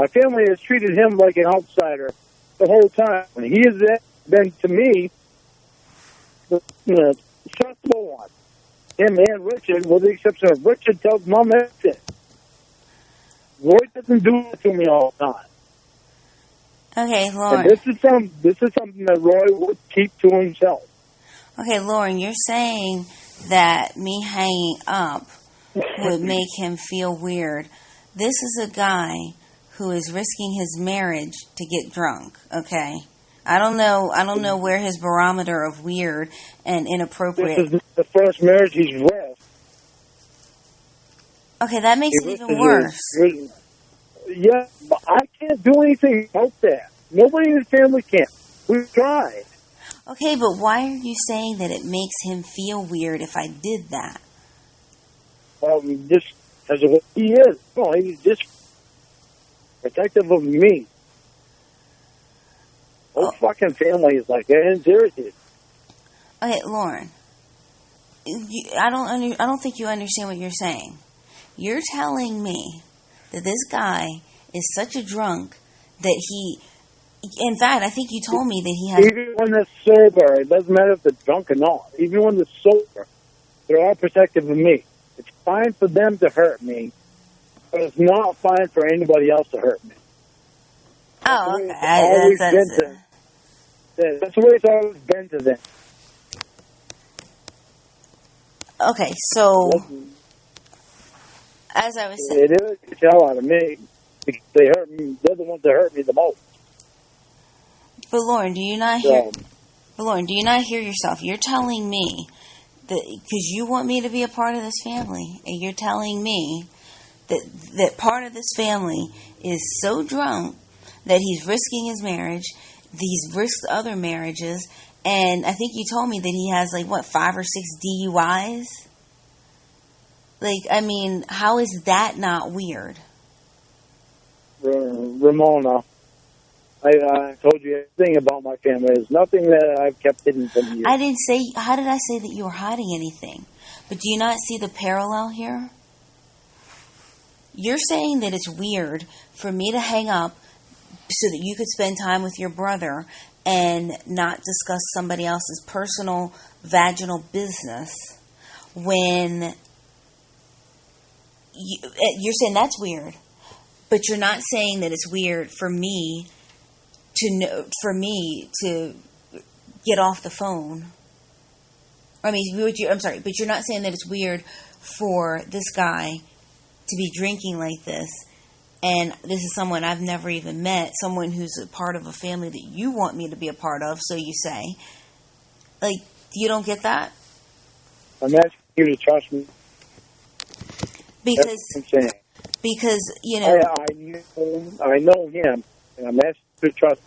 family has treated him like an outsider the whole time. He has been, to me, the trustable one. him and Richard, with the exception of Richard, tells Mom everything. Roy doesn't do it to me all the time. Okay, Lorne. And this is something that Roy would keep to himself. Okay, Lorne, you're saying that me hanging up would make him feel weird. This is a guy who is risking his marriage to get drunk, okay? I don't know where his barometer of weird and inappropriate. This is the first marriage he's with. Okay, that makes it even worse. Yeah, but I can't do anything about that. Nobody in his family can. We've tried. Okay, but why are you saying that it makes him feel weird if I did that? Just as of what he is. No, he's just protective of me. Whole fucking family is like that, and it's irritated. Okay, Lorne, I don't think you understand what you're saying. You're telling me that this guy is such a drunk that he, in fact, I think you told me that he has... Even when they're sober, it doesn't matter if they're drunk or not. Even when they're sober, they're all protective of me. It's fine for them to hurt me, but it's not fine for anybody else to hurt me. Oh, okay. That's the way it's always been to them. Okay, so... As I was saying... It irritates the hell out of me because they hurt me. They're the ones that hurt me the most. But Lorne, do you not hear... But Lorne, do you not hear yourself? You're telling me that... Because you want me to be a part of this family, and you're telling me that part of this family is so drunk that he's risking his marriage, he's risked other marriages, and I think you told me that he has, 5 or 6 DUIs? I mean, how is that not weird? Ramona, I told you everything about my family. There's nothing that I've kept hidden from you. I didn't say... How did I say that you were hiding anything? But do you not see the parallel here? You're saying that it's weird for me to hang up so that you could spend time with your brother and not discuss somebody else's personal vaginal business when you're saying that's weird, but you're not saying that it's weird for me to get off the phone. I'm sorry, but you're not saying that it's weird for this guy to be drinking like this, and this is someone I've never even met, someone who's a part of a family that you want me to be a part of, so you say. You don't get that? I'm asking you to trust me. Because, you know... I know him, and I'm asking you to trust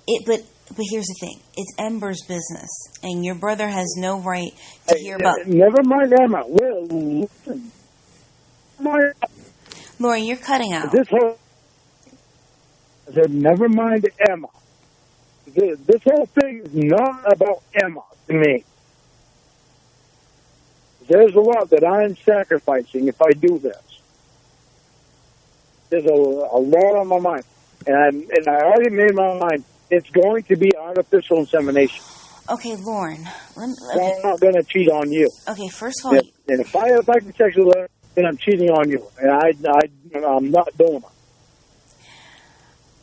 me. But here's the thing. It's Ember's business, and your brother has no right to hear about... Never mind Emma. Well, listen. Lorne, you're cutting out. I said, never mind Emma. This whole thing is not about Emma to me. There's a lot that I'm sacrificing if I do this. There's a lot on my mind. And I already made my mind. It's going to be artificial insemination. Okay, Lorne. I'm not going to cheat on you. Okay, first of all... And if I can sexually learn, then I'm cheating on you. And I'm not doing it.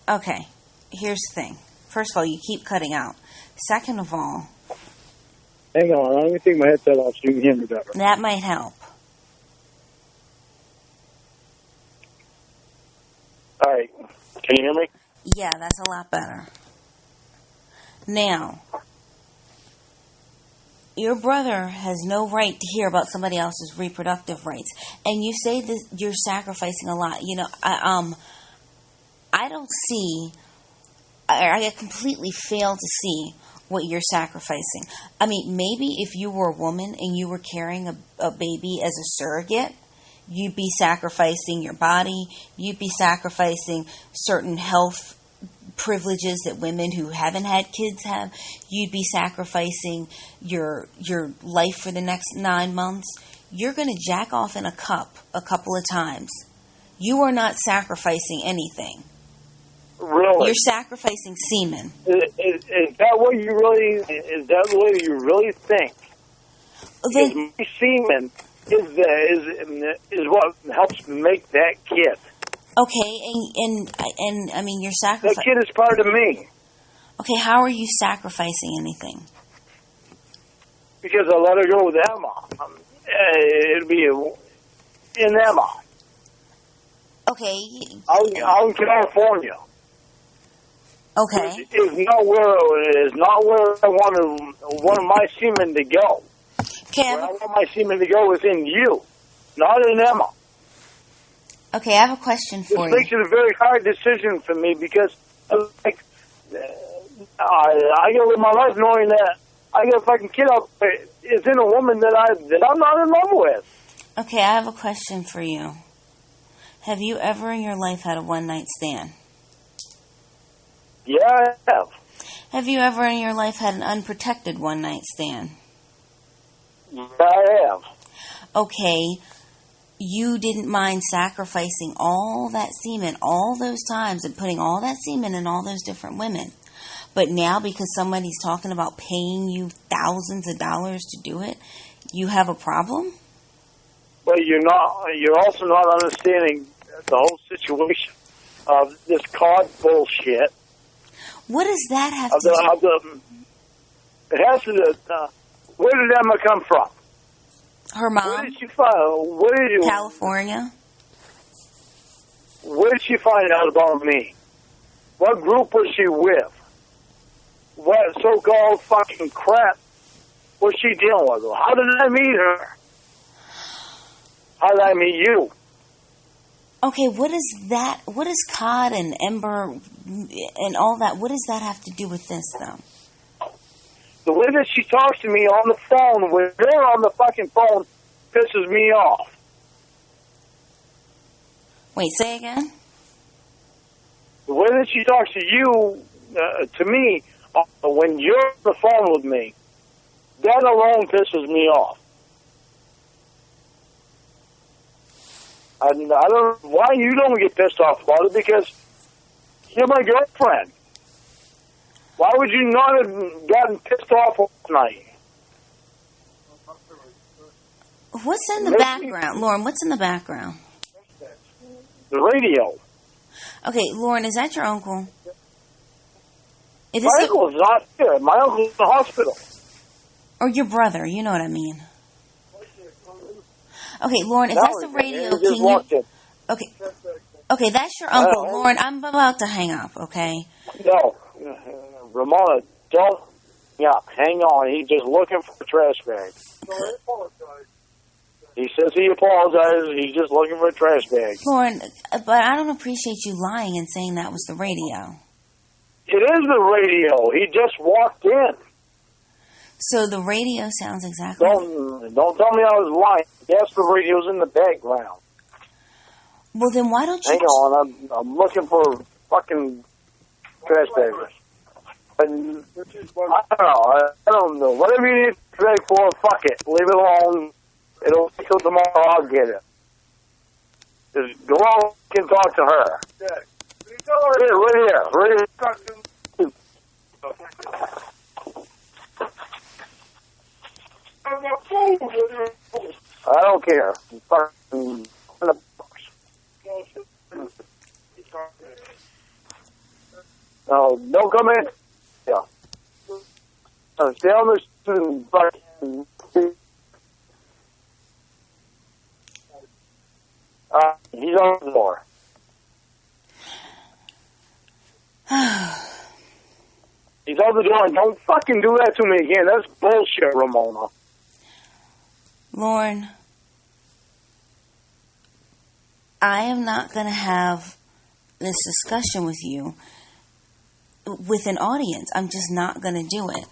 Okay, here's the thing. First of all, you keep cutting out. Second of all... Hang on, let me take my headset off so you can hear me better. That might help. All right. Can you hear me? Yeah, that's a lot better. Now, your brother has no right to hear about somebody else's reproductive rights. And you say that you're sacrificing a lot. You know, I don't see... I completely fail to see what you're sacrificing. I mean, maybe if you were a woman and you were carrying a baby as a surrogate, you'd be sacrificing your body, you'd be sacrificing certain health privileges that women who haven't had kids have, you'd be sacrificing your life for the next 9 months. You're going to jack off in a cup a couple of times. You are not sacrificing anything. Really? You're sacrificing semen. Is that what you really? Is that the way you really think? Because my semen is what helps make that kid. Okay, and I mean, you're sacrificing. That kid is part of me. Okay, how are you sacrificing anything? Because I let her go with Emma. It'll be in Emma. Okay. Out in California. Okay. It is not where I want my semen to go. Okay. Where I want my semen to go is in you, not in Emma. Okay, I have a question for you. This makes it a very hard decision for me because, like, I gotta live my life knowing that I got a fucking kid out there. It's in a woman that I'm not in love with. Okay, I have a question for you. Have you ever in your life had a one-night stand? Yeah, I have. Have you ever in your life had an unprotected one-night stand? Yeah, I have. Okay, you didn't mind sacrificing all that semen all those times and putting all that semen in all those different women. But now because somebody's talking about paying you thousands of dollars to do it, you have a problem? But you're also not understanding the whole situation of this card bullshit. What does that have to do? It has to. Where did Emma come from? Her mom. Where did she find? California. Where did she find out about me? What group was she with? What so-called fucking crap was she dealing with? How did I meet her? How did I meet you? Okay, what is Cod and Ember and all that, what does that have to do with this, though? The way that she talks to me on the phone, when they're on the fucking phone, pisses me off. Wait, say again? The way that she talks to you, to me, when you're on the phone with me, that alone pisses me off. I don't know why you don't get pissed off about it, because you're my girlfriend. Why would you not have gotten pissed off last night? What's in the background? Lorne, what's in the background? The radio. Okay, Lorne, is that your uncle? My uncle is not here. My uncle's in the hospital. Or your brother, you know what I mean. Okay, Lorne, if that's the radio, can you... Okay, that's your uncle. Lorne, I'm about to hang up, okay? No. Ramona, don't... Yeah, hang on. He's just looking for a trash bag. He says he apologizes. He's just looking for a trash bag. Lorne, but I don't appreciate you lying and saying that was the radio. It is the radio. He just walked in. So the radio sounds exactly... Don't tell me I was lying. Yes, the radio's in the background. Well, then why don't you... Hang on. I'm looking for fucking trash bags. And I don't know. Whatever you need to beg for, fuck it. Leave it alone. It'll wait till tomorrow. I'll get it. Just go out and talk to her. Right here. I don't care. No, don't come in. Yeah. Stay on this fucking... he's on the floor. He's on the door, and don't fucking do that to me again. That's bullshit, Ramona. Lorne, I am not going to have this discussion with you with an audience. I'm just not going to do it.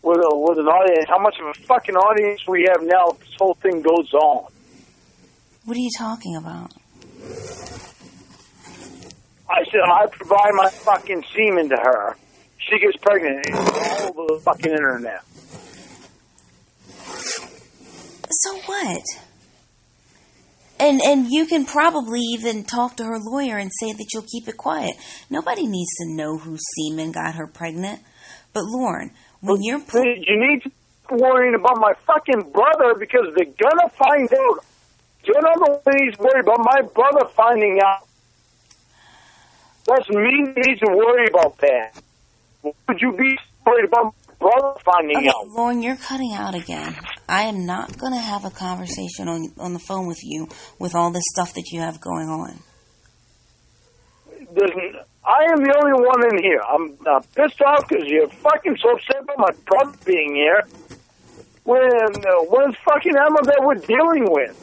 With an audience? How much of a fucking audience we have now if this whole thing goes on? What are you talking about? I said I provide my fucking semen to her. She gets pregnant. It's all over the fucking internet. So what? And you can probably even talk to her lawyer and say that you'll keep it quiet. Nobody needs to know whose semen got her pregnant. But Lorne, when you're... You need to worrying about my fucking brother because they're gonna find out. You're not the one he's worried about my brother finding out. That's me that needs to worry about that. Would you be worried about my brother finding out? Lorne, you're cutting out again. I am not going to have a conversation on the phone with you with all this stuff that you have going on. I am the only one in here. I'm pissed off because you're fucking so upset about my brother being here. When's fucking Emma that we're dealing with?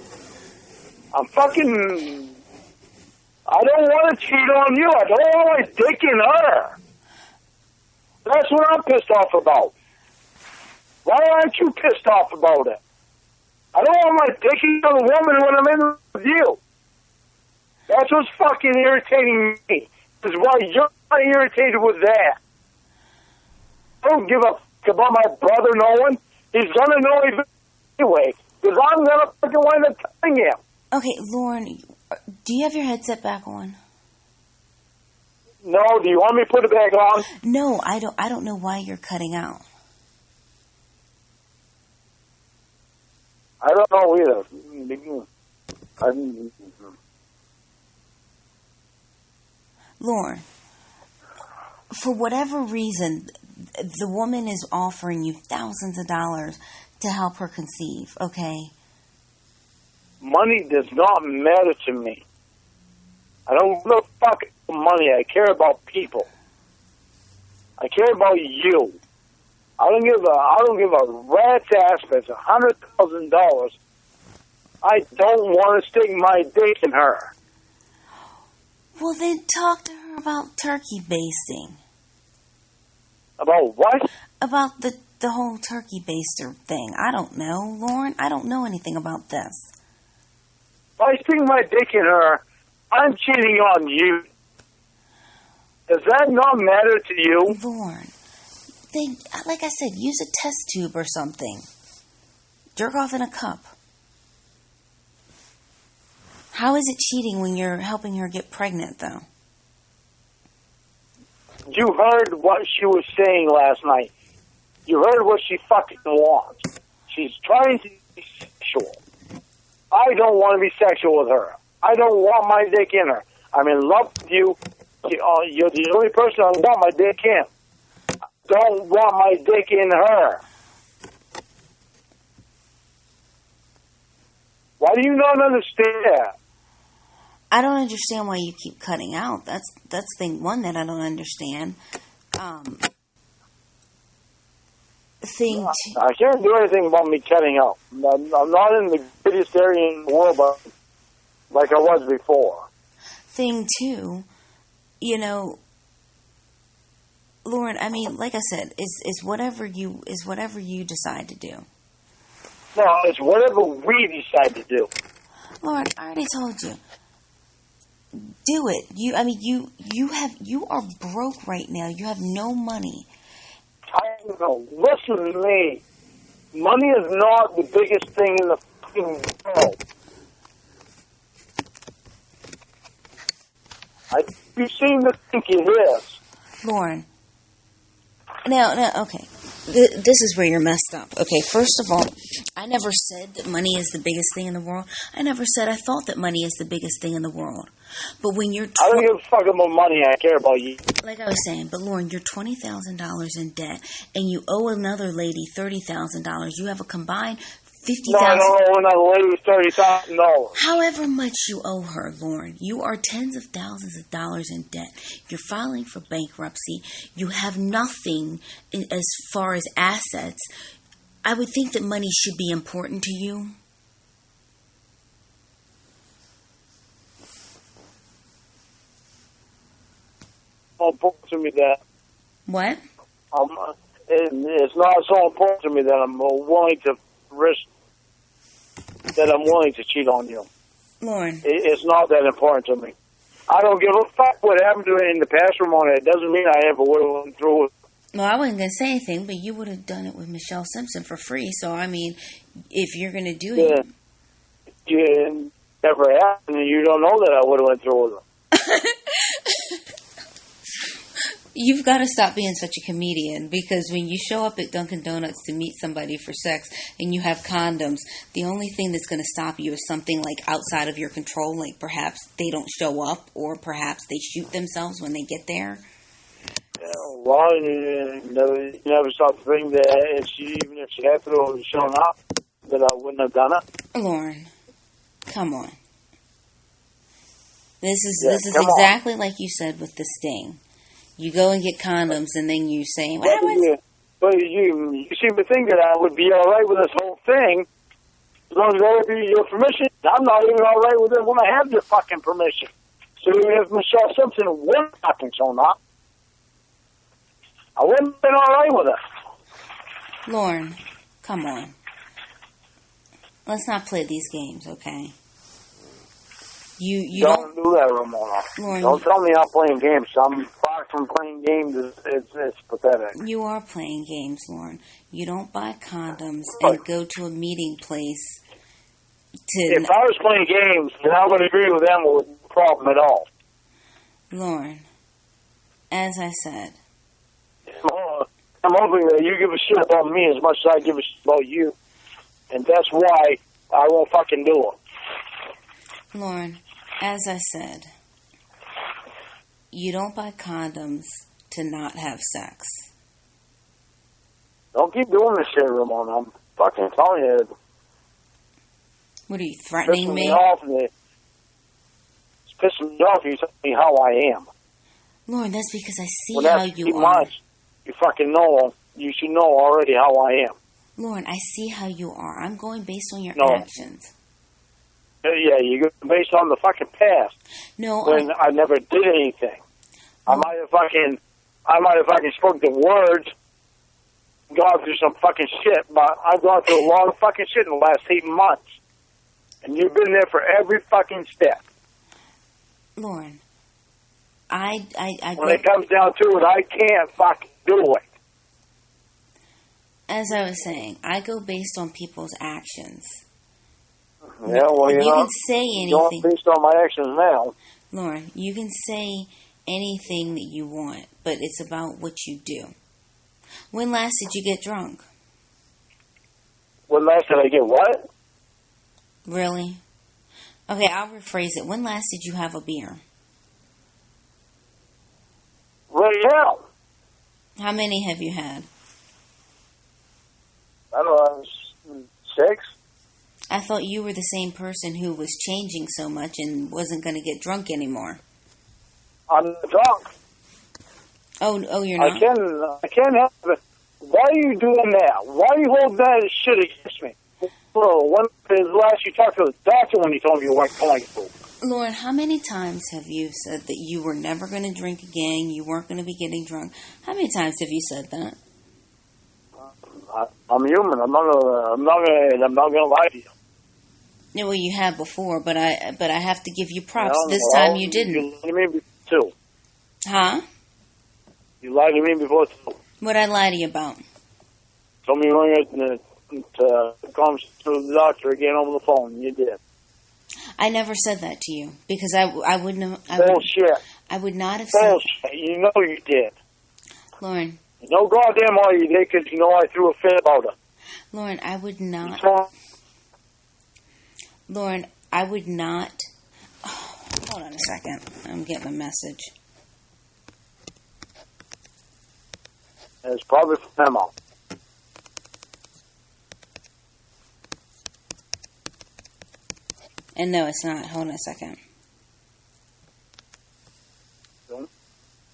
I'm fucking... I don't want to cheat on you. I don't want my dick in her. That's what I'm pissed off about. Why aren't you pissed off about it? I don't want my dick in the woman when I'm in with you. That's what's fucking irritating me. Is why you're not irritated with that. I don't give a fuck about my brother knowing. He's gonna know anyway. Because I'm gonna fucking wind up telling him. Okay, Lorne, do you have your headset back on? No, do you want me to put it back on? No, I don't know why you're cutting out. I don't know either. Lorne, for whatever reason, the woman is offering you thousands of dollars to help her conceive, okay? Money does not matter to me. I don't give a fuck about money. I care about people. I care about you. I don't give a rat's ass if it's $100,000. I don't want to stick my dick in her. Well, then talk to her about turkey basting. About what? About the whole turkey baster thing. I don't know, Lorne. I don't know anything about this. If I stick my dick in her, I'm cheating on you. Does that not matter to you? Lorne, then, like I said, use a test tube or something. Jerk off in a cup. How is it cheating when you're helping her get pregnant, though? You heard what she was saying last night. You heard what she fucking wants. She's trying to be sexual. I don't want to be sexual with her. I don't want my dick in her. I'm in love with you. You're the only person I want my dick in. I don't want my dick in her. Why do you not understand that? I don't understand why you keep cutting out. That's thing one that I don't understand. Thing two, I can't do anything about me cutting out. I'm not in the greatest area in the world, but like I was before. Thing two, Lorne, I mean, like I said, is whatever you decide to do. No, it's whatever we decide to do. Lorne, I already told you. Do it. You are broke right now. You have no money. I know. Listen to me. Money is not the biggest thing in the fucking world. You seem to think it is. Lorne. No, okay. This is where you're messed up. Okay, first of all, I never said that money is the biggest thing in the world. I never said I thought that money is the biggest thing in the world. But when you're... I don't give a fuck about money. I care about you. Like I was saying, but Lorne, you're $20,000 in debt, and you owe another lady $30,000. You have a combined $50,000. No, I don't owe another lady $30,000. However much you owe her, Lorne, you are tens of thousands of dollars in debt. You're filing for bankruptcy. You have nothing as far as assets. I would think that money should be important to you. Important to me that... What? It's not so important to me that I'm willing to risk... that I'm willing to cheat on you. Lorne. It's not that important to me. I don't give a fuck what happened to it in the past, Ramona. It doesn't mean I ever would have went through it. Well, I wasn't going to say anything, but you would have done it with Michelle Simpson for free. So, I mean, if you're going to do it... It never happened, and you don't know that I would have went through with it. You've got to stop being such a comedian, because when you show up at Dunkin' Donuts to meet somebody for sex and you have condoms, the only thing that's going to stop you is something like outside of your control, like perhaps they don't show up or perhaps they shoot themselves when they get there. Well, you never stop to think that even if she had to have shown up, that I wouldn't have done it. Lorne, come on. This is exactly like you said with the sting. You go and get condoms, and then you say, But you seem to think that I would be all right with this whole thing as long as I have your permission. I'm not even all right with it when I have your fucking permission. So even if Michelle Simpson would fucking shown up, I wouldn't have been all right with it. Lorne, come on. Let's not play these games, okay? You don't do that, Ramona. Lorne, don't tell me I'm playing games. I'm far from playing games. It's pathetic. You are playing games, Lorne. You don't buy condoms and go to a meeting place If I was playing games, then I would agree with them with no problem at all. Lorne, as I said, I'm hoping that you give a shit about me as much as I give a shit about you. And that's why I won't fucking do it. Lorne, as I said, you don't buy condoms to not have sex. Don't keep doing this shit, Ramona. I'm fucking telling you. What are you, threatening me? It's pissing me off. You tell me how I am. Lorne, that's because I see how you are. Months, you fucking know. You should know already how I am. Lorne, I see how you are. I'm going based on your actions. Yeah, you go based on the fucking past. No, when I never did anything. I might have fucking spoke the words, gone through some fucking shit, but I've gone through a lot of fucking shit in the last 8 months. And you've been there for every fucking step. Lorne, when it comes down to it, I can't fucking do it. As I was saying, I go based on people's actions. Yeah, well, you can say anything. Going based on my actions now. Lorne, you can say anything that you want, but it's about what you do. When last did you get drunk? When last did I get what? Really? Okay, I'll rephrase it. When last did you have a beer? Right now. How many have you had? I don't know, 6. I thought you were the same person who was changing so much and wasn't going to get drunk anymore. I'm drunk. Oh, you're not? I can't help it. Why are you doing that? Why are you holding that shit against me? Well, when was the last you talked to the doctor when he told me you weren't going to? Lorne, how many times have you said that you were never going to drink again, you weren't going to be getting drunk? How many times have you said that? I'm human. I'm not gonna lie to you. No, well, you have before, but I have to give you props. This time you didn't. You lied to me before too. Huh? You lied to me before too. What'd I lie to you about? Told me you were going to come to the doctor again over the phone. You did. I never said that to you because I wouldn't have. Bullshit. I would not have Bullshit. said. You know you did. Lorne. No goddamn all you did because you know I threw a fit about it. Lorne, I would not. Lorne, I would not. Oh, hold on a second. I'm getting a message. It's probably from Emma. And no, it's not. Hold on a second. Don't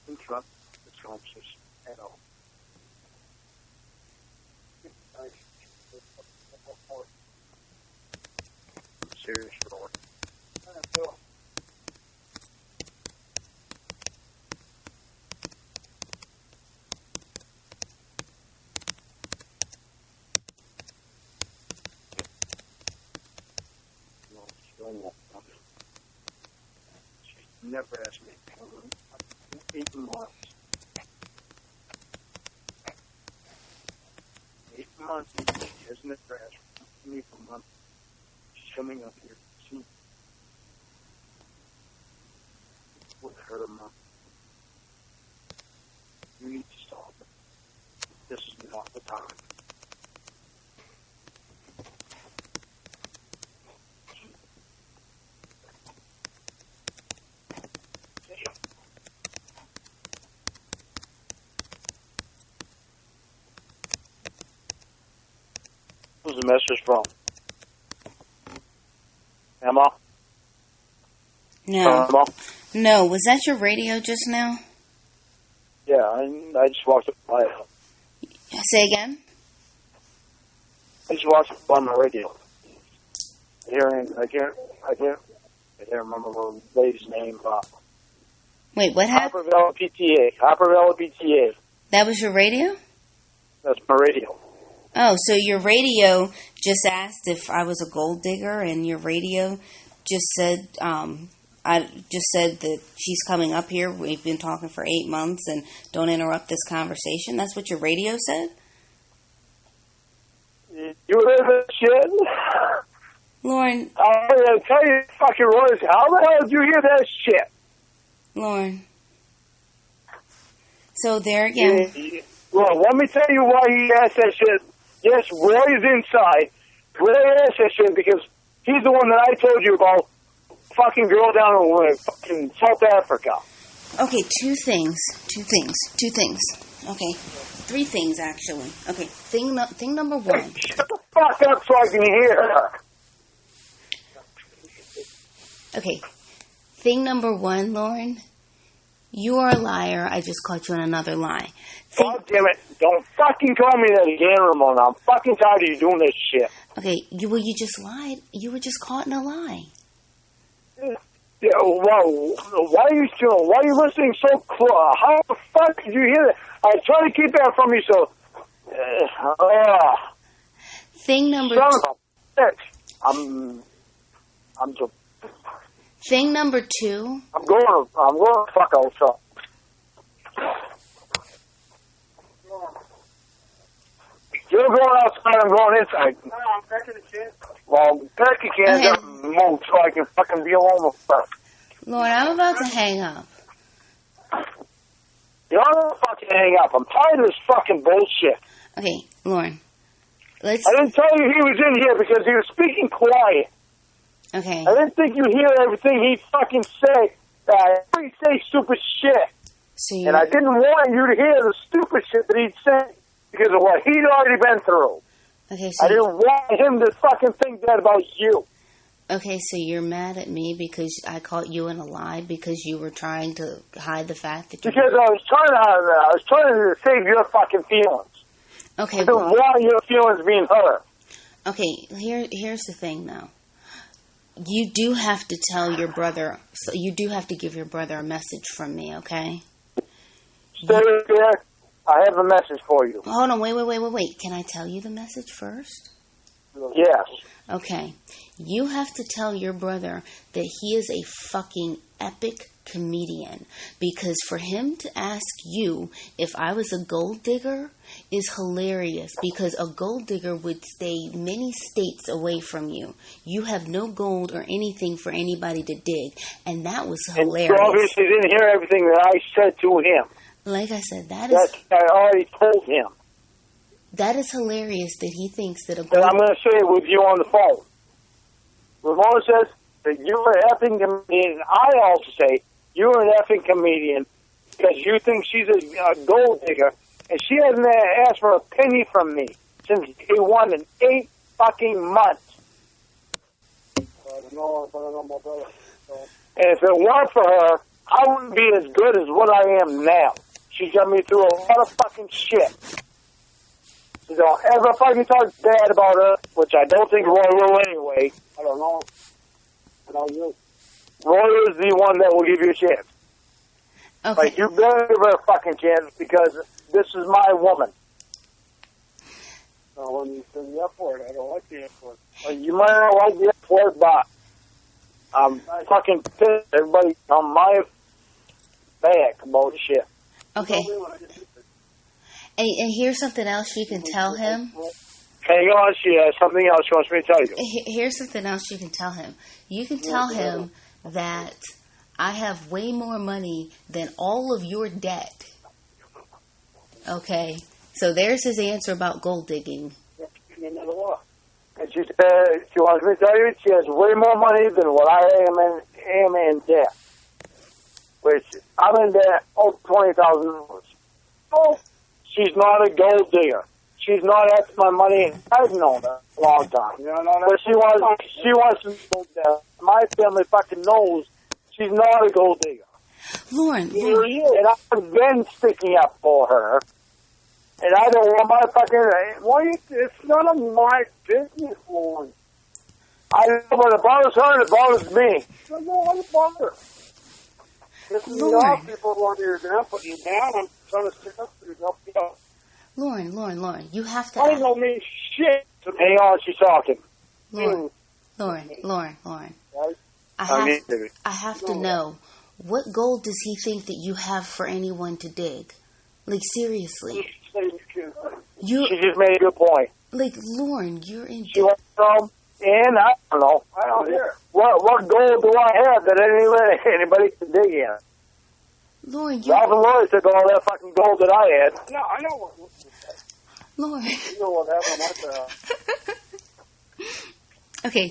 interrupt the conversation at all. Serious for it. She never asked me. 8 months. 8 months. She hasn't ever asked me for months. She's coming up here. She with her month. You need to stop. This is not the time. Who's the message from? Emma? No. Emma? No, was that your radio just now? Yeah, I just walked up by it. Say again? I just watched it on my radio. I can't remember the lady's name. Wait, what happened? Hopperville PTA. That was your radio? That's my radio. Oh, so your radio just asked if I was a gold digger, and your radio just said, I just said that she's coming up here. We've been talking for 8 months, and don't interrupt this conversation. That's what your radio said? You heard that shit? Lauren. I'm going to tell you, fucking Royce, how the hell did you hear that shit? Lauren. So there again. Well, let me tell you why he asked that shit. Yes, Roy is inside. Roy asked that shit because he's the one that I told you about. Fucking girl down in fucking South Africa. Okay, two things. Okay, 3 things actually. Okay, thing number 1. Shut the fuck up so I can hear her. Okay, thing number 1, Lauren. You are a liar. I just caught you on another lie. God damn it. Don't fucking call me that again, Ramona. I'm fucking tired of you doing this shit. Okay, you just lied. You were just caught in a lie. Yeah, whoa. Why are you listening so close? How the fuck did you hear that? I was trying to keep that from you, so... Thing number son of a bitch. I'm just... Thing number 2. I'm going to fuck outside. You're going outside, I'm going inside. No, I'm packing the can. Well, Becky can't move so I can fucking be alone with her. Lauren, I'm about to hang up. You're not fucking hang up. I'm tired of this fucking bullshit. Okay, Lauren. I didn't tell you he was in here because he was speaking quiet. Okay. I didn't think you hear everything he fucking said. I heard he say stupid shit. And I didn't want you to hear the stupid shit that he'd say because of what he'd already been through. Okay, so I didn't want him to fucking think that about you. Okay, so you're mad at me because I caught you in a lie because you were trying to hide the fact that you... Because I was trying to save your fucking feelings. Okay. I didn't want your feelings being hurt. Okay, here's the thing, though. You do have to tell your brother... So you do have to give your brother a message from me, okay? Stay there. I have a message for you. Hold on, wait. Can I tell you the message first? Yes. Okay. You have to tell your brother that he is a fucking epic comedian. Because for him to ask you if I was a gold digger is hilarious. Because a gold digger would stay many states away from you. You have no gold or anything for anybody to dig. And that was hilarious. And you obviously didn't hear everything that I said to him. Like I said, I already told him. That is hilarious that he thinks that a gold... And I'm going to say it with you on the phone. Ramona says that you're an effing comedian. I also say you're an effing comedian because you think she's a gold digger. And she hasn't asked for a penny from me since day 1 in 8 fucking months. And if it weren't for her, I wouldn't be as good as what I am now. She got me through a lot of fucking shit. So don't ever fucking talk bad about her, which I don't think Roy will anyway. I don't know. Roy is the one that will give you a chance. Okay. Like, you better give her a fucking chance because this is my woman. So when you say the F word, I don't like the F word. Well, you might not like the F word, but I'm fucking pissed. Everybody on my back about shit. Okay. And here's something else you can tell him. Hang on, she has something else she wants me to tell you. Here's something else you can tell him. You can tell him that I have way more money than all of your debt. Okay. So there's his answer about gold digging. And she said, she wants me to tell you, she has way more money than what I am in debt. Which, I'm in debt, $20,000. Oh, she's not a gold digger. She's not after my money. I've known her a long time. But she wants to know that my family fucking knows she's not a gold digger. Lorne. And I've been sticking up for her. And I don't want my fucking... It's none of my business, Lorne. I know, but it bothers her and it bothers me. I don't want to bother. This is not people want you down, put you down. I'm trying to stick up for you. Help you out. Lorne, you have to... I don't mean shit. Hang on, she's talking. Lorne. Right? I have to know, what gold does he think that you have for anyone to dig? Like, seriously. She just made a good point. Like, Lorne, you're in... She wants some, and I don't know. I don't care. What gold do I have that anybody can dig in? Lorne, you... Ralph and Lloyd took all that fucking gold that I had. No, I know what... Lorne. You know what happened Okay.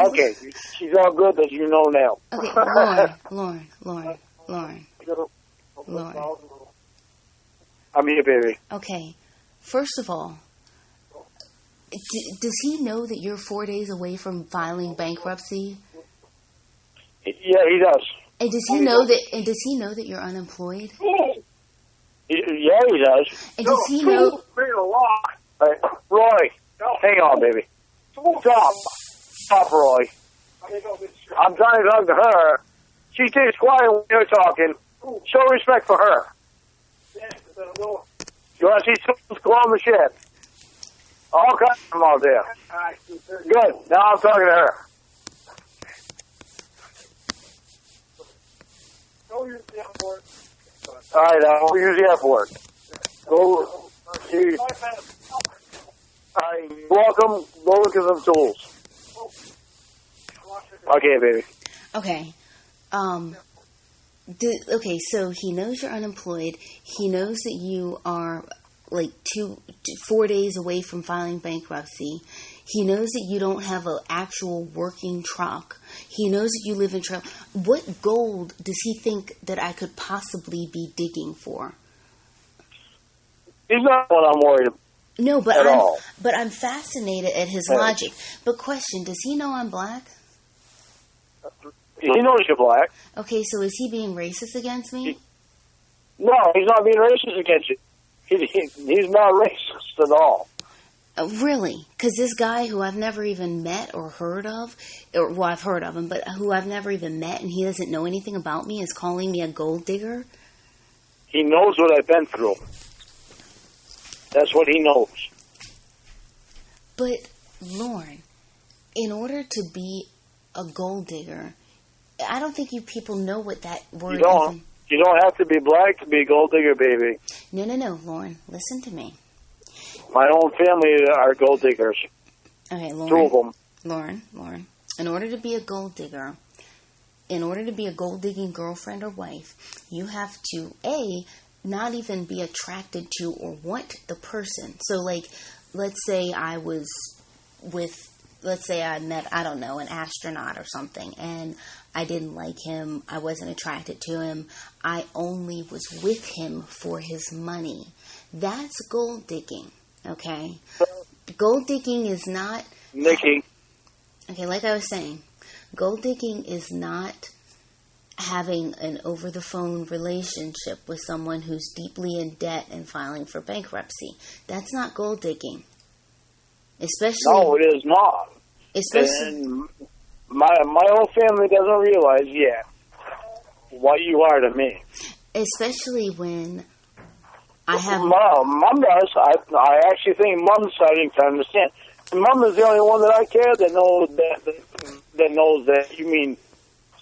Okay, she's all good that you know now. Okay, Lorne. I'm here, baby. Okay, first of all, does he know that you're 4 days away from filing bankruptcy? Yeah, he does. And does he know that? And does he know that you're unemployed? Yeah, he does. And does he know? Roy, hang on, baby. Stop, Roy. I'm trying to talk to her. She stays quiet when you're talking. Show respect for her. You want to see someone's go on the shed? All kinds of them out there. Good. Now I'm talking to her. All right, I'll use the F word. Go. Welcome. Go look at some tools. Okay, baby. Okay. Okay, so he knows you're unemployed. He knows that you are like 4 days away from filing bankruptcy. He knows that you don't have an actual working truck. He knows that you live in trouble. What gold does he think that I could possibly be digging for? He's not what I'm worried about. No, but I'm fascinated at his logic. But question, does he know I'm black? He knows you're black. Okay, so is he being racist against me? No, he's not being racist against you. He's not racist at all. Really? Because this guy who I've never even met or heard of, well, I've heard of him, but who I've never even met and he doesn't know anything about me is calling me a gold digger? He knows what I've been through. That's what he knows. But, Lorne, in order to be a gold digger, I don't think you people know what that word is. You don't have to be black to be a gold digger, baby. No, Lorne, listen to me. My own family are gold diggers. Okay, Lorne. 2 of them. Lorne, in order to be a gold digger, in order to be a gold digging girlfriend or wife, you have to, not even be attracted to or want the person. So, like, let's say I met, I don't know, an astronaut or something, and I didn't like him, I wasn't attracted to him, I only was with him for his money. That's gold digging, okay? Gold digging is not... Nikki. Okay, like I was saying, gold digging is not having an over-the-phone relationship with someone who's deeply in debt and filing for bankruptcy. That's not gold digging. Especially... No, it is not. Especially... And my whole family doesn't realize yet what you are to me. Especially when I have... Mom does. I actually think Mom's starting to understand. Mom is the only one that I care that knows that you mean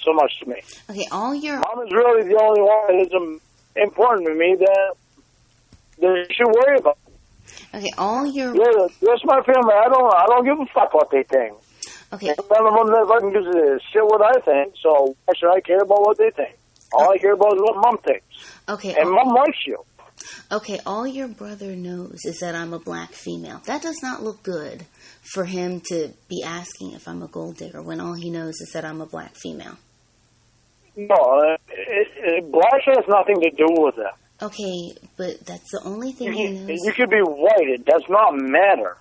so much to me. Okay, all your... Mom is really the only one that is important to me that you should worry about. Okay, all your... Yeah, that's my family. I don't give a fuck what they think. Okay. None of them that fucking gives a shit what I think, so why should I care about what they think? All I care about is what Mom thinks. Okay. And Mom likes you. Okay, all your brother knows is that I'm a black female. That does not look good for him to be asking if I'm a gold digger when all he knows is that I'm a black female. No, black has nothing to do with that. Okay, but that's the only thing he knows. You could be white. It does not matter.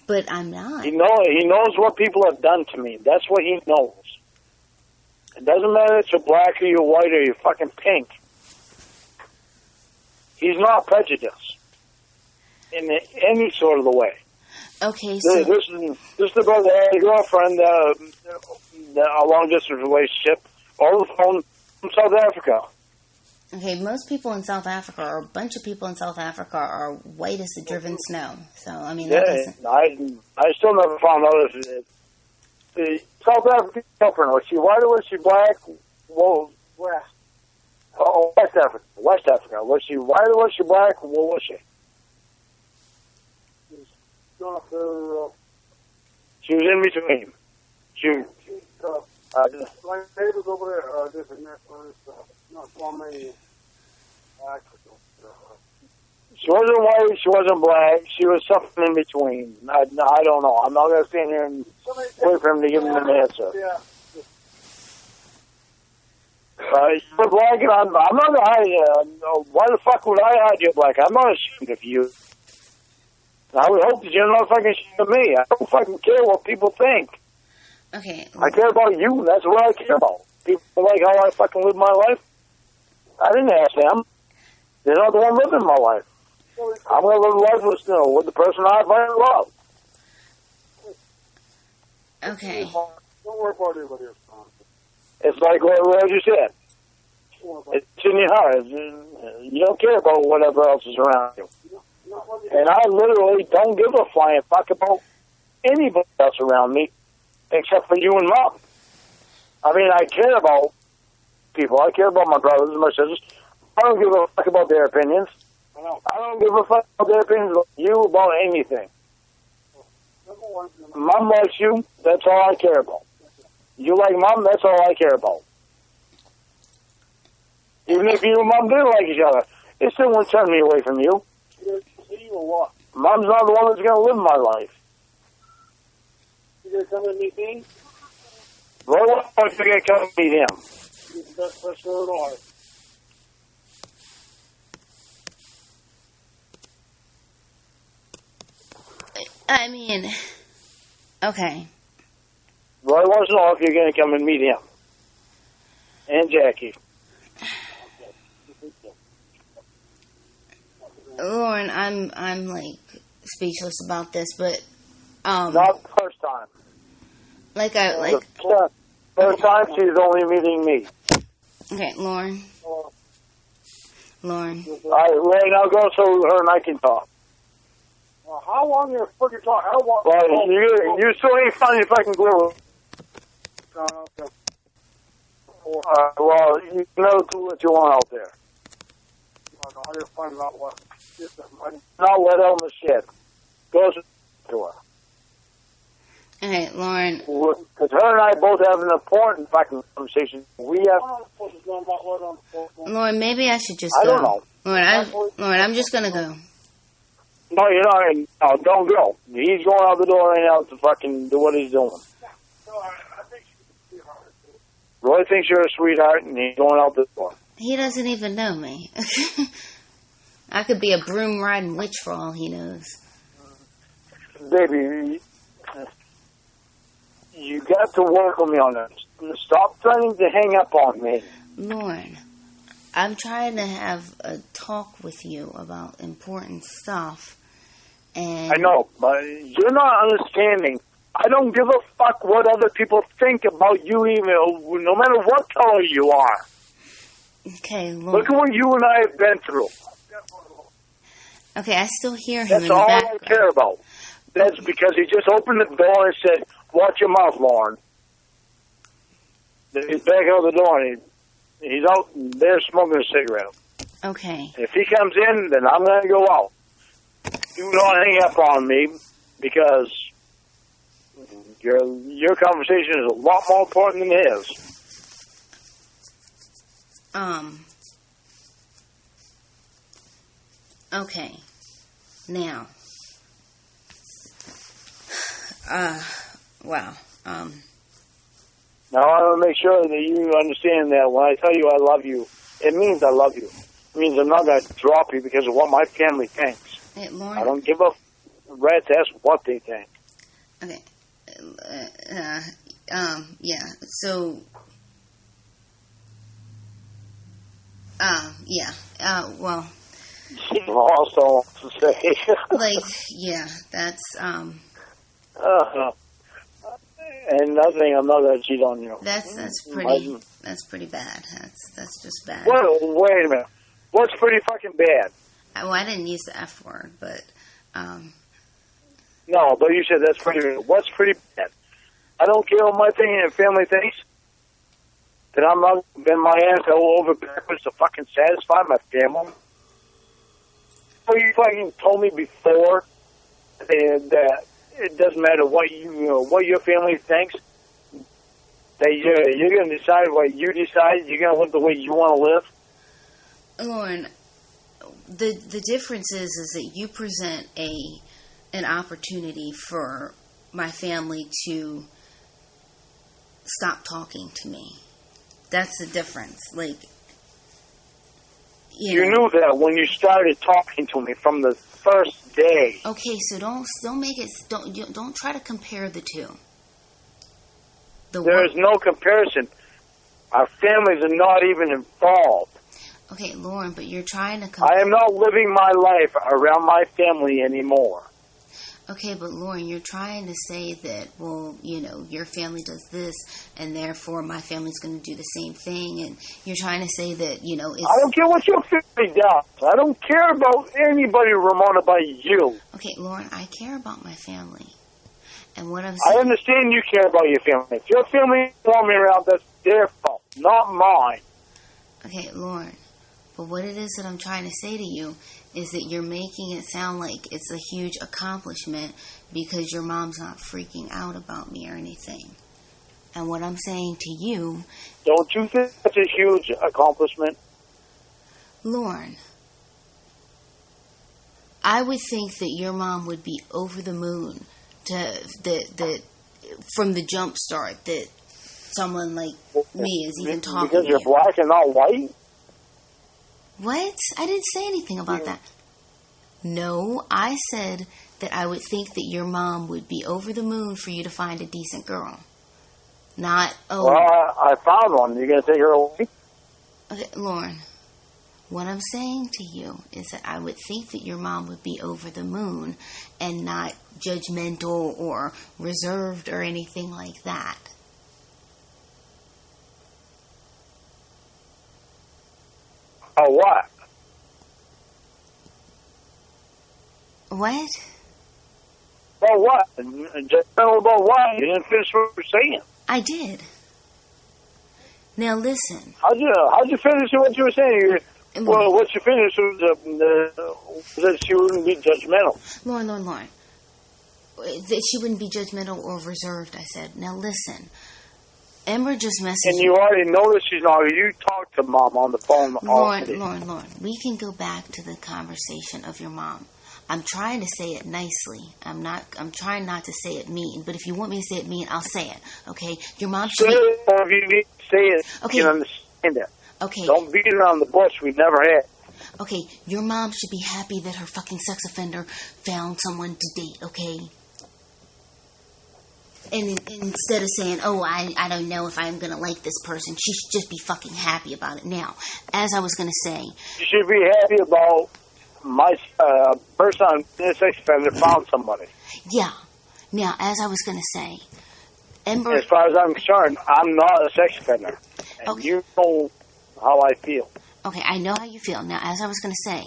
But I'm not. He knows what people have done to me. That's what he knows. It doesn't matter if you're black or you're white or you're fucking pink. He's not prejudiced in any sort of the way. Okay, so... This is the brother had a girlfriend, a long-distance relationship, over the phone from South Africa. Okay, most people in South Africa, or a bunch of people in South Africa, are white as the driven snow. So, I mean, that doesn't... I still never found out if the South African girlfriend, was she white or was she black? Well, West. Oh, West Africa. West Africa. Was she white or was she black? What was she? She was in between. My neighbors over there, this and that, not Romania. She wasn't white, she wasn't black, she was something in between. I don't know. I'm not going to stand here and wait for him to give him an answer. Yeah. You're black, and I'm not going to hide you. Why the fuck would I hide you black? I'm not ashamed of you. I would hope that you're not fucking ashamed of me. I don't fucking care what people think. Okay. I care about you. That's what I care about. People like how I fucking live my life. I didn't ask them. They're not the one living my life. I'm going to live life with the person I fucking love. Okay. Don't worry about anybody else. It's like what you said. It's in your heart. You don't care about whatever else is around you. And I literally don't give a flying fuck about anybody else around me except for you and Mom. I mean, I care about people. I care about my brothers and my sisters. I don't give a fuck about their opinions. I don't give a fuck about their opinions about you, about anything. Mom likes you. That's all I care about. You like Mom, that's all I care about. Even if you and Mom didn't like each other, it still won't turn me away from you. Mom's not the one that's going to live my life. You going to come and meet me? Well, I'm going to come and meet him. That's Illinois. I mean, okay. Roy wants to know if you're going to come and meet him. And Jackie. Lorne, I'm like speechless about this, but not the first time. First time she's only meeting me. Okay, Lorne. Lorne. Right now go so her and I can talk. How long you fucking talk? How long? Well, you still ain't found your fucking glue. Okay. Well, you know what you want out there. I gotta find out what. Not let Elma shit. Go to her. Okay, Lorne. Because her and I both have an important fucking conversation. We have. Lorne, maybe I should just go. I don't know. Lorne, I'm just gonna go. No, you're not. No, don't go. He's going out the door right now to fucking do what he's doing. Roy thinks you're a sweetheart, and he's going out the door. He doesn't even know me. I could be a broom riding witch for all he knows. Baby, you got to work with me on this. Stop trying to hang up on me. Lorne, I'm trying to have a talk with you about important stuff. And I know, but you're not understanding. I don't give a fuck what other people think about you, even no matter what color you are. Okay, Lorne. Look at what you and I have been through. Okay, I still hear him That's in the all background. I care about. That's because he just opened the door and said, "Watch your mouth, Lorne." Then he's back out the door and he's out there smoking a cigarette. Okay. If he comes in, then I'm going to go out. Do not hang up on me because your conversation is a lot more important than his. Okay. Now. Wow. Now I want to make sure that you understand that when I tell you I love you, it means I love you. It means I'm not going to drop you because of what my family thinks. Hey, Lorne. I don't give a rat's ass what they think. Okay. Yeah. So. Yeah. Well. Also to say. Like, yeah, that's, And another thing, I'm not going to cheat on you. That's pretty bad. That's just bad. Well, wait a minute. What's pretty fucking bad? Well, I didn't use the F word, but, No, but you said that's pretty bad. What's pretty bad? I don't care what my thing and family thinks. That I'm not bend my ass all over backwards to fucking satisfy my family. So you fucking told me before that it doesn't matter what what your family thinks. That you're going to decide what you decide. You're going to live the way you want to live. Lorne, the difference is that you present an opportunity for my family to stop talking to me. That's the difference. Like, you knew that when you started talking to me from the first day. Okay, so don't try to compare the two. There is no comparison. Our families are not even involved. Okay, Lorne, but you're trying to I am not living my life around my family anymore. Okay, but Lorne, you're trying to say that, well, your family does this, and therefore my family's going to do the same thing, and you're trying to say that, it's... I don't care what your family does. I don't care about anybody, Ramona, but you. Okay, Lorne, I care about my family. And what I'm saying... I understand you care about your family. If your family want me around, that's their fault, not mine. Okay, Lorne, but what it is that I'm trying to say to you is that you're making it sound like it's a huge accomplishment because your mom's not freaking out about me or anything. And what I'm saying to you... Don't you think that's a huge accomplishment? Lorne, I would think that your mom would be over the moon that from the jump start that someone like me is even talking because you're black and not white? What? I didn't say anything about that. No, I said that I would think that your mom would be over the moon for you to find a decent girl. Not, oh... Well, I found one. You're going to take her away? Okay, Lorne, what I'm saying to you is that I would think that your mom would be over the moon and not judgmental or reserved or anything like that. Oh, what? What? About what? Just tell about what? You didn't finish what you were saying. I did. Now listen. How'd you finish what you were saying? Well, what you finished was that she wouldn't be judgmental. Lorne. That she wouldn't be judgmental or reserved, I said. Now listen. Ember just messaged And you already know that she's not. You talked to Mom on the phone already. Lorne, we can go back to the conversation of your mom. I'm trying to say it nicely. I'm trying not to say it mean. But if you want me to say it mean, I'll say it. Okay? Your mom should say it, or if you need to say it, okay. You can understand it. Okay. Don't beat around the bush. We never had. Okay, your mom should be happy that her fucking sex offender found someone to date, okay? And instead of saying, oh, I don't know if I'm going to like this person, she should just be fucking happy about it. Now, as I was going to say... You should be happy about my person, sex offender, found somebody. Yeah. Now, as I was going to say, Ember... As far as I'm concerned, I'm not a sex offender. And okay. You know how I feel. Okay, I know how you feel. Now, as I was going to say...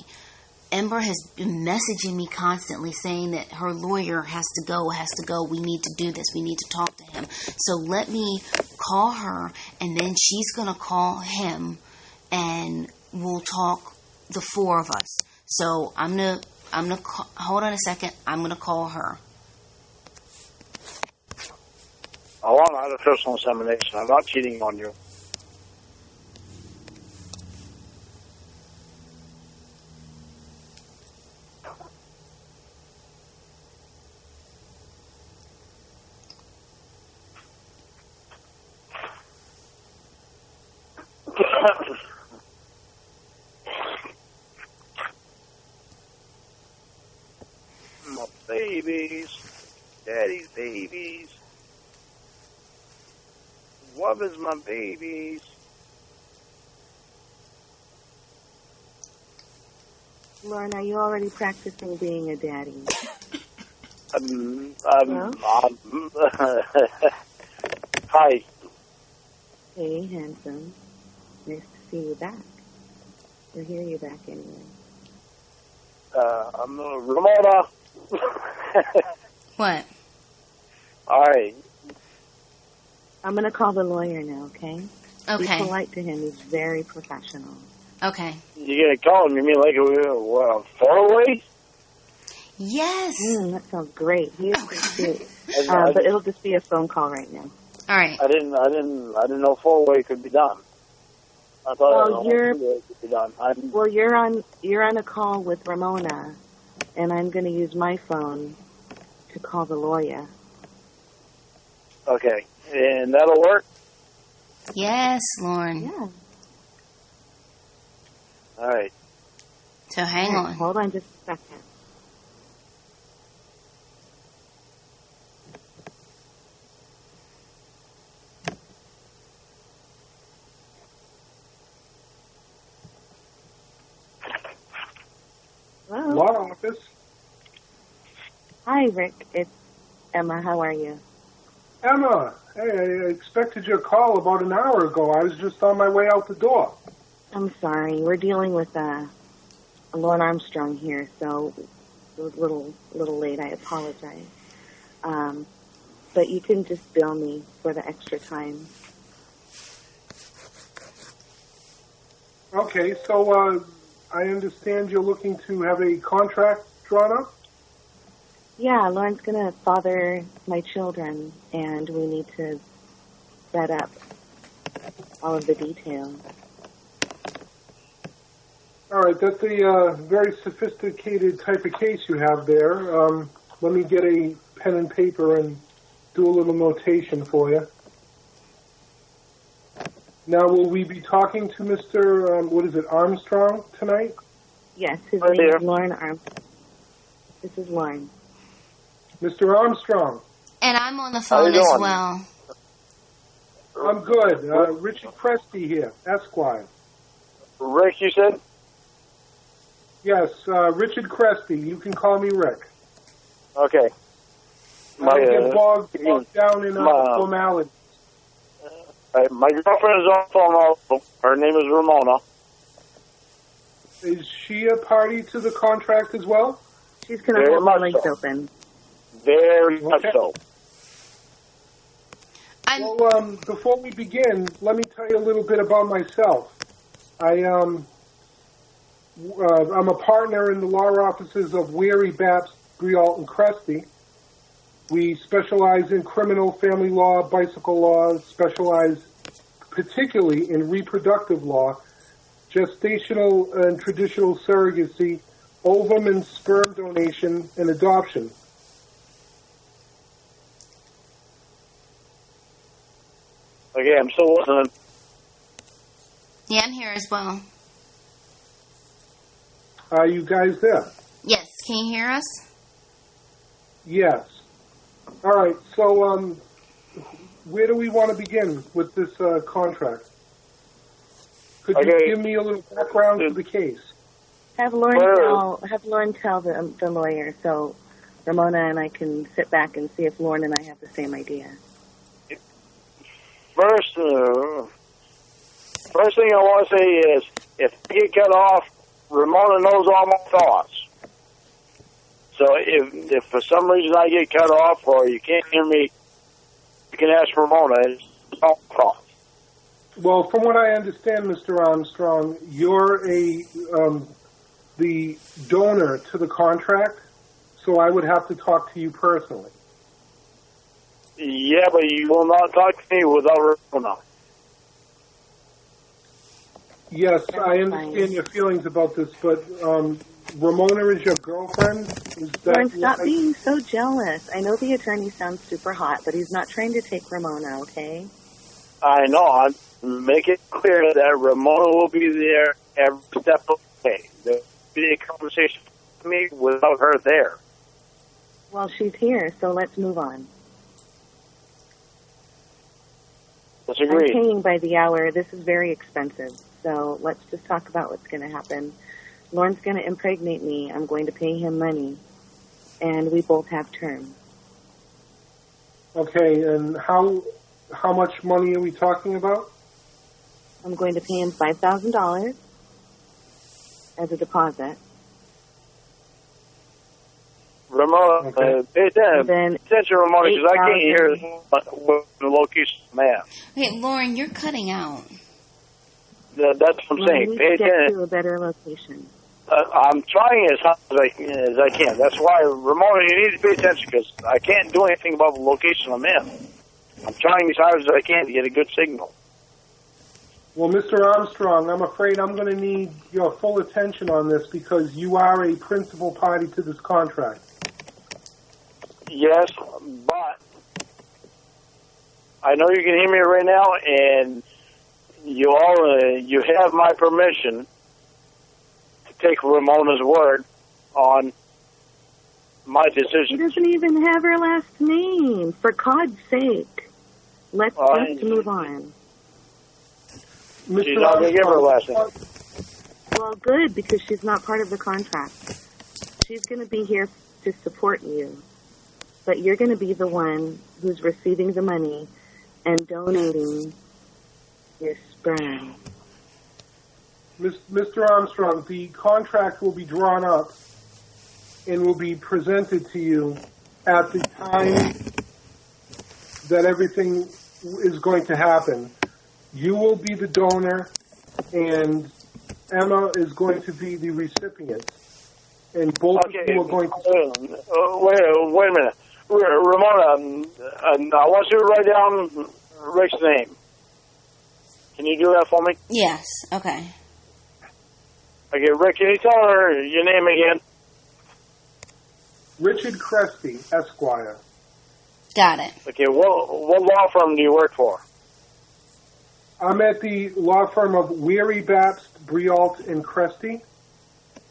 Ember has been messaging me constantly saying that her lawyer has to go, we need to do this, we need to talk to him. So let me call her, and then she's going to call him, and we'll talk, the four of us. So I'm going to hold on a second, I'm going to call her. I want to have a personal examination. I'm not cheating on you. babies. Daddy's babies. Love is my babies. Lorne, are you already practicing being a daddy? Hi. Hey, handsome. Nice to see you back. Or hear you back anyway. I'm Ramona. What? All right. I'm going to call the lawyer now, okay? Okay. Be polite to him. He's very professional. Okay. You're going to call him? You mean like a four-way? Yes. That sounds great. He is cute. But it'll just be a phone call right now. All right. I didn't know four-way could be done. I thought two-way could be done. Well, you're on a call with Ramona, and I'm going to use my phone to call the lawyer. Okay. And that'll work? Yes, Lorne. Yeah. All right. So hang on. Hold on just a second. Hello? Law office. Hi, Rick. It's Emma. How are you? Emma, hey, I expected your call about an hour ago. I was just on my way out the door. I'm sorry. We're dealing with Lorne Armstrong here, so it was a little late. I apologize. But you can just bill me for the extra time. Okay, so I understand you're looking to have a contract drawn up? Yeah, Lorne's going to father my children, and we need to set up all of the details. All right, that's a very sophisticated type of case you have there. Let me get a pen and paper and do a little notation for you. Now, will we be talking to Mr. Armstrong tonight? Yes, his name is Lorne Armstrong. This is Lorne. Mr. Armstrong. And I'm on the phone as well. I'm good. Richard Cresty here, Esquire. Rick, you said? Yes, Richard Cresty. You can call me Rick. Okay. I get bogged down in formality. My girlfriend is on the phone also. Her name is Ramona. Is she a party to the contract as well? She's going to hold the links open. Very much so. Well, before we begin, let me tell you a little bit about myself. I'm a partner in the law offices of Weary, Baps, Grialt, and Cresty. We specialize in criminal, family law, bicycle law, specialize particularly in reproductive law, gestational and traditional surrogacy, ovum and sperm donation, and adoption. Okay, I'm still listening. Yeah, I'm here as well. Are you guys there? Yes. Can you hear us? Yes. All right, so where do we want to begin with this contract? Could you give me a little background to the case? Have Lorne tell the lawyer so Ramona and I can sit back and see if Lorne and I have the same idea. First thing I want to say is, if I get cut off, Ramona knows all my thoughts. So if for some reason I get cut off or you can't hear me, you can ask Ramona. It's all my thoughts. Well, from what I understand, Mr. Armstrong, you're the donor to the contract, so I would have to talk to you personally. Yeah, but you will not talk to me without Ramona. Yes, I understand your feelings about this, but Ramona is your girlfriend? Lorne, stop being so jealous. I know the attorney sounds super hot, but he's not trying to take Ramona, okay? I know. I'll make it clear that Ramona will be there every step of the way. There will be a conversation with me without her there. Well, she's here, so let's move on. Let's agree. I'm paying by the hour. This is very expensive, so let's just talk about what's going to happen. Lorne's going to impregnate me. I'm going to pay him money, and we both have terms. Okay, and how much money are we talking about? I'm going to pay him $5,000 as a deposit. Ramona, Okay. pay attention, Ramona, because I can't hear what the location at. Okay, Lauren, you're cutting out. That's what I'm saying. We Pay need to get attention. to a better location. I'm trying as hard as I can. That's why, Ramona, you need to pay attention, because I can't do anything about the location I'm in. I'm trying as hard as I can to get a good signal. Well, Mr. Armstrong, I'm afraid I'm going to need your full attention on this because you are a principal party to this contract. Yes, but I know you can hear me right now, and you have my permission to take Ramona's word on my She decision. doesn't even have her last name. For God's sake. Let's just move on. She's not going to give her last name. Well, good, because she's not part of the contract. She's going to be here to support you. But you're going to be the one who's receiving the money and donating your sperm. Mr. Armstrong, the contract will be drawn up and will be presented to you at the time that everything is going to happen. You will be the donor, and Emma is going to be the recipient. And both of you are going to... Wait a minute. Ramona, I want you to write down Rick's name. Can you do that for me? Yes, okay. Okay, Rick, can you tell her your name again? Richard Cresty, Esquire. Got it. Okay, what law firm do you work for? I'm at the law firm of Weary, Babst, Brialt, and Cresty.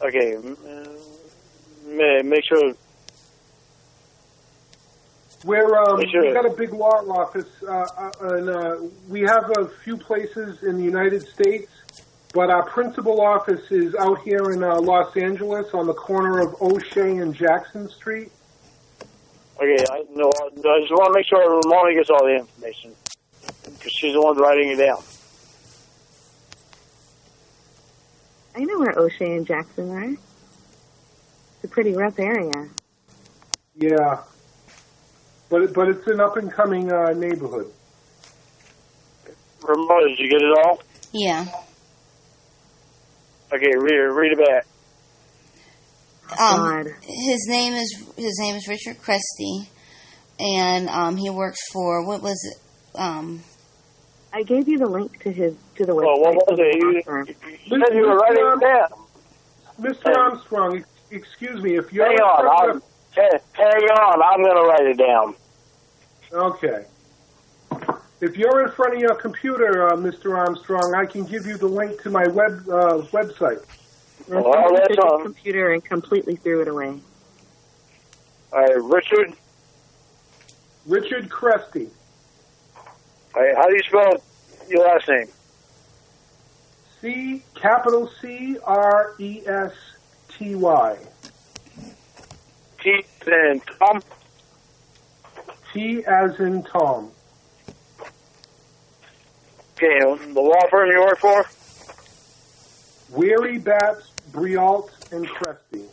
Okay, make sure... We've got a big law office, and we have a few places in the United States, but our principal office is out here in Los Angeles on the corner of O'Shea and Jackson Street. Okay, I just want to make sure Ramona gets all the information, because she's the one writing it down. I know where O'Shea and Jackson are. It's a pretty rough area. Yeah. But it's an up-and-coming neighborhood. Ramona, did you get it all? Yeah. Okay, read it back. His name is Richard Cresty, and he works for, what was it? I gave you the link to the website. Well, what was it? You said you were writing it down. Mr. Armstrong, excuse me, if you're... Hang on, I'm going to write it down. Okay. If you're in front of your computer, Mr. Armstrong, I can give you the link to my website. Well, that's on. Computer and completely threw it away. All right, Richard Cresty. All right, how do you spell your last name? Capital Cresty. T as in Tom? T as in Tom. Okay, the law firm you work for? Weary, Babst, Brialt, and Cresty.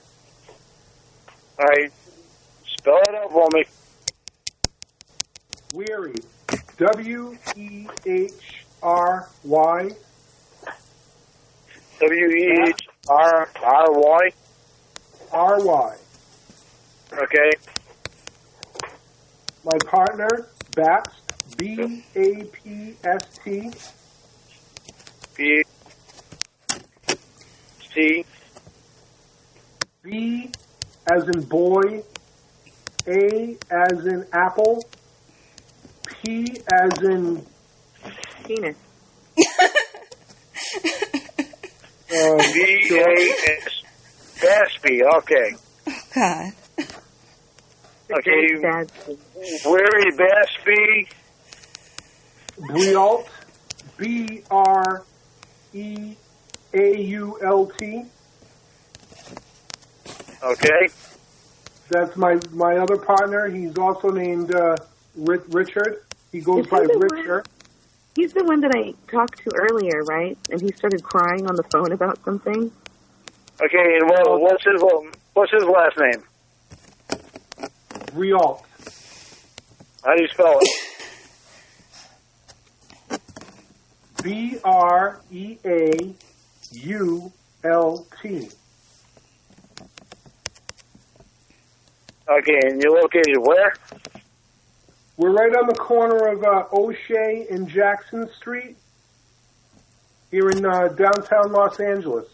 All right, spell it out for me. Weary. W-E-H-R-Y. W-E-H-R-Y? R-Y. Okay. My partner, Babst, B-A-P-S-T. B-C. B as in boy, A as in apple, P as in penis. B-A-S. Gaspy, okay. God. Okay. Weary Baspy. Breault. B-R-E-A-U-L-T. Okay. That's my other partner. He's also named Richard. He goes by Richard. He's the one that I talked to earlier, right? And he started crying on the phone about something. Okay, and what's his last name? Breault. How do you spell it? B-R-E-A-U-L-T. Okay, and you're located where? We're right on the corner of O'Shea and Jackson Street here in downtown Los Angeles.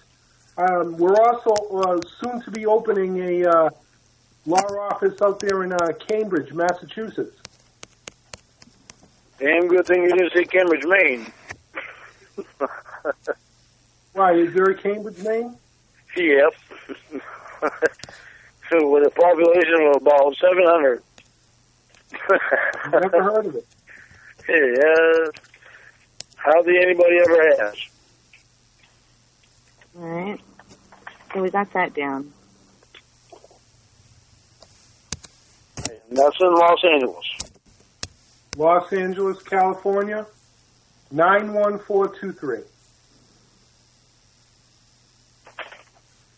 We're also soon to be opening a law office out there in Cambridge, Massachusetts. Damn good thing you didn't say Cambridge, Maine. Why, is there a Cambridge, Maine? Yep. So with a population of about 700. Never heard of it. Yeah. Hardly anybody ever has. All right. So we got that down. And that's in Los Angeles. Los Angeles, California, 91423.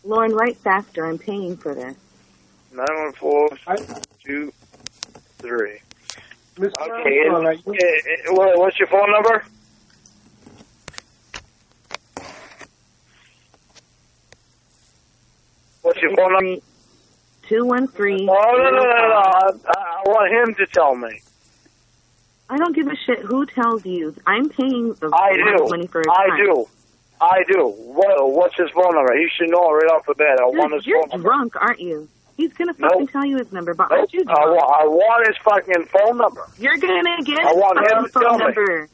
Lorne, write faster. I'm paying for this. 91423. Mr. Okay, Armstrong, what's your phone number? What's your phone number? 213. Oh, no. I want him to tell me. I don't give a shit who tells you. I'm paying the money for his time. I do. What's his phone number? He should know right off the bat. I want his phone number. You're drunk, aren't you? He's going to fucking tell you his number, but aren't you drunk? I want his fucking phone number. You're going to get his phone number.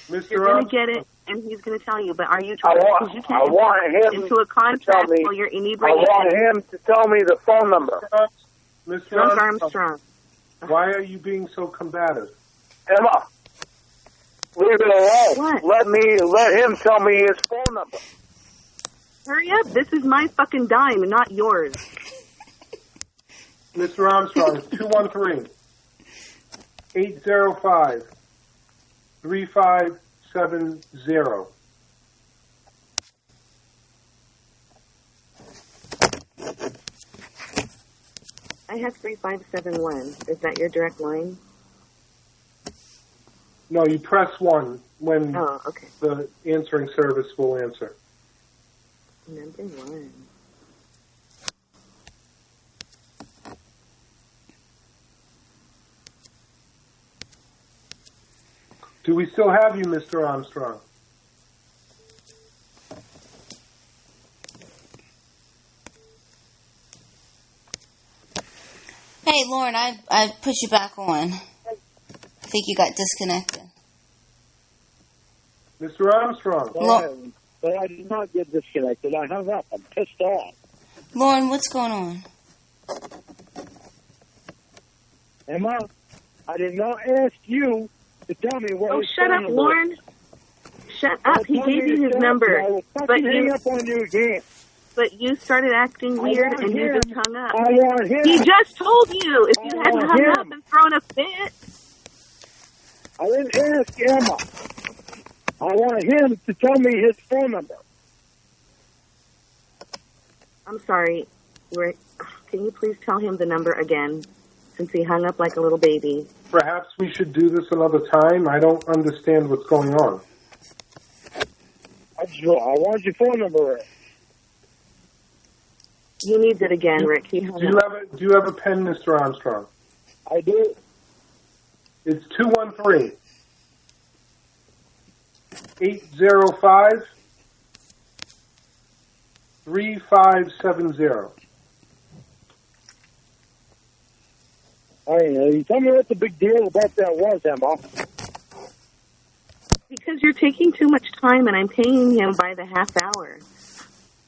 Mr. You're going to get it, and he's going to tell you, but are you drunk? Because you can't into a contract while you're inebriated. I want him to tell me the phone number. Mr. Armstrong. Why are you being so combative? Emma, leave it alone. What? Let him tell me his phone number. Hurry up. This is my fucking dime and not yours. Mr. Armstrong, 213-805-3570. I have 3571. Is that your direct line? No, you press 1 when okay. the answering service will answer. Number 1. Do we still have you, Mr. Armstrong? Hey, Lorne, I put you back on. I think you got disconnected. Mr. Armstrong. But I did not get disconnected. I hung up. I'm pissed off. Lorne, what's going on? Emma, I did not ask you to tell me what his shut phone up, number Lorne. Shut up. He gave you his number. I will fucking hang up on you again. But you started acting weird and you just hung up. I want him. He just told you. If you hadn't hung up and thrown a fit. I didn't ask Emma. I want him to tell me his phone number. I'm sorry, Rick. Can you please tell him the number again, since he hung up like a little baby? Perhaps we should do this another time. I don't understand what's going on. I want your phone number, Rick. He needs it again, Rick. He hung up. Do you have a pen, Mr. Armstrong? I do. It's 213-805-3570. You tell me what the big deal about that was, Emma. Because you're taking too much time, and I'm paying him by the half hour.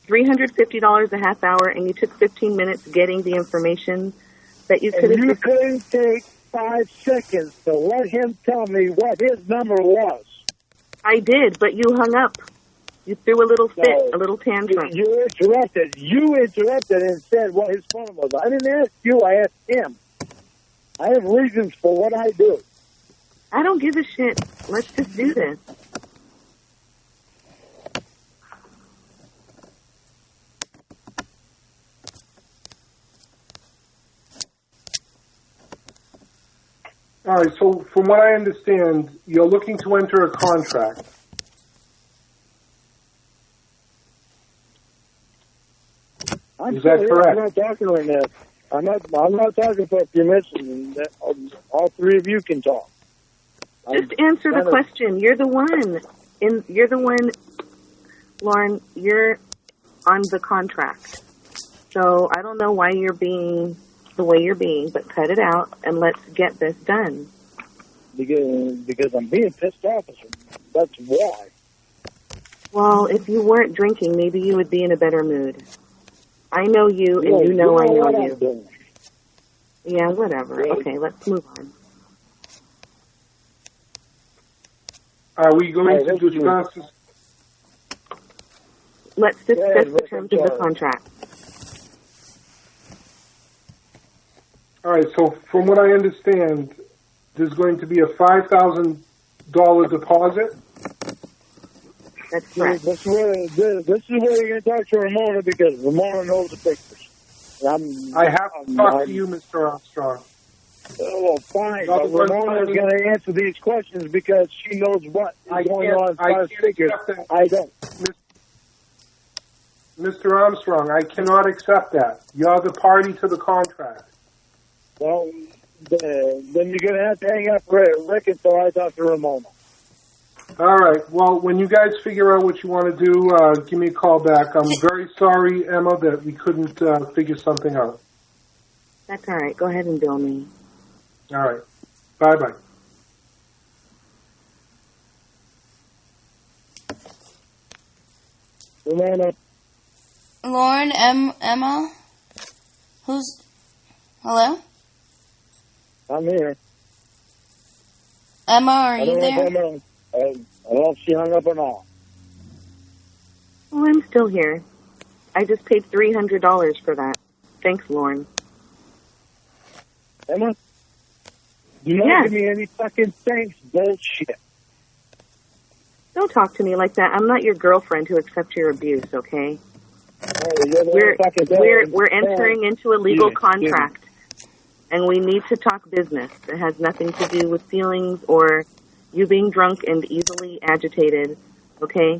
$350 a half hour, and you took 15 minutes getting the information that you could And have you just... couldn't take 5 seconds to let him tell me what his number was. I did, but you hung up. You threw a little fit, a little tantrum. You interrupted. You interrupted and said what his phone was. I didn't ask you. I asked him. I have reasons for what I do. I don't give a shit. Let's just do this. All right, so from what I understand, you're looking to enter a contract. Is that correct? I'm not talking right now. I'm not talking for a few minutes, and all three of you can talk. Just answer the question. You're the one. You're the one, Lorne. You're on the contract. So I don't know why you're being the way you're being, but cut it out and let's get this done. Because I'm being pissed off. That's why. Well, if you weren't drinking, maybe you would be in a better mood. I know you, and you know I know you. Yeah, whatever. Really? Okay, let's move on. Are we going to discuss this? Let's discuss the terms of the contract. All right, so from what I understand, there's going to be a $5,000 deposit. That's correct. This is where you're going to talk to Ramona, because Ramona knows the pictures. I have to talk to you, Mr. Armstrong. Well, fine, but Ramona is going to answer these questions because she knows what is going on as far as figures. I don't. Mr. Armstrong, I cannot accept that. You're the party to the contract. Well, then you're going to have to hang up Rick until I talk to Ramona. All right. Well, when you guys figure out what you want to do, give me a call back. I'm very sorry, Emma, that we couldn't figure something out. That's all right. Go ahead and bill me. All right. Bye-bye. Ramona. Lorne, Emma? Hello? I'm here. Emma, are you there? I don't know if she hung up or not. Well, I'm still here. I just paid $300 for that. Thanks, Lorne. Emma? Do not give me any fucking thanks bullshit. Don't talk to me like that. I'm not your girlfriend who accepts your abuse, okay? We're entering into a legal contract, and we need to talk business. It has nothing to do with feelings or you being drunk and easily agitated, okay?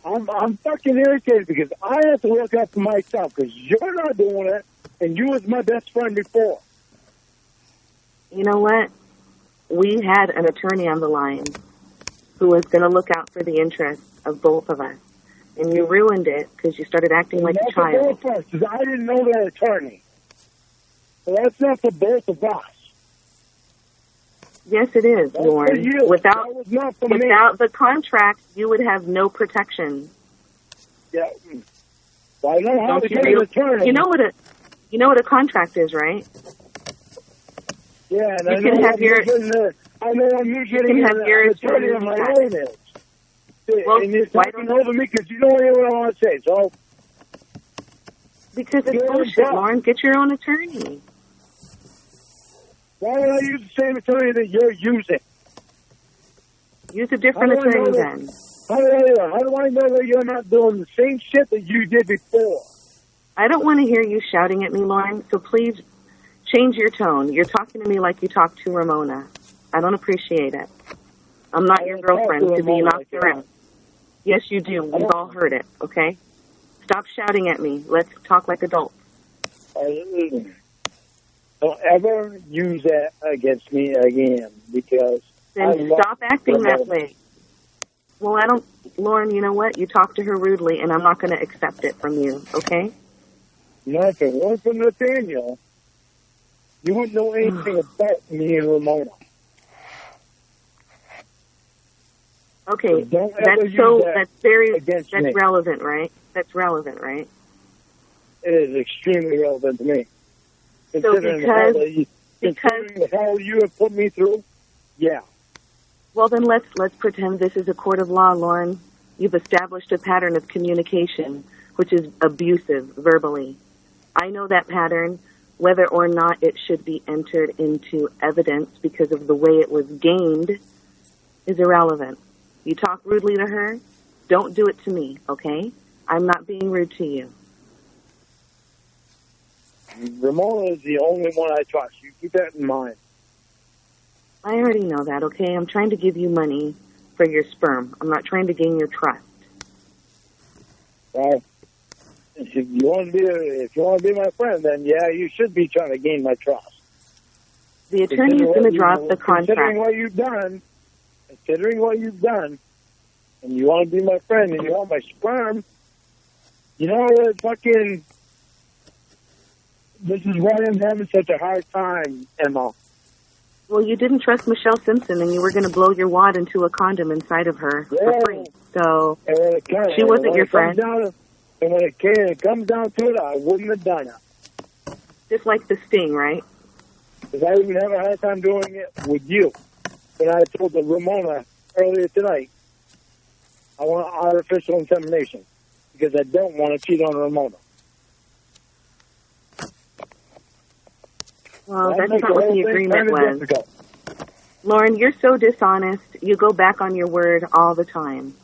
I'm fucking irritated because I have to look up for myself because you're not doing it, and you was my best friend before. You know what? We had an attorney on the line who was going to look out for the interests of both of us. And you ruined it because you started acting like a child. Because I didn't know that attorney. So that's not for both of us. Yes, it is, That's Lorne. for you. Without the contract, you would have no protection. Yeah. Well, I know how to get an attorney. You know what a contract is, right? Yeah, and you can have your attorney on my own is. Well, and you're talking over me because you don't hear what I want to say. So, because it's bullshit, Lorne. Get your own attorney. Why would I use the same attorney that you're using? Use a different attorney then. How do I know that you're not doing the same shit that you did before? I don't want to hear you shouting at me, Lorne, so please change your tone. You're talking to me like you talked to Ramona. I don't appreciate it. I'm not your girlfriend to be knocked around. Yes, you do. We've all heard it, okay? Stop shouting at me. Let's talk like adults. Don't ever use that against me again, because... Then stop acting that way. Well, Lorne, you know what? You talked to her rudely, and I'm not going to accept it from you, okay? No, if it weren't from Nathaniel, you wouldn't know anything about me and Ramona. Okay, that's relevant, right? That's relevant, right? It is extremely relevant to me. Considering the hell you have put me through, yeah. Well, then let's pretend this is a court of law, Lorne. You've established a pattern of communication, which is abusive verbally. I know that pattern. Whether or not it should be entered into evidence because of the way it was gained is irrelevant. You talk rudely to her, don't do it to me, okay? I'm not being rude to you. Ramona is the only one I trust. You keep that in mind. I already know that, okay? I'm trying to give you money for your sperm. I'm not trying to gain your trust. Well, if you want to be my friend, then yeah, you should be trying to gain my trust. The attorney is going to draw up the contract. Considering what you've done, and you want to be my friend and you want my sperm, you know, this is why I'm having such a hard time, Emma. Well, you didn't trust Michelle Simpson, and you were going to blow your wad into a condom inside of her for free. So she wasn't your friend. And when it comes down to it, I wouldn't have done it. Just like the sting, right? Because I even have a hard time doing it with you. When I told the Ramona earlier tonight, I want artificial insemination because I don't want to cheat on Ramona. Well, that's not what the agreement was. Difficult. Lorne, you're so dishonest. You go back on your word all the time.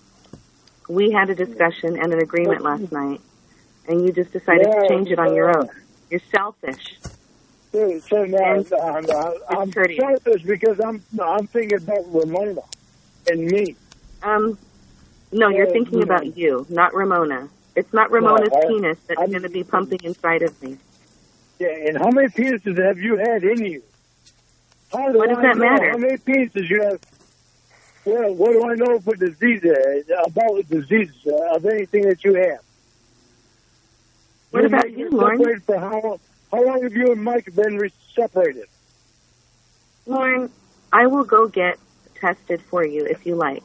We had a discussion and an agreement last night, and you just decided to change it on your own. You're selfish. So now I'm selfish because I'm thinking about Ramona and me. No, you're thinking about you, not Ramona. It's not Ramona's penis that's going to be pumping inside of me. Yeah, and how many penises have you had in you? What does that matter? How many penises you have? Well, what do I know for disease about the disease of anything that you have? What about you, Lorne? For how long have you and Mike been separated? Lorne, I will go get tested for you if you like.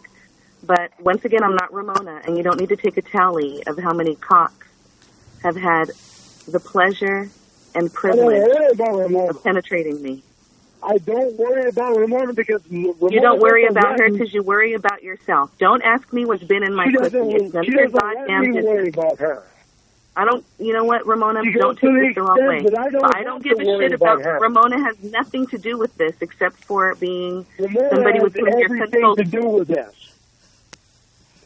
But once again, I'm not Ramona, and you don't need to take a tally of how many cocks have had the pleasure and privilege of penetrating me. I don't worry about Ramona because Ramona you don't worry about her because you worry about yourself. Don't ask me what's been in my pussy. It's none of your goddamn business. Worry about her. I don't. You know what, Ramona? Don't take this the wrong way. I don't give a shit about her. Ramona has nothing to do with this except for being somebody with whom you're consulting. To do with this.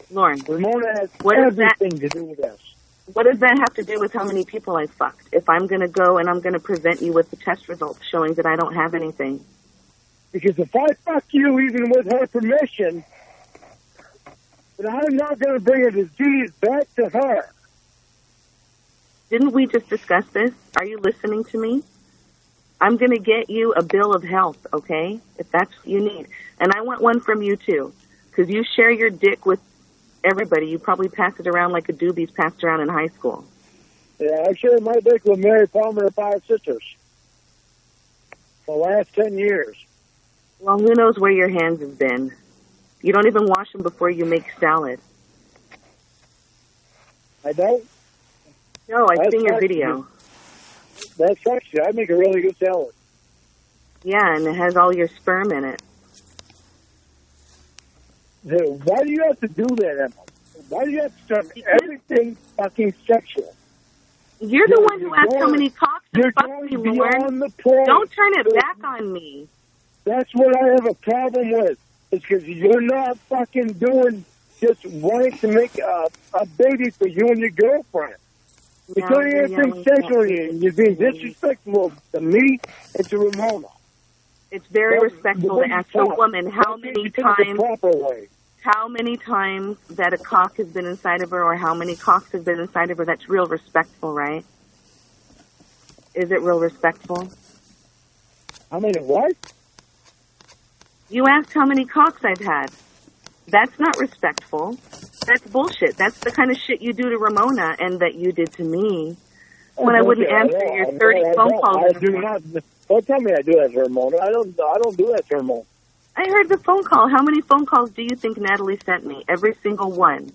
Lorne, Ramona has everything to do with this. What does that have to do with how many people I fucked? If I'm going to go and I'm going to present you with the test results showing that I don't have anything. Because if I fuck you even with her permission, then I'm not going to bring a disease back to her. Didn't we just discuss this? Are you listening to me? I'm going to get you a bill of health, okay? If that's what you need. And I want one from you, too. Because you share your dick with everybody. You probably pass it around like a doobie's passed around in high school. Yeah, I shared my dick with Mary Palmer and 5 sisters for the last 10 years. Well, who knows where your hands have been? You don't even wash them before you make salad. I don't? No, I've seen your video. That's actually, I make a really good salad. Yeah, and it has all your sperm in it. Why do you have to do that, Emma? Why do you have to turn everything fucking sexual? You're the one who asked how many cocks to fuck me, Lorne. Don't turn it back on me. That's what I have a problem with. It's because you're not fucking doing just wanting to make a baby for you and your girlfriend. You're doing everything sexually, and you're being disrespectful to me and to Ramona. It's very respectful to ask a woman how many times that a cock has been inside of her or how many cocks have been inside of her. That's real respectful, right? Is it real respectful? How many what? You asked how many cocks I've had. That's not respectful. That's bullshit. That's the kind of shit you do to Ramona and that you did to me when I wouldn't answer your 30 phone calls. I do not. Don't tell me I do that to Ramona. I don't do that to Ramona. I heard the phone call. How many phone calls do you think Natalie sent me? Every single one.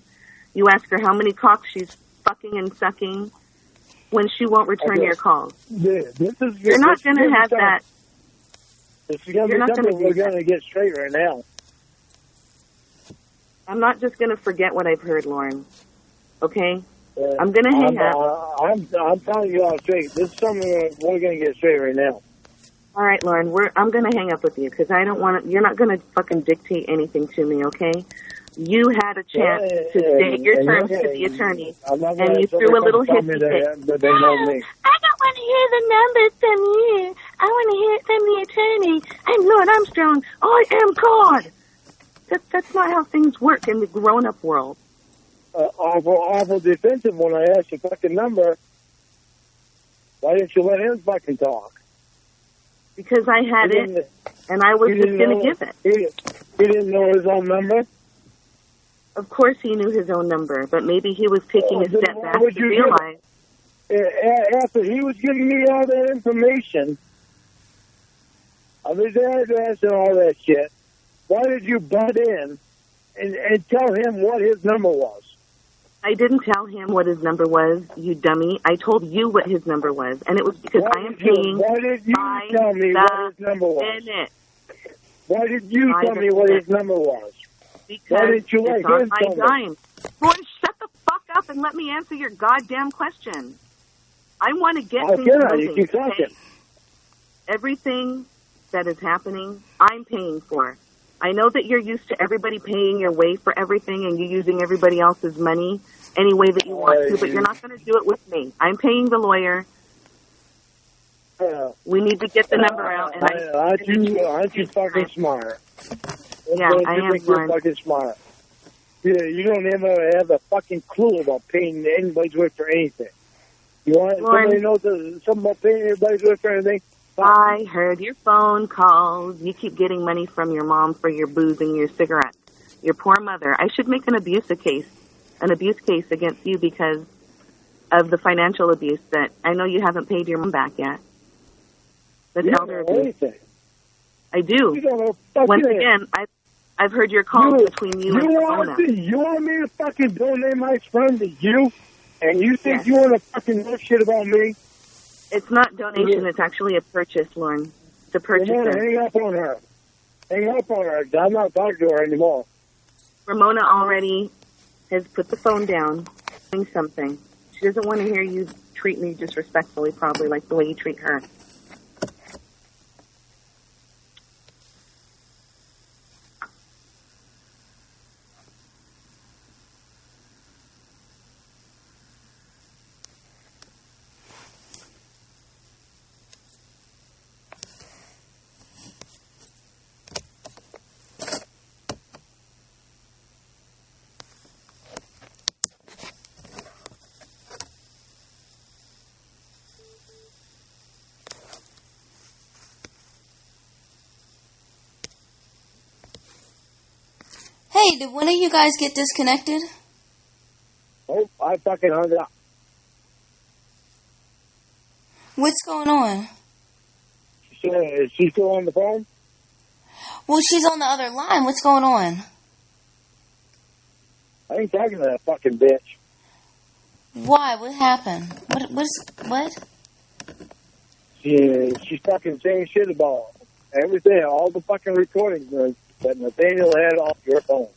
You ask her how many cocks she's fucking and sucking. when she won't return your calls. You're not going to have that. This is going to be something we're going to get straight right now. I'm not just going to forget what I've heard, Lorne. Okay? I'm going to hang up. I'm telling you all straight. This is something we're going to get straight right now. All right, Lorne. I'm going to hang up with you because I don't want to. You're not going to fucking dictate anything to me, okay? You had a chance to state your terms to the attorney, and you threw a little hissy fit. But they know me. I don't want to hear the numbers from you. I want to hear it from the attorney. I'm Lorne Armstrong. I am God. That's not how things work in the grown-up world. Awful defensive when I asked your fucking number. Why didn't you let him fucking talk? Because I had it, and I was just going to give it. He didn't know his own number? Of course he knew his own number, but maybe he was taking a step back to realize. After he was giving me all that information, of his address and all that shit, why did you butt in and tell him what his number was? I didn't tell him what his number was, you dummy. I told you what his number was, and it was because I am paying why did you tell me what his number was? Why did you tell me what his number was? Because why didn't you let it's on him my tell me? dime. Lorne, shut the fuck up and let me answer your goddamn question. I want to get things moving. You keep talking. Everything that is happening, I'm paying for. I know that you're used to everybody paying your way for everything and you using everybody else's money any way that you want to, but you're not going to do it with me. I'm paying the lawyer. We need to get the number out. And aren't you fucking smart? Yeah, I am smart. You're fucking smart. Yeah, you don't ever have a fucking clue about paying anybody's way for anything. You want somebody to know something about paying everybody's way for anything? I heard your phone calls. You keep getting money from your mom for your booze and your cigarettes. Your poor mother. I should make an abuse case against you because of the financial abuse that I know you haven't paid your mom back yet. That's elder abuse. I do. Once again, I've heard your calls between you and Ramona. You want me to fucking donate my son to you? And you think you want to fucking know shit about me? It's not donation. It's actually a purchase, Lorne. It's a purchase. Hang up on her. Hang up on her. I'm not talking to her anymore. Ramona already has put the phone down, doing something. She doesn't want to hear you treat me disrespectfully, probably like the way you treat her. Hey, did one of you guys get disconnected? Oh, I fucking hung up. What's going on? Is she still on the phone? Well, she's on the other line. What's going on? I ain't talking to that fucking bitch. Why? What happened? What? She's fucking saying shit about everything, all the fucking recordings that Nathaniel had off your phone.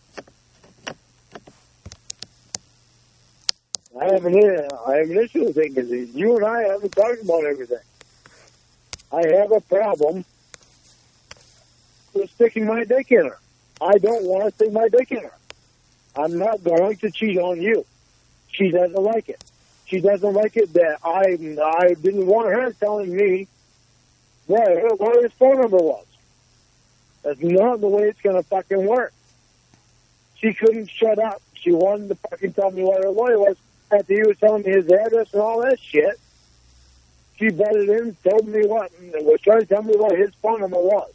I have an issue with it because you and I haven't talked about everything. I have a problem with sticking my dick in her. I don't want to stick my dick in her. I'm not going to cheat on you. She doesn't like it. She doesn't like it that I didn't want her telling me what his phone number was. That's not the way it's going to fucking work. She couldn't shut up. She wanted to fucking tell me what her lawyer was after he was telling me his address and all that shit. She butted in, told me was trying to tell me what his phone number was.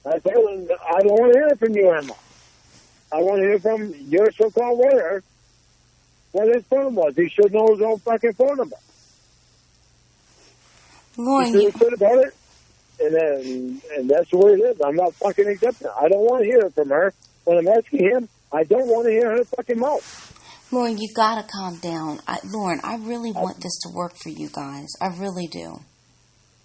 I told her, I don't want to hear from you, Emma. I want to hear from your so-called lawyer what his phone was. He should know his own fucking phone number. Lorne, you said about it, and that's the way it is. I'm not fucking accepting it. I don't want to hear it from her. When I'm asking him, I don't want to hear her fucking mouth. Lorne, you gotta calm down. Lorne, I really want this to work for you guys. I really do.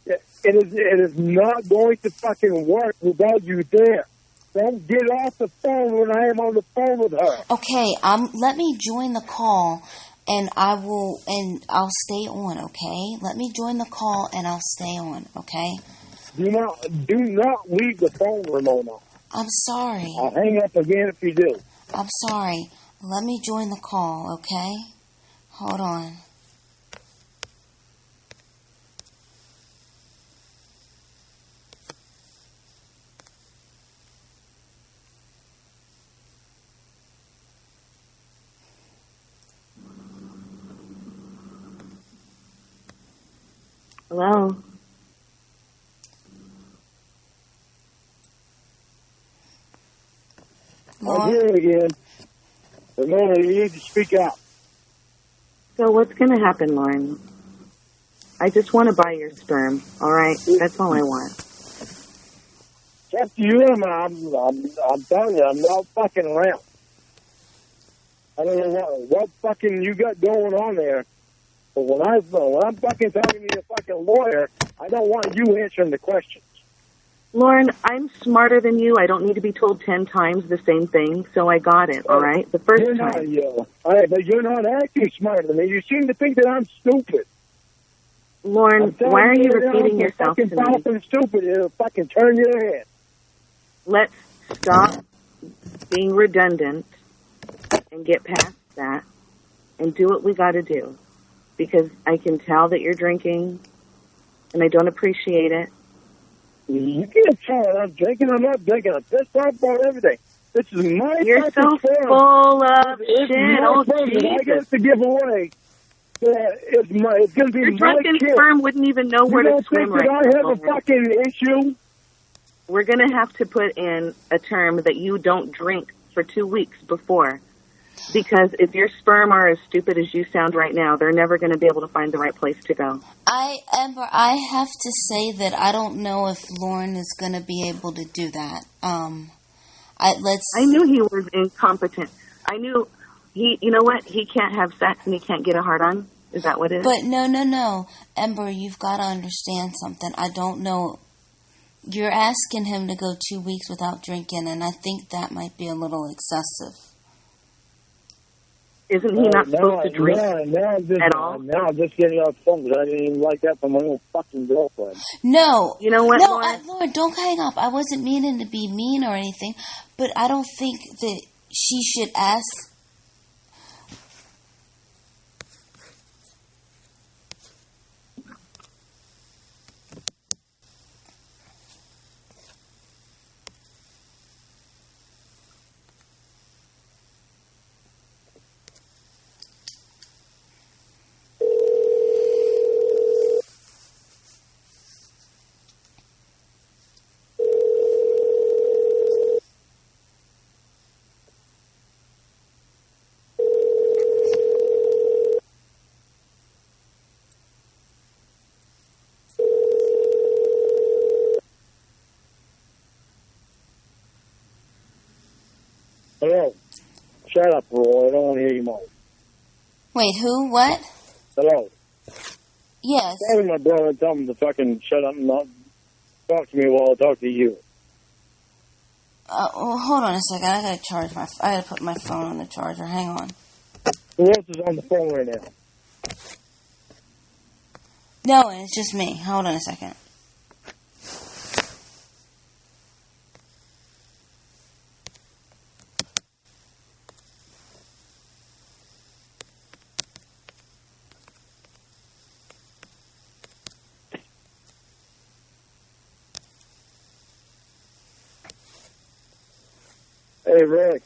It is not going to fucking work without you there. Don't get off the phone when I am on the phone with her. Okay, let me join the call, and I'll stay on, okay? Let me join the call, and I'll stay on, okay? Do not leave the phone, Ramona. I'm sorry. I'll hang up again if you do. I'm sorry. Let me join the call, okay? Hold on. Hello? I'm here again. Ramona, you need to speak out. So what's going to happen, Lorne? I just want to buy your sperm, all right? That's all I want. It's up to you, I'm telling you, I'm not fucking around. I don't know what fucking you got going on there. But when I'm fucking talking to your fucking lawyer, I don't want you answering the questions. Lorne, I'm smarter than you. I don't need to be told 10 times the same thing, so I got it, all right? The first time. But you're not acting smarter than me. You seem to think that I'm stupid. Lorne, why are you repeating yourself to me? Fucking stupid. It'll fucking turn your head. Let's stop being redundant and get past that and do what we got to do. Because I can tell that you're drinking, and I don't appreciate it. You can't tell I'm drinking. I'm not drinking. I'm pissed off about everything. This is my You're so form. full of shit. Oh, Jesus. I get to give away. It's going to be your my drunken kid. sperm wouldn't even know where to swim right now. I have a fucking issue? We're going to have to put in a term that you don't drink for 2 weeks before. Because if your sperm are as stupid as you sound right now, they're never going to be able to find the right place to go. Amber, I have to say that I don't know if Lorne is going to be able to do that. I knew he was incompetent. I knew you know what? He can't have sex and he can't get a hard on. Is that what it is? But no. Ember, you've got to understand something. I don't know. You're asking him to go 2 weeks without drinking, and I think that might be a little excessive. Isn't he not supposed to drink at all? Now I'm just getting off the phone because I didn't even like that from my own fucking girlfriend. No. You know what, No, Lord, don't hang up. I wasn't meaning to be mean or anything, but I don't think that she should ask. Hello. Shut up, Roy. I don't want to hear you more. Wait, who? What? Hello. Yes. Call my brother and tell him to fucking shut up and not talk to me while I talk to you. Well, hold on a second. I gotta put my phone on the charger. Hang on. Who else is on the phone right now? No, it's just me. Hold on a second. Hey, Rick.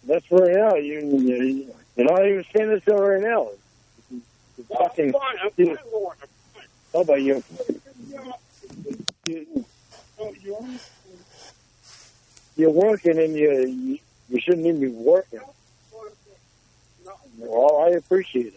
That's right now. You're not even saying this right now. You're fucking. How about you? You're working and you shouldn't even be working. Well, I appreciate it.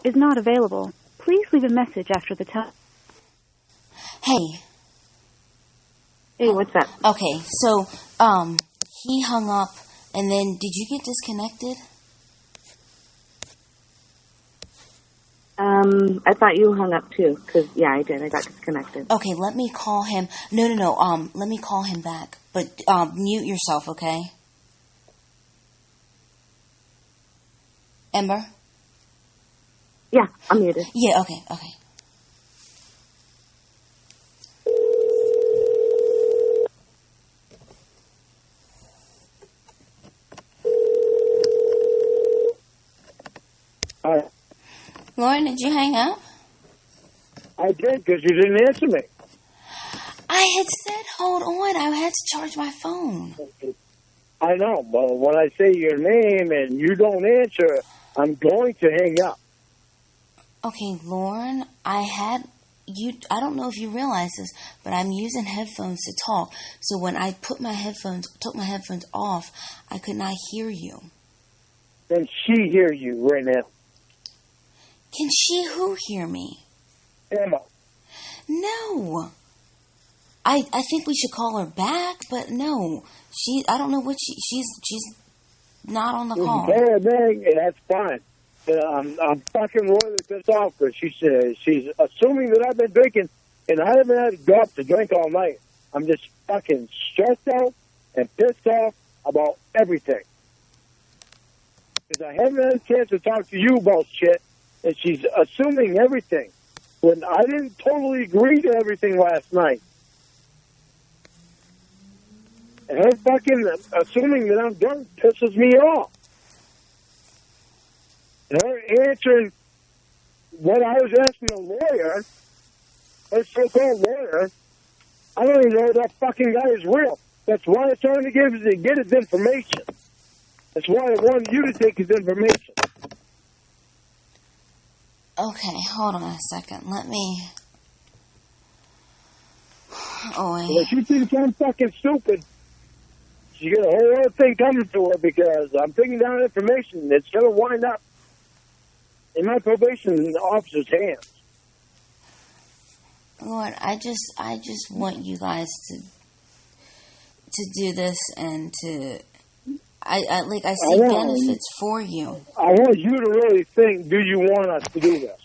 Is not available. Please leave a message after the tone. Hey. Hey, what's up? Okay, so, he hung up, and then did you get disconnected? I thought you hung up too, because, yeah, I did. I got disconnected. Okay, let me call him. No, let me call him back. But, mute yourself, okay? Ember? Yeah, I'm muted. Yeah, okay. Hi. Lorne, did you hang up? I did, because you didn't answer me. I had said, hold on, I had to charge my phone. I know, but when I say your name and you don't answer, I'm going to hang up. Okay, Lorne, I don't know if you realize this, but I'm using headphones to talk. So when I took my headphones off, I could not hear you. Can she hear you right now? Can she who hear me? Emma. No. I think we should call her back, but no. I don't know what she's not on the call. That's fine. I'm fucking royally pissed off because she's assuming that I've been drinking and I haven't had a drop to drink all night. I'm just fucking stressed out and pissed off about everything. Because I haven't had a chance to talk to you about shit, and she's assuming everything when I didn't totally agree to everything last night. And her fucking assuming that I'm drunk pisses me off. And her answering what I was asking a lawyer, a so-called lawyer, I don't even know that fucking guy is real. That's why I'm trying to get his information. That's why I wanted you to take his information. Okay, hold on a second. Let me... Oh, wait. Well, if she thinks I'm fucking stupid, she got a whole other thing coming to her because I'm taking down information that's going to wind up in my probation officer's hands. Lord, I just want you guys to do this and to... I see benefits for you. I want you to really think, do you want us to do this?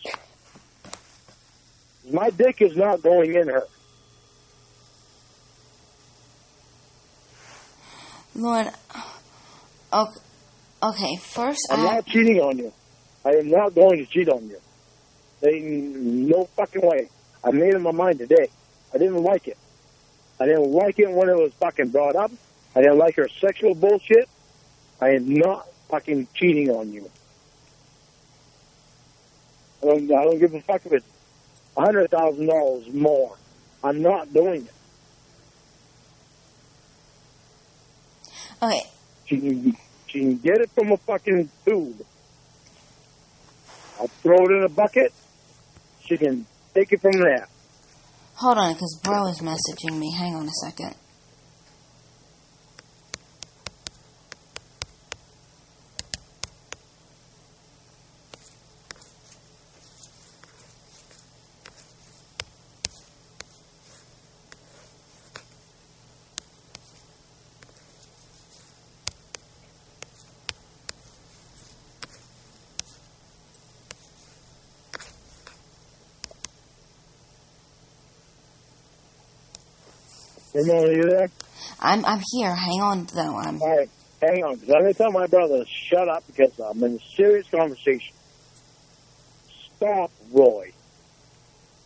My dick is not going in her. Lord, okay, first I'm not cheating on you. I am not going to cheat on you. Ain't no fucking way. I made up my mind today. I didn't like it. I didn't like it when it was fucking brought up. I didn't like her sexual bullshit. I am not fucking cheating on you. I don't give a fuck if it's $100,000 more. I'm not doing it. Okay. She can get it from a fucking tube. I'll throw it in a bucket. She can take it from there. Hold on, because bro is messaging me. Hang on a second. Ramona, are you there? I'm here. Hang on, though. All right. Hang on, because I'm going to tell my brother to shut up because I'm in a serious conversation. Stop, Roy.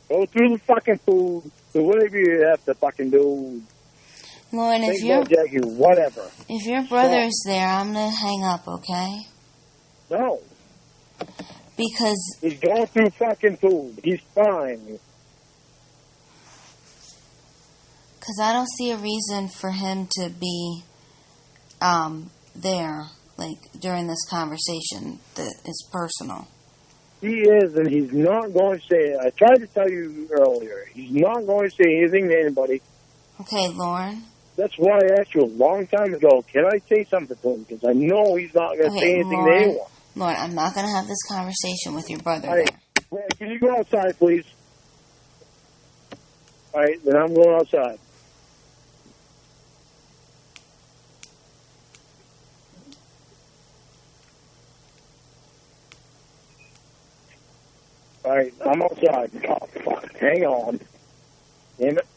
Go through the fucking food. Do whatever you have to fucking do. Lorne, if your brother is there, I'm going to hang up, okay? No. Because... he's going through fucking food. He's fine. Because I don't see a reason for him to be there, like, during this conversation that is personal. He is, and he's not going to say it. I tried to tell you earlier. He's not going to say anything to anybody. Okay, Lorne. That's why I asked you a long time ago, can I say something to him? Because I know he's not going to say anything to anyone. Lorne, I'm not going to have this conversation with your brother there. Well, can you go outside, please? All right, then I'm going outside. All right, I'm outside. Oh, fuck. Hang on. Damn it.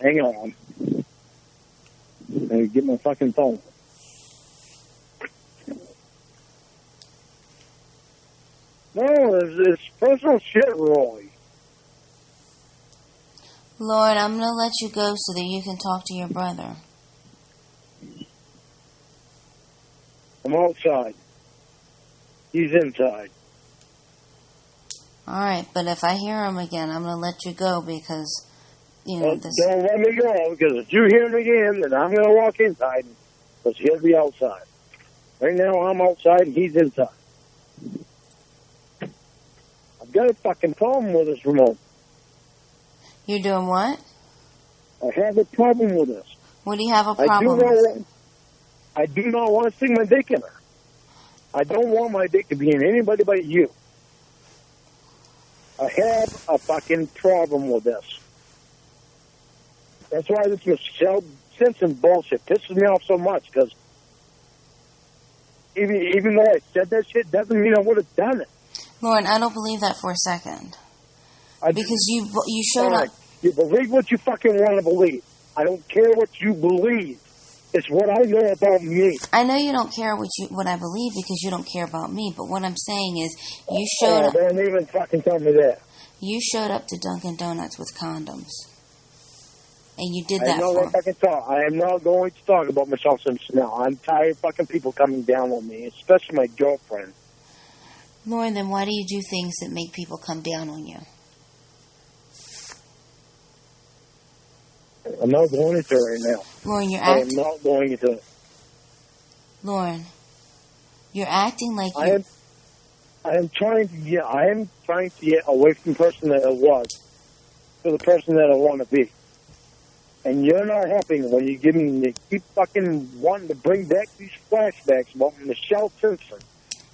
Hang on. Let me get my fucking phone. No, it's personal shit, Roy. Lord, I'm going to let you go so that you can talk to your brother. I'm outside. He's inside. All right, but if I hear him again, I'm going to let you go because, you know, this... Don't let me go, because if you hear him again, then I'm going to walk inside, because he'll be outside. Right now, I'm outside, and he's inside. I've got a fucking problem with this remote. You're doing what? I have a problem with this. What do you have a problem with? I do not want to stick my dick in her. I don't want my dick to be in anybody but you. I have a fucking problem with this. That's why this Michelle Simpson bullshit pisses me off so much, because even though I said that shit, doesn't mean I would have done it. Lorne, I don't believe that for a second. Because you showed up. You believe what you fucking want to believe. I don't care what you believe. It's what I know about me. I know you don't care what I believe because you don't care about me, but what I'm saying is you showed up... Don't even fucking tell me that. You showed up to Dunkin' Donuts with condoms. And you did that I am not going to talk about Michelle Simpson now. I'm tired of fucking people coming down on me, especially my girlfriend. Lorne, then why do you do things that make people come down on you? I'm not going into it right now. Lorne, I am not going into it. Lorne, you're acting like you... I am trying to get away from the person that I was to the person that I want to be. And you're not helping when you keep fucking wanting to bring back these flashbacks about Michelle Simpson.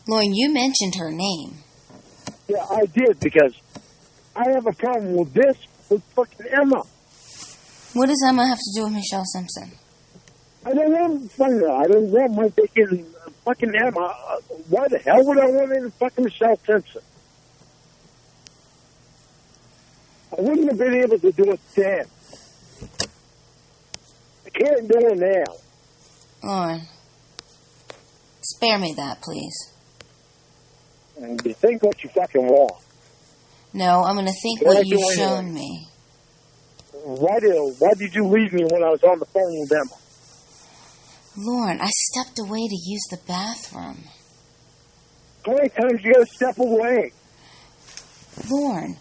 Lorne, you mentioned her name. Yeah, I did, because I have a problem with this with fucking Emma. What does Emma have to do with Michelle Simpson? I don't want my dick in fucking Emma. Why the hell would I want in fucking Michelle Simpson? I wouldn't have been able to do it then. I can't do it now. Lorne, spare me that, please. And you think what you fucking want. No, I'm going to think what you've shown me. Why did you leave me when I was on the phone with Emma? Lorne, I stepped away to use the bathroom. How many times you got to step away? Lorne.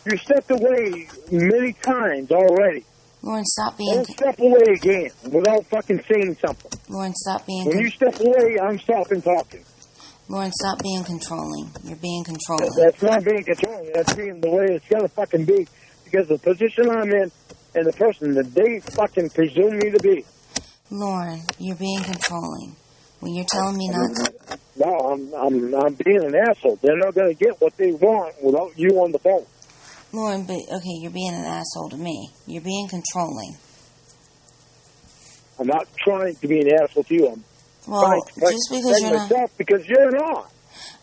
You stepped away many times already. Lorne, stop being... Don't step away again without fucking saying something. Lorne, stop being... When you step away, I'm stopping talking. Lorne, stop being controlling. You're being controlling. That's not being controlling. That's being the way it's got to fucking be. Because the position I'm in and the person that they fucking presume me to be. Lorne, you're being controlling. When you're telling me not to... No, I'm being an asshole. They're not going to get what they want without you on the phone. Lorne, but, okay, you're being an asshole to me. You're being controlling. I'm not trying to be an asshole to you. I'm trying to just because you're myself because you're not.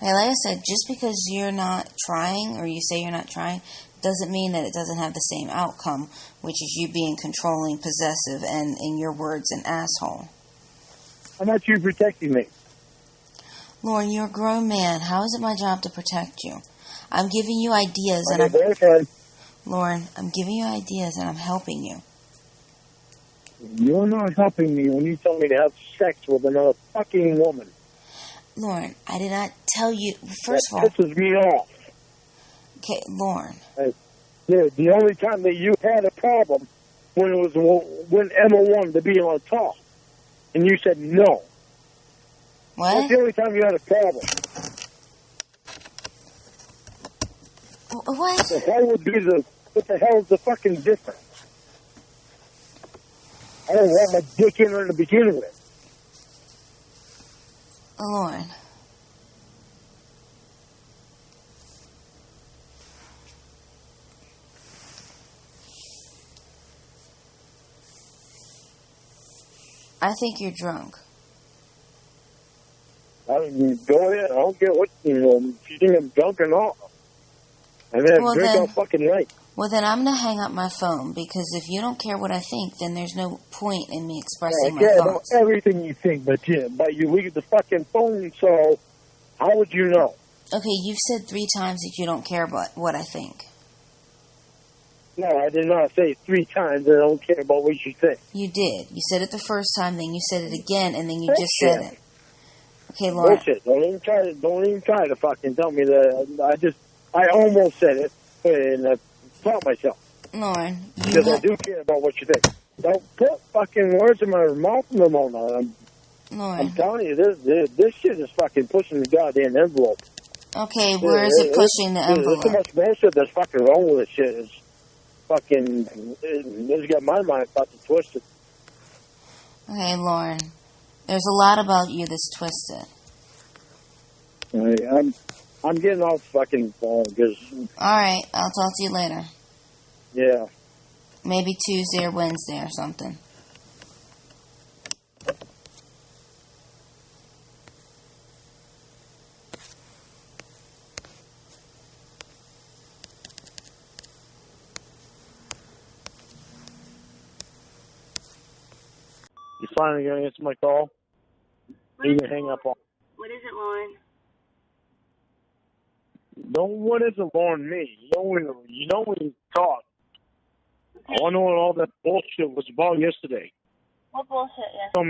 Okay, like I said, just because you're not trying, or you say you're not trying, doesn't mean that it doesn't have the same outcome, which is you being controlling, possessive, and, in your words, an asshole. How about you protecting me? Lorne, you're a grown man. How is it my job to protect you? I'm giving you ideas and Lorne, I'm giving you ideas and I'm helping you. You're not helping me when you tell me to have sex with another fucking woman. Lorne, I did not tell you. First of all, that pisses me off. Okay, Lorne. The only time that you had a problem when Emma wanted to be on top, and you said no. What? That's the only time you had a problem. What? What the hell is the fucking difference? I don't want my dick in her to begin with. Lorne. I think you're drunk. Go ahead. I don't care what, if you think I'm drunk or not. I mean, I drink all fucking night. Well, then I'm going to hang up my phone, because if you don't care what I think, then there's no point in me expressing my thoughts. I care about everything you think, but you leave the fucking phone, so how would you know? Okay, you've said 3 times that you don't care about what I think. No, I did not say 3 times that I don't care about what you think. You did. You said it the first time, then you said it again, and then you just said it. Okay, Lorne. Bullshit. Don't even try to fucking tell me that. I almost said it, and I caught myself. Lorne, because I do care about what you think. Don't put fucking words in my mouth, Ramona. I'm telling you, this shit is fucking pushing the goddamn envelope. Okay, where is it pushing the envelope? There's so much bullshit that's fucking wrong with this shit. It's fucking, it's got my mind fucking twisted. Okay, Lorne, there's a lot about you that's twisted. I'm getting off fucking phone because... Alright, I'll talk to you later. Yeah. Maybe Tuesday or Wednesday or something. You finally gonna answer my call? You can hang up on. What is it, Lorne? What is it, Lorne? Me? You know when you talk. I want to know what all that bullshit was about yesterday. What bullshit? Yes. Tell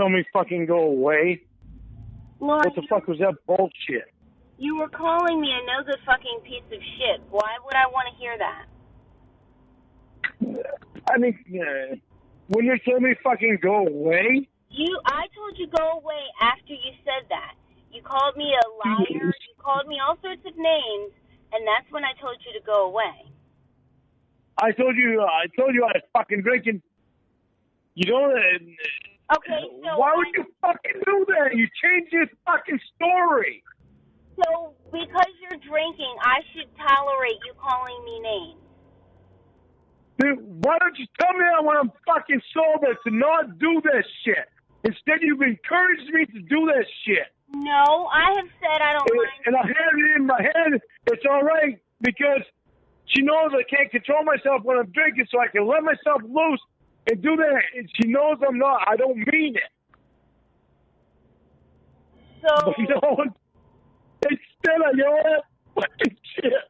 me fucking go away. Lorne, what the fuck was that bullshit? You were calling me a no good fucking piece of shit. Why would I want to hear that? I mean, when you told me fucking go away. I told you go away after you said that. You called me a liar. You called me all sorts of names, and that's when I told you to go away. I told you I was fucking drinking. You don't. Okay, so why would you fucking do that? You changed your fucking story. So because you're drinking, I should tolerate you calling me names. Dude, why don't you tell me that when I'm fucking sober to not do this shit? Instead, you've encouraged me to do that shit. No, I have said I don't mind. And I have it in my head. It's all right because she knows I can't control myself when I'm drinking, so I can let myself loose and do that. And she knows I'm not. I don't mean it. So but instead I yell at fucking shit.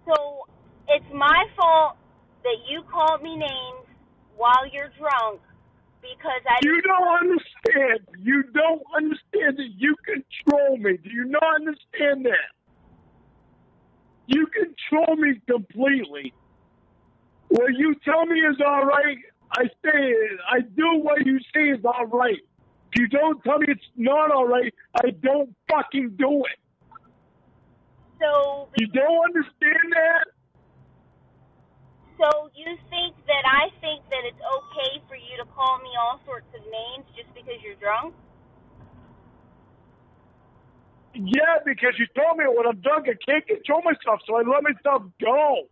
So it's my fault that you called me names while you're drunk. Because You don't understand. You don't understand that you control me. Do you not understand that? You control me completely. What you tell me is all right. I say it. I do what you say is all right. If you don't tell me it's not all right, I don't fucking do it. So you don't understand that? So you think that I think that it's okay for you to call me all sorts of names just because you're drunk? Yeah, because you told me when I'm drunk I can't control myself, so I let myself go.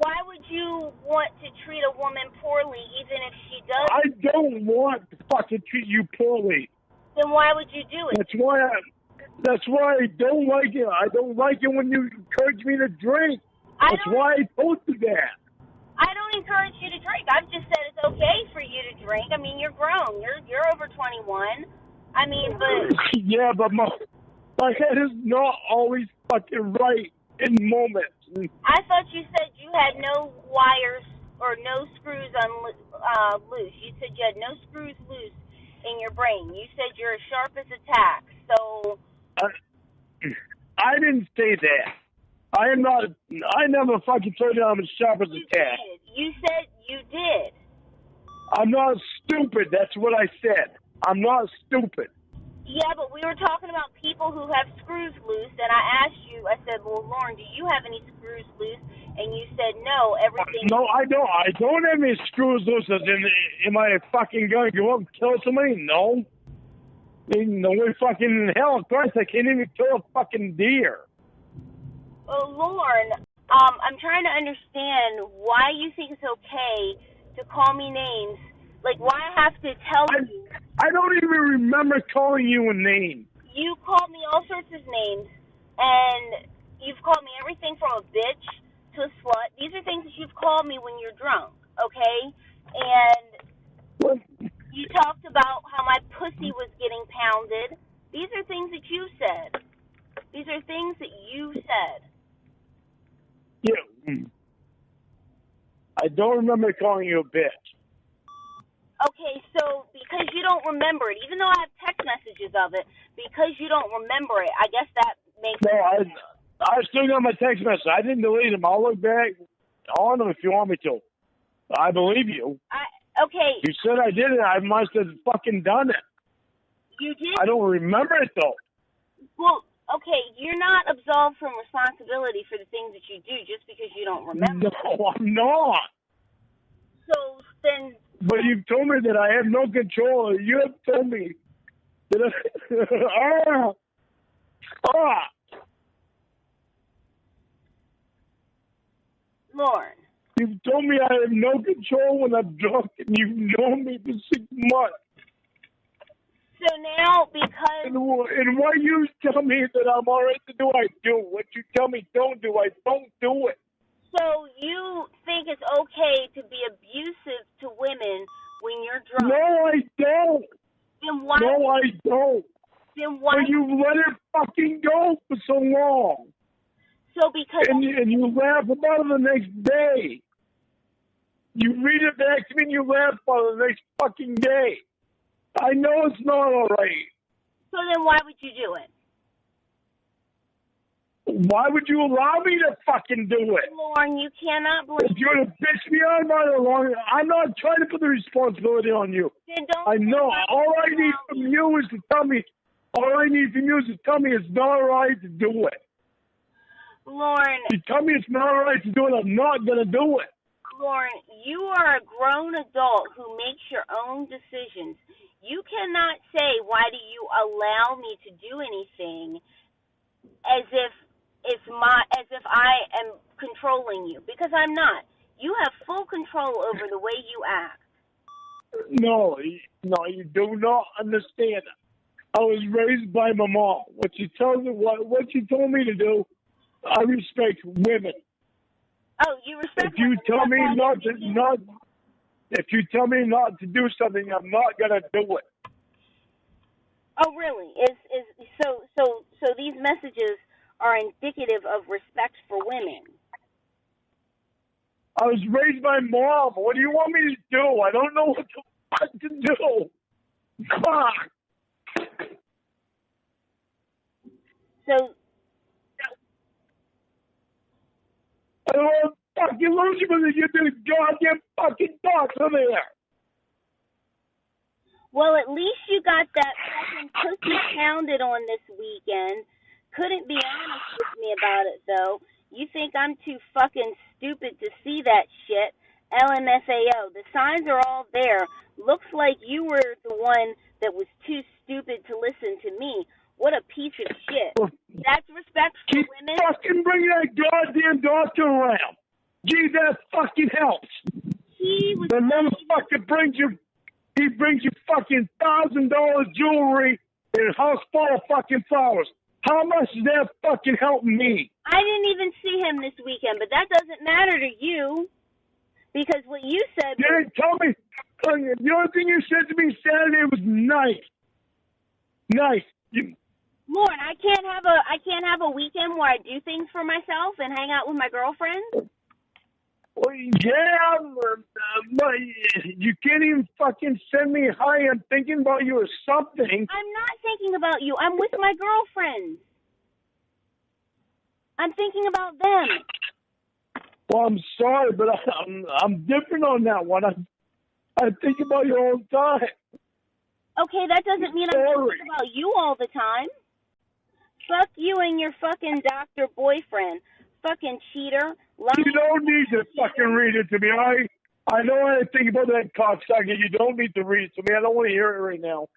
Why would you want to treat a woman poorly even if she does? I don't want to fucking treat you poorly. Then why would you do it? That's why I don't like it. I don't like it when you encourage me to drink. That's why I told you that. I don't encourage you to drink. I've just said it's okay for you to drink. I mean, you're grown. You're over 21. I mean, but... Yeah, but my head is not always fucking right in moments. I thought you said you had no wires or no screws loose. You said you had no screws loose in your brain. You said you're as sharp as a tack. So... I didn't say that. I am not. I never fucking told you I'm as sharp as a tack. You said you did. I'm not stupid. That's what I said. I'm not stupid. Yeah, but we were talking about people who have screws loose, and I asked you, I said, well, Lorne, do you have any screws loose? And you said, no, everything... No, I don't. I don't have any screws loose. Am I fucking going to go up and kill somebody? No. No way fucking in hell. Of course, I can't even kill a fucking deer. Well, Lorne, I'm trying to understand why you think it's okay to call me names. Like, why I have to tell you... I don't even remember calling you a name. You called me all sorts of names, and you've called me everything from a bitch to a slut. These are things that you've called me when you're drunk, okay? And what? You talked about how my pussy was getting pounded. These are things that you said. These are things that you said. Yeah. I don't remember calling you a bitch. Okay, so because you don't remember it, even though I have text messages of it, because you don't remember it, I guess that makes sense. I still got my text message. I didn't delete them. I'll look back on them if you want me to. I believe you. Okay. You said I did it. I must have fucking done it. You did? I don't remember it, though. Well, okay, you're not absolved from responsibility for the things that you do just because you don't remember. No, I'm not. So then... But you've told me that I have no control. You have told me that Lorne. You've told me I have no control when I'm drunk, and you've known me for 6 months. So now, because... And what you tell me that I'm all right to do, I do. What you tell me don't do, I don't do it. So you think it's okay to be abusive to women when you're drunk? No, I don't. Then why? No, I don't. Then why? But you let it fucking go for so long. So because... And you laugh about it the next day. You read it back to me and you laugh about it the next fucking day. I know it's not all right. So then why would you do it? Why would you allow me to fucking do it? Lorne, you cannot blame... If you're going to bitch me out about it long, I'm not trying to put the responsibility on you. Then don't... I know. All I need from you is to tell me... All I need from you is to tell me it's not all right to do it. Lorne... You tell me it's not all right to do it, I'm not going to do it. Lorne, you are a grown adult who makes your own decisions. You cannot say, why do you allow me to do anything as if I am controlling you, because I'm not. You have full control over the way you act. No, you do not understand. I was raised by my mom. What she told me to do, I respect women. Oh, you respect. If you tell me if you tell me not to do something, I'm not gonna do it. Oh, really? So these messages are indicative of respect for women. I was raised by mom. What do you want me to do? I don't know what the fuck to do. Fuck. So... I don't want to fucking lose you because you do goddamn fucking thoughts over there. Well, at least you got that fucking pussy pounded on this weekend. Couldn't be honest with me about it, though. You think I'm too fucking stupid to see that shit? LMFAO. The signs are all there. Looks like you were the one that was too stupid to listen to me. What a piece of shit. That's respect for women? Fucking bring that goddamn doctor around. Gee, that fucking helps. The motherfucker brings you fucking $1,000 jewelry and a house full of fucking flowers. How much does that fucking help me? I didn't even see him this weekend, but that doesn't matter to you. Because what you said... You didn't tell me... The only thing you said to me Saturday was nice. Nice. Lorne, I can't have a weekend where I do things for myself and hang out with my girlfriend. Well, yeah, but you can't even fucking send me hi. I'm thinking about you or something. I'm not thinking about you. I'm with my girlfriends. I'm thinking about them. Well, I'm sorry, but I'm different on that one. I think about you all the time. Okay, that doesn't mean I'm thinking about you all the time. Fuck you and your fucking doctor boyfriend. Fucking cheater. You don't need to fucking read it to me. I know how to think about that cocksucker. You don't need to read it to me. I don't want to hear it right now.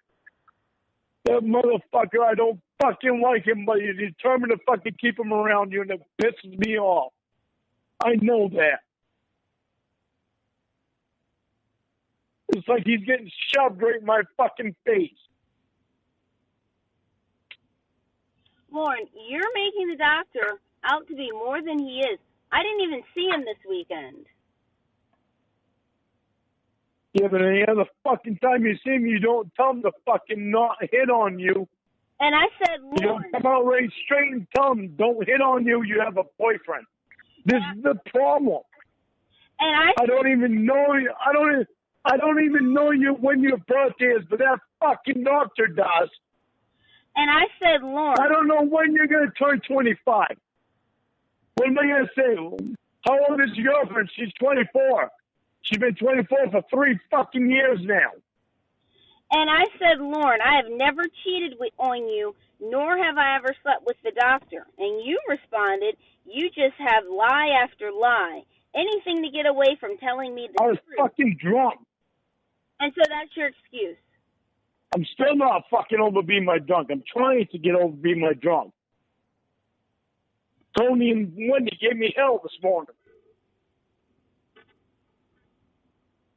That motherfucker, I don't fucking like him, but you're determined to fucking keep him around you, and it pisses me off. I know that. It's like he's getting shoved right in my fucking face. Lorne, you're making the doctor out to be more than he is. I didn't even see him this weekend. Yeah, but any other fucking time you see him, you don't tell him to fucking not hit on you. And I said, Lorne... You don't come out right straight and tell him, don't hit on you, you have a boyfriend. This is the problem. And I don't even know you. I don't even know you when your birthday is, but that fucking doctor does. And I said, Lorne... I don't know when you're going to turn 25. What am I going to say? How old is your girlfriend? She's 24. She's been 24 for 3 fucking years now. And I said, Lorne, I have never cheated on you, nor have I ever slept with the doctor. And you responded, you just have lie after lie. Anything to get away from telling me the truth. I was fucking drunk. And so that's your excuse. I'm still not fucking over being my drunk. I'm trying to get over being my drunk. Tony and Wendy gave me hell this morning.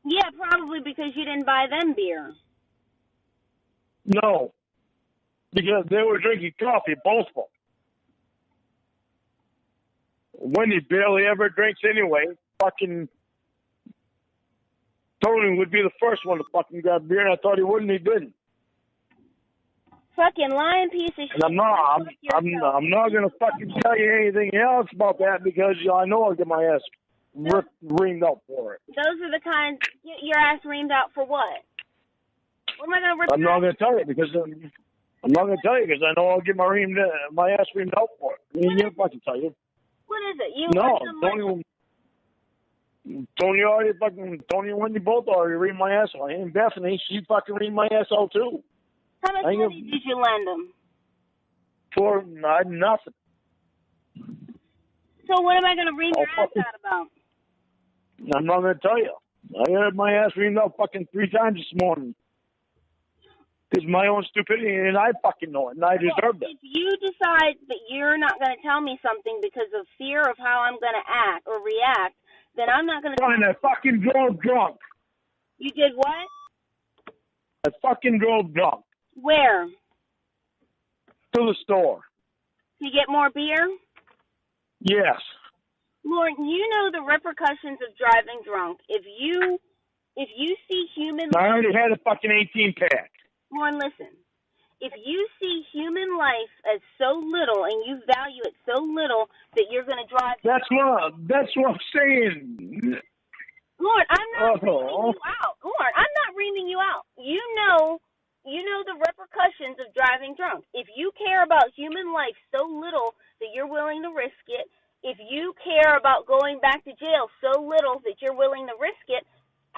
Yeah, probably because you didn't buy them beer. No. Because they were drinking coffee, both of them. Wendy barely ever drinks anyway. Fucking Tony would be the first one to fucking grab beer, and I thought he wouldn't. He didn't. Fucking lying piece of shit. And I'm not gonna fucking tell you anything else about that because I know I'll get my ass reamed out for it. Those are the kinds. Your ass reamed out for what? What am I gonna rip? I'm not gonna tell you because I know I'll get my ass reamed out for it. I mean, you fucking tell you. What is it? Tony and Wendy both already reamed my ass out. And Bethany, she fucking reamed my ass out too. How much money did you lend them? For nothing. So what am I going to ream your ass out about? I'm not going to tell you. I had my ass reamed out fucking 3 times this morning. It's my own stupidity, and I fucking know it, and I deserve it. If you decide that you're not going to tell me something because of fear of how I'm going to act or react, then I'm not going to... Fine, I fucking drove drunk. You did what? I fucking drove drunk. Where? To the store. To get more beer? Yes. Lorne, you know the repercussions of driving drunk. If you see human... I already had a fucking 18-pack. Lorne, listen. If you see human life as so little and you value it so little that you're going to drive... That's what I'm saying. Lorne, I'm not reaming you out. Lorne, I'm not reaming you out. You know the repercussions of driving drunk. If you care about human life so little that you're willing to risk it, if you care about going back to jail so little that you're willing to risk it,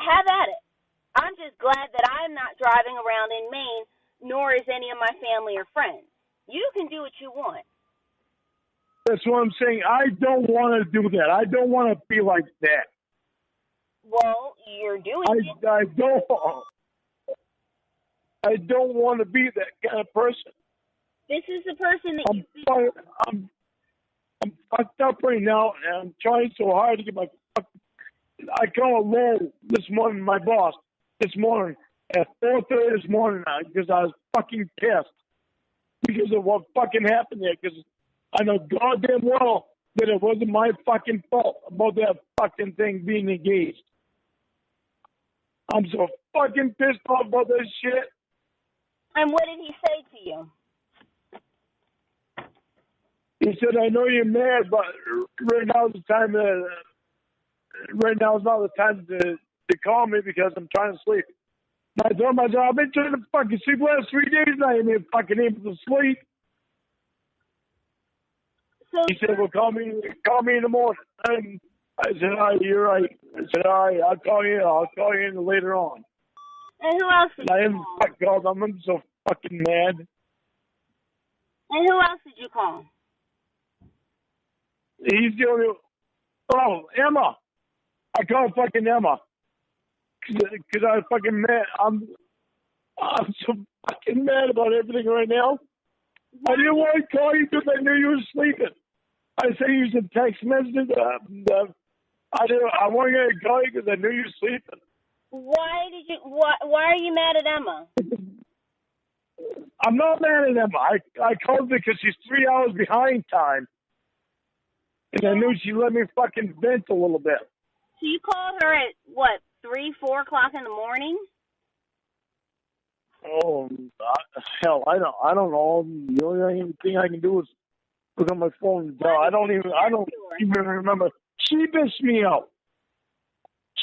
have at it. I'm just glad that I'm not driving around in Maine, nor is any of my family or friends. You can do what you want. That's what I'm saying. I don't want to do that. I don't want to be like that. Well, you're doing it. I don't want to be that kind of person. This is the person that I'm fucked up right now, and I'm trying so hard to get my... I called Lowell this morning, my boss, this morning, at 4:30 this morning, because I was fucking pissed because of what fucking happened there, because I know goddamn well that it wasn't my fucking fault about that fucking thing being engaged. I'm so fucking pissed off about this shit. And what did he say to you? He said, I know you're mad, but right now is the time right now is not the time to call me because I'm trying to sleep. I told myself, I've been trying to fucking sleep the last 3 days and I ain't even fucking able to sleep. So he said, well, call me in the morning. And I said, all right, you're right. I said, all right, I'll call you in later on. And who else did I you am call? fuck God, I'm so fucking mad. And who else did you call? He's the only. Oh, Emma. I called fucking Emma. Because I was fucking mad. I'm so fucking mad about everything right now. I didn't want to call you because I knew you were sleeping. I sent you some text messages. I wanted to call you because I knew you were sleeping. Why are you mad at Emma? I'm not mad at Emma. I called her because she's 3 hours behind time. And I knew she let me fucking vent a little bit. So you called her at, 3, 4 o'clock in the morning? Oh, hell, I don't know. The only thing I can do is look on my phone and tell. I don't even remember. She bitched me out.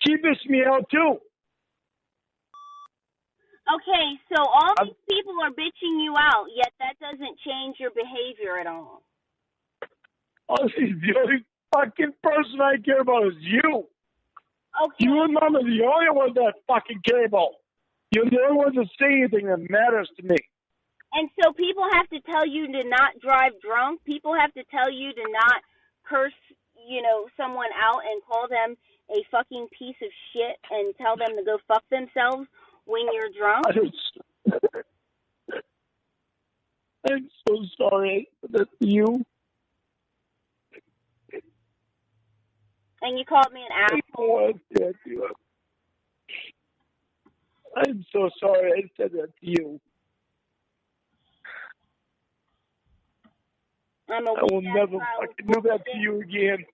She bitched me out too. Okay, so all these people are bitching you out, yet that doesn't change your behavior at all. Honestly, the only fucking person I care about is you. Okay. You and Mom are the only ones that fucking care about. You're the only ones that say anything that matters to me. And so people have to tell you to not drive drunk. People have to tell you to not curse, someone out and call them a fucking piece of shit and tell them to go fuck themselves when you're drunk. I'm so sorry. That's you. And you called me an asshole. I'm so sorry I said that to you. I will never fucking do that to you again.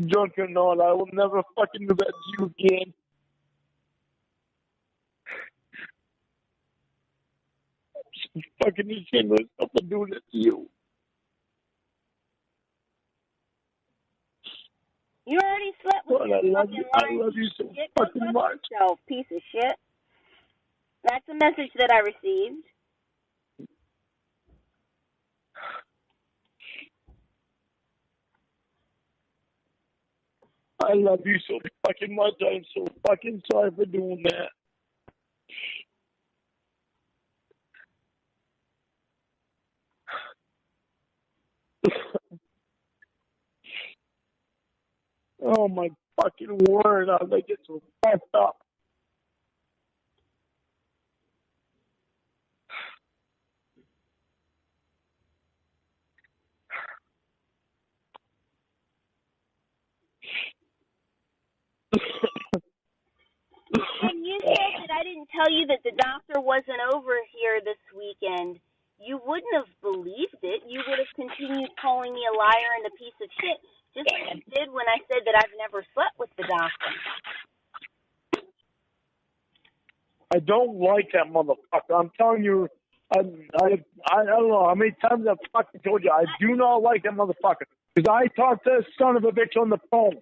Drunk or not, I will never fucking do that to you again. I'm fucking ashamed of myself for doing it to you. You already slept with I love you so fucking much. Yourself, piece of shit. That's a message that I received. I love you so fucking much. I'm so fucking sorry for doing that. Oh my fucking word, I like it so fucked up. And you said that I didn't tell you that the doctor wasn't over here this weekend. You wouldn't have believed it. You would have continued calling me a liar and a piece of shit, just like you did when I said that I've never slept with the doctor. I don't like that motherfucker. I'm telling you, I don't know how many times I've fucking told you, I do not like that motherfucker. Because I talked to this son of a bitch on the phone.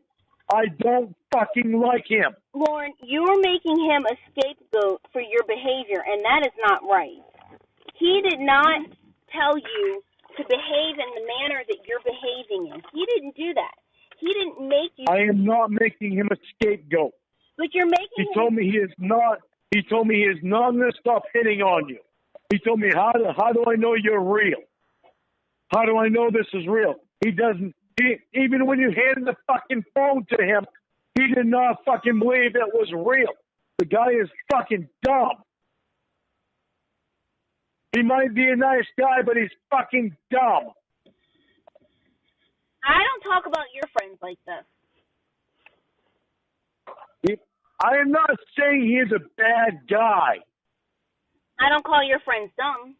I don't fucking like him. Lorne, you're making him a scapegoat for your behavior, and that is not right. He did not tell you to behave in the manner that you're behaving in. He didn't do that. He didn't make you... I am not making him a scapegoat. But you're making He told me he is not going to stop hitting on you. He told me, how do I know you're real? How do I know this is real? He doesn't... Even when you handed the fucking phone to him, he did not fucking believe it was real. The guy is fucking dumb. He might be a nice guy, but he's fucking dumb. I don't talk about your friends like this. I am not saying he is a bad guy. I don't call your friends dumb.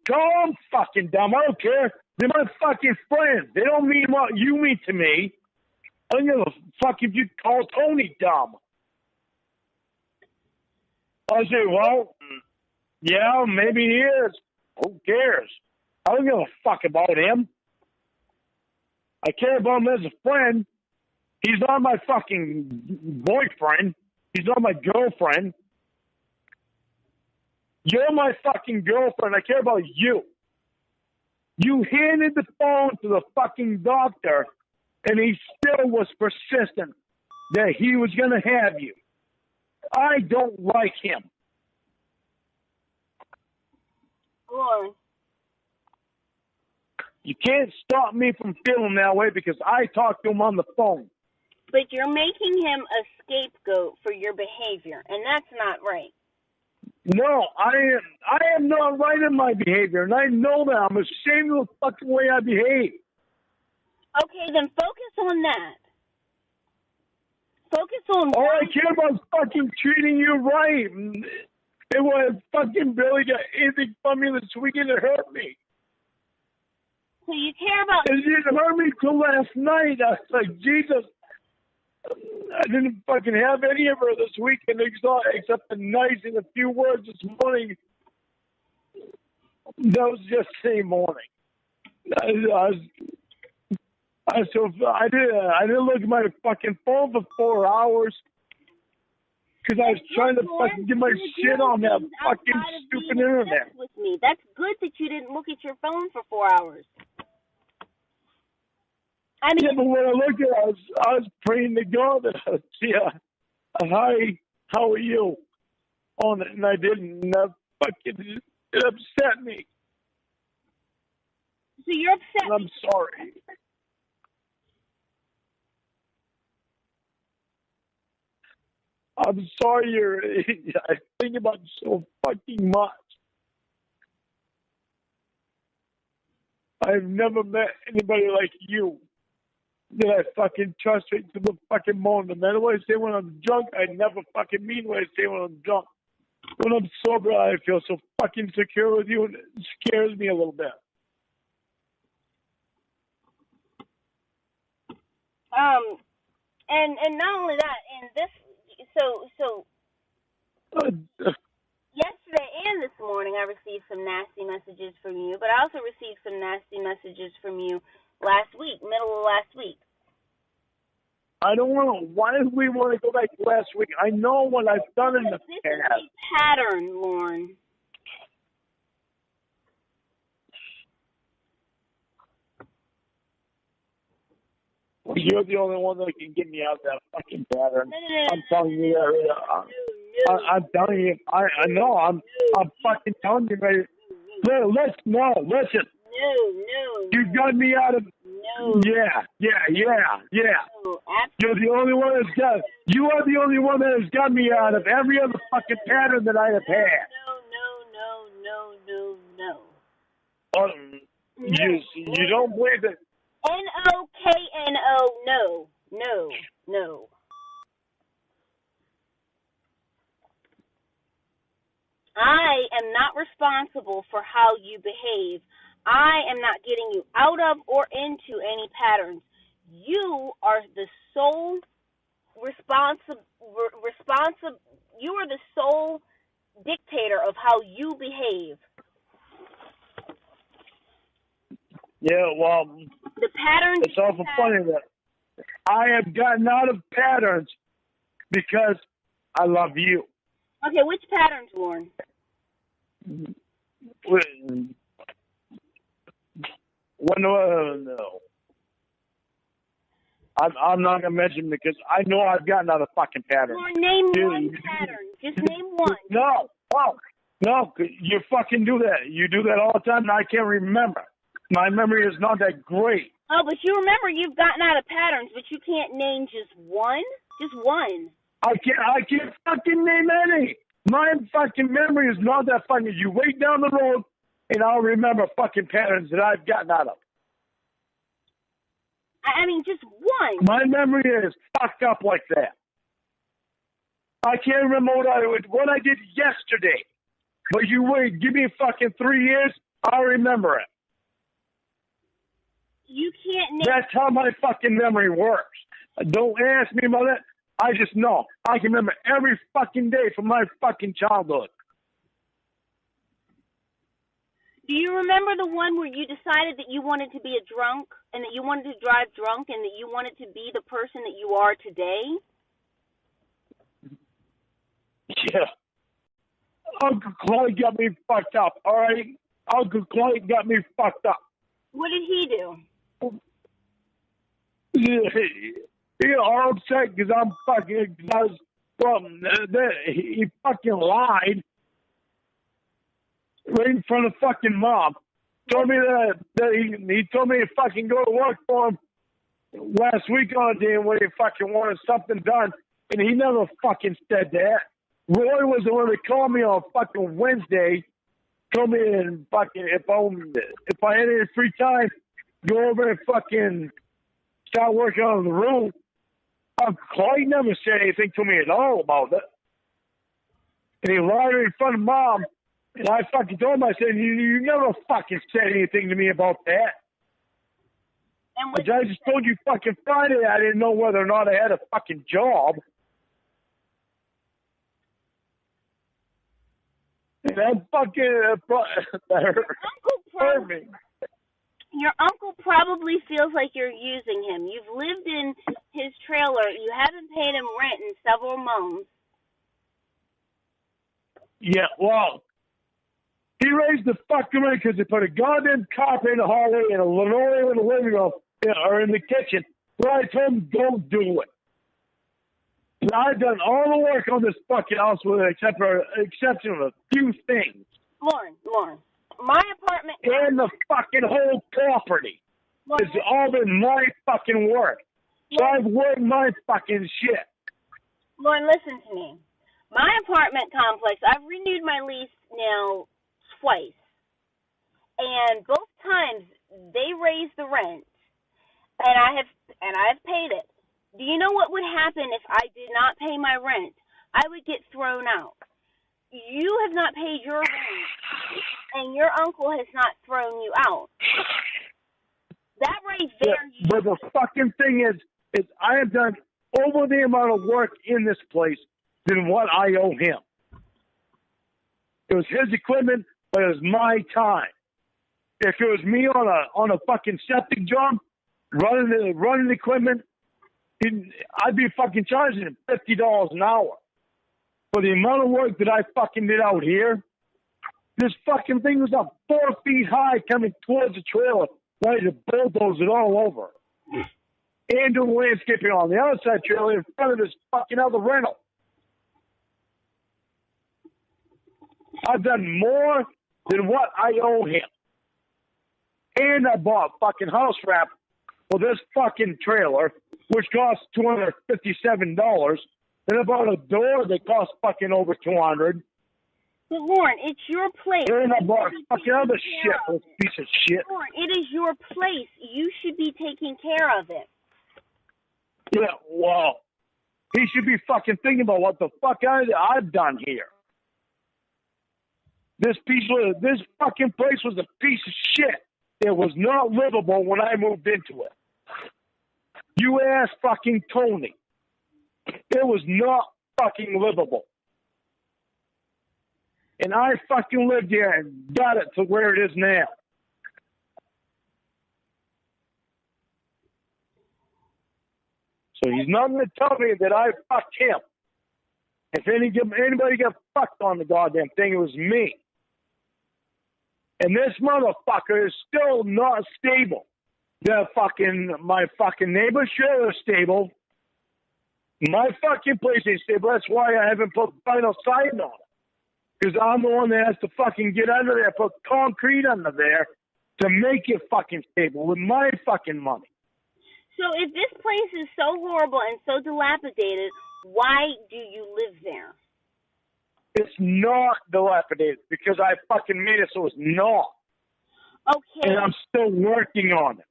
Call them fucking dumb. I don't care. They're my fucking friends. They don't mean what you mean to me. I don't give a fuck if you call Tony dumb. I say, well, yeah, maybe he is. Who cares? I don't give a fuck about him. I care about him as a friend. He's not my fucking boyfriend. He's not my girlfriend. You're my fucking girlfriend. I care about you. You handed the phone to the fucking doctor, and he still was persistent that he was going to have you. I don't like him. Lorne. You can't stop me from feeling that way because I talked to him on the phone. But you're making him a scapegoat for your behavior, and that's not right. No, I am not right in my behavior, and I know that. I'm ashamed of the fucking way I behave. Okay, then focus on that. Focus on... All I care about is fucking treating you right. It was fucking Billy got anything from me this weekend to hurt me. So you care about... It didn't hurt me till last night. I was like, Jesus... I didn't fucking have any of her this weekend except the nice and a few words this morning. That was just the same morning. I didn't look at my fucking phone for 4 hours because I was trying to fucking get my shit on that fucking stupid internet. With me. That's good that you didn't look at your phone for 4 hours. I mean, yeah, but when I looked at it, I was praying to God that I would see hi, how are you on it, and I didn't. And that fucking, it upset me. So you're upset. And I'm sorry. I'm sorry. I think about it so fucking much. I've never met anybody like you. That I fucking trust it to the fucking bone. No matter what I say when I'm drunk, I never fucking mean what I say when I'm drunk. When I'm sober, I feel so fucking secure with you, and it scares me a little bit. And not only that, and this, so yesterday and this morning, I received some nasty messages from you, but I also received some nasty messages from you last week, middle of last week. I don't want to. Why do we want to go back to last week? I know what I've done in the past. This is a pattern, Lorne. You're the only one that can get me out of that fucking pattern. I'm telling you that. I'm telling you. I know. I'm fucking telling you, baby. Listen. No. You got me out of. No. Yeah. No, You're the only one that's got. You are the only one that has got me out of every other fucking pattern that I have had. No. You don't believe it. NOKNO. No. I am not responsible for how you behave. I am not getting you out of or into any patterns. You are the sole you are the sole dictator of how you behave. Yeah, well, the patterns. It's awful funny that I have gotten out of patterns because I love you. Okay, which patterns, Lorne? No. I'm not gonna mention because I know I've gotten out of fucking patterns. Lorne, name one pattern. Just name one. No. You fucking do that. You do that all the time, and I can't remember. My memory is not that great. Oh, but you remember you've gotten out of patterns, but you can't name just one? Just one. I can't fucking name any. My fucking memory is not that fucking. You wait down the road, and I'll remember fucking patterns that I've gotten out of. I mean, just one. My memory is fucked up like that. I can't remember what I did yesterday. But you wait, give me fucking 3 years, I'll remember it. You can't name... That's how my fucking memory works. Don't ask me about that. I just know. I can remember every fucking day from my fucking childhood. Do you remember the one where you decided that you wanted to be a drunk and that you wanted to drive drunk and that you wanted to be the person that you are today? Yeah. Uncle Clay got me fucked up, all right? Uncle Clay got me fucked up. What did he do? He all upset because I'm fucking, he fucking lied right in front of fucking mom. Told me that he told me to fucking go to work for him last week on a day when he fucking wanted something done, and he never fucking said that. Roy was the one that called me on fucking Wednesday, told me and fucking if I had any free time, go over and fucking start working on the room. Clay never said anything to me at all about it. And he lied in front of mom. And I fucking told him, I said, you never fucking said anything to me about that. And I just told you fucking Friday I didn't know whether or not I had a fucking job. And that fucking hurt me. Your uncle probably feels like you're using him. You've lived in his trailer. You haven't paid him rent in several months. Yeah, well, he raised the fucking rent because they put a goddamn carpet in the hallway and a linoleum in the living room or in the kitchen. Well, I told him, don't do it. And I've done all the work on this fucking house with the exception of a few things. Lorne, my apartment... And the fucking whole property. It's all been my fucking work. So I've worked my fucking shit. Lorne, listen to me. My apartment complex, I've renewed my lease now twice. And both times they raised the rent. And I have paid it. Do you know what would happen if I did not pay my rent? I would get thrown out. You have not paid your rent, and your uncle has not thrown you out. That right there... Yeah, but the fucking thing is I have done over the amount of work in this place than what I owe him. It was his equipment, but it was my time. If it was me on a fucking septic job, running the equipment, I'd be fucking charging him $50 an hour. For the amount of work that I fucking did out here, this fucking thing was up 4 feet high coming towards the trailer, ready to bulldoze it all over. And do landscaping on the outside trailer in front of this fucking other rental. I've done more than what I owe him. And I bought fucking house wrap for this fucking trailer, which costs $257. And I bought a door that cost fucking over $200. But Lorne, it's your place. And I bought fucking other shit for this piece of shit. Lorne, it is your place. You should be taking care of it. Yeah, well, he should be fucking thinking about what the fuck I've done here. This fucking place was a piece of shit. It was not livable when I moved into it. You ask fucking Tony. It was not fucking livable. And I fucking lived here and got it to where it is now. So he's not going to tell me that I fucked him. If anybody got fucked on the goddamn thing, it was me. And this motherfucker is still not stable. My fucking neighbor's trailer is stable. My fucking place ain't stable. That's why I haven't put vinyl siding on it. Because I'm the one that has to fucking get under there, put concrete under there to make it fucking stable with my fucking money. So if this place is so horrible and so dilapidated, why do you live there? It's not dilapidated because I fucking made it so it's not. Okay. And I'm still working on it.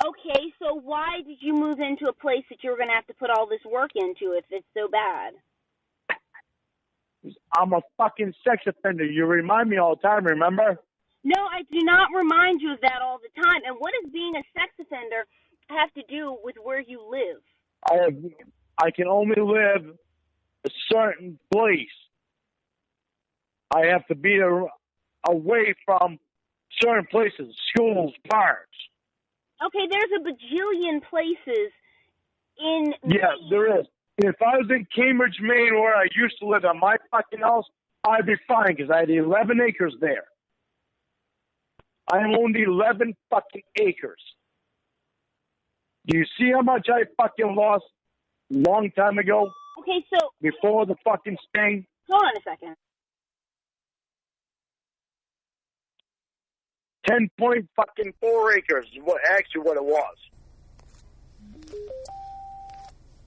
Okay, so why did you move into a place that you're going to have to put all this work into if it's so bad? I'm a fucking sex offender. You remind me all the time, remember? No, I do not remind you of that all the time. And what does being a sex offender have to do with where you live? I can only live a certain place. I have to be away from certain places, schools, parks. Okay, there's a bajillion places in Yeah, Maine. there is. If I was in Cambridge, Maine, where I used to live at my fucking house, I'd be fine because I had 11 acres there. I owned 11 fucking acres. Do you see how much I fucking lost a long time ago? Okay, so... Before the fucking sting? Hold on a second. 10.4 acres is what it was.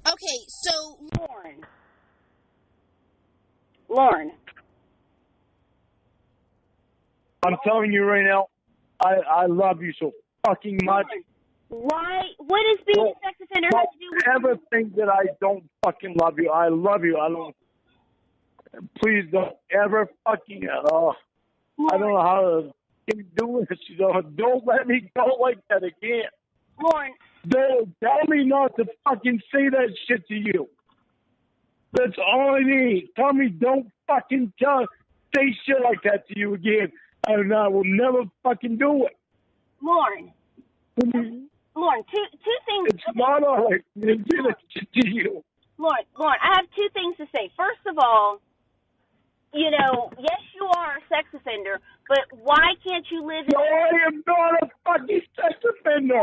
Okay, so... Lorne. I'm telling you right now, I love you so fucking much. Why? What does being a sex offender have to do with... Don't ever think that I don't fucking love you. I love you. I don't... Please don't ever fucking... I don't know how to do this. Don't let me go like that again. Lorne. Don't tell me not to fucking say that shit to you. That's all I need. Tell me don't fucking say shit like that to you again. And I will never fucking do it. Lorne. Lorne, two things. It's not all right to do that shit to you. Lorne, I have two things to say. First of all, yes, you are a sex offender, but why can't you live in... No, I am not a fucking sex offender.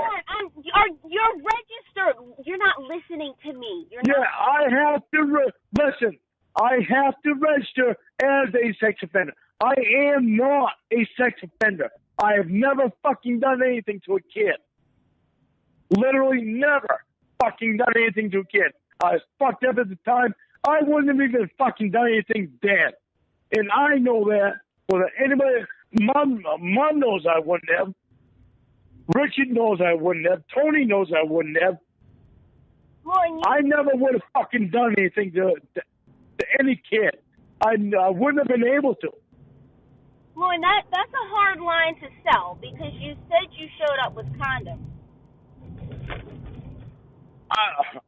You're registered. You're not listening to me. I have to... Listen, I have to register as a sex offender. I am not a sex offender. I have never fucking done anything to a kid. Literally never fucking done anything to a kid. I was fucked up at the time. I wouldn't have even fucking done anything then. And I know that. Well, anybody, Mom knows I wouldn't have. Richard knows I wouldn't have. Tony knows I wouldn't have. Lorne, I never would have fucking done anything to any kid. I wouldn't have been able to. Lorne, that's a hard line to sell because you said you showed up with condoms.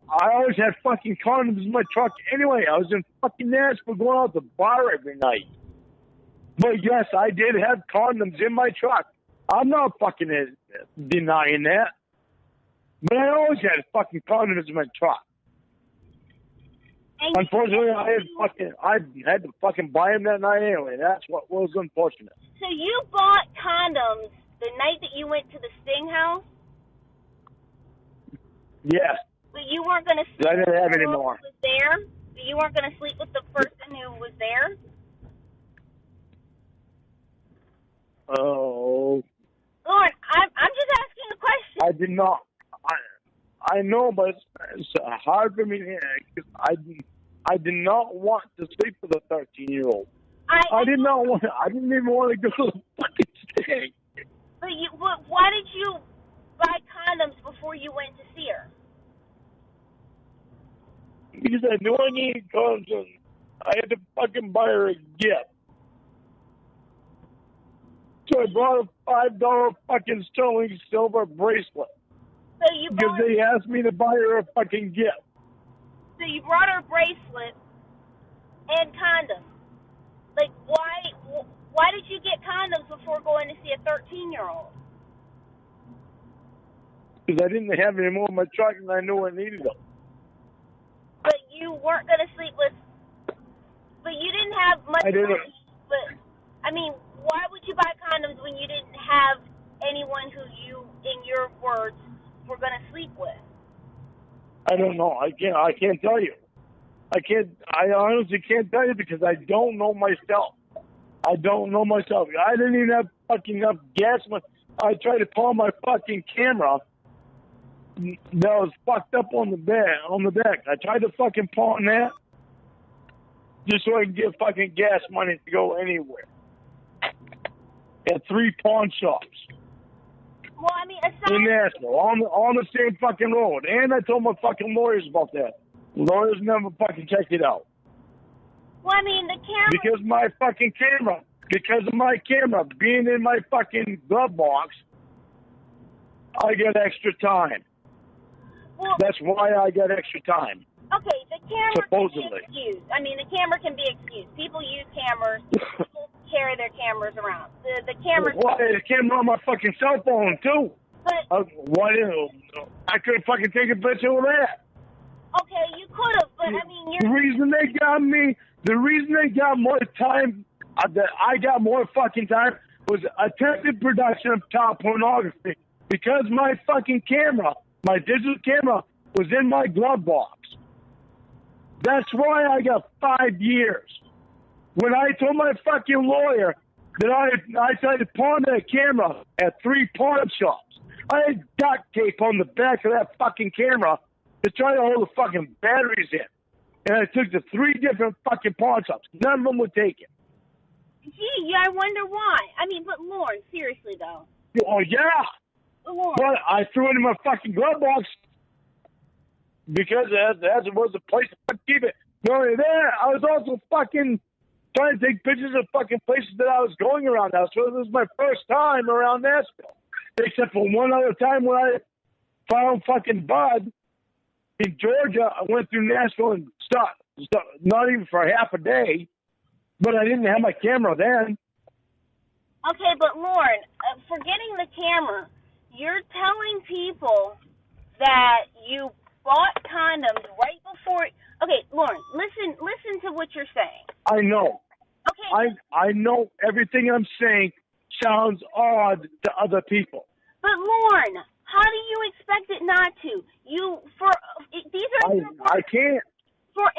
I always had fucking condoms in my truck anyway. I was in fucking Nashville going out to the bar every night. But yes, I did have condoms in my truck. I'm not fucking denying that. But I always had fucking condoms in my truck. And unfortunately, I had to fucking buy them that night anyway. That's what was unfortunate. So you bought condoms the night that you went to the Sting house? Yes. But you weren't going to sleep I didn't have with the any girl more. who was there? You weren't going to sleep with the person who was there? Oh. Lord, I'm just asking a question. I did not. I know, but it's hard for me because I did not want to sleep with a 13-year-old. I did not want. I didn't even want to go to the fucking Sting. But why did you buy condoms before you went to see her? Because I knew I needed condoms, and I had to fucking buy her a gift. So I bought a $5 fucking sterling silver bracelet. So you because they asked me to buy her a fucking gift. So you brought her a bracelet and condoms. Like, why did you get condoms before going to see a 13-year-old? Because I didn't have any more in my truck, and I knew I needed them. But you weren't going to sleep with... But you didn't have much money. But, I mean, why would you buy condoms when you didn't have anyone who you, in your words, were going to sleep with? I don't know. I can't tell you. I honestly can't tell you because I don't know myself. I don't know myself. I didn't even have fucking enough gas. I tried to call my fucking camera that was fucked up on the back. I tried to fucking pawn that just so I can get fucking gas money to go anywhere. At 3 pawn shops. Well, I mean, in Nashville, on the same fucking road. And I told my fucking lawyers about that. Lawyers never fucking checked it out. Well, I mean, the camera... Because of my camera being in my fucking glove box, I get extra time. Well, that's why I got extra time. Okay, the camera supposedly can be excused. I mean, the camera can be excused. People use cameras. People carry their cameras around. The camera. Well, the camera on my fucking cell phone too. But why? I could fucking take a picture of that. Okay, you could have, but I mean, the reason they got more time, that I got more fucking time, was attempted production of child pornography because my fucking camera, my digital camera, was in my glove box. That's why I got 5 years. When I told my fucking lawyer that I tried to pawn that camera at 3 pawn shops, I had duct tape on the back of that fucking camera to try to hold the fucking batteries in. And I took to 3 different fucking pawn shops. None of them would take it. Gee, I wonder why. I mean, but Lorne, seriously though. Oh, yeah. Lorne. But I threw it in my fucking glove box because that was the place to keep it. Not only that, I was also fucking trying to take pictures of fucking places that I was going around Nashville. This was my first time around Nashville. Except for one other time when I found fucking Bud in Georgia. I went through Nashville and stopped, not even for half a day, but I didn't have my camera then. Okay, but Lorne, forgetting the camera, you're telling people that you bought condoms right before. Okay, Lorne, listen to what you're saying. I know. Okay. I know everything I'm saying sounds odd to other people. But Lorne, how do you expect it not to? I can't. For a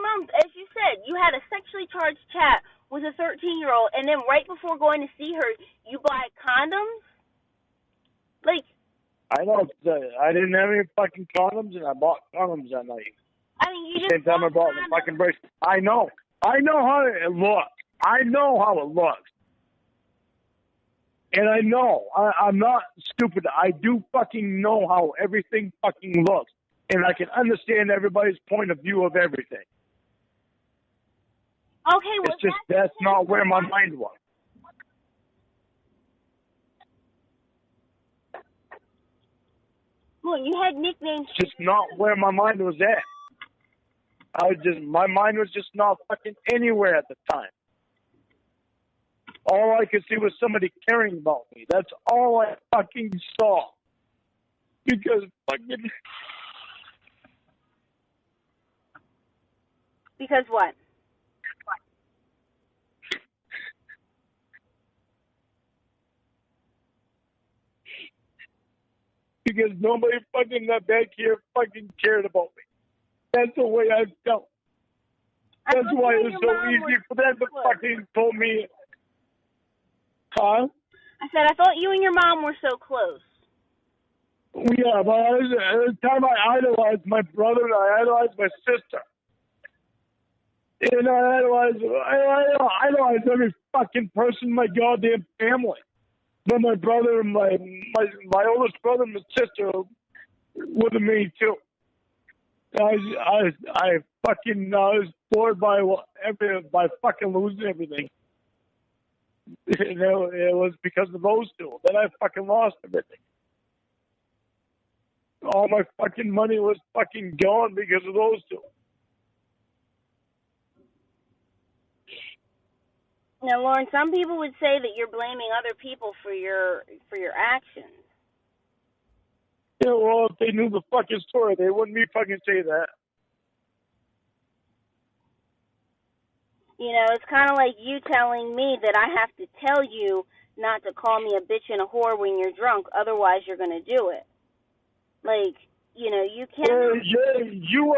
month, as you said, you had a sexually charged chat with a 13-year-old, and then right before going to see her, you buy condoms? Like, I know. I didn't have any fucking condoms, and I bought condoms that night. I mean, you just same time I bought the fucking bracelet. I know how it looks. I know how it looks. And I know. I'm not stupid. I do fucking know how everything fucking looks. And I can understand everybody's point of view of everything. Okay, well, it's just that's not where my mind was. Well, you had nicknames. It's just not where my mind was at. My mind was just not fucking anywhere at the time. All I could see was somebody caring about me. That's all I fucking saw. Because fucking... Because what? Because nobody fucking back here fucking cared about me. That's the way I felt. That's why it was so easy for them to fucking told me. Huh? I said, I thought you and your mom were so close. Yeah, but at the time I idolized my brother and I idolized my sister. And I idolized every fucking person in my goddamn family. But my brother and my oldest brother and my sister were the main two. I was floored by fucking losing everything. It was because of those two. Then I fucking lost everything. All my fucking money was fucking gone because of those two. Now, Lorne, some people would say that you're blaming other people for your actions. Yeah, well, if they knew the fucking story, they wouldn't be fucking say that. You know, it's kind of like you telling me that I have to tell you not to call me a bitch and a whore when you're drunk, otherwise you're going to do it. Like, you know, you can't... You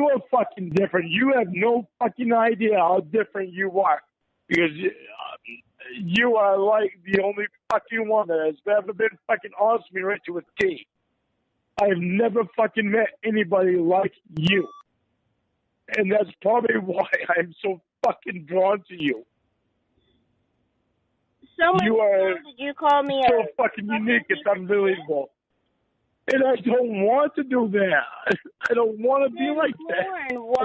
are fucking different. You have no fucking idea how different you are. Because you are like the only fucking one that has ever been fucking honest with me right to a T. I've never fucking met anybody like you. And that's probably why I'm so fucking drawn to you. So much you are did you call me so fucking unique, it's unbelievable. And I don't want to do that. I don't want to be like that. Why? I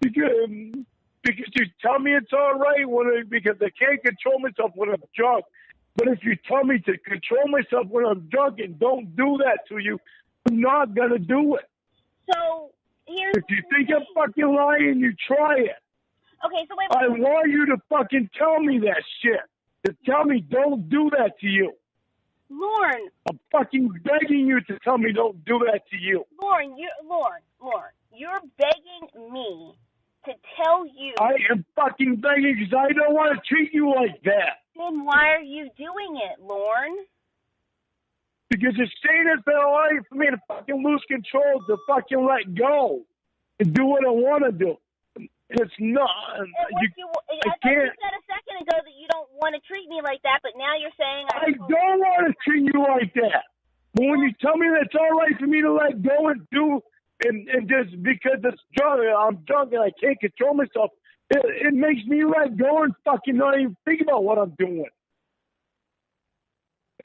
don't because you tell me it's all right because I can't control myself when I'm drunk. But if you tell me to control myself when I'm drunk and don't do that to you, I'm not going to do it. So, here's If you think I'm fucking lying, you try it. Okay, so wait. I want you to fucking tell me that shit. To tell me don't do that to you. Lorne. I'm fucking begging you to tell me don't do that to you. Lorne, you're begging me to tell you. I am fucking begging because I don't want to treat you like that. Then why are you doing it, Lorne? Because it's saying it's been alright for me to fucking lose control, to fucking let go and do what I want to do. It's not. I thought you said a second ago that you don't want to treat me like that, but now you're saying I don't want to treat you like that. But when you tell me that it's all right for me to let go and do, and just because I'm drunk and I can't control myself, it makes me let go and fucking not even think about what I'm doing.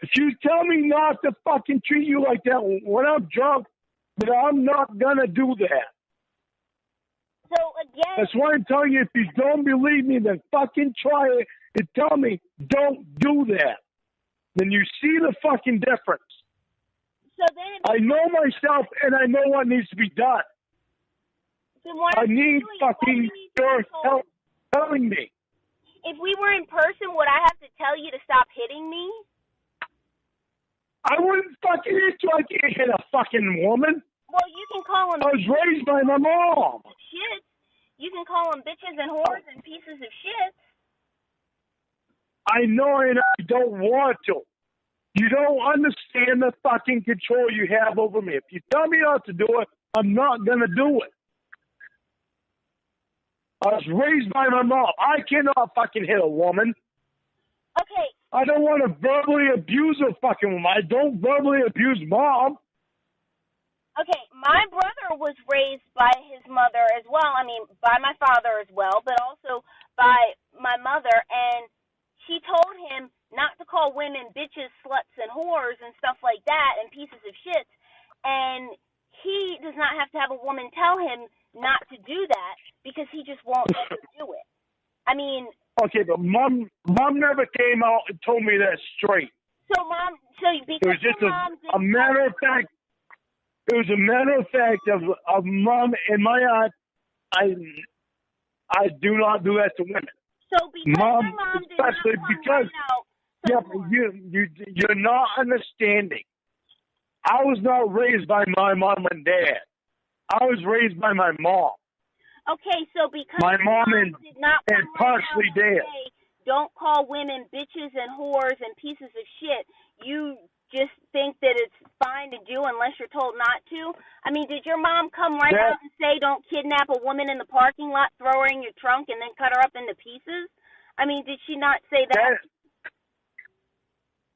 If you tell me not to fucking treat you like that when I'm drunk, then I'm not gonna do that. So again, that's why I'm telling you, if you don't believe me, then fucking try it and tell me don't do that. Then you see the fucking difference. So then I know myself and I know what needs to be done. Then why I need fucking your help telling me. If we were in person, would I have to tell you to stop hitting me? I wouldn't fucking hit you. I can't hit a fucking woman. Well, you can call them. I was raised by my mom. Shit. You can call them bitches and whores and pieces of shit. I know, and I don't want to. You don't understand the fucking control you have over me. If you tell me not to do it, I'm not gonna do it. I was raised by my mom. I cannot fucking hit a woman. Okay. I don't want to verbally abuse a fucking woman. I don't verbally abuse mom. Okay, my brother was raised by his mother as well. I mean, by my father as well, but also by my mother. And she told him not to call women bitches, sluts, and whores and stuff like that and pieces of shit. And he does not have to have a woman tell him not to do that because he just won't ever do it. I mean... Okay, but mom never came out and told me that straight. So because it was just a matter of fact. It was a matter of fact of mom in my eyes. I do not do that to women. So because mom, your mom did especially not because you're not understanding. I was not raised by my mom and dad. I was raised by my mom. Okay, so because my mom did not and partially dad. Don't call women bitches and whores and pieces of shit. You just think that it's fine to do unless you're told not to? I mean, did your mom come right out and say don't kidnap a woman in the parking lot, throw her in your trunk, and then cut her up into pieces? I mean, did she not say that?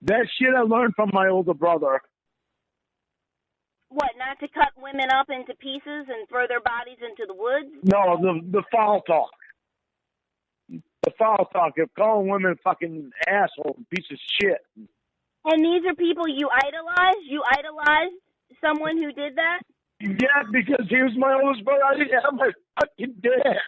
That shit I learned from my older brother. What, not to cut women up into pieces and throw their bodies into the woods? No, the foul talk. The foul talk of calling women fucking asshole, piece of shit. And these are people you idolize? You idolized someone who did that? Yeah, because he was my oldest brother. I didn't have my fucking dad.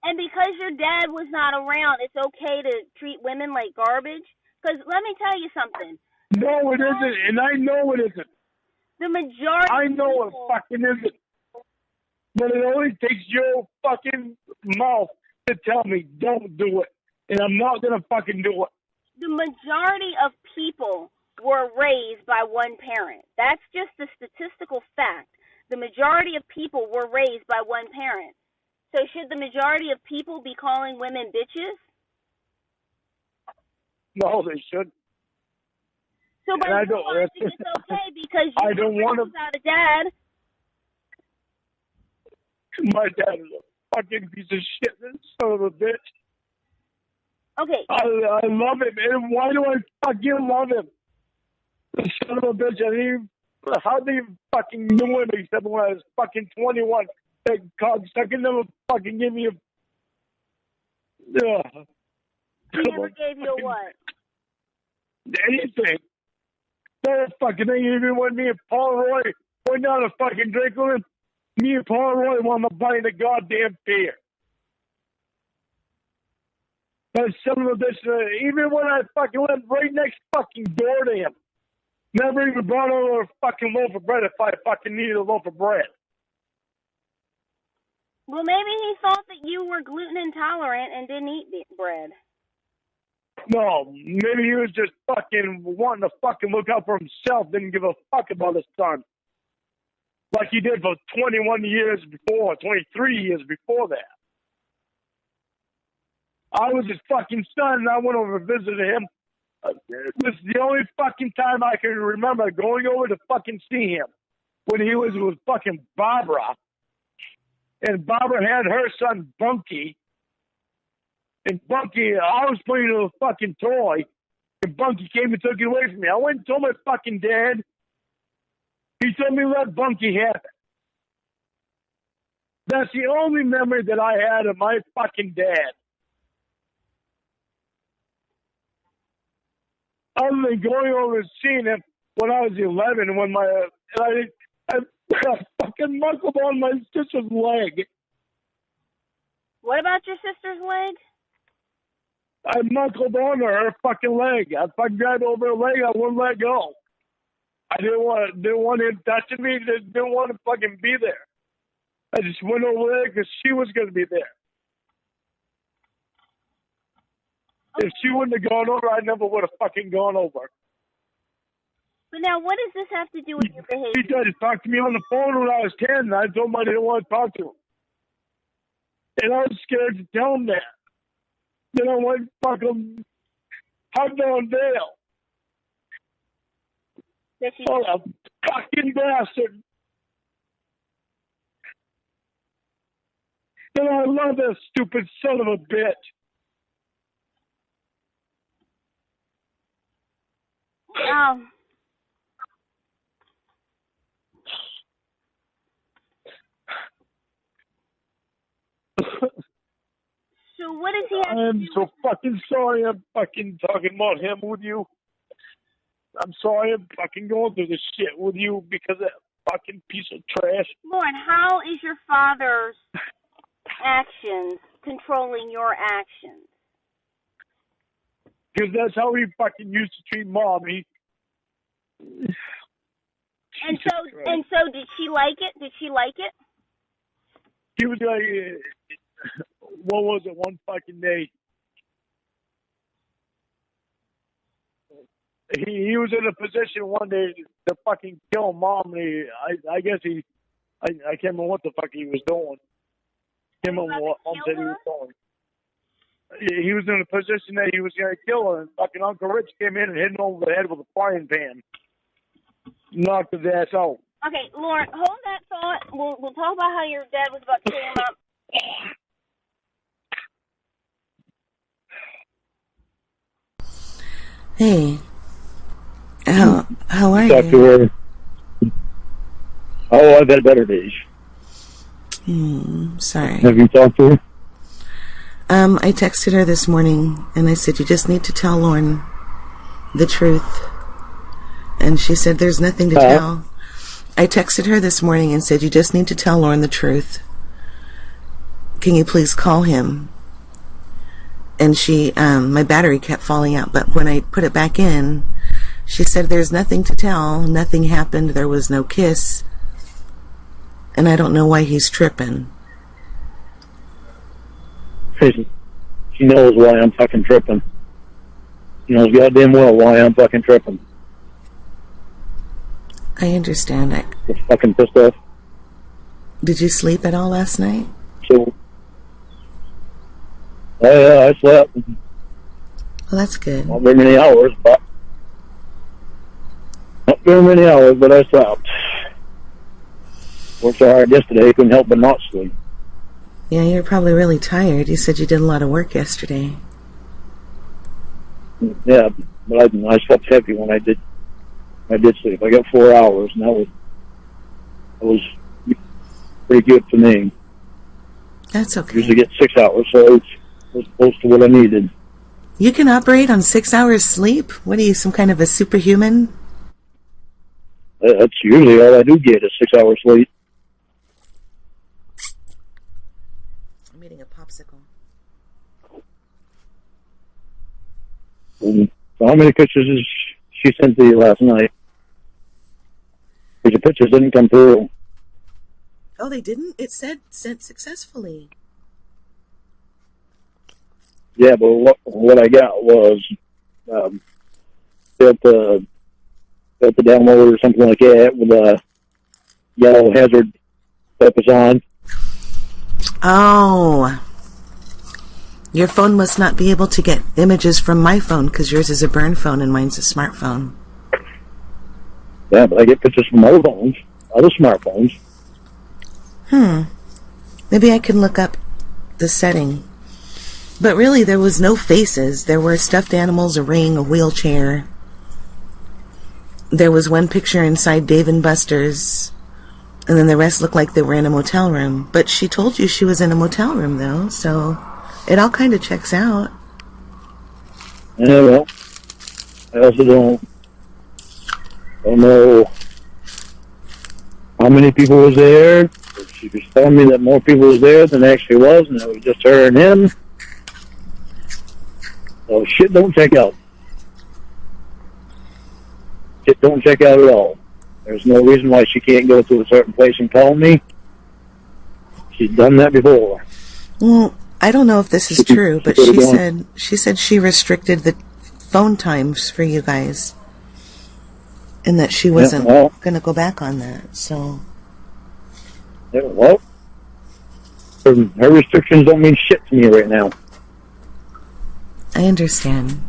And because your dad was not around, it's okay to treat women like garbage? Because let me tell you something. No, it isn't, and I know it isn't. The majority I know it fucking isn't. But it only takes your fucking mouth to tell me don't do it. And I'm not going to fucking do it. The majority of people were raised by one parent. That's just a statistical fact. The majority of people were raised by one parent. So should the majority of people be calling women bitches? No, they shouldn't. So by realizing it's okay because you were raised without a dad. My dad is a fucking piece of shit, son of a bitch. Okay. I love him, and why do I fucking love him? The son of a bitch, how do you fucking knew him except when I was fucking 21? That cocksucker never fucking gave me a... He never gave you a what? Anything. That fucking thing, even when me and Paul Roy went down to fucking drink with him, me and Paul Roy wanted to buy the goddamn beer. That son of a bitch, even when I fucking went right next fucking door to him, never even brought over a fucking loaf of bread if I fucking needed a loaf of bread. Well, maybe he thought that you were gluten intolerant and didn't eat bread. No, maybe he was just fucking wanting to fucking look out for himself, didn't give a fuck about his son. Like he did for 21 years before, 23 years before that. I was his fucking son, and I went over and visited him. This is the only fucking time I can remember going over to fucking see him, when he was with fucking Barbara. And Barbara had her son, Bunky. And Bunky, I was playing with a fucking toy, and Bunky came and took it away from me. I went and told my fucking dad. He told me let Bunky have it. That's the only memory that I had of my fucking dad. Other than going over and seeing him when I was 11, when I fucking muscled on my sister's leg. What about your sister's leg? I muscled on her fucking leg. I fucking grabbed over her leg. I wouldn't let go. I didn't want him touching me. Didn't want to fucking be there. I just went over there because she was going to be there. If she wouldn't have gone over, I never would have fucking gone over. But now, what does this have to do with your behavior? He tried to talk to me on the phone when I was 10, and I told him I didn't want to talk to him. And I was scared to tell him that. Then I went fucking hugged on Dale. Oh, a fucking bastard. And I love that stupid son of a bitch. So what does he have I'm so fucking sorry I'm fucking talking about him with you. I'm sorry I'm fucking going through this shit with you because of that fucking piece of trash. Lorne, how is your father's actions controlling your actions? Because that's how he fucking used to treat Mom. And so did she like it? Did she like it? He was like, what was it, one fucking day? He was in a position one day to fucking kill Mom. I guess I can't remember what the fuck he was doing. Him and what Mom said he was doing. He was in a position that he was going to kill her, and fucking Uncle Rich came in and hit him over the head with a frying pan. Knocked his ass out. Okay, Lorne, hold that thought. We'll talk about how your dad was about to kill him up. Hey, how are you? Talk to her. Oh, I've had better days. Sorry. Have you talked to her? I texted her this morning, and I said, you just need to tell Lorne the truth. And she said, there's nothing to tell. I texted her this morning and said, you just need to tell Lorne the truth. Can you please call him? And she, my battery kept falling out, but when I put it back in, she said, there's nothing to tell. Nothing happened. There was no kiss. And I don't know why he's tripping. She knows why I'm fucking tripping. She knows goddamn well why I'm fucking tripping. I understand. Just fucking pissed off. Did you sleep at all last night? So, oh yeah, I slept. Well, that's good. Not very many hours, but I slept. Worked so hard yesterday, couldn't help but not sleep. Yeah, you're probably really tired. You said you did a lot of work yesterday. Yeah, but I slept heavy when I did sleep. I got 4 hours, and that was pretty good for me. That's okay. Usually get 6 hours, so it was close to what I needed. You can operate on 6 hours sleep? What are you, some kind of a superhuman? That's usually all I do get is 6 hours sleep. I'm eating a popsicle. So how many pictures did she sent to you last night? Because your pictures didn't come through. Oh, they didn't? It said sent successfully. Yeah, but what I got was failed to download or something like that with a yellow hazard focus on. Oh. Your phone must not be able to get images from my phone because yours is a burn phone and mine's a smartphone. Yeah, but I get pictures from other phones, other smartphones. Maybe I can look up the setting. But really, there was no faces. There were stuffed animals, a ring, a wheelchair. There was one picture inside Dave & Buster's, and then the rest looked like they were in a motel room. But she told you she was in a motel room, though, so it all kind of checks out. Yeah, well, I also don't know how many people was there. She was telling me that more people was there than actually was, and it was just her and him. So shit don't check out. Shit don't check out at all. There's no reason why she can't go to a certain place and call me. She's done that before. Well, I don't know if this is true, but she said she restricted the phone times for you guys, and that she wasn't going to go back on that. So, yeah, well, her restrictions don't mean shit to me right now. I understand.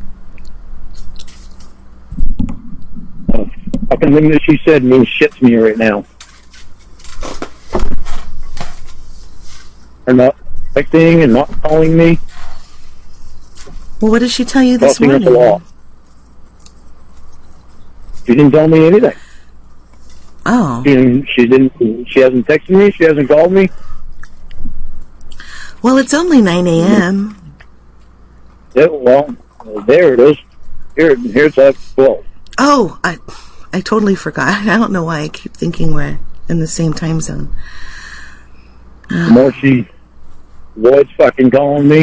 Fucking thing that she said means shit to me right now. Her not texting and not calling me. Well, what did she tell you this morning? She didn't tell me anything. Oh. She hasn't texted me. She hasn't called me. Well, it's only 9 a.m. Yeah, well, there it is. Here's at 12. Oh, I totally forgot. I don't know why I keep thinking we're in the same time zone. The more she avoids fucking calling me,